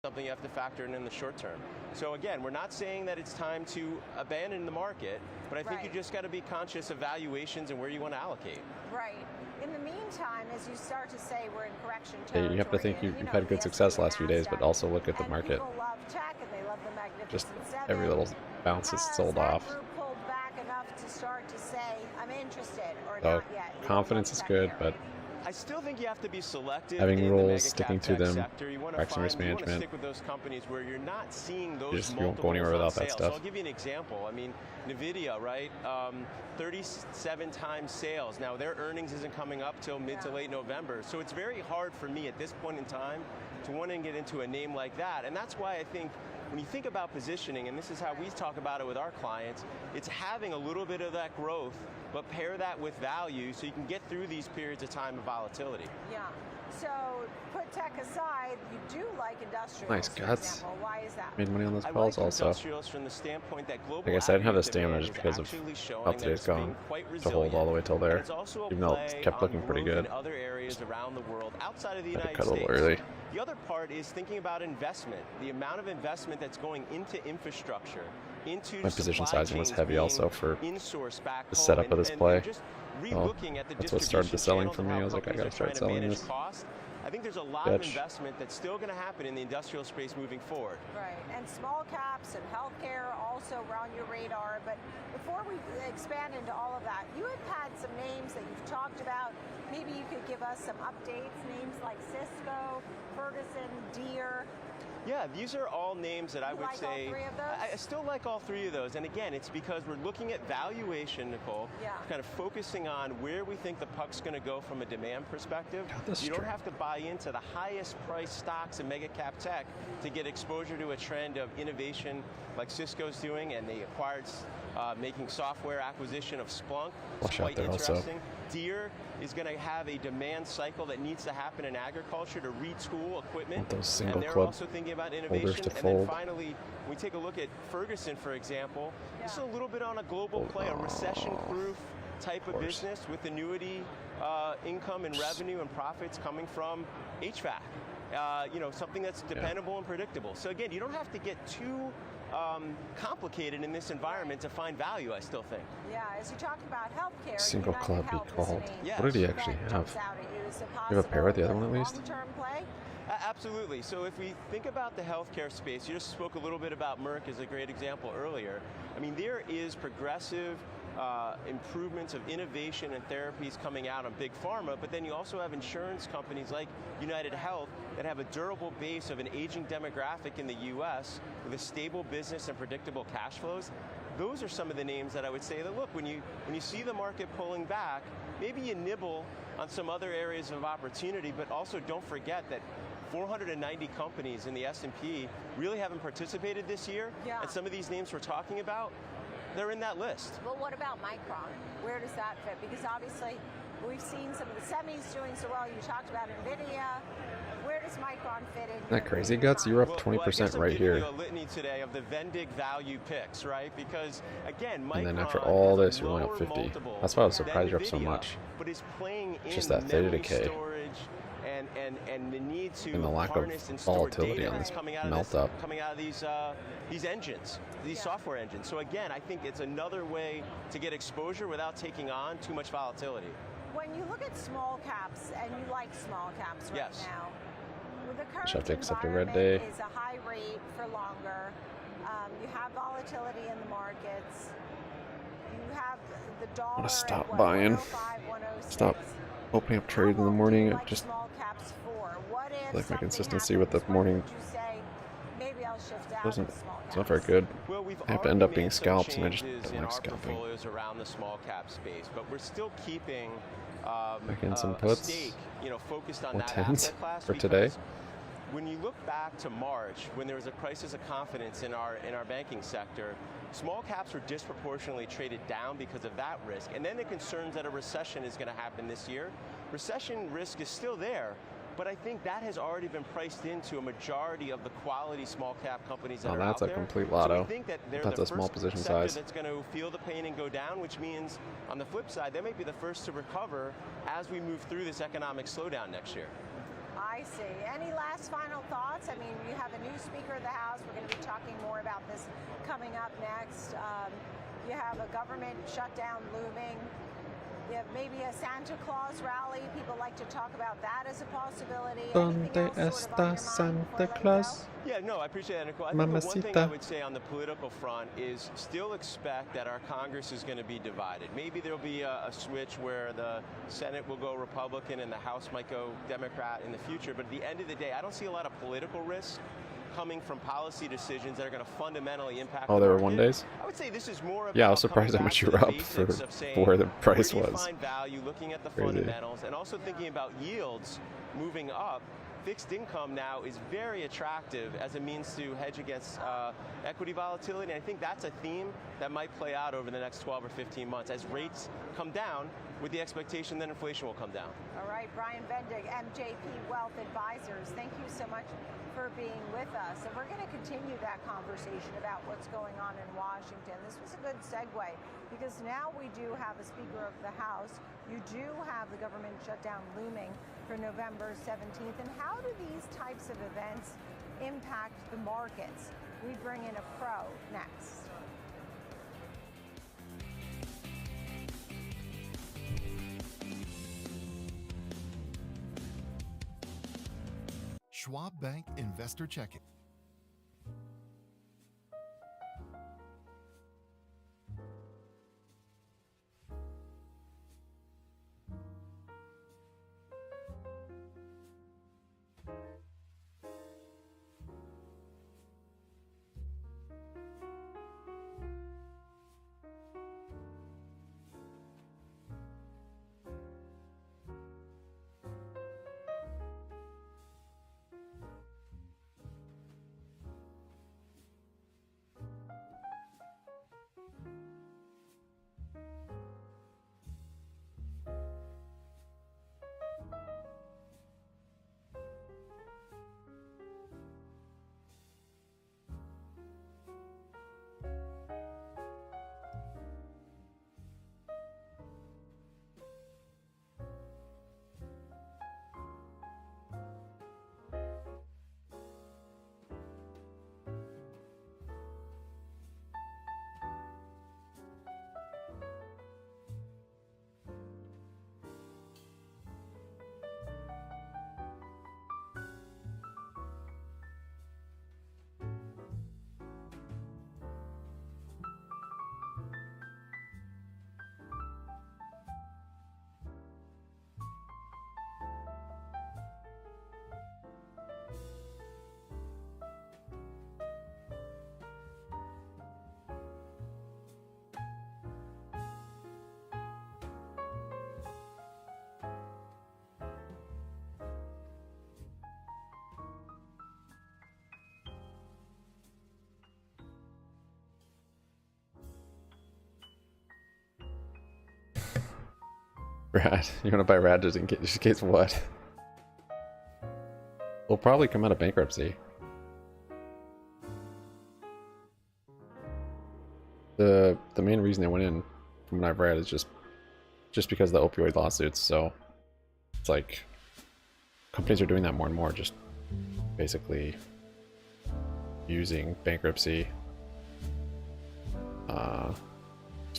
Something you have to factor in the short term. So again, we're not saying that it's time to abandon the market, but I think you just got to be conscious of valuations and where you want to allocate. Right. In the meantime, as you start to say we're in correction territory, you have to think you've had good success the last few days, but also look at the market. People love tech and they love the Magnificent Just Seven. every little bounce is sold off. Pulled back enough to start to say I'm interested or So not yet. confidence is good, but I still think you have to be selective having in rules, the sticking to them, practicing risk management. Stick with those companies where you're not seeing those You won't go anywhere without that sales. stuff. So I'll give you an example. I mean, Nvidia, right? 37 times sales. Now their earnings isn't coming up till mid to late November. So it's very hard for me at this point in time to want to get into a name like that. And that's why I think when you think about positioning, and this is how we talk about it with our clients, it's having a little bit of that growth, but pair that with value so you can get through these periods of time of volatility. Yeah. So put tech aside, you do like industrials. Nice guts. For example. Why is that? Made money on those I calls like also. industrials from the standpoint that global I guess I didn't have the aggregate stamina demand just is because of actually showing how that today's it's being gone quite to hold all the way till And there. it's also a Even though it play kept on looking pretty growth good. in other areas around the world outside of the Had to United cut a little States. early. The other part is thinking about investment, the amount of investment that's going into infrastructure, into My position supply sizing was chains heavy being also for insourced back the home, setup of this play. just Well, relooking at the that's what started the distribution selling channels for and me. how I was like, I companies gotta are start trying to selling manage this. cost. I think there's a lot of Bitch. investment that's still going to happen in the industrial space moving forward. Right, and small caps and healthcare also were on your radar. But before we expand into all of that, you have had some names that you've talked about. Maybe you could give us some updates, names like Cisco, Ferguson, Deere. Yeah, these are all names that I would like say. all three of those? I still like all three of those. And again, it's because we're looking at valuation, Nicole, kind of focusing on where we think the puck's going to go from a demand perspective. You don't have to buy into the highest priced stocks in mega cap tech to get exposure to a trend of innovation like Cisco's doing, and they acquired making software acquisition of Splunk. It's quite interesting. Deere is going to have a demand cycle that needs to happen in agriculture to retool equipment. Those single And they're club also thinking about holders innovation. to And then fold. finally, when we take a look at Ferguson, for example, this is a little bit on a global play, a recession-proof type of business with annuity income and revenue and profits coming from HVAC. You know, something that's dependable and predictable. So again, you don't have to get too complicated in this environment to find value, I still think. Yeah, as you talked about healthcare, Single United club Health he is a called. name What did he that actually have? jumps out at you as a You have a pair with the other possible one at least? long-term play? Absolutely. So if we think about the healthcare space, you just spoke a little bit about Merck as a great example earlier. I mean, there is progressive improvements of innovation and therapies coming out on big pharma, but then you also have insurance companies like United Health that have a durable base of an aging demographic in the U.S. with a stable business and predictable cash flows. Those are some of the names that I would say that, look, when you see the market pulling back, maybe you nibble on some other areas of opportunity, but also don't forget that 490 companies in the S&P really haven't participated this year, and some of these names we're talking about, they're in that list. But what about Micron? Where does that fit? Because obviously we've seen some of the semis doing so well. You talked about NVIDIA. Where does Micron fit in? Isn't that crazy, Guts? You were up 20% right here. You a litany today of the Vendig value picks, right? Because again, Micron And then after all this, you're only up 50. That's why I was surprised you're up so much. But is playing in Just that theta memory decay. storage, and the need to And the lack of harness and store volatility data on that's this coming out of melt this, up. coming out of these engines, these software engines. So again, I think it's another way to get exposure without taking on too much volatility. When you look at small caps, and you like small caps right Yes. now, with the current Just have to accept a red environment day. is a high rate for longer. You have volatility in the markets. You have the dollar. I want to stop at, what, buying. 105, 106. Stop opening up trades in the morning. Like Just small caps for? What if like my something consistency with the happens? When morning would you say, maybe I'll shift out doesn't. of small caps? It's not very good. Well, we've I have to end up already being made some scalps, and I just changes don't in like our scalping. portfolios around the small cap space, but we're still keeping Back in some a puts. stake, focused on Or that tens asset class for today. because when you look back to March, when there was a crisis of confidence in our banking sector, small caps were disproportionately traded down because of that risk. And then the concerns that a recession is going to happen this year. Recession risk is still there, but I think that has already been priced into a majority of the quality small cap companies that Oh, are that's out a there. complete So lotto. we think that they're That's the a small first position sector size. that's going to feel the pain and go down, which means on the flip side, they might be the first to recover as we move through this economic slowdown next year. I see. Any last final thoughts? I mean, you have a new Speaker of the House. We're going to be talking more about this coming up next. You have a government shutdown looming. You have maybe a Santa Claus rally. People like to talk about that as a possibility. Anything else sort of on your mind Santa before I let you Claus? Yeah, no, I appreciate that, Nicole. I think the one thing I Mamacita. would say on the political front is still expect that our Congress is going to be divided. Maybe there'll be a switch where the Senate will go Republican and the House might go Democrat in the future. But at the end of the day, I don't see a lot of political risk coming from policy decisions that are going to fundamentally impact Oh, the there were market. 1 days? I would say this is more about Yeah, I was surprised how coming much back you to were the up for basics of saying, where the price where do you was. find value, looking at the Crazy. fundamentals, and also thinking about yields moving up. Fixed income now is very attractive as a means to hedge against equity volatility. And I think that's a theme that might play out over the next 12 or 15 months as rates come down with the expectation that inflation will come down. All right, Brian Bendig, MJP Wealth Advisors, thank you so much for being with us. And we're going to continue that conversation about what's going on in Washington. This was a good segue because now we do have a Speaker of the House. You do have the government shutdown looming for November 17th. And how do these types of events impact the markets? We bring in a pro next. Schwab Bank Investor Checking. Rad. You want to buy Rad just in case what? We'll probably come out of bankruptcy. The main reason they went in, from what I've read, is just because of the opioid lawsuits. So it's like companies are doing that more and more, just basically using bankruptcy,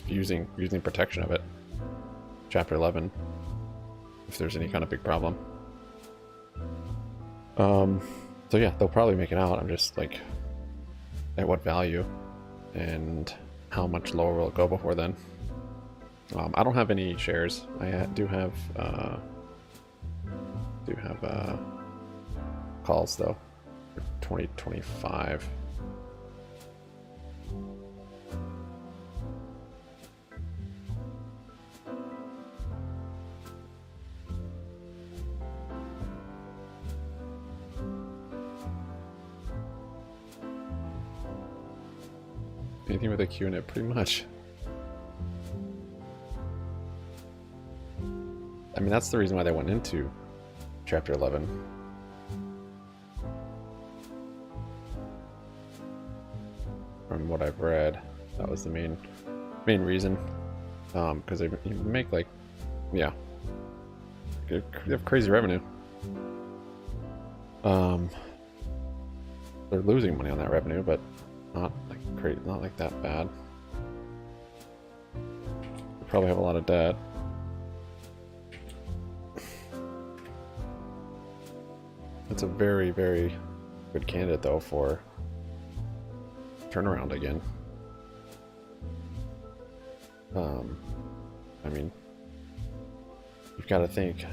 using protection of it, Chapter 11, if there's any kind of big problem. So yeah, they'll probably make it out. I'm just like, at what value, and how much lower will it go before then? I don't have any shares. I do have calls though for 2025. Anything with a Q in it, pretty much. I mean, that's the reason why they went into Chapter 11. From what I've read, that was the main reason. Because they make like, yeah, they have crazy revenue. They're losing money on that revenue, but not like that bad. They probably have a lot of debt. It's a very, very good candidate though for turnaround again. I mean, you've got to think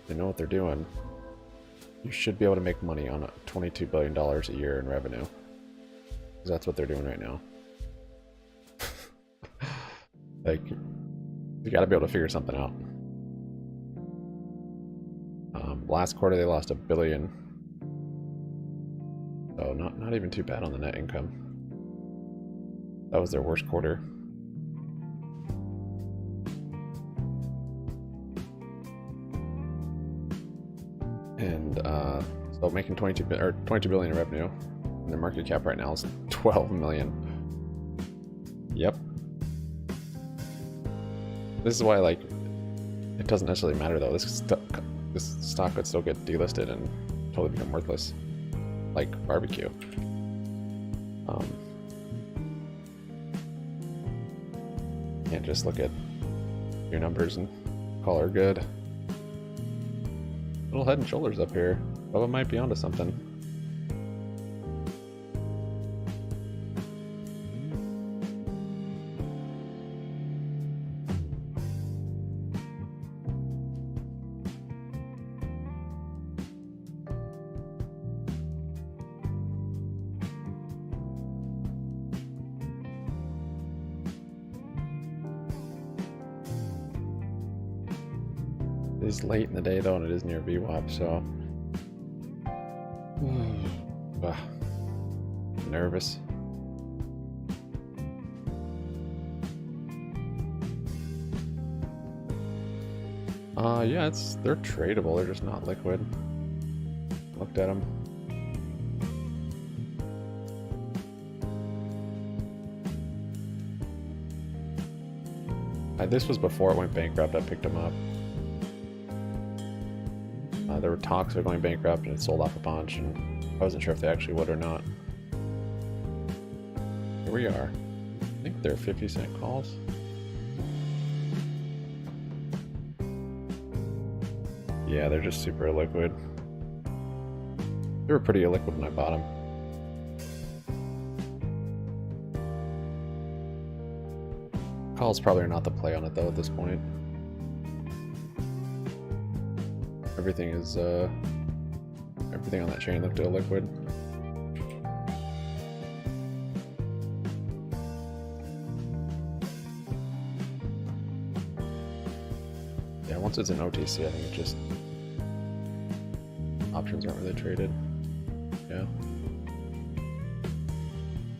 they know what they're doing. You should be able to make money on $22 billion a year in revenue. Because that's what they're doing right now. Like, you got to be able to figure something out. Last quarter they lost $1 billion. So not even too bad on the net income. That was their worst quarter. And so making 22 billion in revenue, and their market cap right now is 12 million. Yep. This is why, like, it doesn't necessarily matter though. This stock could still get delisted and totally become worthless, like barbecue. Can't just look at your numbers and call her good. Little head and shoulders up here. Bubba might be onto something. It is late in the day though, and it is near VWAP, so nervous. Yeah, they're tradable. They're just not liquid. Looked at them. This was before it went bankrupt. I picked them up. There were talks of going bankrupt, and it sold off a bunch, and I wasn't sure if they actually would or not. Here we are. I think they're 50-cent calls. Yeah, they're just super illiquid. They were pretty illiquid when I bought them. Calls probably are not the play on it though at this point. Everything on that chain looked illiquid. Yeah, once it's an OTC, I think it just options aren't really traded. Yeah.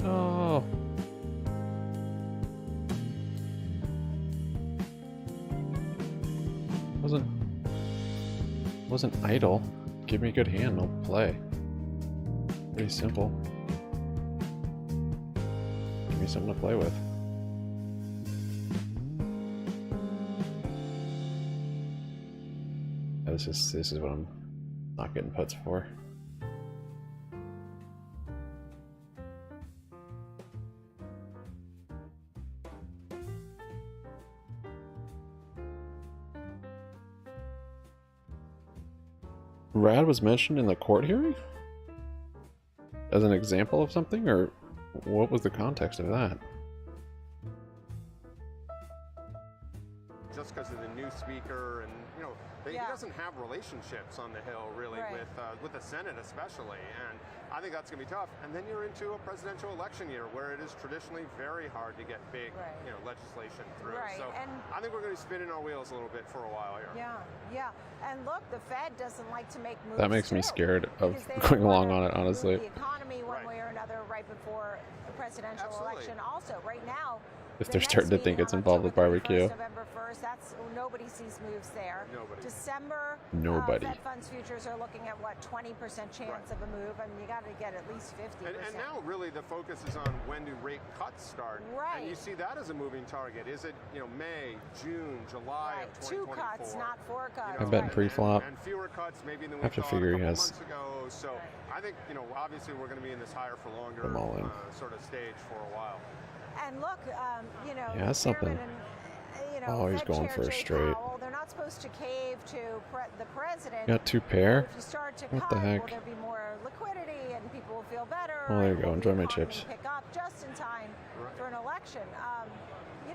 Oh. Wasn't idle. Give me a good hand, I'll play. Pretty simple. Give me something to play with. this is what I'm not getting puts for. Rad was mentioned in the court hearing as an example of something, or what was the context of that? Just because of the new speaker, and he doesn't have relationships on the Hill really with the Senate especially, and I think that's going to be tough. And then you're into a presidential election year where it is traditionally very hard to get big legislation through. So And I think we're going to be spinning our wheels a little bit for a while here. Yeah. And look, the Fed doesn't like to make moves. That makes me scared of because they going don't along wanna on it, honestly. move the economy one way or another right before the presidential election. Also, right now, If they're starting to think it's involved with barbecue. November 1st, nobody sees moves there. December, Nobody. Fed funds futures are looking at what, 20% chance of a move. I mean, you got to get at least 50%. And now really the focus is on when do rate cuts start. Right. And you see that as a moving target. Is it May, June, July of 2024? 2 cuts, not 4 cuts. I bet pre-flop. And fewer cuts maybe than we Have to thought figure a he couple has months ago. So I think obviously we're going to be in this higher for longer them all in. sort of stage for a while. And look, Yeah, that's something. Oh, he's Fed going Chair for a Jay straight. Powell, they're not supposed to cave to the president. Got 2 pair? If you start to What cut, the heck? will there be more liquidity and people will feel better? Oh, there you and go. will Enjoy the my economy chips. Pick up just in time for an election.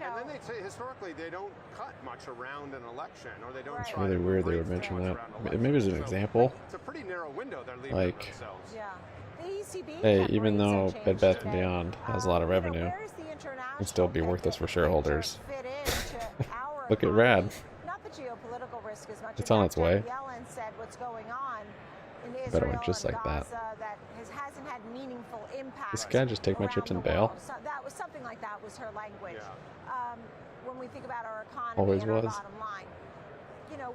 And then they say historically they don't cut much around an election, or they don't It's try really to weird move they would rates mention too much that. around elections. Maybe as an So example. It's a pretty narrow window they're leaving Like, for themselves. Yeah. The ECB hey, kept even rates though unchanged Bed Bath & today. Beyond has a lot of revenue, Where's the international it'd still be worthless for shareholders. fit into our Look at economy? Rad. Not the geopolitical risk as much. It's on its way. Yellen said what's going on in Bet it Israel went just and like that. Gaza that hasn't had meaningful impact. This guy just take my around chips and the bail? world. So that was something like that was her language. When we think about our economy Always and our was. bottom line,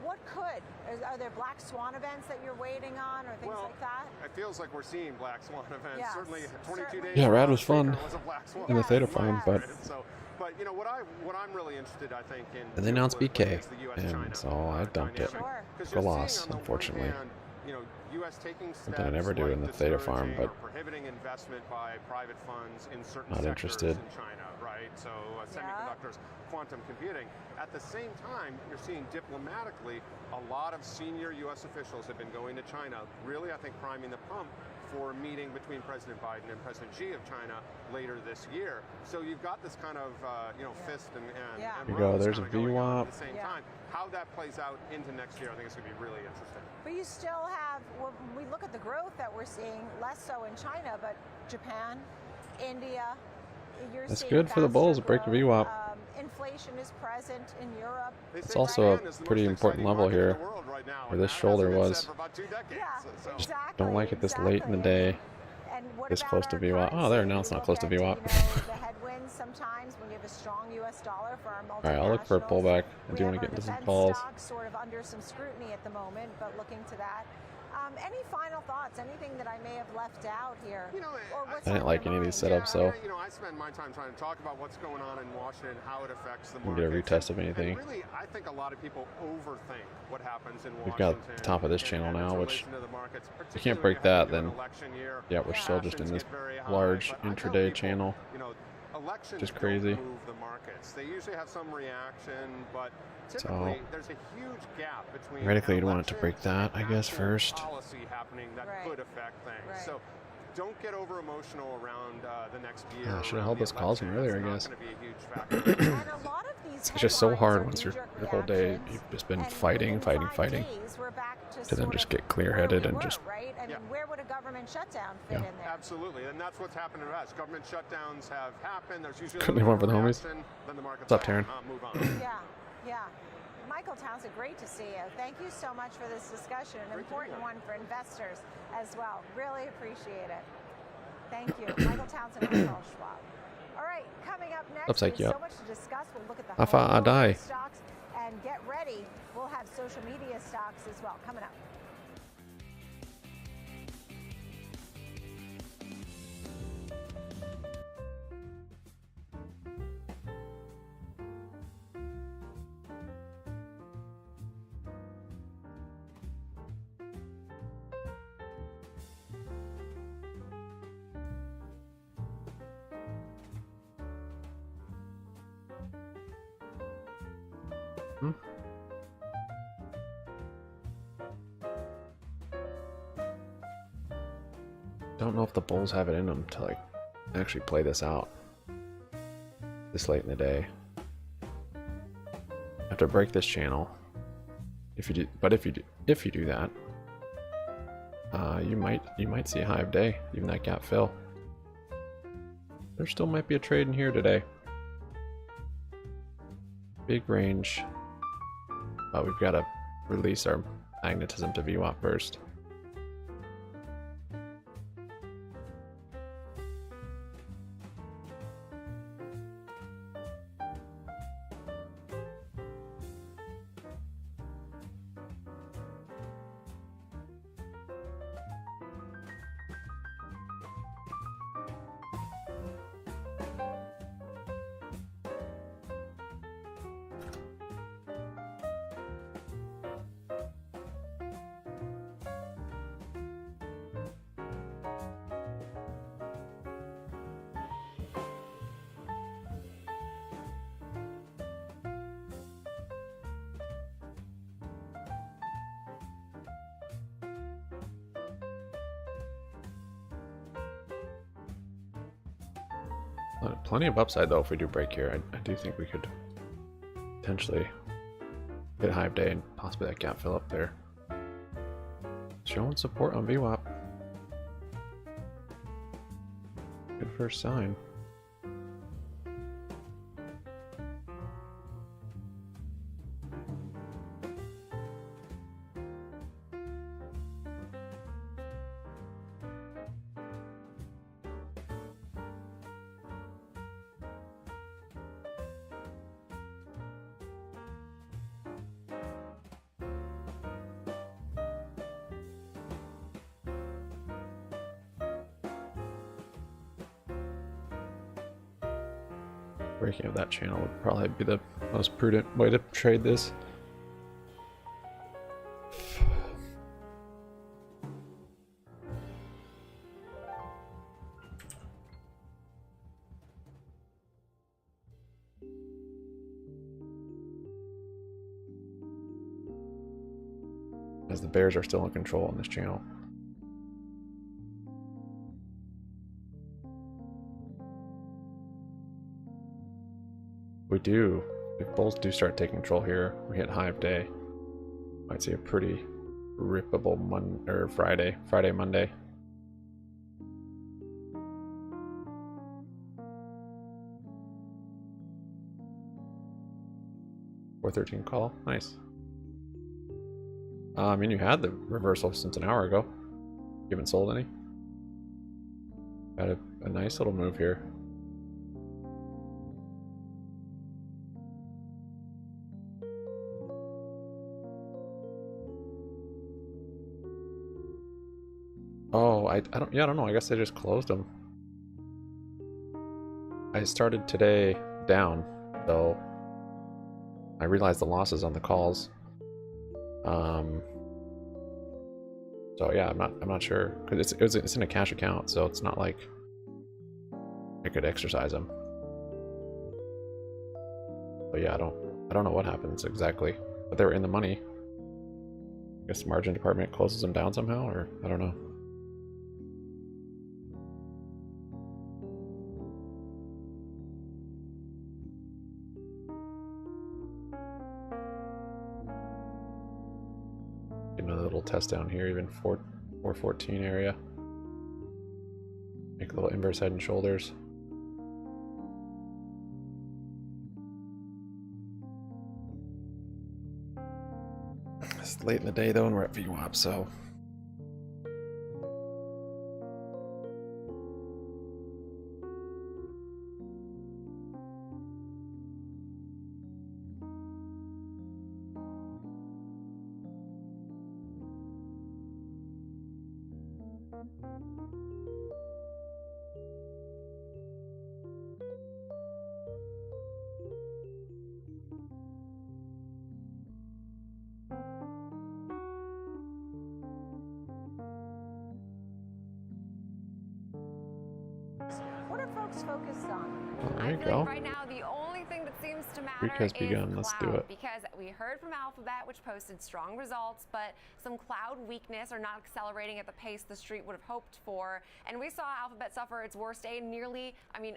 what could? Are there black swan events that you're waiting on, or things like that? It feels like we're seeing black swan events. Yes, Certainly 22 days. Yeah, Rad was fun was a black swan in the event. Theta Farm, but So, but what I'm really interested, I think, in. and they announced BK, is the US-China and so I dumped it Because for you're loss, seeing on the one unfortunately. hand, US taking steps Something I never do in the Theta Farm, discouraging but or prohibiting investment by private funds in certain not sectors interested. in China, right? So semiconductors, quantum computing. At the same time, you're seeing diplomatically a lot of senior U.S. officials have been going to China, really, I think, priming the pump for a meeting between President Biden and President Xi of China later this year. So you've got this kind of, fist and Here you go, there's a VWAP. at the same time. How that plays out into next year, I think it's going to be really interesting. But you still have, when we look at the growth that we're seeing, less so in China, but Japan, India, you're That's seeing good for the bulls, faster break the growth. VWAP. Inflation is present in Europe. It's also a pretty important level here, where this shoulder was. Just don't like it this late in the day, this close to VWAP. Oh, there, now it's not close to VWAP. The headwinds sometimes when you have a strong U.S. dollar for our multinationals. Alright, I'll look for a pullback. I do want to get into some calls. Stocks sort of under some scrutiny at the moment, but looking to that. Any final thoughts? Anything that I may have left out here? Or what's I didn't on like your any of these mind? setups, so I spend my time trying to talk about what's going on in Washington, how it affects the we'll get a markets. retest of anything. And really, I think a lot of people overthink what happens in We've Washington. got the top of this channel and its now, which relation to the markets, if you can't particularly break that, heading then into an election year. yeah, we're still just in Passions this get very high, large but I tell intraday people, channel. Elections Just don't crazy. move the markets. They usually have some reaction, but So typically there's a huge gap between theoretically, an you'd want it to break election that, and I guess, actual first. policy happening that could affect things. So don't get over emotional around the next year. I should have around held the those calls from election. earlier, I It's guess. not going to be a huge factor. And a lot of these It's just so headlines hard are once your knee-jerk whole day reactions, you've just been and fighting, within 5 fighting, days, we're back to to then sort just of get where we clear-headed and were, just right? I mean, where would a government shutdown fit in there? Absolutely, and that's what's happened to us. Government shutdowns have happened. There's usually Couldn't leave one for the homies. reaction, then the market's What's up, like, Taryn? move on. Yeah. Michael Townsend, great to see you. Thank you so much for this discussion, an important one for investors as well. Really appreciate it. Thank you. Michael Townsend from Charles Schwab. All right, coming up next, Upside there's you so up. much to discuss. We'll look at the Afa home Adai. stocks and get ready. We'll have social media stocks as well coming up. Don't know if the Bulls have it in them to like actually play this out this late in the day. Have to break this channel. If you do, but if you do that, you might see a high of day, even that gap fill. There still might be a trade in here today. Big range, but we've got to release our magnetism to VWAP first. Plenty of upside though if we do break here. I do think we could potentially hit a high of day and possibly that gap fill up there. Showing support on VWAP. Good first sign. Breaking of that channel would probably be the most prudent way to trade this. As the bears are still in control on this channel. If bulls do start taking control here, we hit high of day. Might see a pretty rippable Friday, Monday. $4.13 call, nice. I mean, you had the reversal since an hour ago. You haven't sold any. Got a nice little move here. Oh, I don't know. I guess I just closed them. I started today down, so I realized the losses on the calls. So yeah, I'm not sure because it's in a cash account, so it's not like I could exercise them. But yeah, I don't know what happens exactly, but they were in the money. I guess the margin department closes them down somehow, or I don't know. Another little test down here, even 414 area. Make a little inverse head and shoulders. It's late in the day though, and we're at VWAP, so What are folks focused on? there I you feel go. like right now the only thing that seems to matter Week has is begun. cloud, Let's do it. because we heard from Alphabet, which posted strong results, but some cloud weakness or not accelerating at the pace the street would have hoped for. And we saw Alphabet suffer its worst day in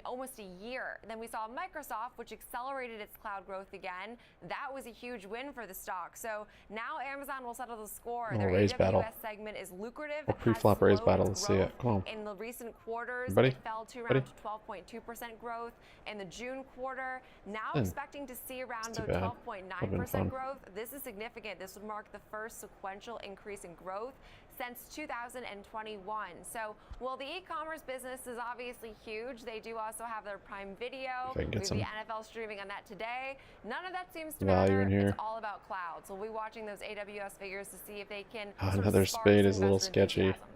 almost a year. Then we saw Microsoft, which accelerated its cloud growth again. That was a huge win for the stock. So now Amazon will settle the score. Oh, Their raise AWS battle. segment is lucrative. Oh, It has pre-flop raise slowed battle. its Let's see it. growth Come on. in the recent quarters. Everybody? It fell to Ready? around 12.2% growth in the June quarter. Now Hmm. expecting to see around That's too the bad. Would've been 12.9% fun. growth. This is significant. This would mark the first sequential increase in growth since 2021. So, well, the e-commerce business is obviously huge. They do also have their Prime Video. If I can get We have some the NFL streaming on that today. None of that seems to value matter. in here. It's all about cloud. So we'll be watching those AWS figures to see if they can Oh, sort of another spark spade some is a little investor sketchy. enthusiasm.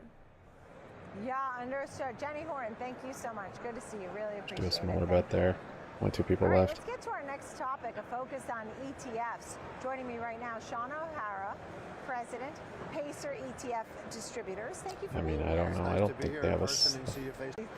Yeah, understood. Jenny Horn, thank you so much. Good to see you. Really appreciate Do a it. smaller Thank bet you. there. Only 2 people All right, left. let's get to our next topic, a focus on ETFs. Joining me right now, Sean O'Hara, President, Pacer ETF Distributors. Thank you for I mean, being I don't here. know. I don't think they have a.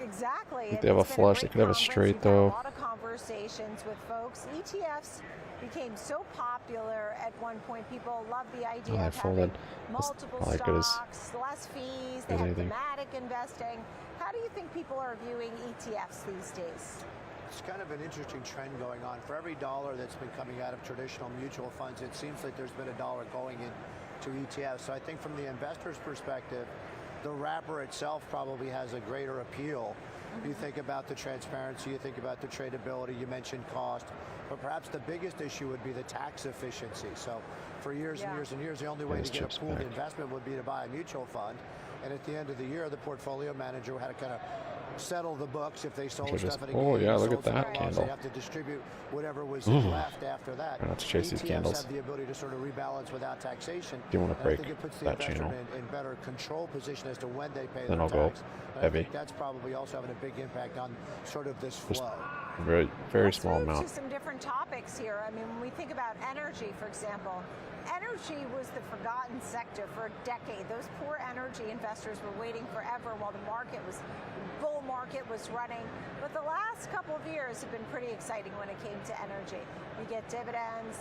Exactly. I think they have a flush. They could have a straight though. A lot of conversations with folks. ETFs became so popular at one point. People love the idea Oh, I of folded. having That's multiple probably good as- stocks, less fees. They as have anything. thematic investing. How do you think people are viewing ETFs these days? It's kind of an interesting trend going on. For every dollar that's been coming out of traditional mutual funds, it seems like there's been a dollar going into ETFs. So I think from the investor's perspective, the wrapper itself probably has a greater appeal. You think about the transparency, you think about the tradability, you mentioned cost, but perhaps the biggest issue would be the tax efficiency. So for years and years and years, the only way Those to get chips a pooled back. investment would be to buy a mutual fund. And at the end of the year, the portfolio manager had to kind of settle the books if they sold Should just- stuff at a oh, gain, yeah, sold look at stuff that at a loss, candle. They have to distribute whatever was Ooh. left after that. Try not to chase these ETFs candles. have the ability to sort of rebalance without taxation. Do you wanna And I break think it puts the that investor channel? in better control position as to when they pay Then their I'll go tax. And I heavy. think that's probably also having a big impact on sort of this Just flow. very, very Let's small move amount. to some different topics here. I mean, when we think about energy, for example, energy was the forgotten sector for a decade. Those poor energy investors were waiting forever while the bull market was running. But the last couple of years have been pretty exciting when it came to energy. You get dividends,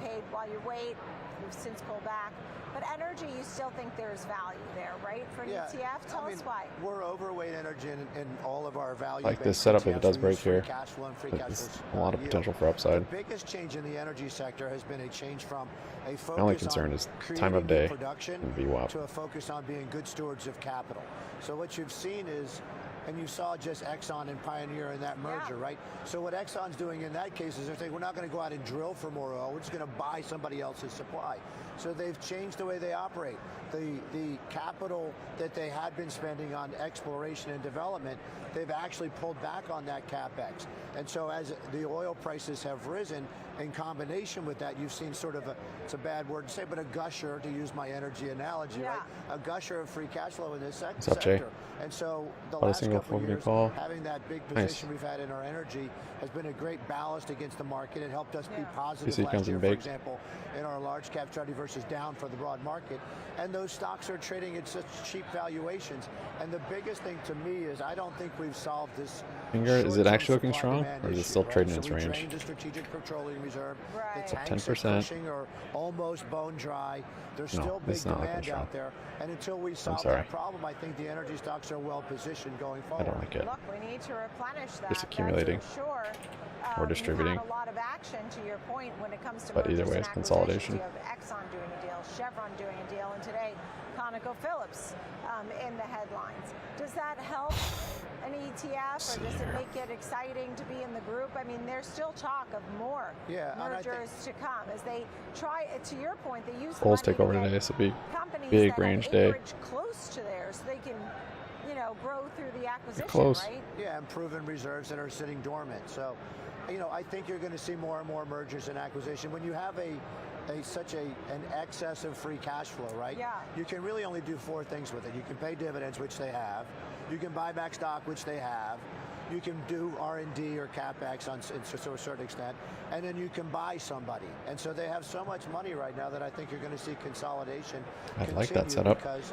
paid while you wait. We've since pulled back. But energy, you still think there's value there, right? For an ETF? Tell us why. We're overweight energy in all of our value. Like this setup, if it does break here, cash flow and free but cash there's flow, a lot of yield. potential for upside. The biggest change in the energy sector has been a change from a focus My only concern on is creating time of new day production and VWAP. to a focus on being good stewards of capital. So what you've seen is, and you saw just Exxon and Pioneer in that merger, right? So what Exxon's doing in that case is they're saying, we're not going to go out and drill for more oil. We're just going to buy somebody else's supply. So they've changed the way they operate. The capital that they had been spending on exploration and development, they've actually pulled back on that CapEx. And so as the oil prices have risen, in combination with that, you've seen sort of it's a bad word to say, but a gusher, to use my energy analogy, right? A gusher of free cash flow in this What's up, Jay? sector. And so the Bought a last single couple of folding years, call. having that big Nice. position we've had in our energy has been a great ballast against the market. It helped us be positive PC last comes in year, for baked. example, in our large cap strategy versus down for the broad market. And those stocks are trading at such cheap valuations. And the biggest thing to me is I don't think we've solved this. Finger, is it actually looking strong, supply-demand or is it issue, still right? trading So its we range? drained the strategic petroleum reserve. Right. The tanks 10%. are pushing or almost bone dry. There's No, still big it's not looking demand strong. out there. And until we solve sorry. that problem, I think the energy stocks are well positioned going I forward. don't like it. Look, we need to replenish that. Just accumulating. That's for sure. Or distributing. You had a lot of action, to your point, when it comes to But either mergers way, and it's consolidation. acquisitions. You have Exxon doing a deal, Chevron doing a deal, and today ConocoPhillips in the headlines. Does that help an ETF, or does it make it exciting to be in the group? I mean, there's still talk of more and I think- mergers to come as they try. To your point, they use the Bulls money take over to get today, so big, companies big that range have day. acreage close to theirs, so they can, grow through the acquisition, close. right? Yeah, and proven reserves that are sitting dormant. So, I think you're going to see more and more mergers and acquisition. When you have such an excess of free cash flow, right? Yeah. You can really only do four things with it. You can pay dividends, which they have. You can buy back stock, which they have. you can do R&D or CapEx to a certain extent, and then you can buy somebody. And so they have so much money right now that I think you're going to see consolidation I continue like that setup. because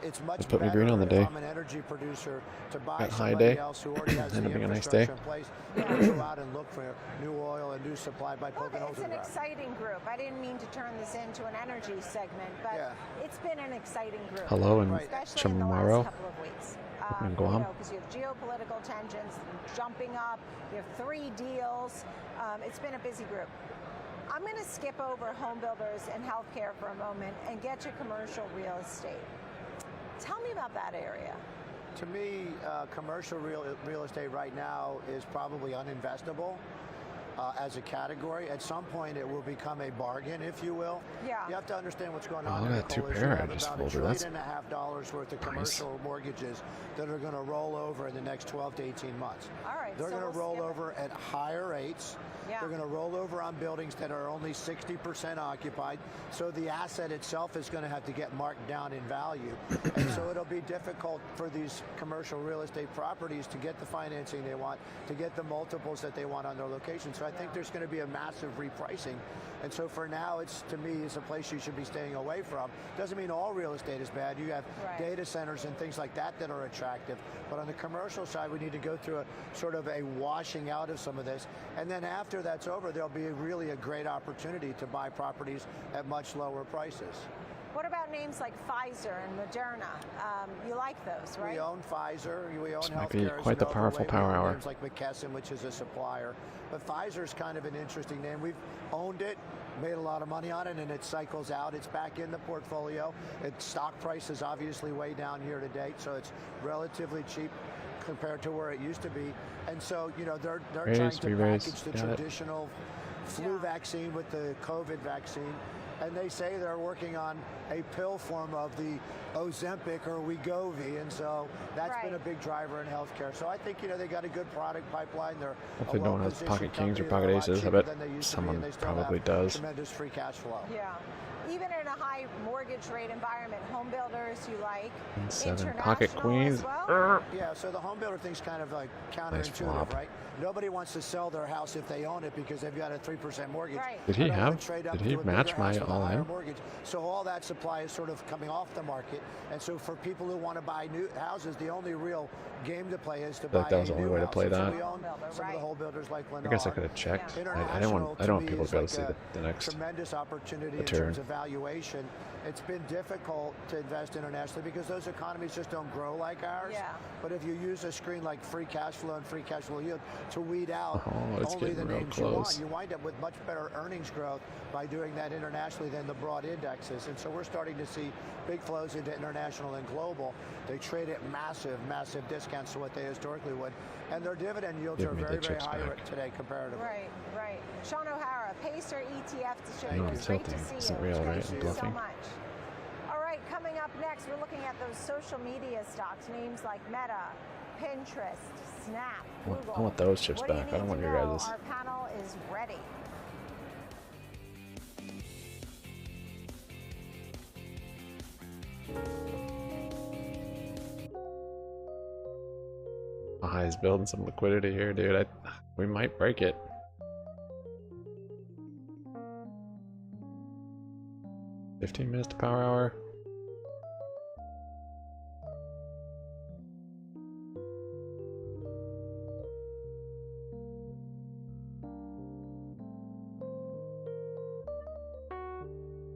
it's much Just put me better green on the if day. I'm an energy producer to buy Got high somebody day. else who already has the Ended up being a nice infrastructure day. in place and go out and look for new oil and new supply by poking holes It's in an the ground. exciting group. I didn't mean to turn this into an energy segment, but it's been an exciting group. Hello in especially in the Chamorro. last couple of weeks. In Guam. Because you have geopolitical tensions jumping up. You have 3 deals. It's been a busy group. I'm going to skip over home builders and healthcare for a moment and get to commercial real estate. Tell me about that area. To me, commercial real estate right now is probably uninvestable as a category. At some point, it will become a bargain, if you will. Yeah. You have to understand what's going Oh, on. look at that Nicole, is two-pair you I have just about folded. $1.5 That's trillion worth of nice. commercial mortgages that are going to roll over in the next 12 to 18 months. All right. They're so going to we'll roll skip over at higher rates. Yeah. They're going to roll over on buildings that are only 60% occupied. So the asset itself is going to have to get marked down in value. And so it'll be difficult for these commercial real estate properties to get the financing they want, to get the multiples that they want on their location. So I think there's going to be a massive repricing. And so for now, to me, it's a place you should be staying away from. Doesn't mean all real estate is bad. You have data centers and things like that that are attractive. But on the commercial side, we need to go through a sort of a washing out of some of this. And then after that's over, there'll be really a great opportunity to buy properties at much lower prices. What about names like Pfizer and Moderna? You like those, right? We own Pfizer. We own This might be healthcare. quite the powerful power hour. Names like McKesson, which is a supplier. But Pfizer's kind of an interesting name. We've owned it, made a lot of money on it, and it cycles out. It's back in the portfolio. Its stock price is obviously way down year to date, so it's relatively cheap compared to where it used to be. And so, you know, they're trying to package the traditional flu vaccine with the COVID vaccine. And they say they're working on a pill form of the Ozempic or Wegovy, and so that's been a big driver in healthcare. So I think, you know, they got a good product pipeline. They're If they don't have pocket kings or pocket aces, I bet someone probably does. Tremendous free cash flow. Yeah. Even in a high mortgage rate environment, home builders you like. And 7 International pocket as queens. well? Yeah, so the home builder thing's kind of like counterintuitive, flop. right? Nobody wants to sell their house if they own it because they've got a 3% mortgage. Right. Did he They don't wanna have? trade up Did to he a bigger match my house with a higher all-in? mortgage. So all that supply is sort of coming off the market. And so for people who want to buy new houses, the only real game to play is to buy That was a the only new way to house. play And so that. we own some of the whole builders like Lennar. I guess I could have checked. I didn't want International, people to be able to me, is see the next tremendous opportunity in return. terms of valuation. It's been difficult to invest internationally because those economies just don't grow like ours. Yeah. But if you use a screen like free cash flow and free cash flow yield to weed out Oh, it's only the getting real names you want, close. you wind up with much better earnings growth by doing that internationally than the broad indexes. And so we're starting to see big flows into international and global. They trade at massive, massive discounts to what they historically would. And their dividend yields Give are me the very, very chips high back. today comparatively. Right, right. Sean O'Hara, Pacer ETF I know distributor. I'm It's great to tilting. see Isn't you. real, Thank right? you I'm so bluffing. much. All right, coming up next, we're looking at those social media stocks, names like Meta, Pinterest, Snap, Google. I want those chips What do you back. I need don't want to your know? guys's. Our panel is ready. He's building some liquidity here, dude. We might break it. $15 minutes to power hour.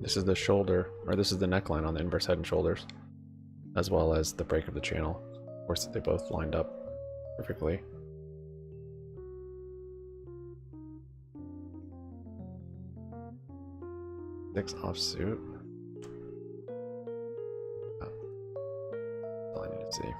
This is the shoulder, or this is the neckline on the inverse head and shoulders, as well as the break of the channel. Of course, they both lined up perfectly. Six offsuit. Oh. That's all I need to see.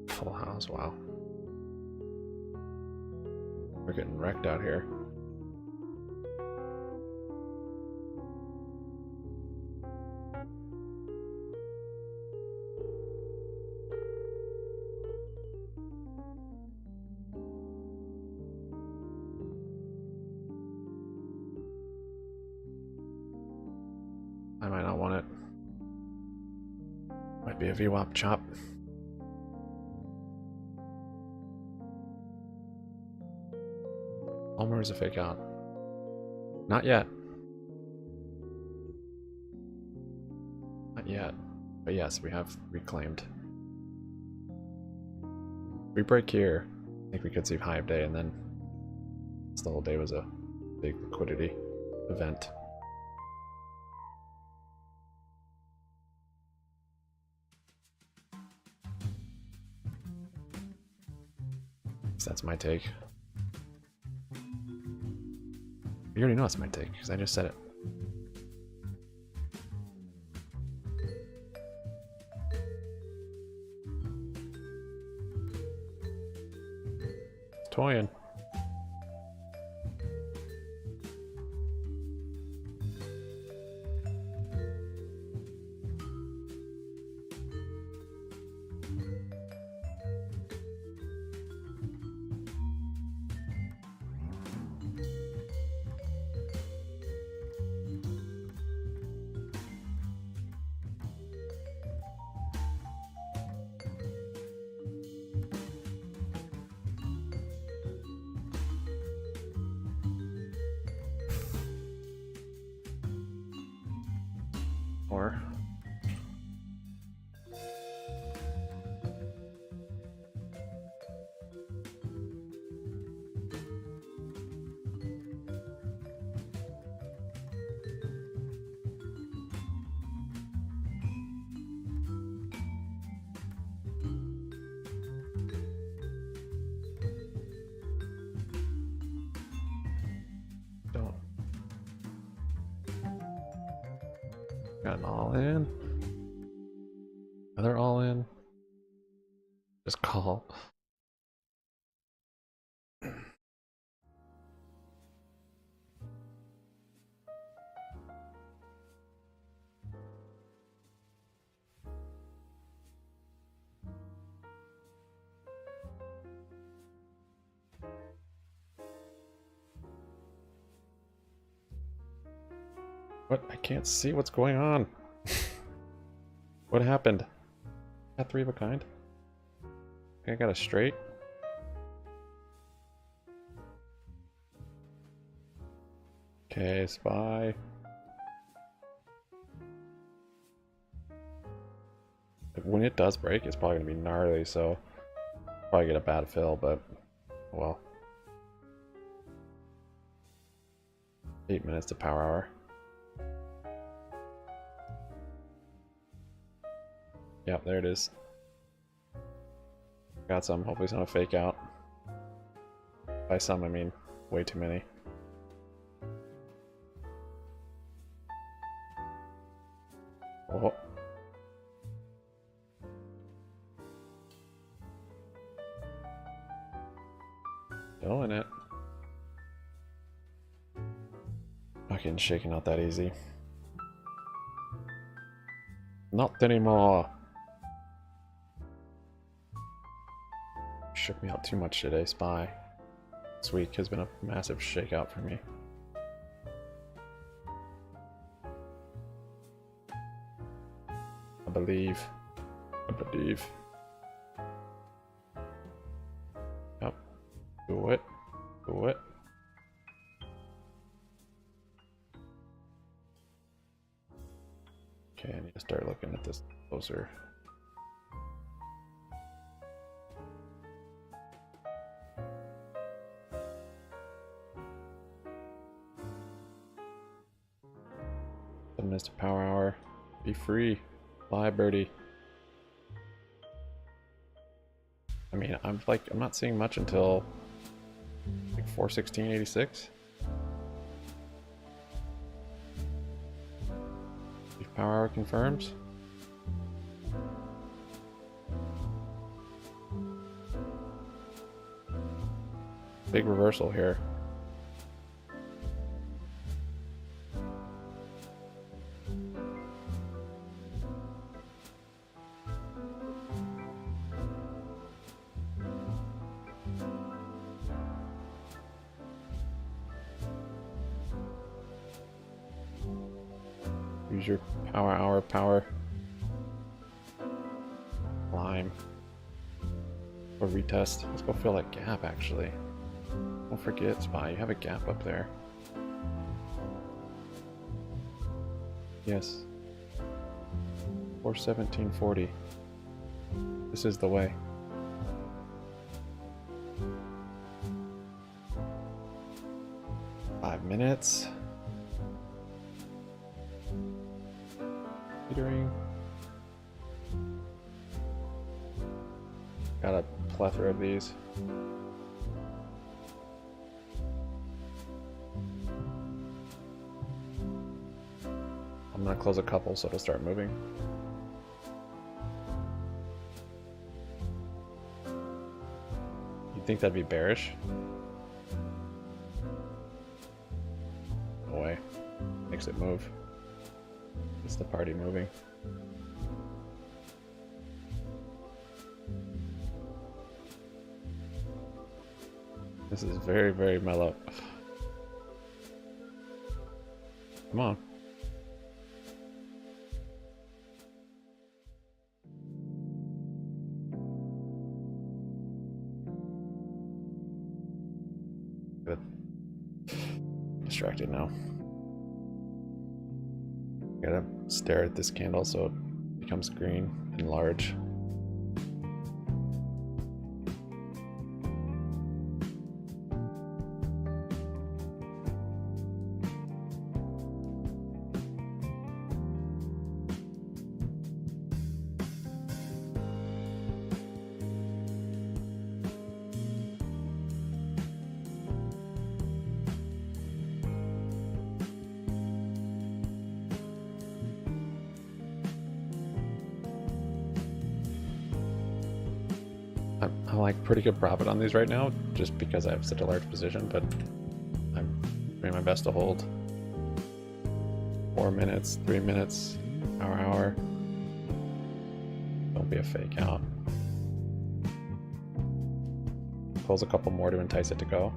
Full house, wow. We're getting wrecked out here. I might not want it. Might be a VWAP chop. Palmer is a fake out. Not yet. Not yet. But yes, we have reclaimed. We break here. I think we could see high of day, and then the whole day was a big liquidity event. So that's my take. You already know it's my take, because I just said it. It's toying. Or don't. Got an all in. Another all in. Just call. What? I can't see what's going on. What happened? Got three of a kind? I got a straight. Okay, spy. When it does break, it's probably gonna be gnarly, so probably get a bad fill, but well. 8 minutes to power hour. Yep, there it is. Got some. Hopefully it's not a fake out. By some, I mean way too many. Oh. Still in it. Not getting shaken out that easy. Not anymore. Shook me out too much today, Spy. This week has been a massive shakeout for me. I believe. Yep. Do it. Do it. Okay, I need to start looking at this closer. Minutes to power hour. Be free. Bye, birdie. I mean, I'm not seeing much until like 4:16.86. If power hour confirms. Big reversal here. Use your power. Climb. Or retest. Let's go fill that gap, actually. Don't forget, SPY, you have a gap up there. Yes. 417.40. This is the way. Five minutes. Teetering. Got a plethora of these. I'm gonna close a couple so it'll start moving. You'd think that'd be bearish. No way. Makes it move. It's the party moving. This is very, very mellow. Come on. Good. Distracted now. Gotta stare at this candle so it becomes green and large. I'm like pretty good profit on these right now just because I have such a large position, but I'm doing my best to hold. 4 minutes, 3 minutes, hour. Don't be a fake out. Close a couple more to entice it to go.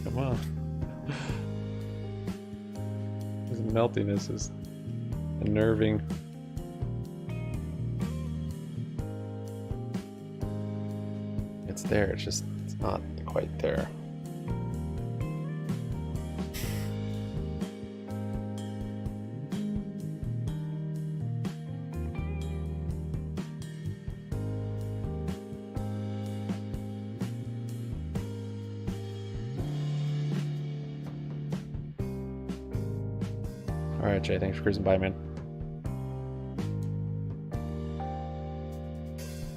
Come on. This meltiness is unnerving. It's there, it's just it's not quite there. Alright, Jay, thanks for cruising by, man.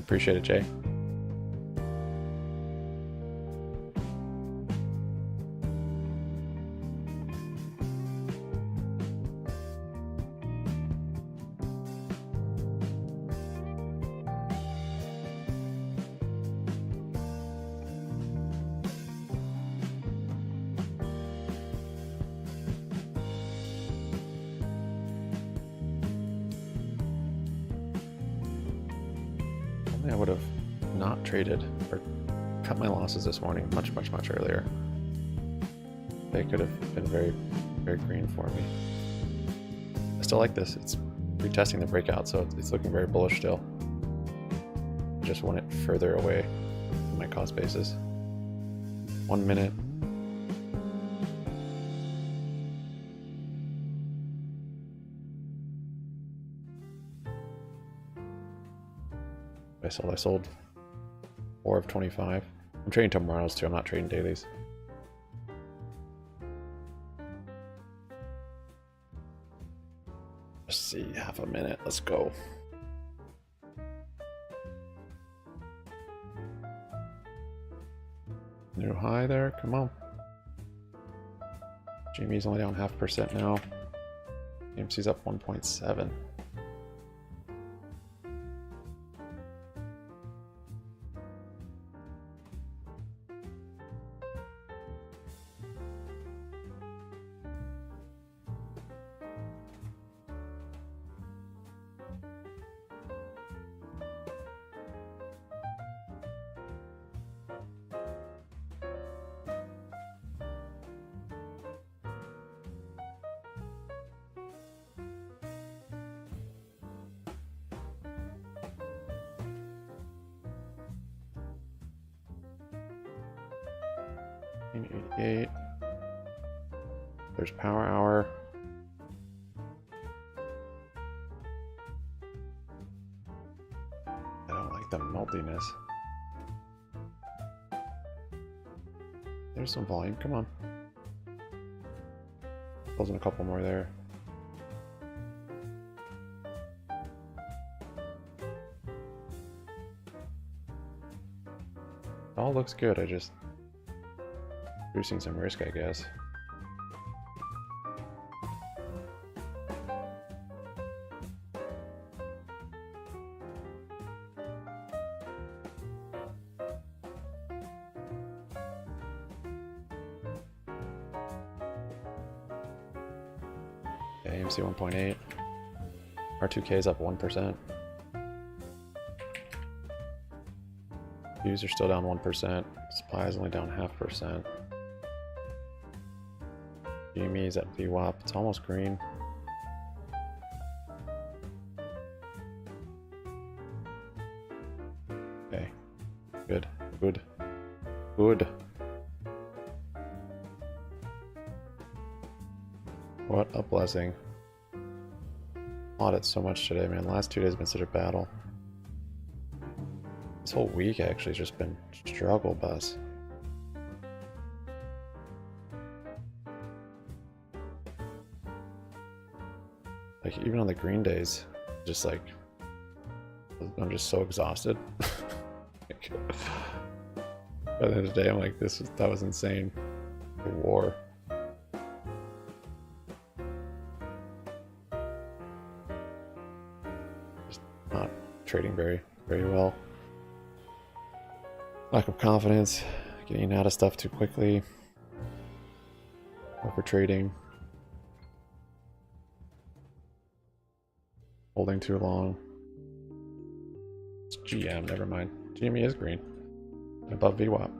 Appreciate it, Jay. I would have not traded or cut my losses this morning much earlier. They could have been very, very green for me. I still like this. It's retesting the breakout, so it's looking very bullish still. I just want it further away from my cost basis. 1 minute. I sold 4 of 25. I'm trading tomorrow's too. I'm not trading dailies. Let's see, half a minute. Let's go. New high there. Come on. GME's only down 0.5% now. AMC's up 1.7. 1488. There's power hour. I don't like the meltiness. There's some volume, come on. Closing a couple more there. All looks good, I just reducing some risk, I guess. AMC 1.8. R2K is up 1%. Views are still down 1%. Supply is only down 0.5%. GME is at VWAP. It's almost green. Okay. Good. Good. Good. What a blessing. Audit so much today, man. The last 2 days have been such a battle. This whole week actually has just been struggle bus. Like even on the green days, just like I'm just so exhausted. By the end of the day, I'm like, that was insane. The war. Just not trading very well. Lack of confidence, getting out of stuff too quickly, over trading, holding too long. It's GM, never mind. GME is green, above VWAP.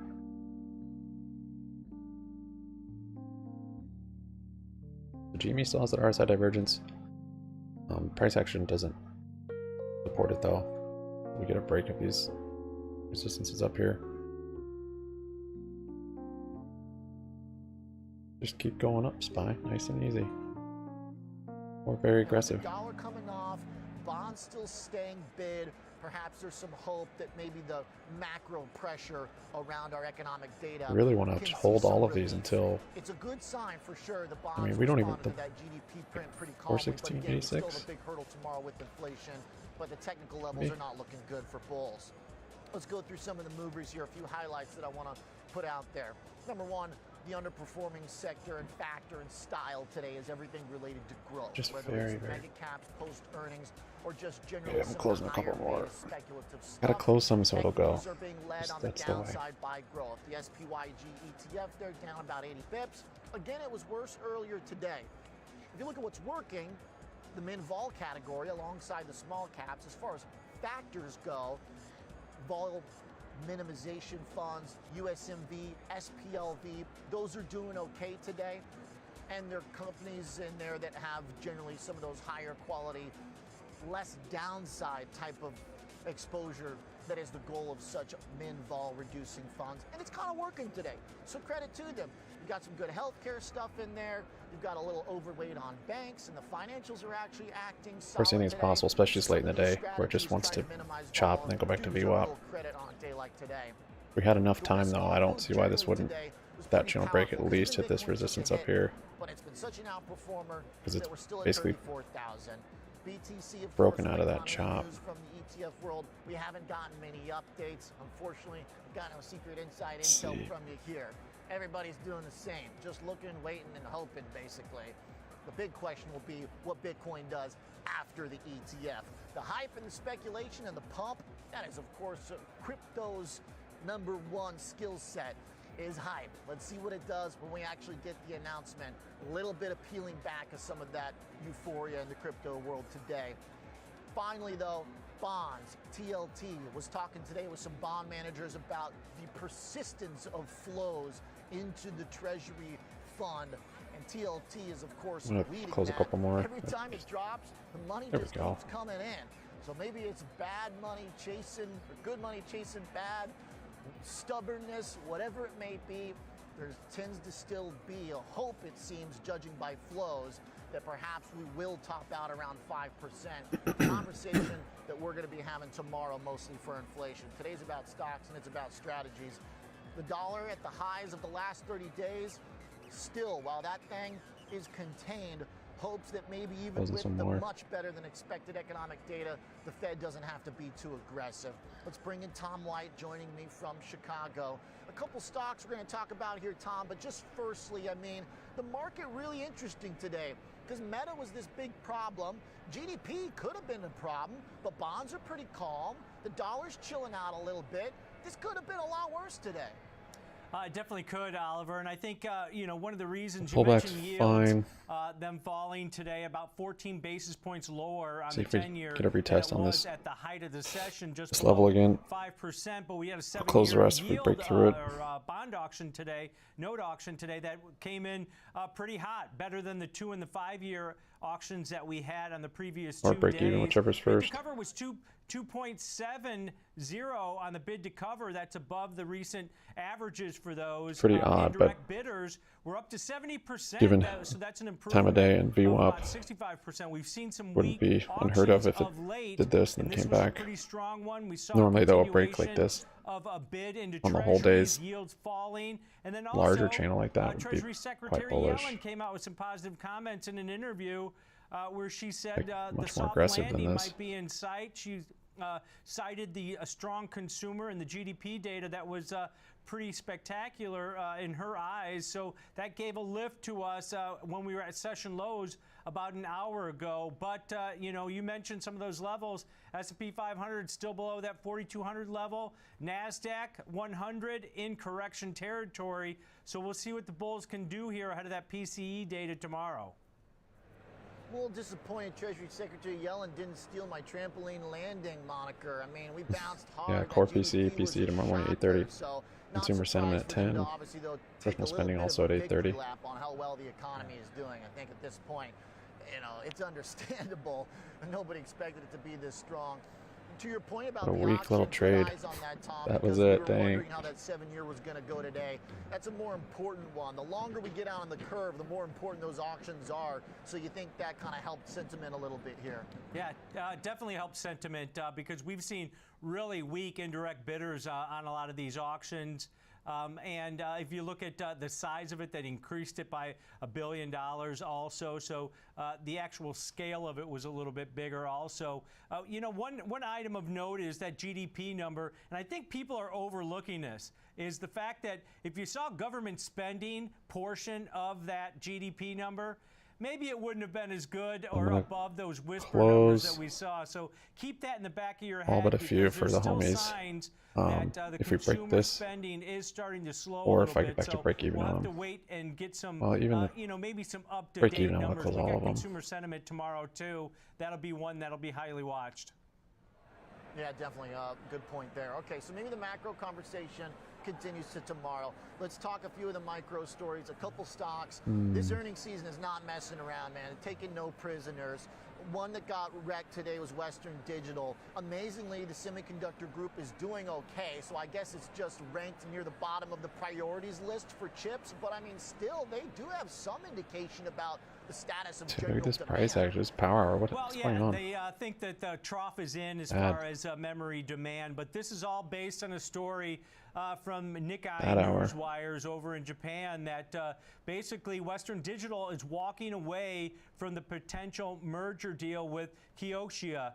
The GME still has that RSI divergence. Price action doesn't support it though. We get a break of these resistances up here. Just keep going up, SPY. Nice and easy. Or very aggressive. Dollar coming off, bonds still staying bid. Perhaps there's some hope that maybe the macro pressure around our economic data. I really want to hold all of these until. It's a good sign for sure. The bonds. I mean, we don't even. To that GDP print pretty calmly, 416.86. Still a big hurdle tomorrow with inflation, but the technical levels are not looking good for bulls. Let's go through some of the movers here, a few highlights that I want to put out there. Number one, the underperforming sector and factor and style today is everything related to growth. Just whether very, it's very. mega caps, post earnings, or just generally Yeah, I'm closing a couple more. speculative stuff. Gotta close some so it'll go. Equities are being led on the That's the way. downside by growth. The SPYG ETF, they're down about 80 pips. Again, it was worse earlier today. If you look at what's working, the min-vol category alongside the small caps, as far as factors go, vol minimization funds, USMV, SPLV, those are doing okay today. And there are companies in there that have generally some of those higher quality, less downside type of exposure that is the goal of such min-vol reducing funds. And it's kind of working today. So credit to them. You've got some good healthcare stuff in there. You've got a little overweight on banks, and the financials are actually acting solid. Of course, anything's today. possible, especially just late in the day, Some of these where it just wants to strategies try minimize chop vol and then go back to do deserve a VWAP. little credit on a day like today. If we had enough time, though, I don't see why this wouldn't. That channel break at least hit this resistance up here. But it's been such an outperformer Because it's that we're still at basically 34,000. BTC, of broken course, out of waiting that on chop. news from the ETF world. We haven't gotten many updates. Unfortunately, got no secret inside intel see. from you here. Everybody's doing the same, just looking, waiting, and hoping, basically. The big question will be what Bitcoin does after the ETF. The hype and the speculation and the pump, that is, of course, crypto's #1 skill set is hype. Let's see what it does when we actually get the announcement. A little bit of peeling back of some of that euphoria in the crypto world today. Finally, though, bonds. TLT was talking today with some bond managers about the persistence of flows into the Treasury fund. And TLT is, of course, I'm gonna leading close a that. couple more. Every time it drops, the money There we just go. keeps coming in. So maybe it's bad money chasing, or good money chasing bad, stubbornness, whatever it may be. there tends to still be a hope, it seems, judging by flows, that perhaps we will top out around 5%. Conversation that we're going to be having tomorrow, mostly for inflation. Today's about stocks and it's about strategies. The dollar at the highs of the last 30 days, still, while that thing is contained, hopes that maybe even with the much better than expected economic data, the Fed doesn't have to be too aggressive. Let's bring in Tom White joining me from Chicago. A couple stocks we're going to talk about here, Tom, but just firstly, I mean, the market really interesting today because Meta was this big problem. GDP could have been a problem, but bonds are pretty calm. The dollar's chilling out a little bit. This could have been a lot worse today. It definitely could, Oliver. And I think, one of the reasons you Pullback's mentioned yields, fine. them falling today about 14 basis points lower on See the if we 10-year get a retest on this. at the height of the session, just This level again. 5%. But we had a 7-year Close the rest if we yield break through it. or bond auction today, note auction today that came in pretty hot, better than the 2- and the 5-year auctions that we had on the previous Or 2 break days. even, whichever's first. The cover was 2.70 on the bid to cover. That's above the recent averages for those. Pretty odd, but indirect bidders were up to 70%. given So that's an improvement. time of day and VWAP, about 65%. We've seen some wouldn't weak be unheard of if it late, did this and then this came was back. A pretty strong one. We saw Normally they'll break like this of a bid into on the whole days. Yields falling, and then Larger also, channel like that would be Treasury Secretary quite bullish. Yellen came out with some positive comments in an interview where she said the much more soft aggressive than landing this. might be in sight. She cited the strong consumer and the GDP data that was pretty spectacular in her eyes. So that gave a lift to us when we were at session lows about an hour ago. But, you mentioned some of those levels. S&P 500 still below that 4,200 level. NASDAQ 100 in correction territory. So we'll see what the bulls can do here ahead of that PCE data tomorrow. I'm a little disappointed Treasury Secretary Yellen didn't steal my trampoline landing moniker. I mean, we bounced hard. Yeah, core PCE tomorrow morning 8:30. Consumer sentiment at 10. Personal spending also at 8:30. On how well the economy is doing. I think at this point, it's understandable. Nobody expected it to be this strong. To your point about What a the weak auction, little trade. eyes on that, Tom, That was because we it, were dang. wondering how that 7-year was going to go today. That's a more important one. The longer we get out on the curve, the more important those auctions are. So you think that kind of helped sentiment a little bit here? Yeah, definitely helped sentiment because we've seen really weak indirect bidders on a lot of these auctions. And if you look at the size of it, that increased it by $1 billion also. So the actual scale of it was a little bit bigger also. One item of note is that GDP number, and I think people are overlooking this, is the fact that if you saw government spending portion of that GDP number, maybe it wouldn't have been as good or above those whisper numbers that we saw. So keep that in the back of your head. All but a few for the homies. That the if we break consumer this, spending is starting to slow or a if I little get bit. back to break even we'll on have to them. wait and get some, Well, even maybe some break up-to-date even, I'll numbers. close We all got of them. consumer sentiment tomorrow too. That'll be one that'll be highly watched. Yeah, definitely. Good point there. Okay, so maybe the macro conversation continues to tomorrow. Let's talk a few of the micro stories, a couple stocks. This earnings season is not messing around, man. Taking no prisoners. One that got wrecked today was Western Digital. Amazingly, the semiconductor group is doing okay, so I guess it's just ranked near the bottom of the priorities list for chips, but I mean, still, they do have some indication about the status of general Dude, this demand. price action is power hour. What's going on? They think that the trough is in as Bad. far as memory demand, but this is all based on a story from Nikkei Bad hour. Newswires over in Japan that basically Western Digital is walking away from the potential merger deal with Kioxia.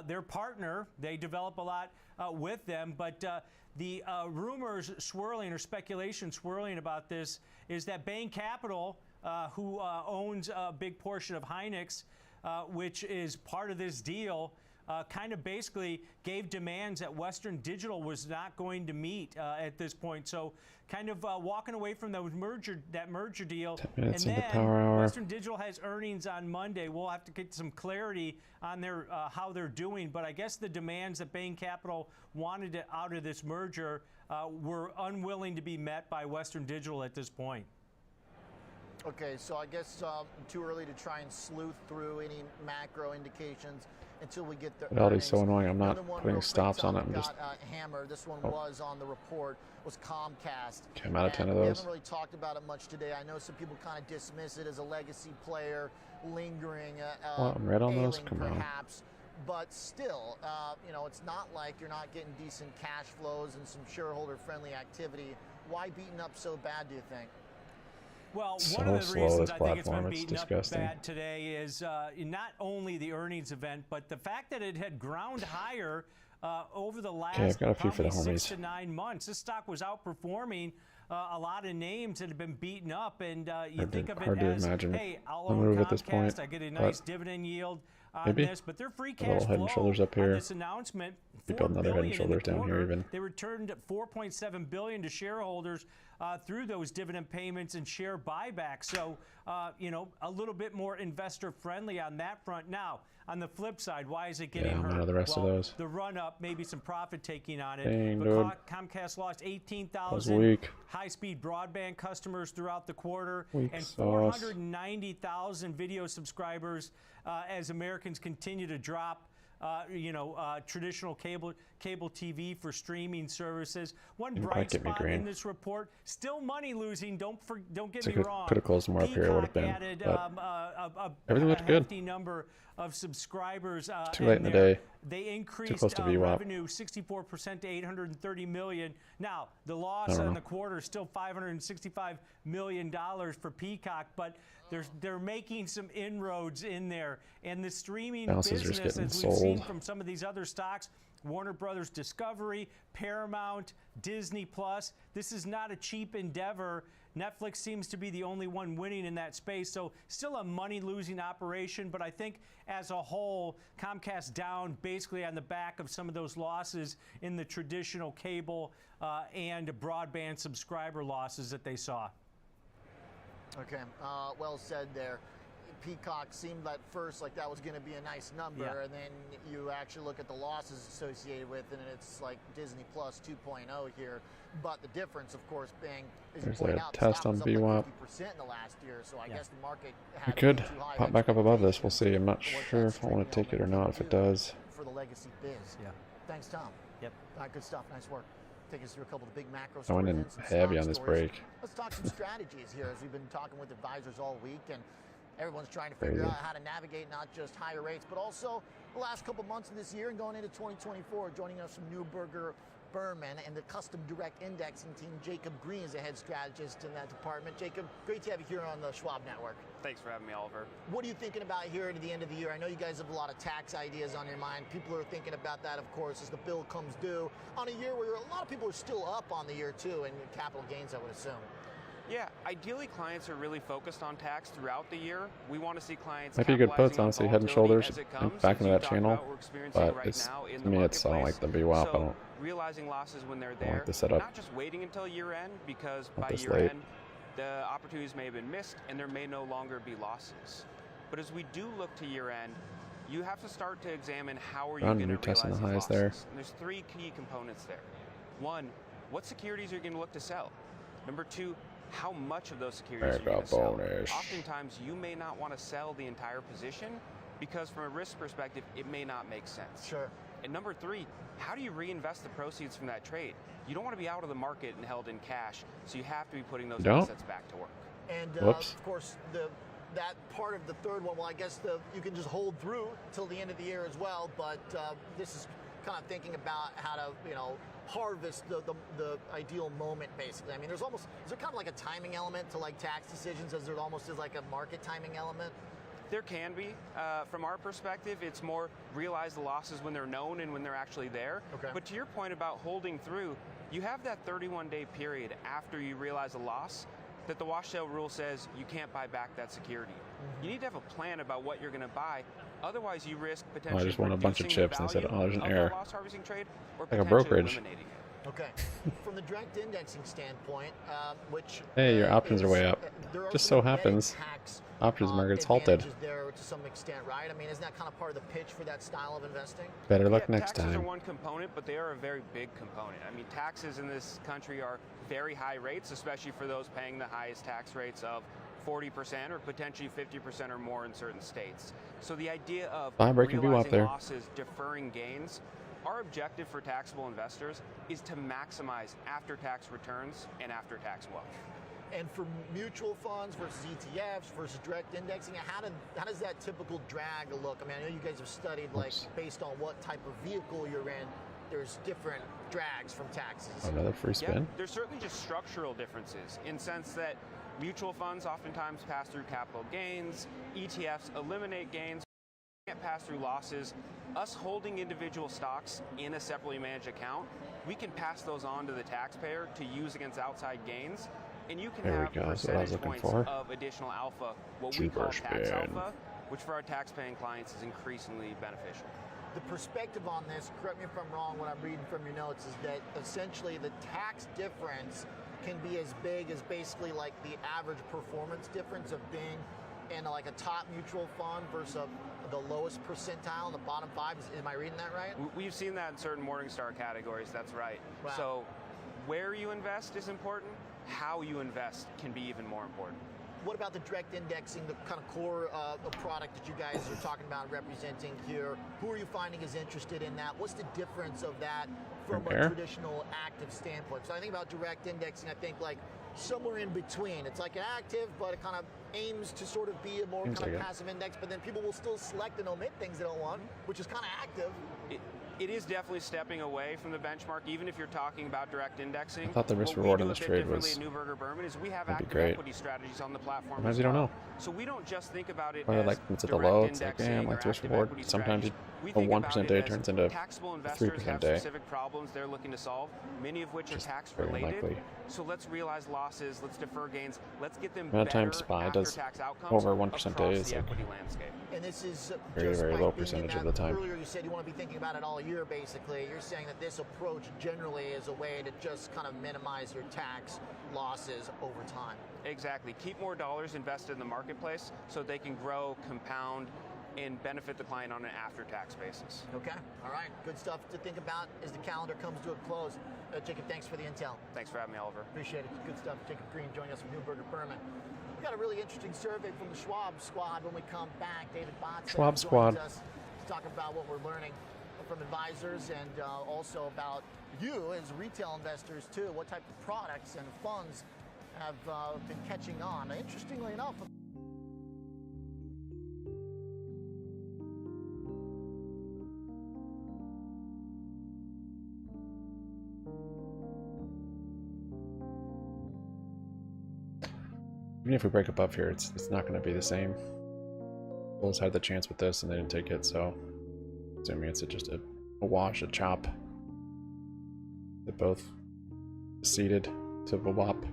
Their partner, they develop a lot with them, but the rumors swirling or speculation swirling about this is that Bain Capital, who owns a big portion of Hynix, which is part of this deal, kind of basically gave demands that Western Digital was not going to meet at this point. So kind of walking away from that merger deal. 10 minutes and into then power hour. Western Digital has earnings on Monday. We'll have to get some clarity on their how they're doing. But I guess the demands that Bain Capital wanted out of this merger were unwilling to be met by Western Digital at this point. Okay, so I guess too early to try and sleuth through any macro indications until we get the Fidelity's so annoying. I'm not Another one putting real stops quick, on it. Tom, I'm just got hammered. This one oh. was on the report, was Comcast. 10 out of 10 of We those. haven't really talked about it much today. I know some people kind of dismiss it as a legacy player, lingering, Well, I'm right on those. ailing Come on. perhaps. But still, you know, it's not like you're not getting decent cash flows and some shareholder-friendly activity. Why beaten up so bad, do you think? Well, So one of the slow, reasons this I think it's been platform. It's beaten disgusting. up bad today is not only the earnings event, but the fact that it had ground higher over the last I've got a few for the probably 6 homies. to 9 months. This stock was outperforming a lot of names that have been beaten up, and you think of it hard to as, imagine hey, I'll a own move at this Comcast, point, I get a but nice dividend yield on maybe this, but their free a cash little head and flow shoulders up on here. this announcement, Be $4 building another head and billion in the shoulders down here quarter. even. They returned $4.7 billion to shareholders through those dividend payments and share buybacks. So, you know, a little bit more investor friendly on that front. Now, on the flip side, why is it getting Yeah, I hurt? know the rest of Well, those. the run up, maybe some profit taking on it. Dang, but dude. Comcast lost That was 18,000 weak. high-speed broadband customers throughout the quarter Weak and sauce. 490,000 video subscribers as Americans continue to drop traditional cable TV for streaming services. One Didn't bright quite get me spot green. in this report: still money losing. Don't get So me wrong. could have closed more up here. It would have been. Added, But everything looked a good. hefty number of subscribers. Too late in the day. They increased Too close to VWAP. revenue 64% to $830 million. Now the loss in the quarter is still $565 million for Peacock, but they're making some inroads in there. And the streaming Balances are just business, getting as we've seen sold. from some of these other stocks, Warner Brothers Discovery, Paramount, Disney Plus. This is not a cheap endeavor. Netflix seems to be the only one winning in that space. So still a money-losing operation, but I think as a whole, Comcast down basically on the back of some of those losses in the traditional cable and broadband subscriber losses that they saw. Okay, well said there. Peacock seemed at first like that was going to be a nice number, Yeah. and then you actually look at the losses associated with it, and it's like Disney Plus 2.0 here. But the difference, of course, being, as you There's point a out, the test stock was on up VWAP. like 50% in the last year, so I guess the market We had could too high pop back up above this. We'll see. I'm not sure if I want to take it or not. If it does, for the legacy biz. Yeah. Thanks, Tom. Yep. All right, good stuff. Nice work. Take us through a couple of the big macro I stories. went in and some heavy stock on this stories. break. Let's talk some strategies here, as we've been talking with advisors all week, and everyone's trying to There figure you out go. how to navigate not just higher rates, but also the last couple months of this year and going into 2024. Joining us from Neuberger Berman and the custom direct indexing team, Jacob Green is a head strategist in that department. Jacob, great to have you here on the Schwab Network. Thanks for having me, Oliver. What are you thinking about here at the end of the year? I know you guys have a lot of tax ideas on your mind. People are thinking about that, of course, as the bill comes due on a year where a lot of people are still up on the year, too, in capital gains, I would assume. Yeah, ideally clients are really focused on tax throughout the year. We want to see clients might be good puts, capitalizing on honestly. Head and volatility shoulders as it and comes, back as into you that talked channel. about, we're experiencing But right it's now in to the me, it's I don't like marketplace. the VWAP. I So don't. realizing losses when they're I there, don't like the setup. not just waiting until year end, because Not by this year late. end, the opportunities may have been missed and there may no longer be losses. But as we do look to year end, you have to start to examine how are you Run, going to retesting realize the these highs there. losses. And there's three key components there. One, what securities are you going to look to sell? Number two, how much of those securities are you going to sell? bonus. Oftentimes, you may not want to sell the entire position because from a risk perspective, it may not make sense. Sure. And number three, how do you reinvest the proceeds from that trade? You don't want to be out of the market and held in cash, so you have to be putting those Don't? assets back to work. And Whoops. of course, that part of the third one, well, I guess you can just hold through till the end of the year as well. But this is kind of thinking about how to, harvest the ideal moment, basically. I mean, is there kind of like a timing element to like tax decisions, as there almost is like a market timing element? There can be. From our perspective, it's more realize the losses when they're known and when they're actually there. Okay. But to your point about holding through, you have that 31-day period after you realize a loss that the wash sale rule says you can't buy back that security. You need to have a plan about what you're going to buy. Otherwise, you risk potentially just won a bunch of reducing the chips and they said, value "Oh, there's an of error." that loss harvesting trade, or Like a potentially brokerage. eliminating it. Okay. From the direct indexing standpoint, which Hey, your options are way up. there are Just some so happens, tax, options market's halted. advantages there to some extent, right? I mean, isn't that kind of part of the pitch for that style of investing? Better luck Yeah, next taxes are time. one component, but they are a very big component. I mean, taxes in this country are very high rates, especially for those paying the highest tax rates of 40% or potentially 50% or more in certain states. So the idea of Breaking view up realizing there. losses, deferring gains, our objective for taxable investors is to maximize after-tax returns and after-tax wealth. And for mutual funds versus ETFs versus direct indexing, how does that typical drag look? I mean, I know you guys have studied, like, based on what type of vehicle you're in, there's different drags from taxes. Another free spin. Yeah, there's certainly just structural differences in sense that mutual funds oftentimes pass through capital gains, ETFs eliminate gains, can't pass through losses. Us holding individual stocks in a separately managed account, we can pass those on to the taxpayer to use against outside gains, and you can There we have go, that's what I was percentage looking points for. of additional alpha, what we call Super tax spin. alpha, which for our tax-paying clients is increasingly beneficial. The perspective on this, correct me if I'm wrong, what I'm reading from your notes is that essentially the tax difference can be as big as basically like the average performance difference of being in like a top mutual fund versus the lowest percentile in the bottom 5. Am I reading that right? We've seen that in certain Morningstar categories, that's right. Wow. So where you invest is important, how you invest can be even more important. What about the direct indexing, the kind of core product that you guys are talking about representing here? Who are you finding is interested in that? What's the difference of that from a traditional active standpoint? So I think about direct indexing, I think like somewhere in between. It's like an active, but it kind of aims to sort of be a more kind of passive index, but then people will still select and omit things they don't want, which is kind of active. It is definitely stepping away from the benchmark, even if you're talking about direct indexing. I thought the risk reward on this trade was at Neuberger Berman is we have that'd be active great. equity strategies on the platform. Sometimes you don't know. So we don't just think about it Probably as like it's at the direct low, it's like, indexing damn, or like risk active reward. equity Sometimes strategies. We a think 1% about day it as turns into taxable a investors 3% have day. specific problems they're looking to solve, many of which are tax very related. likely. So let's realize losses, let's defer gains, let's get them Amount of better time SPY does after-tax outcomes over 1% across day is the like equity landscape. And this is very, just very by low being in percentage of that- the time. Earlier you said you want to be thinking about it all year, basically. You're saying that this approach generally is a way to just kind of minimize your tax losses over time. Exactly. Keep more dollars invested in the marketplace so they can grow, compound, and benefit the client on an after-tax basis. Okay. All right. Good stuff to think about as the calendar comes to a close. Jacob, thanks for the intel. Thanks for having me, Oliver. Appreciate it. Good stuff. Jacob Green joining us from Neuberger Berman. We've got a really interesting survey from the Schwab Squad when we come back. David Botts Schwab joins Squad. us to talk about what we're learning from advisors and also about you as retail investors too. What type of products and funds have been catching on? Interestingly enough, Even if we break above here, it's not going to be the same. Bulls had the chance with this and they didn't take it, so assuming it's just a wash, a chop. They both ceded to the WAP.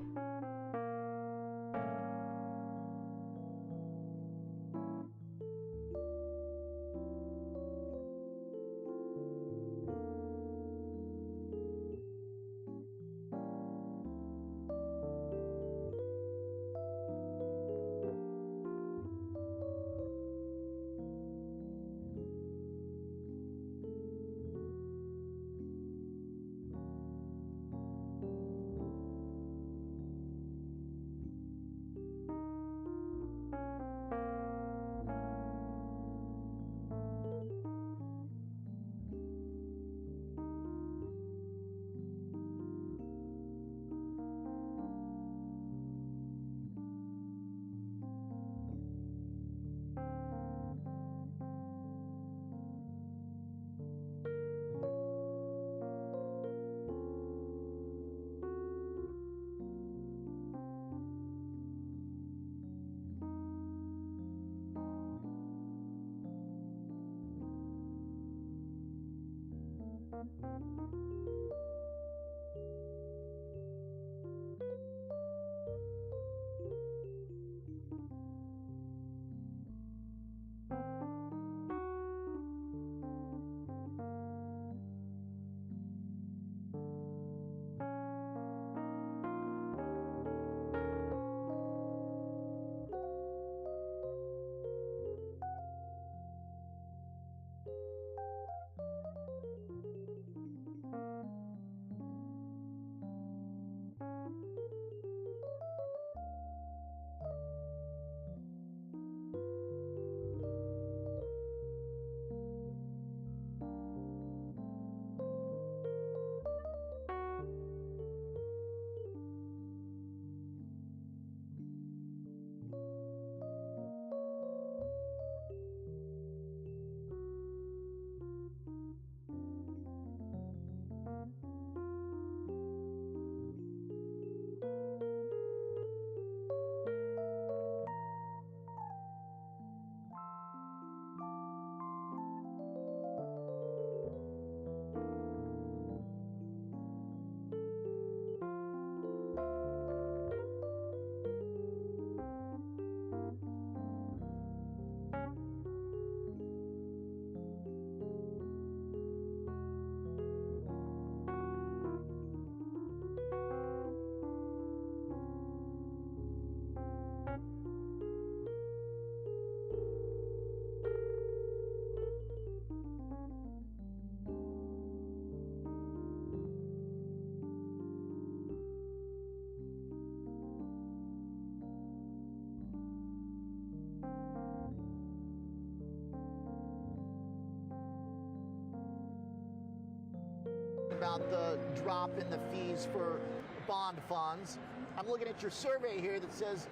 about the drop in the fees for bond funds. I'm looking at your survey here that says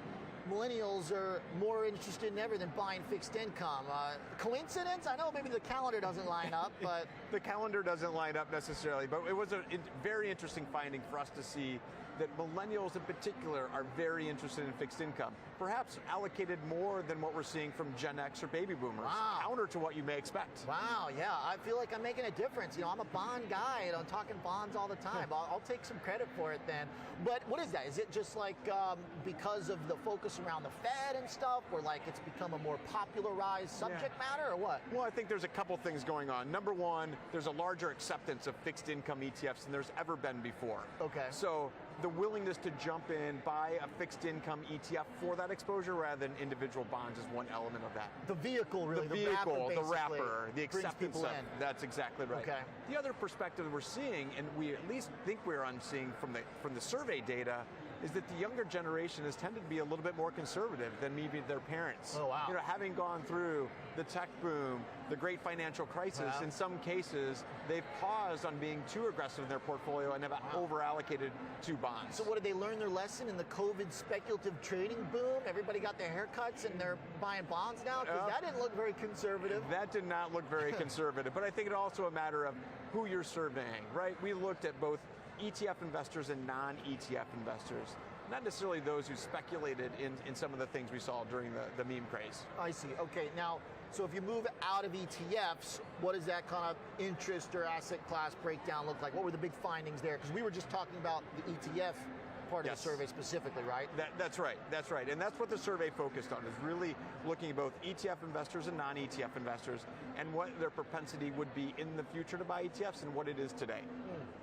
millennials are more interested than ever than buying fixed income. Coincidence? I know maybe the calendar doesn't line up, but... The calendar doesn't line up necessarily, but it was a very interesting finding for us to see that millennials in particular are very interested in fixed income, perhaps allocated more than what we're seeing from Gen X or baby boomers, counter to what you may expect. Wow, yeah, I feel like I'm making a difference. You know, I'm a bond guy, and I'm talking bonds all the time. I'll take some credit for it then. But what is that? Is it just like because of the focus around the Fed and stuff, or like it's become a more popularized subject matter, or what? Well, I think there's a couple things going on. Number one, there's a larger acceptance of fixed income ETFs than there's ever been before. Okay. So the willingness to jump in, buy a fixed income ETF for that exposure rather than individual bonds is one element of that. The vehicle, really, the vehicle, the wrapper, the acceptance of it. in. That's exactly right. Okay. The other perspective we're seeing, and we at least think we're seeing from the survey data, is that the younger generation has tended to be a little bit more conservative than maybe their parents. Oh, wow. You know, having gone through the tech boom, the great financial crisis, in some cases, they've paused on being too aggressive in their portfolio and have over-allocated to bonds. So what, did they learn their lesson in the COVID speculative trading boom? Everybody got their haircuts and they're buying bonds now? Because that didn't look very conservative. That did not look very conservative, but I think it's also a matter of who you're surveying, right? We looked at both ETF investors and non-ETF investors, not necessarily those who speculated in some of the things we saw during the meme craze. I see. Okay, now, so if you move out of ETFs, what does that kind of interest or asset class breakdown look like? What were the big findings there? Because we were just talking about the ETF part of the survey specifically, right? That's right, and that's what the survey focused on, is really looking at both ETF investors and non-ETF investors and what their propensity would be in the future to buy ETFs and what it is today.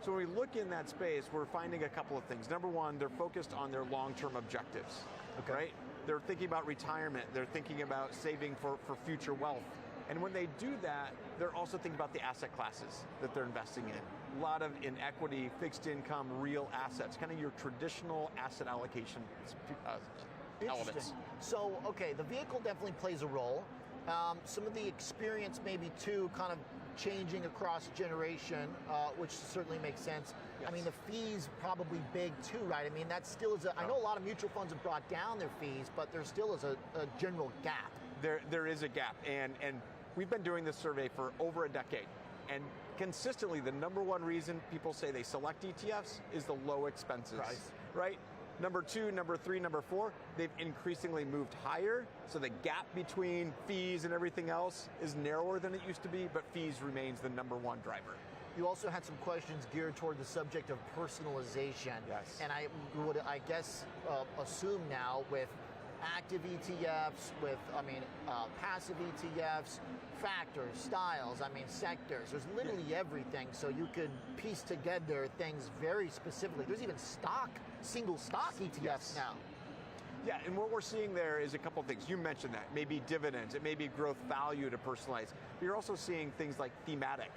So when we look in that space, we're finding a couple of things. Number one, they're focused on their long-term objectives, right? They're thinking about retirement, they're thinking about saving for future wealth. And when they do that, they're also thinking about the asset classes that they're investing in. A lot of in equity, fixed income, real assets, kind of your traditional asset allocation elements. So, okay, the vehicle definitely plays a role. Some of the experience maybe too kind of changing across generation, which certainly makes sense. I mean, the fees probably big too, right? I mean, that still is I know a lot of mutual funds have brought down their fees, but there still is a general gap. There is a gap, and we've been doing this survey for over a decade, and consistently the number one reason people say they select ETFs is the low expenses, right? Number two, number three, number four, they've increasingly moved higher, so the gap between fees and everything else is narrower than it used to be, but fees remains the number one driver. You also had some questions geared toward the subject of personalization. Yes. And I would, I guess, assume now with active ETFs, with, passive ETFs, factors, styles, sectors, there's literally everything. So you could piece together things very specifically. There's even single stock ETFs now. Yeah, and what we're seeing there is a couple of things. You mentioned that. Maybe dividends, it may be growth value to personalize. But you're also seeing things like thematic,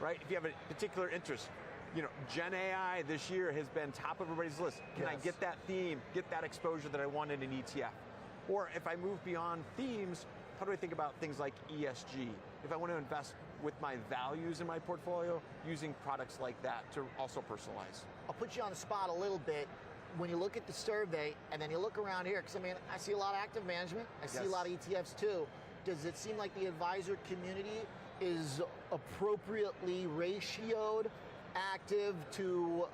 right? If you have a particular interest, Gen AI this year has been top of everybody's list. Can I get that theme, get that exposure that I want in an ETF? Or if I move beyond themes, how do I think about things like ESG? If I want to invest with my values in my portfolio, using products like that to also personalize. I'll put you on the spot a little bit. When you look at the survey and then you look around here, because I see a lot of active management, I see a lot of ETFs too. Does it seem like the advisor community is appropriately ratioed active to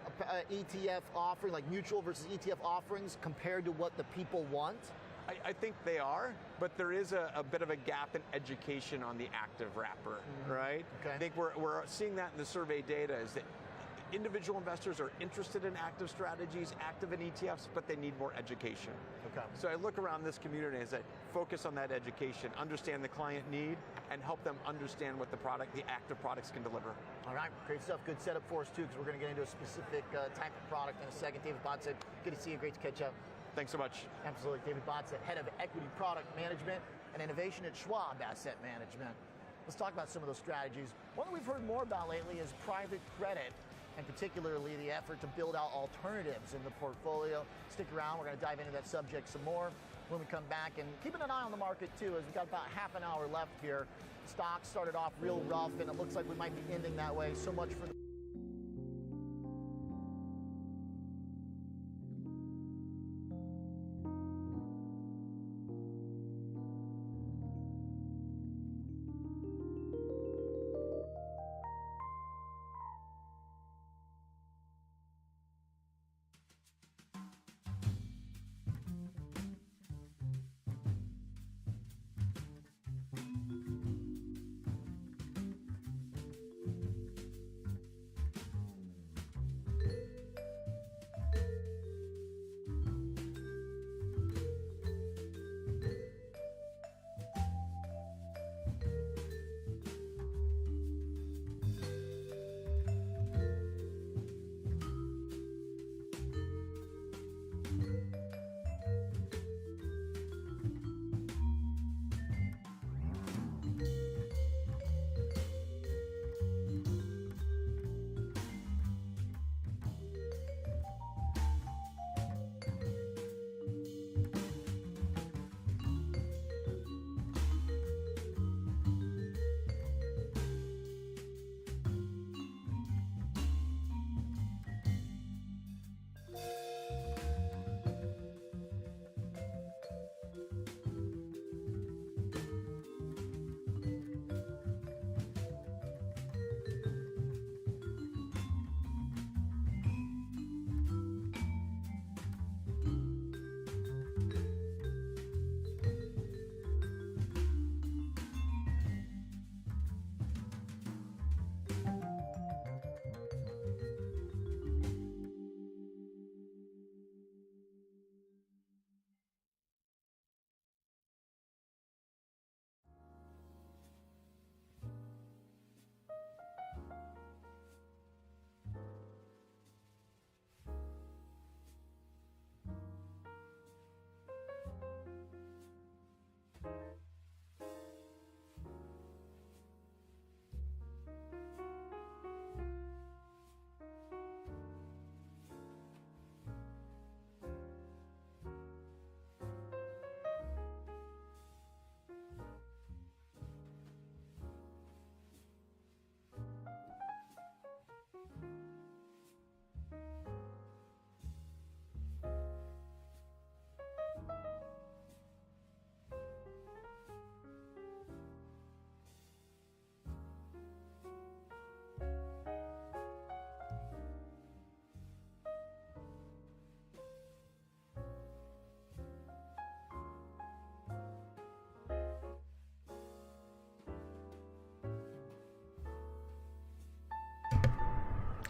ETF offering, like mutual versus ETF offerings compared to what the people want? I think they are, but there is a bit of a gap in education on the active wrapper, right? Okay. I think we're seeing that in the survey data, is that individual investors are interested in active strategies, active in ETFs, but they need more education. Okay. So I look around this community as I focus on that education, understand the client need, and help them understand what the active products can deliver. All right, great stuff. Good setup for us too, because we're going to get into a specific type of product in a second. David Botzett, good to see you. Great to catch up. Thanks so much. Absolutely. David Botzett, Head of Equity Product Management and Innovation at Schwab Asset Management. Let's talk about some of those strategies. One that we've heard more about lately is private credit, and particularly the effort to build out alternatives in the portfolio. Stick around. We're going to dive into that subject some more when we come back, and keeping an eye on the market too, as we've got about half an hour left here. Stocks started off real rough, and it looks like we might be ending that way. So much for the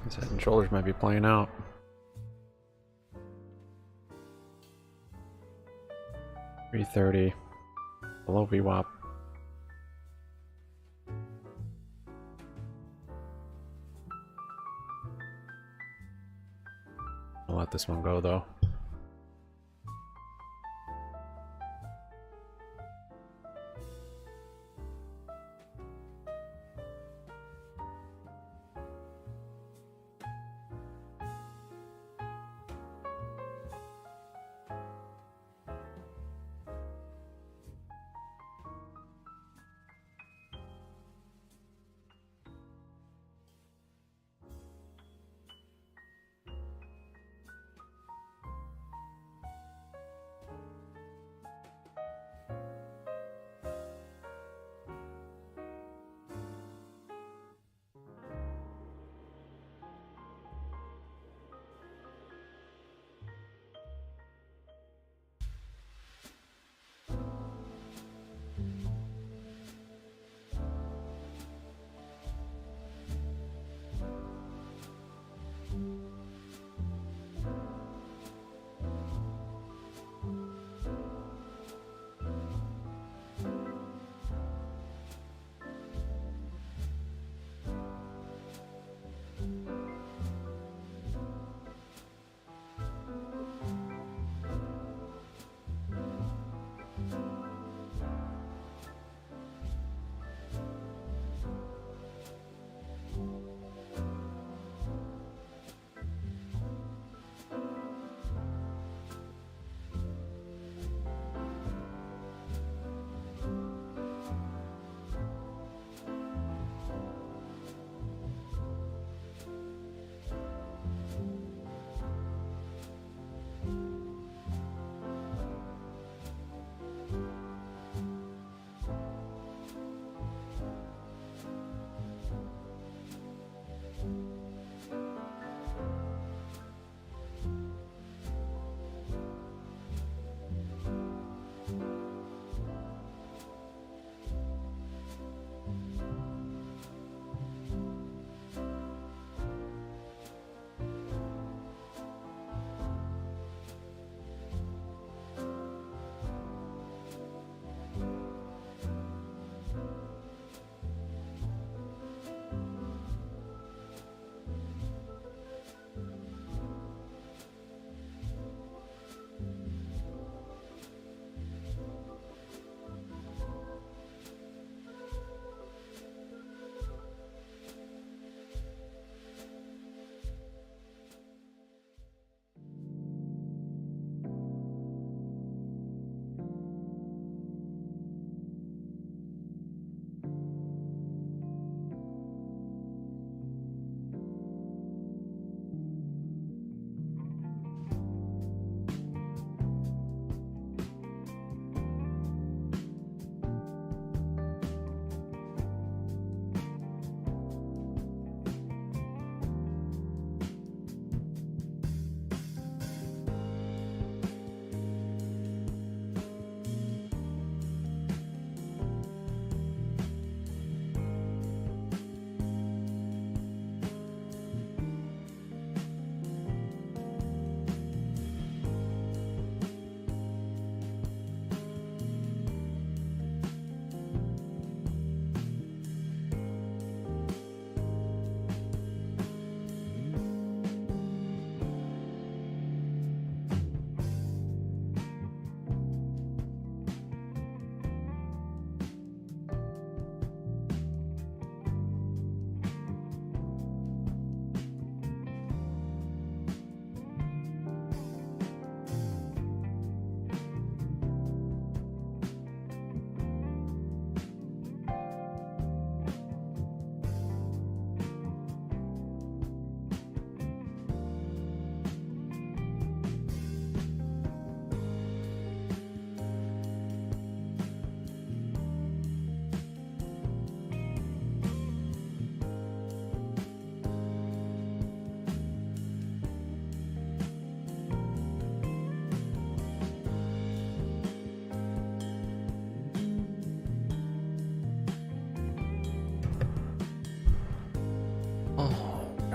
These head and shoulders might be playing out. $330 below VWAP. I'll let this one go though.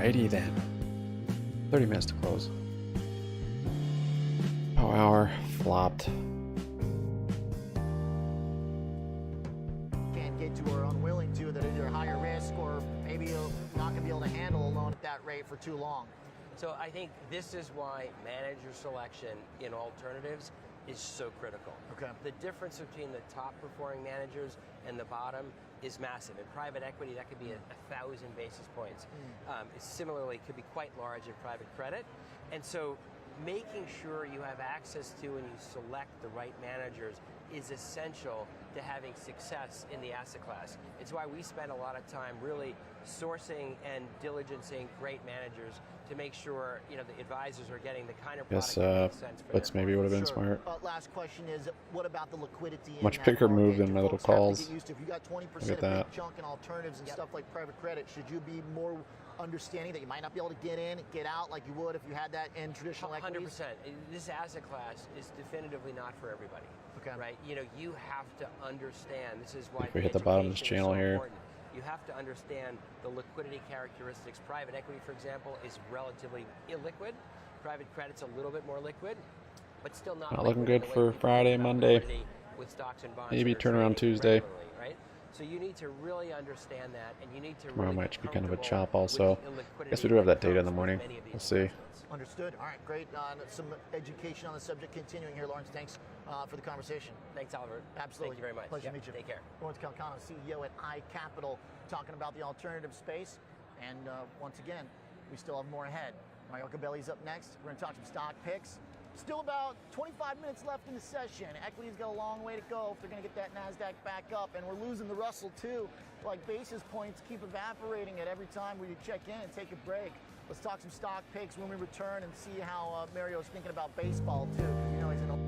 Alrighty then. 30 minutes to close. Power hour flopped. Can't get to or unwilling to, that either higher risk or maybe you're not going to be able to handle a loan at that rate for too long. So I think this is why manager selection in alternatives is so critical. Okay. The difference between the top performing managers and the bottom is massive. In private equity, that could be 1,000 basis points. It similarly could be quite large in private credit. And so making sure you have access to and you select the right managers is essential to having success in the asset class. It's why we spend a lot of time really sourcing and diligencing great managers to make sure, you know, the advisors are getting the kind of product that makes sense for Blitz their maybe would have been clients. smart. Last question is, what about the liquidity? in Much that bigger market? move than Do my little folks have to calls. get used to, if you got 20% Look at of that. big chunk in alternatives and stuff like private credit, should you be more understanding that you might not be able to get in, get out like you would if you had that in traditional equities? 100%. This asset class is definitively not for everybody. Okay. Right? You know, you have to understand. This is why If we hit the bottom of this education is channel so here. important. You have to understand the liquidity characteristics. Private equity, for example, is relatively illiquid. Private credit's a little bit more liquid, but still not looking liquid in good the way for people think Friday, about Monday. liquidity with stocks and bonds Maybe that are turn around trading Tuesday. regularly, right? So you need to really understand that, and you need to Tomorrow really might be kind of a comfortable chop also. with the illiquidity Guess we do have that that data in the comes morning. with many of these We'll see. Understood. All right, great. Some education on the subject continuing here, Lawrence. Thanks for the conversation. Thanks, Oliver. Absolutely. Thank you very much. Pleasure Yep, to meet you. take care. Lawrence Calcano, CEO at iCapital, talking about the alternative space. And once again, we still have more ahead. Mario Cabelli's up next. We're going to talk some stock picks. Still about 25 minutes left in the session. Equity's got a long way to go if they're going to get that NASDAQ back up. And we're losing the Russell, too. Like basis points keep evaporating at every time we check in and take a break. Let's talk some stock picks when we return and see how Mario's thinking about baseball, too. Because you know he's in a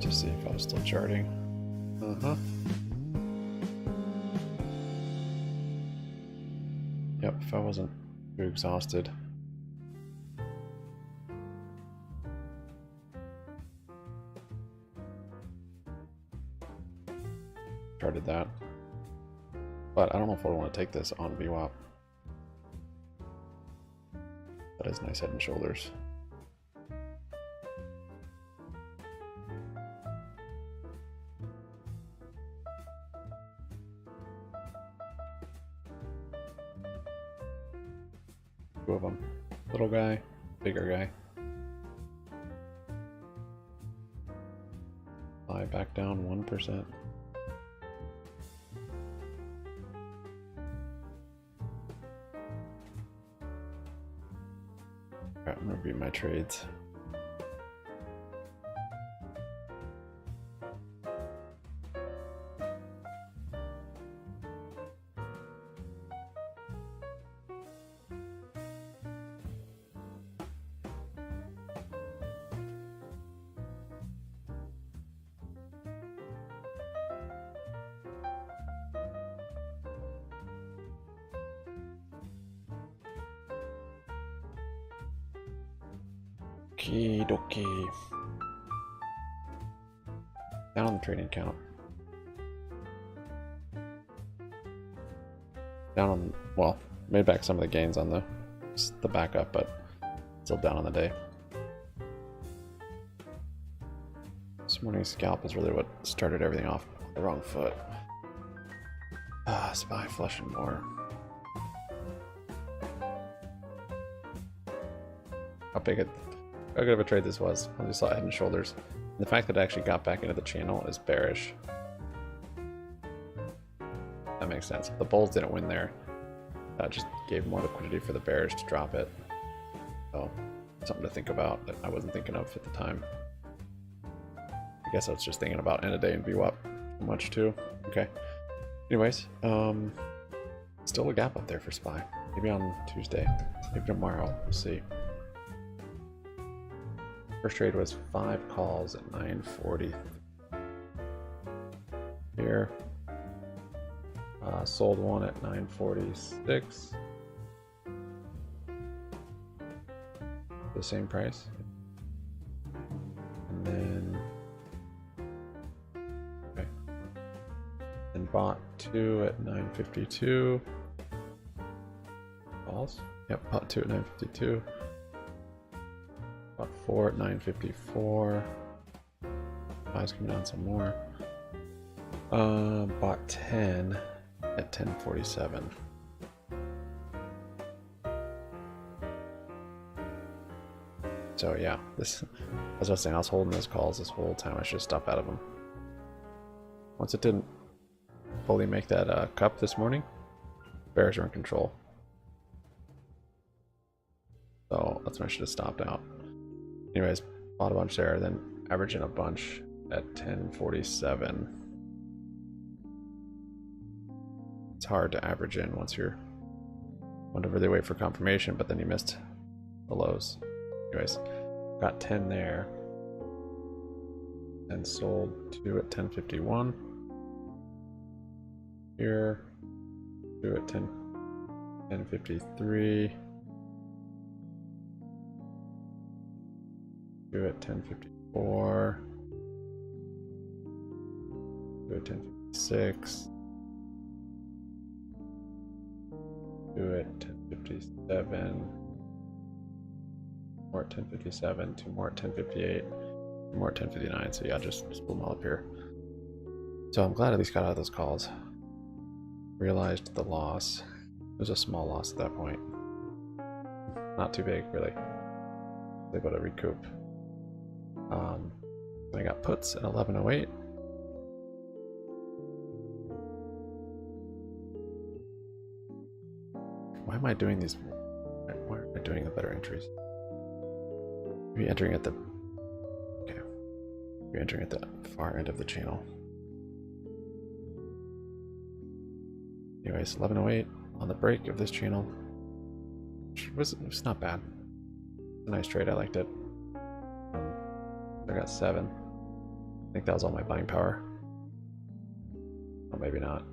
To see if I was still charting. Yep, if I wasn't too exhausted. Charted that. But I don't know if I want to take this on VWAP. That is nice head and shoulders. Two of them. Little guy, bigger guy. Fly back down 1%. Alright, I'm gonna review my trades. Okie dokie. Down on the trading count. Down on, well, made back some of the gains on the backup, but still down on the day. This morning's scalp is really what started everything off on the wrong foot. SPY flushing more. How good of a trade this was. I just saw head and shoulders. And the fact that it actually got back into the channel is bearish. That makes sense. The bulls didn't win there. That just gave more liquidity for the bears to drop it. So something to think about that I wasn't thinking of at the time. I guess I was just thinking about end of day and VWAP too much too. Okay. Anyways, still a gap up there for SPY. Maybe on Tuesday, maybe tomorrow. We'll see. First trade was 5 calls at 940. Here. Sold one at 946. The same price. And then okay. And bought 2 at 952. Calls. Yep, bought 2 at 952. Bought 4 at 954. Buy's coming down some more. Bought 10 at 1047. So yeah, this, as I was saying, I was holding those calls this whole time. I should have stopped out of them. Once it didn't fully make that cup this morning, bears are in control. So that's when I should have stopped out. Anyways, bought a bunch there, then averaging a bunch at 1047. It's hard to average in once you're whenever they wait for confirmation, but then you missed the lows. Anyways, got 10 there and sold 2 at 1051. Here, 2 at 1053. 2 at 1054. 2 at 1056. 2 at 1057. More at 1057, 2 more at 1058, 2 more at 1059. So yeah, just pull them all up here. So I'm glad at least got out of those calls. Realized the loss. It was a small loss at that point. Not too big, really. Able to recoup. I got puts at 1108. Why am I doing these? Why am I doing the better entries? Maybe entering at the entering at the far end of the channel. Anyways, 1108 on the break of this channel. It was not bad. It's a nice trade. I liked it. I got 7. I think that was all my buying power. Or maybe not.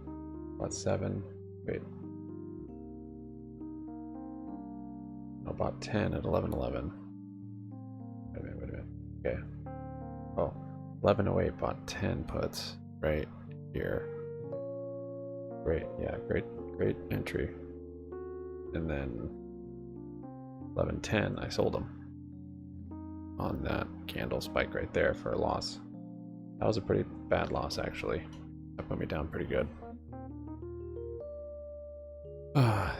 Bought 7. Wait. I bought 10 at 1111. Wait a minute. Okay. Oh, 1108 bought 10 puts right here. Great, yeah, great entry. And then 1110, I sold them on that candle spike right there for a loss. That was a pretty bad loss, actually. That put me down pretty good.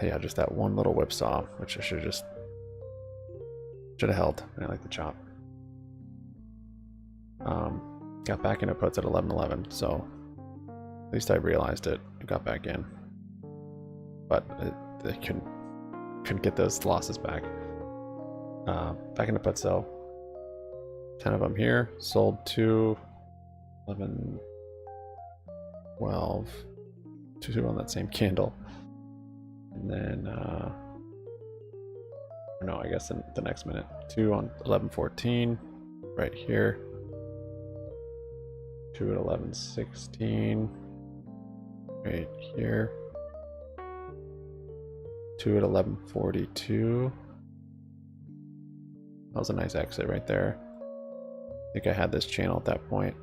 Yeah, just that one little whipsaw, which I should have held. I like the chop. Got back into puts at 1111, so at least I realized it and got back in. But they couldn't get those losses back. Back into puts though. 10 of them here. Sold 2, 11, 12, 2 on that same candle. And then, no, I guess in the next minute. 2 on 1114, right here. 2 at 1116, right here. 2 at 1142. That was a nice exit right there. I think I had this channel at that point.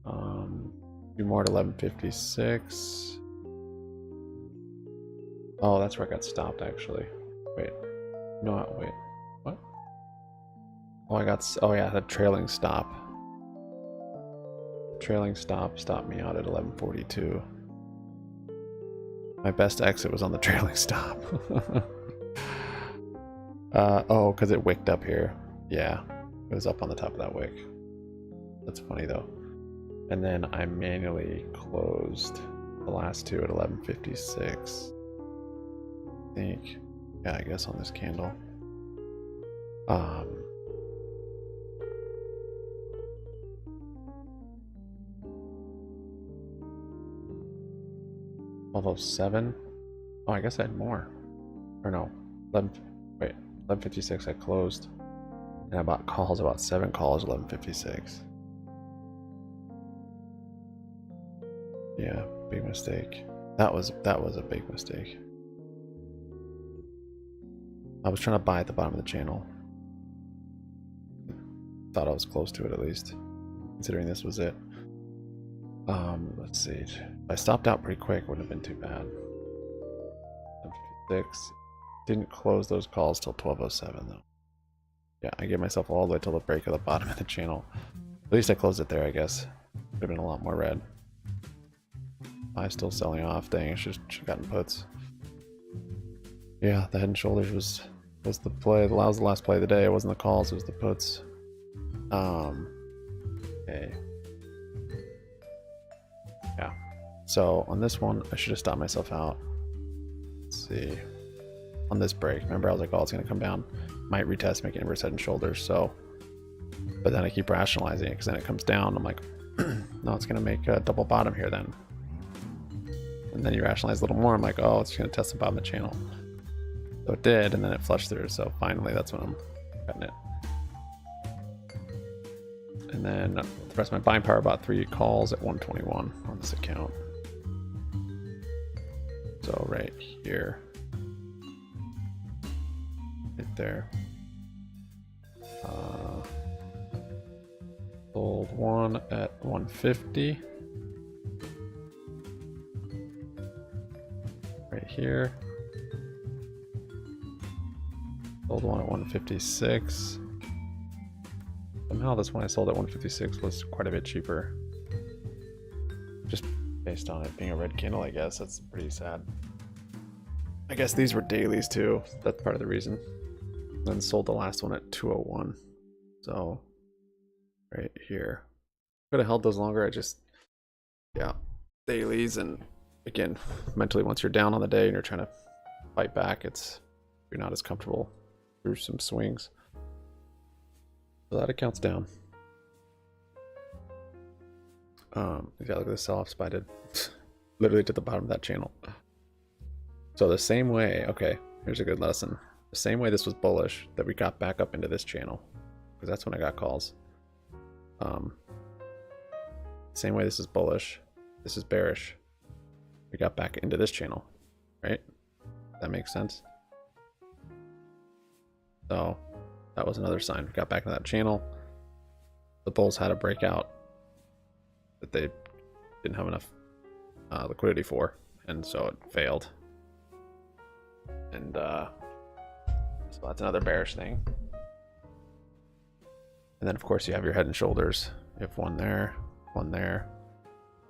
2 more at 1156. Oh, that's where I got stopped actually. Wait. No, wait. What? Oh yeah, the trailing stop. Trailing stop stopped me out at 1142. My best exit was on the trailing stop. Oh, because it wicked up here. Yeah, it was up on the top of that wick. That's funny though. And then I manually closed the last 2 at 1156. I think. Yeah, I guess on this candle. 1207. Oh, I guess I had more. Or no, 1156 I closed. And I bought calls, about 7 calls, 1156. Yeah, big mistake. That was a big mistake. I was trying to buy at the bottom of the channel. Thought I was close to it at least, considering this was it. Let's see. If I stopped out pretty quick, wouldn't have been too bad. 6. Didn't close those calls till 1207 though. Yeah, I gave myself all the way till the break of the bottom of the channel. At least I closed it there, I guess. Would have been a lot more red. I'm still selling off. Dang, I should have gotten puts. Yeah, the head and shoulders was the play. That was the last play of the day. It wasn't the calls, it was the puts. Okay. Yeah. So on this one, I should have stopped myself out. Let's see. On this break, remember I was like, oh, it's gonna come down. Might retest, make an inverse head and shoulders. So, but then I keep rationalizing it because then it comes down. I'm like, no, it's gonna make a double bottom here then. And then you rationalize a little more. I'm like, oh, it's gonna test the bottom of the channel. So it did, and then it flushed through. So finally, that's when I'm cutting it. And then the rest of my buying power, bought 3 calls at 121 on this account. So right here, right there. Sold 1 at 150. Right here. Sold 1 at 156. Somehow this one I sold at 156 was quite a bit cheaper. Just based on it being a red candle, I guess. That's pretty sad. I guess these were dailies too. That's part of the reason. And then sold the last one at 201. So right here. Could have held those longer. I just, yeah, dailies. And again, mentally, once you're down on the day and you're trying to fight back, you're not as comfortable through some swings. So that account's down. Yeah, look at the sell-off spot. I did literally to the bottom of that channel. So the same way, okay, here's a good lesson. The same way this was bullish, that we got back up into this channel, because that's when I got calls. Same way this is bullish, this is bearish. We got back into this channel, right? That makes sense. So that was another sign. We got back into that channel. The bulls had a breakout that they didn't have enough liquidity for, and so it failed. And so that's another bearish thing. And then of course you have your head and shoulders. You have one there, one there.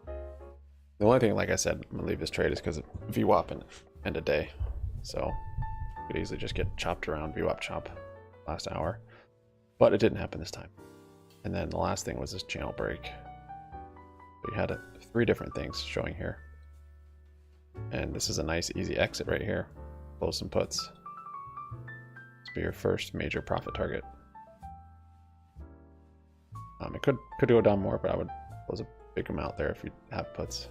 The only thing, like I said, I'm gonna leave this trade is because of VWAP and end of day. So you could easily just get chopped around VWAP chop last hour, but it didn't happen this time. And then the last thing was this channel break. So you had 3 different things showing here. And this is a nice easy exit right here. Close some puts. This will be your first major profit target. It could go down more, but I would close a big amount there if you have puts.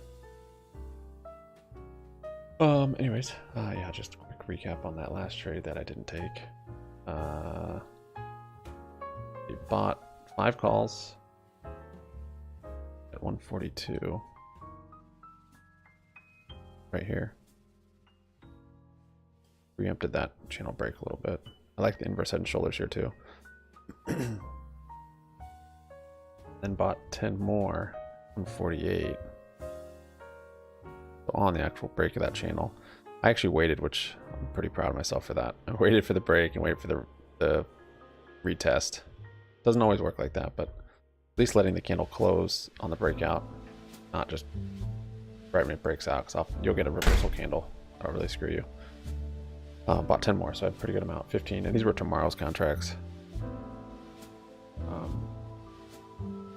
Anyways, yeah, just a quick recap on that last trade that I didn't take. You bought 5 calls at 142 right here. Preempted that channel break a little bit. I like the inverse head and shoulders here too. Then bought 10 more, 148. So on the actual break of that channel. I actually waited, which I'm pretty proud of myself for that. I waited for the break and waited for the retest. Doesn't always work like that, but at least letting the candle close on the breakout, not just right when it breaks out, because you'll get a reversal candle. That'll really screw you. Bought 10 more, so I had a pretty good amount, 15, and these were tomorrow's contracts.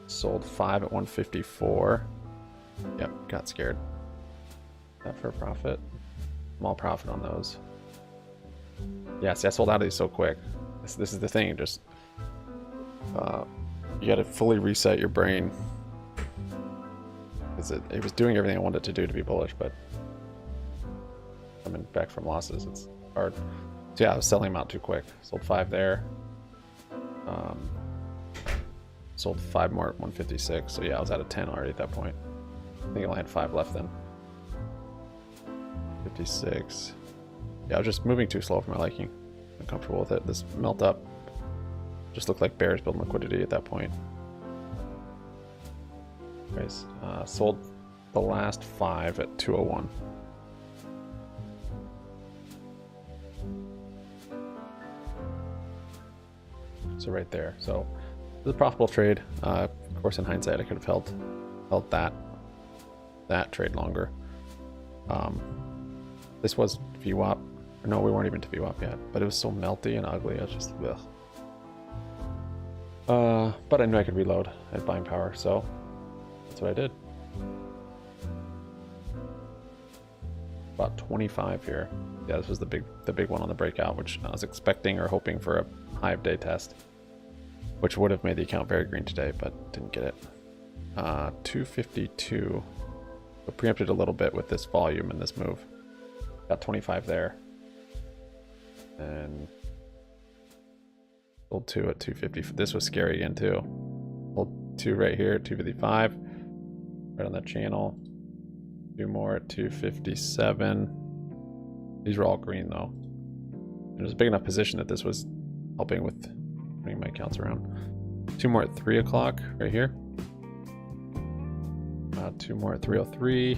Sold 5 at 154. Yep, got scared. That for a profit. Small profit on those. Yeah, see, I sold out of these so quick. This is the thing. Just you got to fully reset your brain. Because it was doing everything I wanted it to do to be bullish, but coming back from losses, it's hard. So yeah, I was selling them out too quick. Sold 5 there. Sold 5 more at 156. So yeah, I was out of 10 already at that point. I think I only had 5 left then. 56. Yeah, I was just moving too slow for my liking. I'm comfortable with it. This melt up just looked like bears building liquidity at that point. Anyways, sold the last 5 at 201. So right there. So it was a profitable trade. Of course, in hindsight, I could have held that trade longer. This was VWAP. No, we weren't even to VWAP yet, but it was so melty and ugly. I was just ugh. But I knew I could reload at buying power, so that's what I did. About 25 here. Yeah, this was the big one on the breakout, which I was expecting or hoping for a high of day test, which would have made the account very green today, but didn't get it. 252. So preempted a little bit with this volume and this move. Got 25 there. And sold 2 at 250. This was scary again too. Sold 2 right here at 255. Right on that channel. 2 more at 257. These were all green though. It was a big enough position that this was helping with turning my accounts around. 2 more at 3 o'clock right here. 2 more at 303.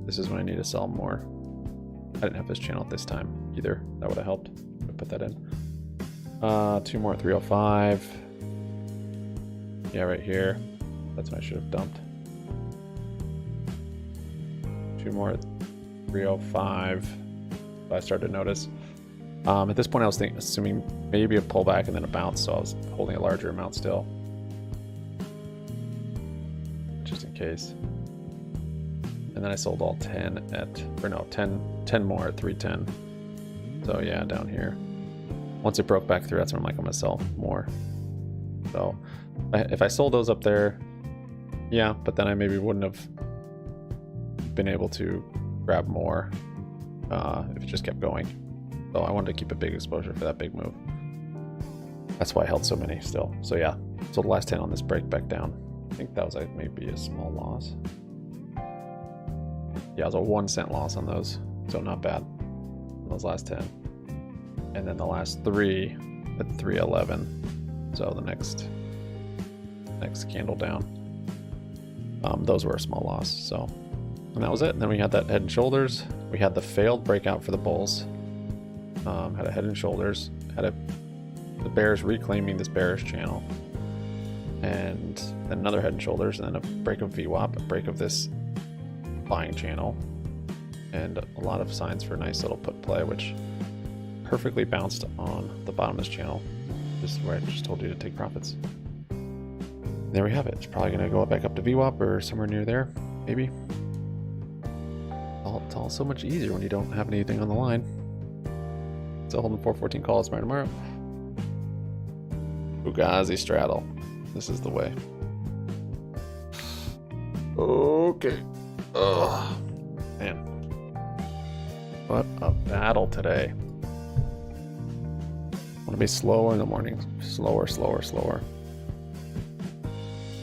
This is when I need to sell more. I didn't have this channel at this time either. That would have helped. I put that in. 2 more at 305. Yeah, right here. That's when I should have dumped. 2 more at 305. I started to notice. At this point, I was assuming maybe a pullback and then a bounce, so I was holding a larger amount still, just in case. And then I sold all 10 at, or no, 10 more at 310. So yeah, down here. Once it broke back through, that's when I'm like, I'm gonna sell more. So if I sold those up there, yeah, but then I maybe wouldn't have been able to grab more if it just kept going. So I wanted to keep a big exposure for that big move. That's why I held so many still. So yeah, sold the last 10 on this break back down. I think that was like maybe a small loss. Yeah, it was a 1 cent loss on those, so not bad. Those last 10, and then the last 3 at 311. So the next candle down. Those were a small loss. So, and that was it. And then we had that head and shoulders. We had the failed breakout for the bulls. Had a head and shoulders. Had the bears reclaiming this bearish channel, and then another head and shoulders, and then a break of VWAP, a break of this buying channel, and a lot of signs for a nice little put play, which perfectly bounced on the bottom of this channel. This is where I just told you to take profits. And there we have it. It's probably going to go back up to VWAP or somewhere near there, maybe. It's all so much easier when you don't have anything on the line. Still holding 414 calls by tomorrow. Fugazi straddle. This is the way. Okay. Ugh. Man. What a battle today. I want to be slower in the morning. Slower, slower, slower.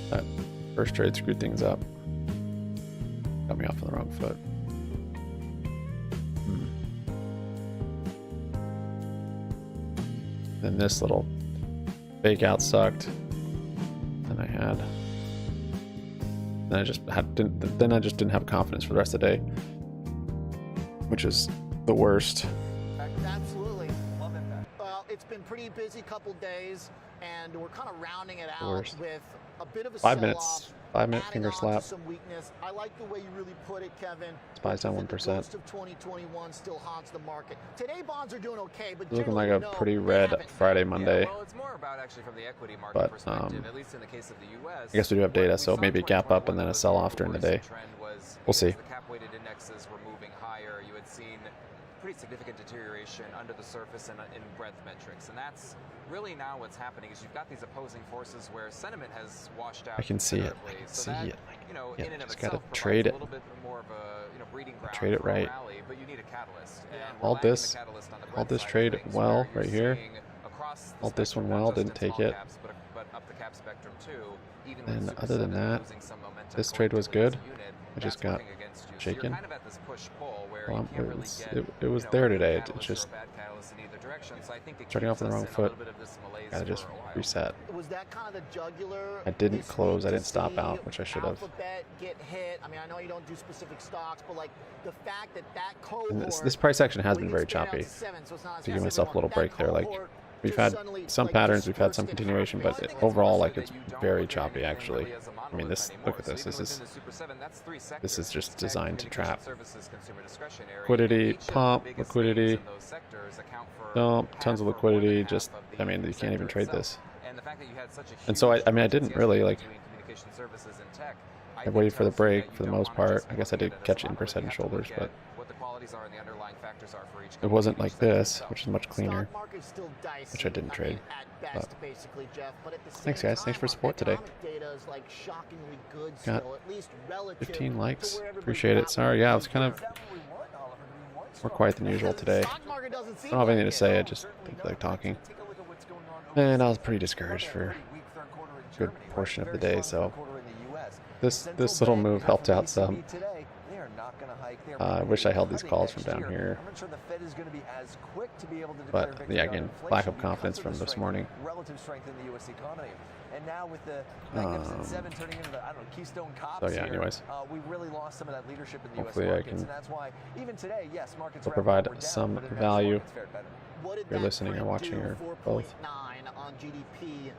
That first trade screwed things up. Got me off on the wrong foot. Then this little fake out sucked. Then I just didn't have confidence for the rest of the day, which is the worst. Absolutely. Love it. Well, it's been pretty busy couple days, and we're kind of rounding it out with a bit of a 5 minutes. 5 minute finger slap. Some weakness. I like the way you really put it, Kevin. Spies down 1%. Most of 2021 still haunts the market. Today bonds are doing okay, but looking like a pretty red Friday, Monday. Yeah, well, it's more about actually from the equity market perspective, at least in the case of the US. I guess we do have data, so maybe gap up and then a sell off during the day. We'll see. The cap weighted indexes were moving higher. You had seen pretty significant deterioration under the surface and in breadth metrics. And that's really now what's happening is you've got these opposing forces where sentiment has washed out. I can see it. I can see it. You know, yeah, in and of just gotta itself trade provides it. a little bit more of a breeding ground Trade it for a right. rally, but you need a catalyst. And All this trade well right here. All this one well, didn't take it. But up the cap spectrum too. Even And with other than Super 7 that, losing some momentum this going trade was to it as good. a unit, I just that's got working against you. So shaken. you're kind of at this push-pull where Well, you can't really get, it was you know, there a good today. It catalyst just or a bad catalyst in either direction. So I think it starting off keeps on the us wrong in a foot. little bit of this malaise Gotta for just a while. reset. Was that kind of the jugular? I didn't this close. week I to didn't stop see out, which I should have. Alphabet get hit? I mean, I know you don't do specific stocks, but like the fact that that cohort. And this price action has been very expand out choppy. to 7, so it's not as To give fast as myself a everyone. little That break there, like cohort we've just had suddenly, some like, patterns, we've had some dispersed in continuation, half. but overall, like it's very choppy actually. I mean, look at this. This is just designed to trap. Liquidity pump, liquidity dump, tons of liquidity. Just, I mean, you can't even trade this. And so I mean, I didn't really like. I waited for the break for the most part. I guess I did catch it in percent and shoulders, but it wasn't like this, which is much cleaner, which I didn't trade. But thanks, guys. Thanks for support today. Got 15 likes. Appreciate it. Sorry, yeah, I was kind of more quiet than usual today. I don't have anything to say. I just didn't feel like talking. And I was pretty discouraged for a good portion of the day, so this little move helped out some. I wish I held these calls from down here. But yeah, again, lack of confidence from this morning. Relative strength in the U.S. economy. And now with the Magnificent Seven turning into the, I don't know, Keystone Cops so yeah, anyways. we really lost some of that leadership in the Hopefully U.S. I markets. can And that's why, even today, yes, markets provide were down, some but value. What did If you're that listening or print watching do, or 4.9 both. on GDP,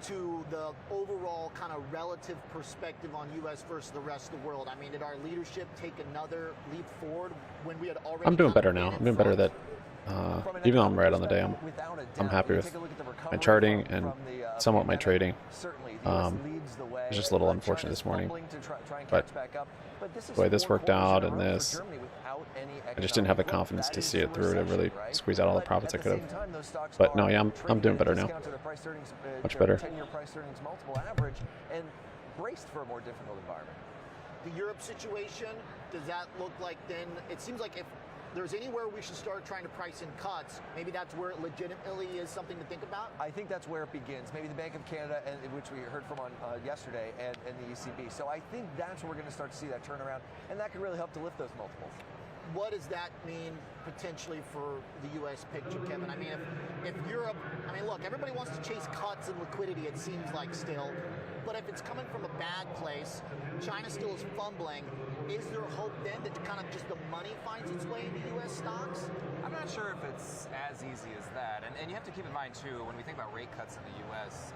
to the overall kind of relative perspective on U.S. versus the rest of the world? I mean, did our leadership take another leap forward when we had already? I'm doing better now. I'm doing better that even though I'm red on the day, I'm happy with my charting and somewhat my trading. It's just a little unfortunate this morning, but the way this worked out and this, I just didn't have the confidence to see it through to really squeeze out all the profits I could have. But no, yeah, I'm doing better now. Much better. 10-year price earnings multiple average and braced for a more difficult environment. The Europe situation, does that look like then? It seems like if there's anywhere we should start trying to price in cuts, maybe that's where it legitimately is something to think about? I think that's where it begins. Maybe the Bank of Canada, which we heard from on yesterday, and the ECB. So I think that's where we're going to start to see that turnaround, and that could really help to lift those multiples. What does that mean potentially for the U.S. picture, Kevin? I mean, if Europe, I mean, look, everybody wants to chase cuts and liquidity, it seems like still. But if it's coming from a bad place, China still is fumbling, is there hope then that kind of just the money finds its way into U.S. stocks? I'm not sure if it's as easy as that. And you have to keep in mind, too, when we think about rate cuts in the U.S.,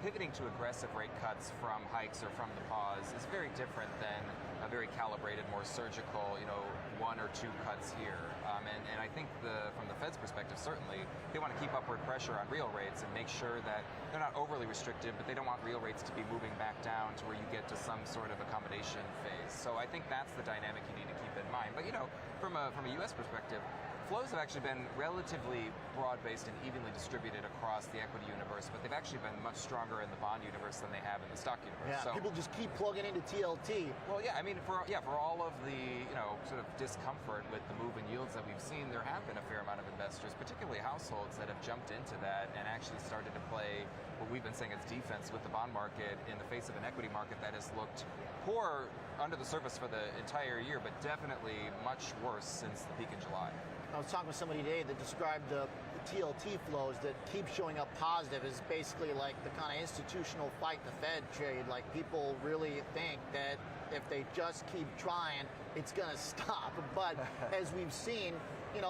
pivoting to aggressive rate cuts from hikes or from the pause is very different than a very calibrated, more surgical, one or two cuts here. And I think from the Fed's perspective, certainly, they want to keep upward pressure on real rates and make sure that they're not overly restrictive, but they don't want real rates to be moving back down to where you get to some sort of accommodation phase. So I think that's the dynamic you need to keep in mind. But, from a U.S. perspective, flows have actually been relatively broad-based and evenly distributed across the equity universe, but they've actually been much stronger in the bond universe than they have in the stock universe. Yeah, so, people just keep plugging into TLT. Well, yeah, I mean, for all of the sort of discomfort with the move in yields that we've seen, there have been a fair amount of investors, particularly households, that have jumped into that and actually started to play what we've been saying is defense with the bond market in the face of an equity market that has looked poor under the surface for the entire year, but definitely much worse since the peak in July. I was talking with somebody today that described the TLT flows that keep showing up positive as basically like the kind of institutional fight the Fed trade. Like people really think that if they just keep trying, it's going to stop. But as we've seen,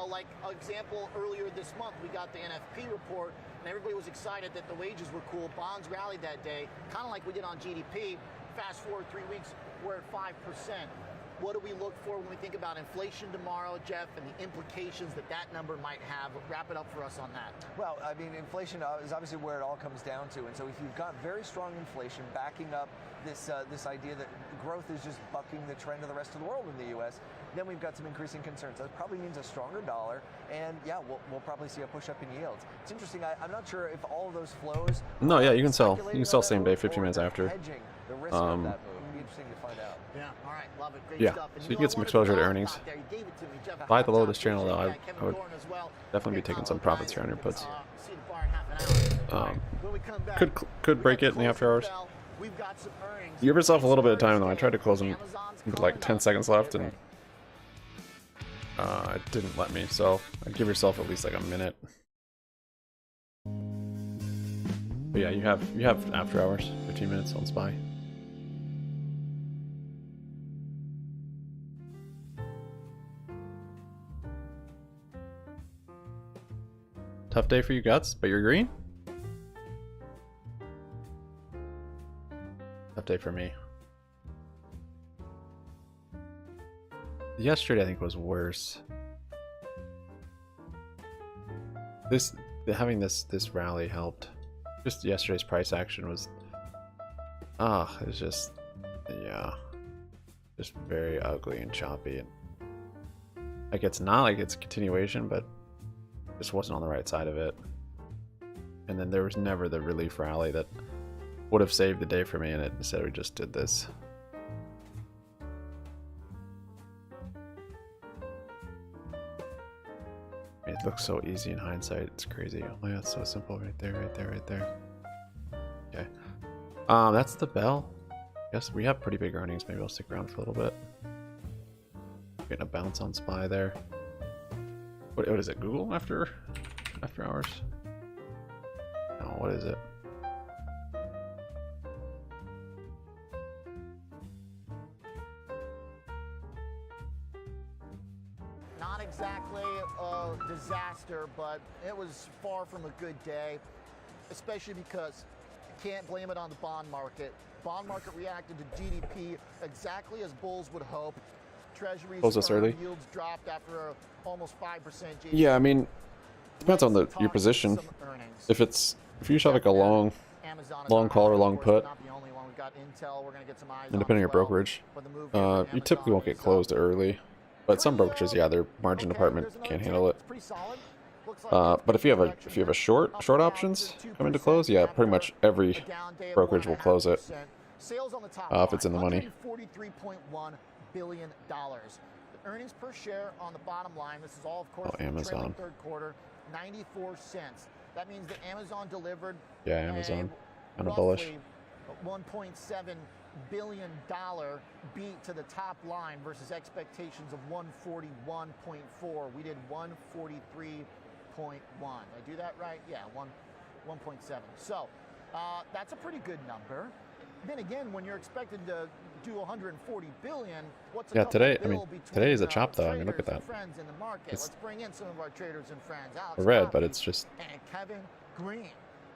like an example earlier this month, we got the NFP report and everybody was excited that the wages were cool. Bonds rallied that day, kind of like we did on GDP. Fast forward 3 weeks, we're at 5%. What do we look for when we think about inflation tomorrow, Jeff, and the implications that number might have? Wrap it up for us on that. Well, I mean, inflation is obviously where it all comes down to. And so if you've got very strong inflation backing up this idea that growth is just bucking the trend of the rest of the world in the U.S., then we've got some increasing concerns. That probably means a stronger dollar, and yeah, we'll probably see a push up in yields. It's interesting. I'm not sure if all of those flows. No, yeah, you can sell. You can sell same day, 15 minutes after. Hedging the risk of that move. It'd be interesting to find out. Yeah, all right, love it. Great Yeah, stuff. And so you can get some exposure to earnings. Buy below this channel, though. I would definitely be taking some profits here on your puts. Could break it in the after hours. Give yourself a little bit of time, though. I tried to close them with like 10 seconds left, and it didn't let me. So I'd give yourself at least like a minute. But yeah, you have after hours, 15 minutes on SPY. Tough day for you, Guts, but you're green? Tough day for me. Yesterday I think was worse. Having this rally helped. Just yesterday's price action was it was just, yeah, just very ugly and choppy, and like it's not like it's a continuation, but just wasn't on the right side of it. And then there was never the relief rally that would have saved the day for me, and instead we just did this. It looks so easy in hindsight, it's crazy. Oh yeah, it's so simple right there, right there, right there. Okay. That's the bell. Guess we have pretty big earnings, maybe I'll stick around for a little bit. Getting a bounce on SPY there. What is it, Google after hours? No, what is it? Not exactly a disaster, but it was far from a good day, especially because you can't blame it on the bond market. Bond market reacted to GDP exactly as bulls would hope. Treasuries yields dropped after almost 5% GDP. Yeah, I mean, depends on your position. If you shot like a long call or long put, and depending on your brokerage, you typically won't get closed early. But some brokerages, yeah, their margin department can't handle it. But if you have a short options coming to close, yeah, pretty much every brokerage will close it if it's in the money. $43.1 billion. The earnings per share on the bottom line, this is all, of course, Amazon. Third quarter, 94 cents. That means that Amazon delivered Amazon, kind of bullish. $1.7 billion beat to the top line versus expectations of 141.4. We did 143.1. Did I do that right? Yeah, 1.7. So that's a pretty good number. Then again, when you're expected to do 140 billion, what's today is a chop though. I mean, look at that. Friends in the market. Let's bring in some of our traders and friends. Alex red, Coffey but it's just and Kevin Green.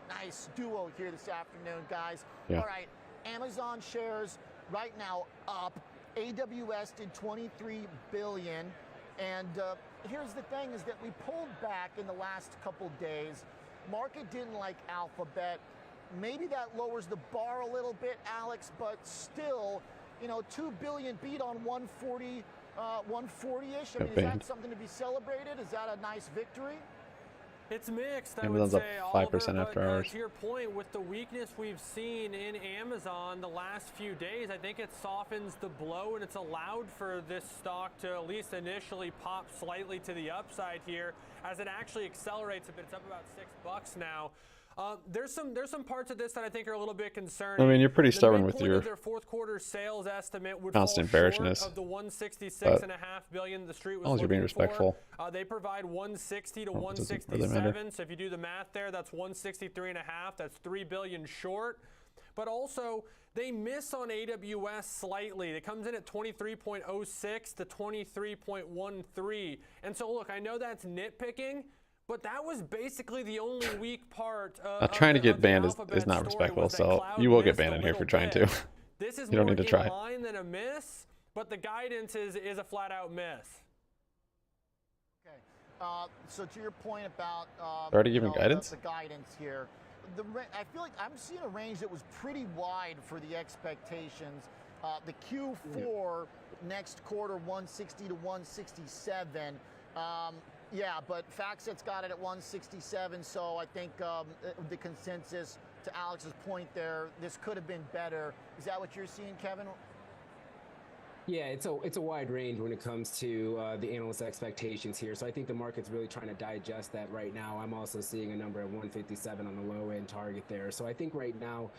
Nice duo here this afternoon, guys. Yeah. All right, Amazon shares right now up. AWS did 23 billion, and here's the thing: is that we pulled back in the last couple days. Market didn't like Alphabet. Maybe that lowers the bar a little bit, Alex, but still, 2 billion beat on 140, 140-ish. I mean, is that something to be celebrated? Is that a nice victory? It's mixed. Amazon's up 5% after hours. To your point, with the weakness we've seen in Amazon the last few days, I think it softens the blow, and it's allowed for this stock to at least initially pop slightly to the upside here as it actually accelerates a bit. It's up about $6 now. There's some parts of this that I think are a little bit concerning. I mean, you're pretty stubborn with your their fourth quarter sales estimate would constant fall bearishness short of the 166.5 billion the street was as long as you're being respectful. They provide 160 to 167. So if you do the math there, that's 163.5. That's 3 billion short. But also, they miss on AWS slightly. It comes in at 23.06 to 23.13. And so, look, I know that's nitpicking, but that was basically the only weak part. Trying to get banned is not respectful, so you will get banned in here for trying to. This is you don't need to try. more in line than a miss, but the guidance is a flat-out miss. Okay, so to your point about already giving guidance? The guidance here, I feel like I'm seeing a range that was pretty wide for the expectations. The Q4 next quarter 160 to 167. Yeah, but FactSet's got it at 167, so I think the consensus, to Alex's point there, this could have been better. Is that what you're seeing, Kevin? Yeah, it's a wide range when it comes to the analyst expectations here. So I think the market's really trying to digest that right now. I'm also seeing a number at 157 on the low end target there. So I think right now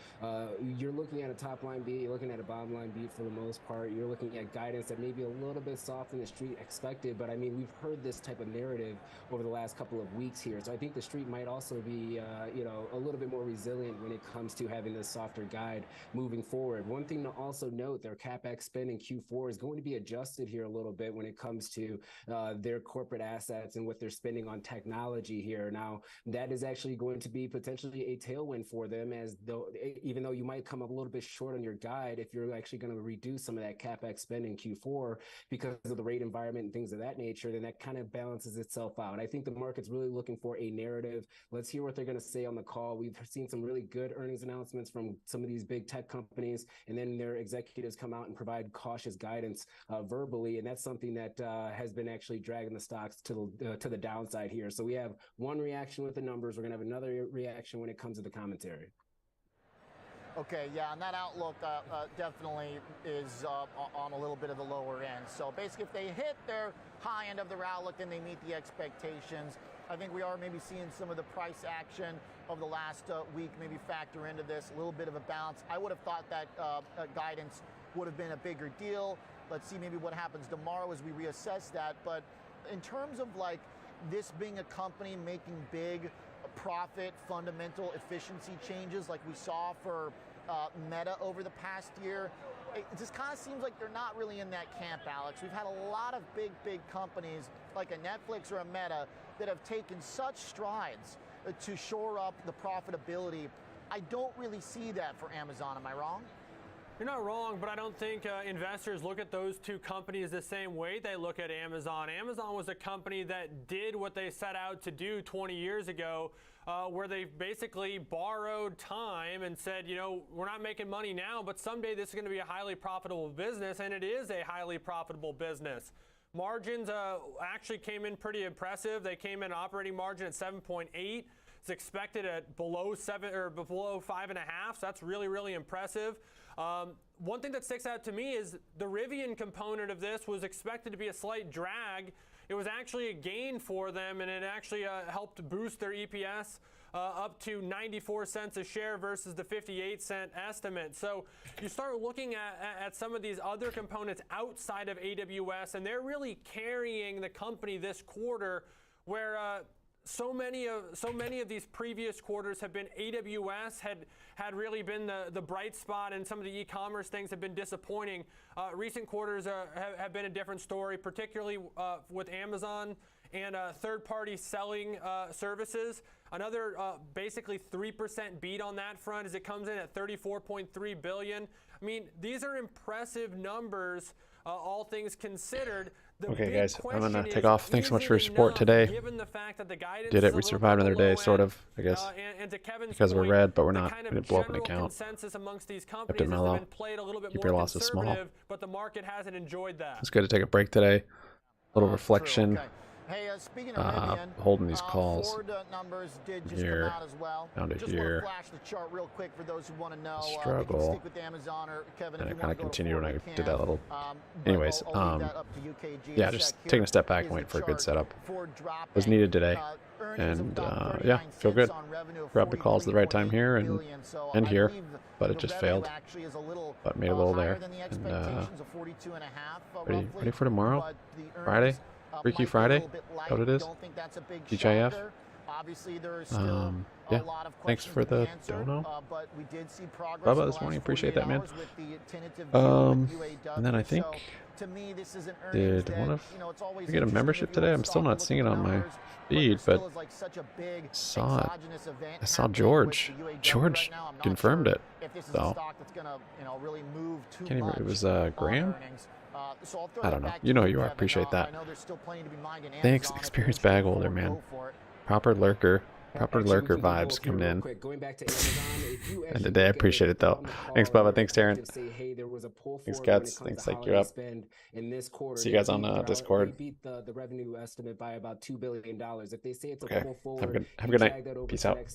you're looking at a top line beat, you're looking at a bottom line beat for the most part. You're looking at guidance that may be a little bit soft than the street expected, but I mean, we've heard this type of narrative over the last couple of weeks here. So I think the street might also be a little bit more resilient when it comes to having this softer guide moving forward. One thing to also note, their CapEx spend in Q4 is going to be adjusted here a little bit when it comes to their corporate assets and what they're spending on technology here. Now, that is actually going to be potentially a tailwind for them, as though, even though you might come up a little bit short on your guide, if you're actually going to reduce some of that CapEx spend in Q4 because of the rate environment and things of that nature, then that kind of balances itself out. I think the market's really looking for a narrative. Let's hear what they're going to say on the call. We've seen some really good earnings announcements from some of these big tech companies, and then their executives come out and provide cautious guidance verbally, and that's something that has been actually dragging the stocks to the downside here. So we have one reaction with the numbers. We're going to have another reaction when it comes to the commentary. Okay, yeah, and that outlook definitely is on a little bit of the lower end. So basically, if they hit their high end of their outlook, then they meet the expectations. I think we are maybe seeing some of the price action of the last week maybe factor into this, a little bit of a bounce. I would have thought that guidance would have been a bigger deal. Let's see maybe what happens tomorrow as we reassess that. But in terms of like this being a company making big profit, fundamental efficiency changes like we saw for Meta over the past year, it just kind of seems like they're not really in that camp, Alex. We've had a lot of big companies like a Netflix or a Meta that have taken such strides to shore up the profitability. I don't really see that for Amazon. Am I wrong? You're not wrong, but I don't think investors look at those two companies the same way they look at Amazon. Amazon was a company that did what they set out to do 20 years ago, where they basically borrowed time and said, you know, we're not making money now, but someday this is going to be a highly profitable business, and it is a highly profitable business. Margins actually came in pretty impressive. They came in operating margin at 7.8. It's expected at below 7 or below 5.5. So that's really, really impressive. One thing that sticks out to me is the Rivian component of this was expected to be a slight drag. It was actually a gain for them, and it actually helped boost their EPS up to 94 cents a share versus the 58-cent estimate. So you start looking at some of these other components outside of AWS, and they're really carrying the company this quarter, where so many of these previous quarters have been AWS had really been the bright spot, and some of the e-commerce things have been disappointing. Recent quarters have been a different story, particularly with Amazon and third-party selling services. Another basically 3% beat on that front as it comes in at $34.3 billion. I mean, these are impressive numbers, all things considered. Okay, guys, I'm going to take off. Thanks so much for your support today. Did it. We survived another day, sort of, I guess, because we're red, but we're not. We didn't blow up an account. Kept it mellow. Keep your losses small. But the market hasn't enjoyed that. It's good to take a break today. A little reflection. Hey, speaking of Rivian, holding these calls Ford numbers did just here, come out as well. down to just here. Want to flash the chart real quick for those who want to know. Struggle. Stick with Amazon or Kevin, and if it you kind want of to go continued when I Ford, did that little. I'll Anyways, leave that up to you, KG, yeah, in a just sec. taking a step Here back, is waiting the for a good chart. setup. Ford dropping, Was needed today, earnings and of yeah, feel good. on revenue of Grabbed the calls at the right time here and billion. So end I here, believe but it just the failed. revenue actually is a little, But made a little higher there. than the And expectations of 42.5, ready for tomorrow? but the Friday? earnings, Freaky might be a Friday? little bit Is light. that what it is? Don't think that's a big HIF? shocker. Obviously, there is still Yeah. a lot of Thanks questions for to be the answered, dono. but we did see progress Bubba in the this morning. last Appreciate that, 48 man. hours with the tentative deal with UAW. And then I think, So, to me, this is an earnings did that, one of you know, it's always we get a interesting membership if you today? own I'm still stock not and look seeing at it the on my numbers, feed, there still but is, like, such a big saw it. exogenous event I saw happening George. with the UAW George right now. I'm not confirmed sure it. if this is a So stock that's gonna, you know, really move too can't even. much It was on Graham. earnings. So I'll throw I that don't know. back to You know you are. Kevin. Appreciate that. I know there's still plenty to be mined in Thanks, Amazon. If you're experienced interested, bag holder, go man. for it. Proper lurker. Proper Actually, we lurker can do vibes both here coming real in. quick. Going back to Amazon, if you And actually today I look at appreciate it though. on the call Thanks, Bubba. earlier, Thanks, Taryn. say, hey, there was a pull Thanks, forward when it Guts. comes Thanks, to Psych You holiday Up. spend in this quarter. See you They guys on beat Discord. They beat the revenue estimate by about $2 billion. If they say it's a Okay. pull forward, Have a good you night. drag that over Peace to out. next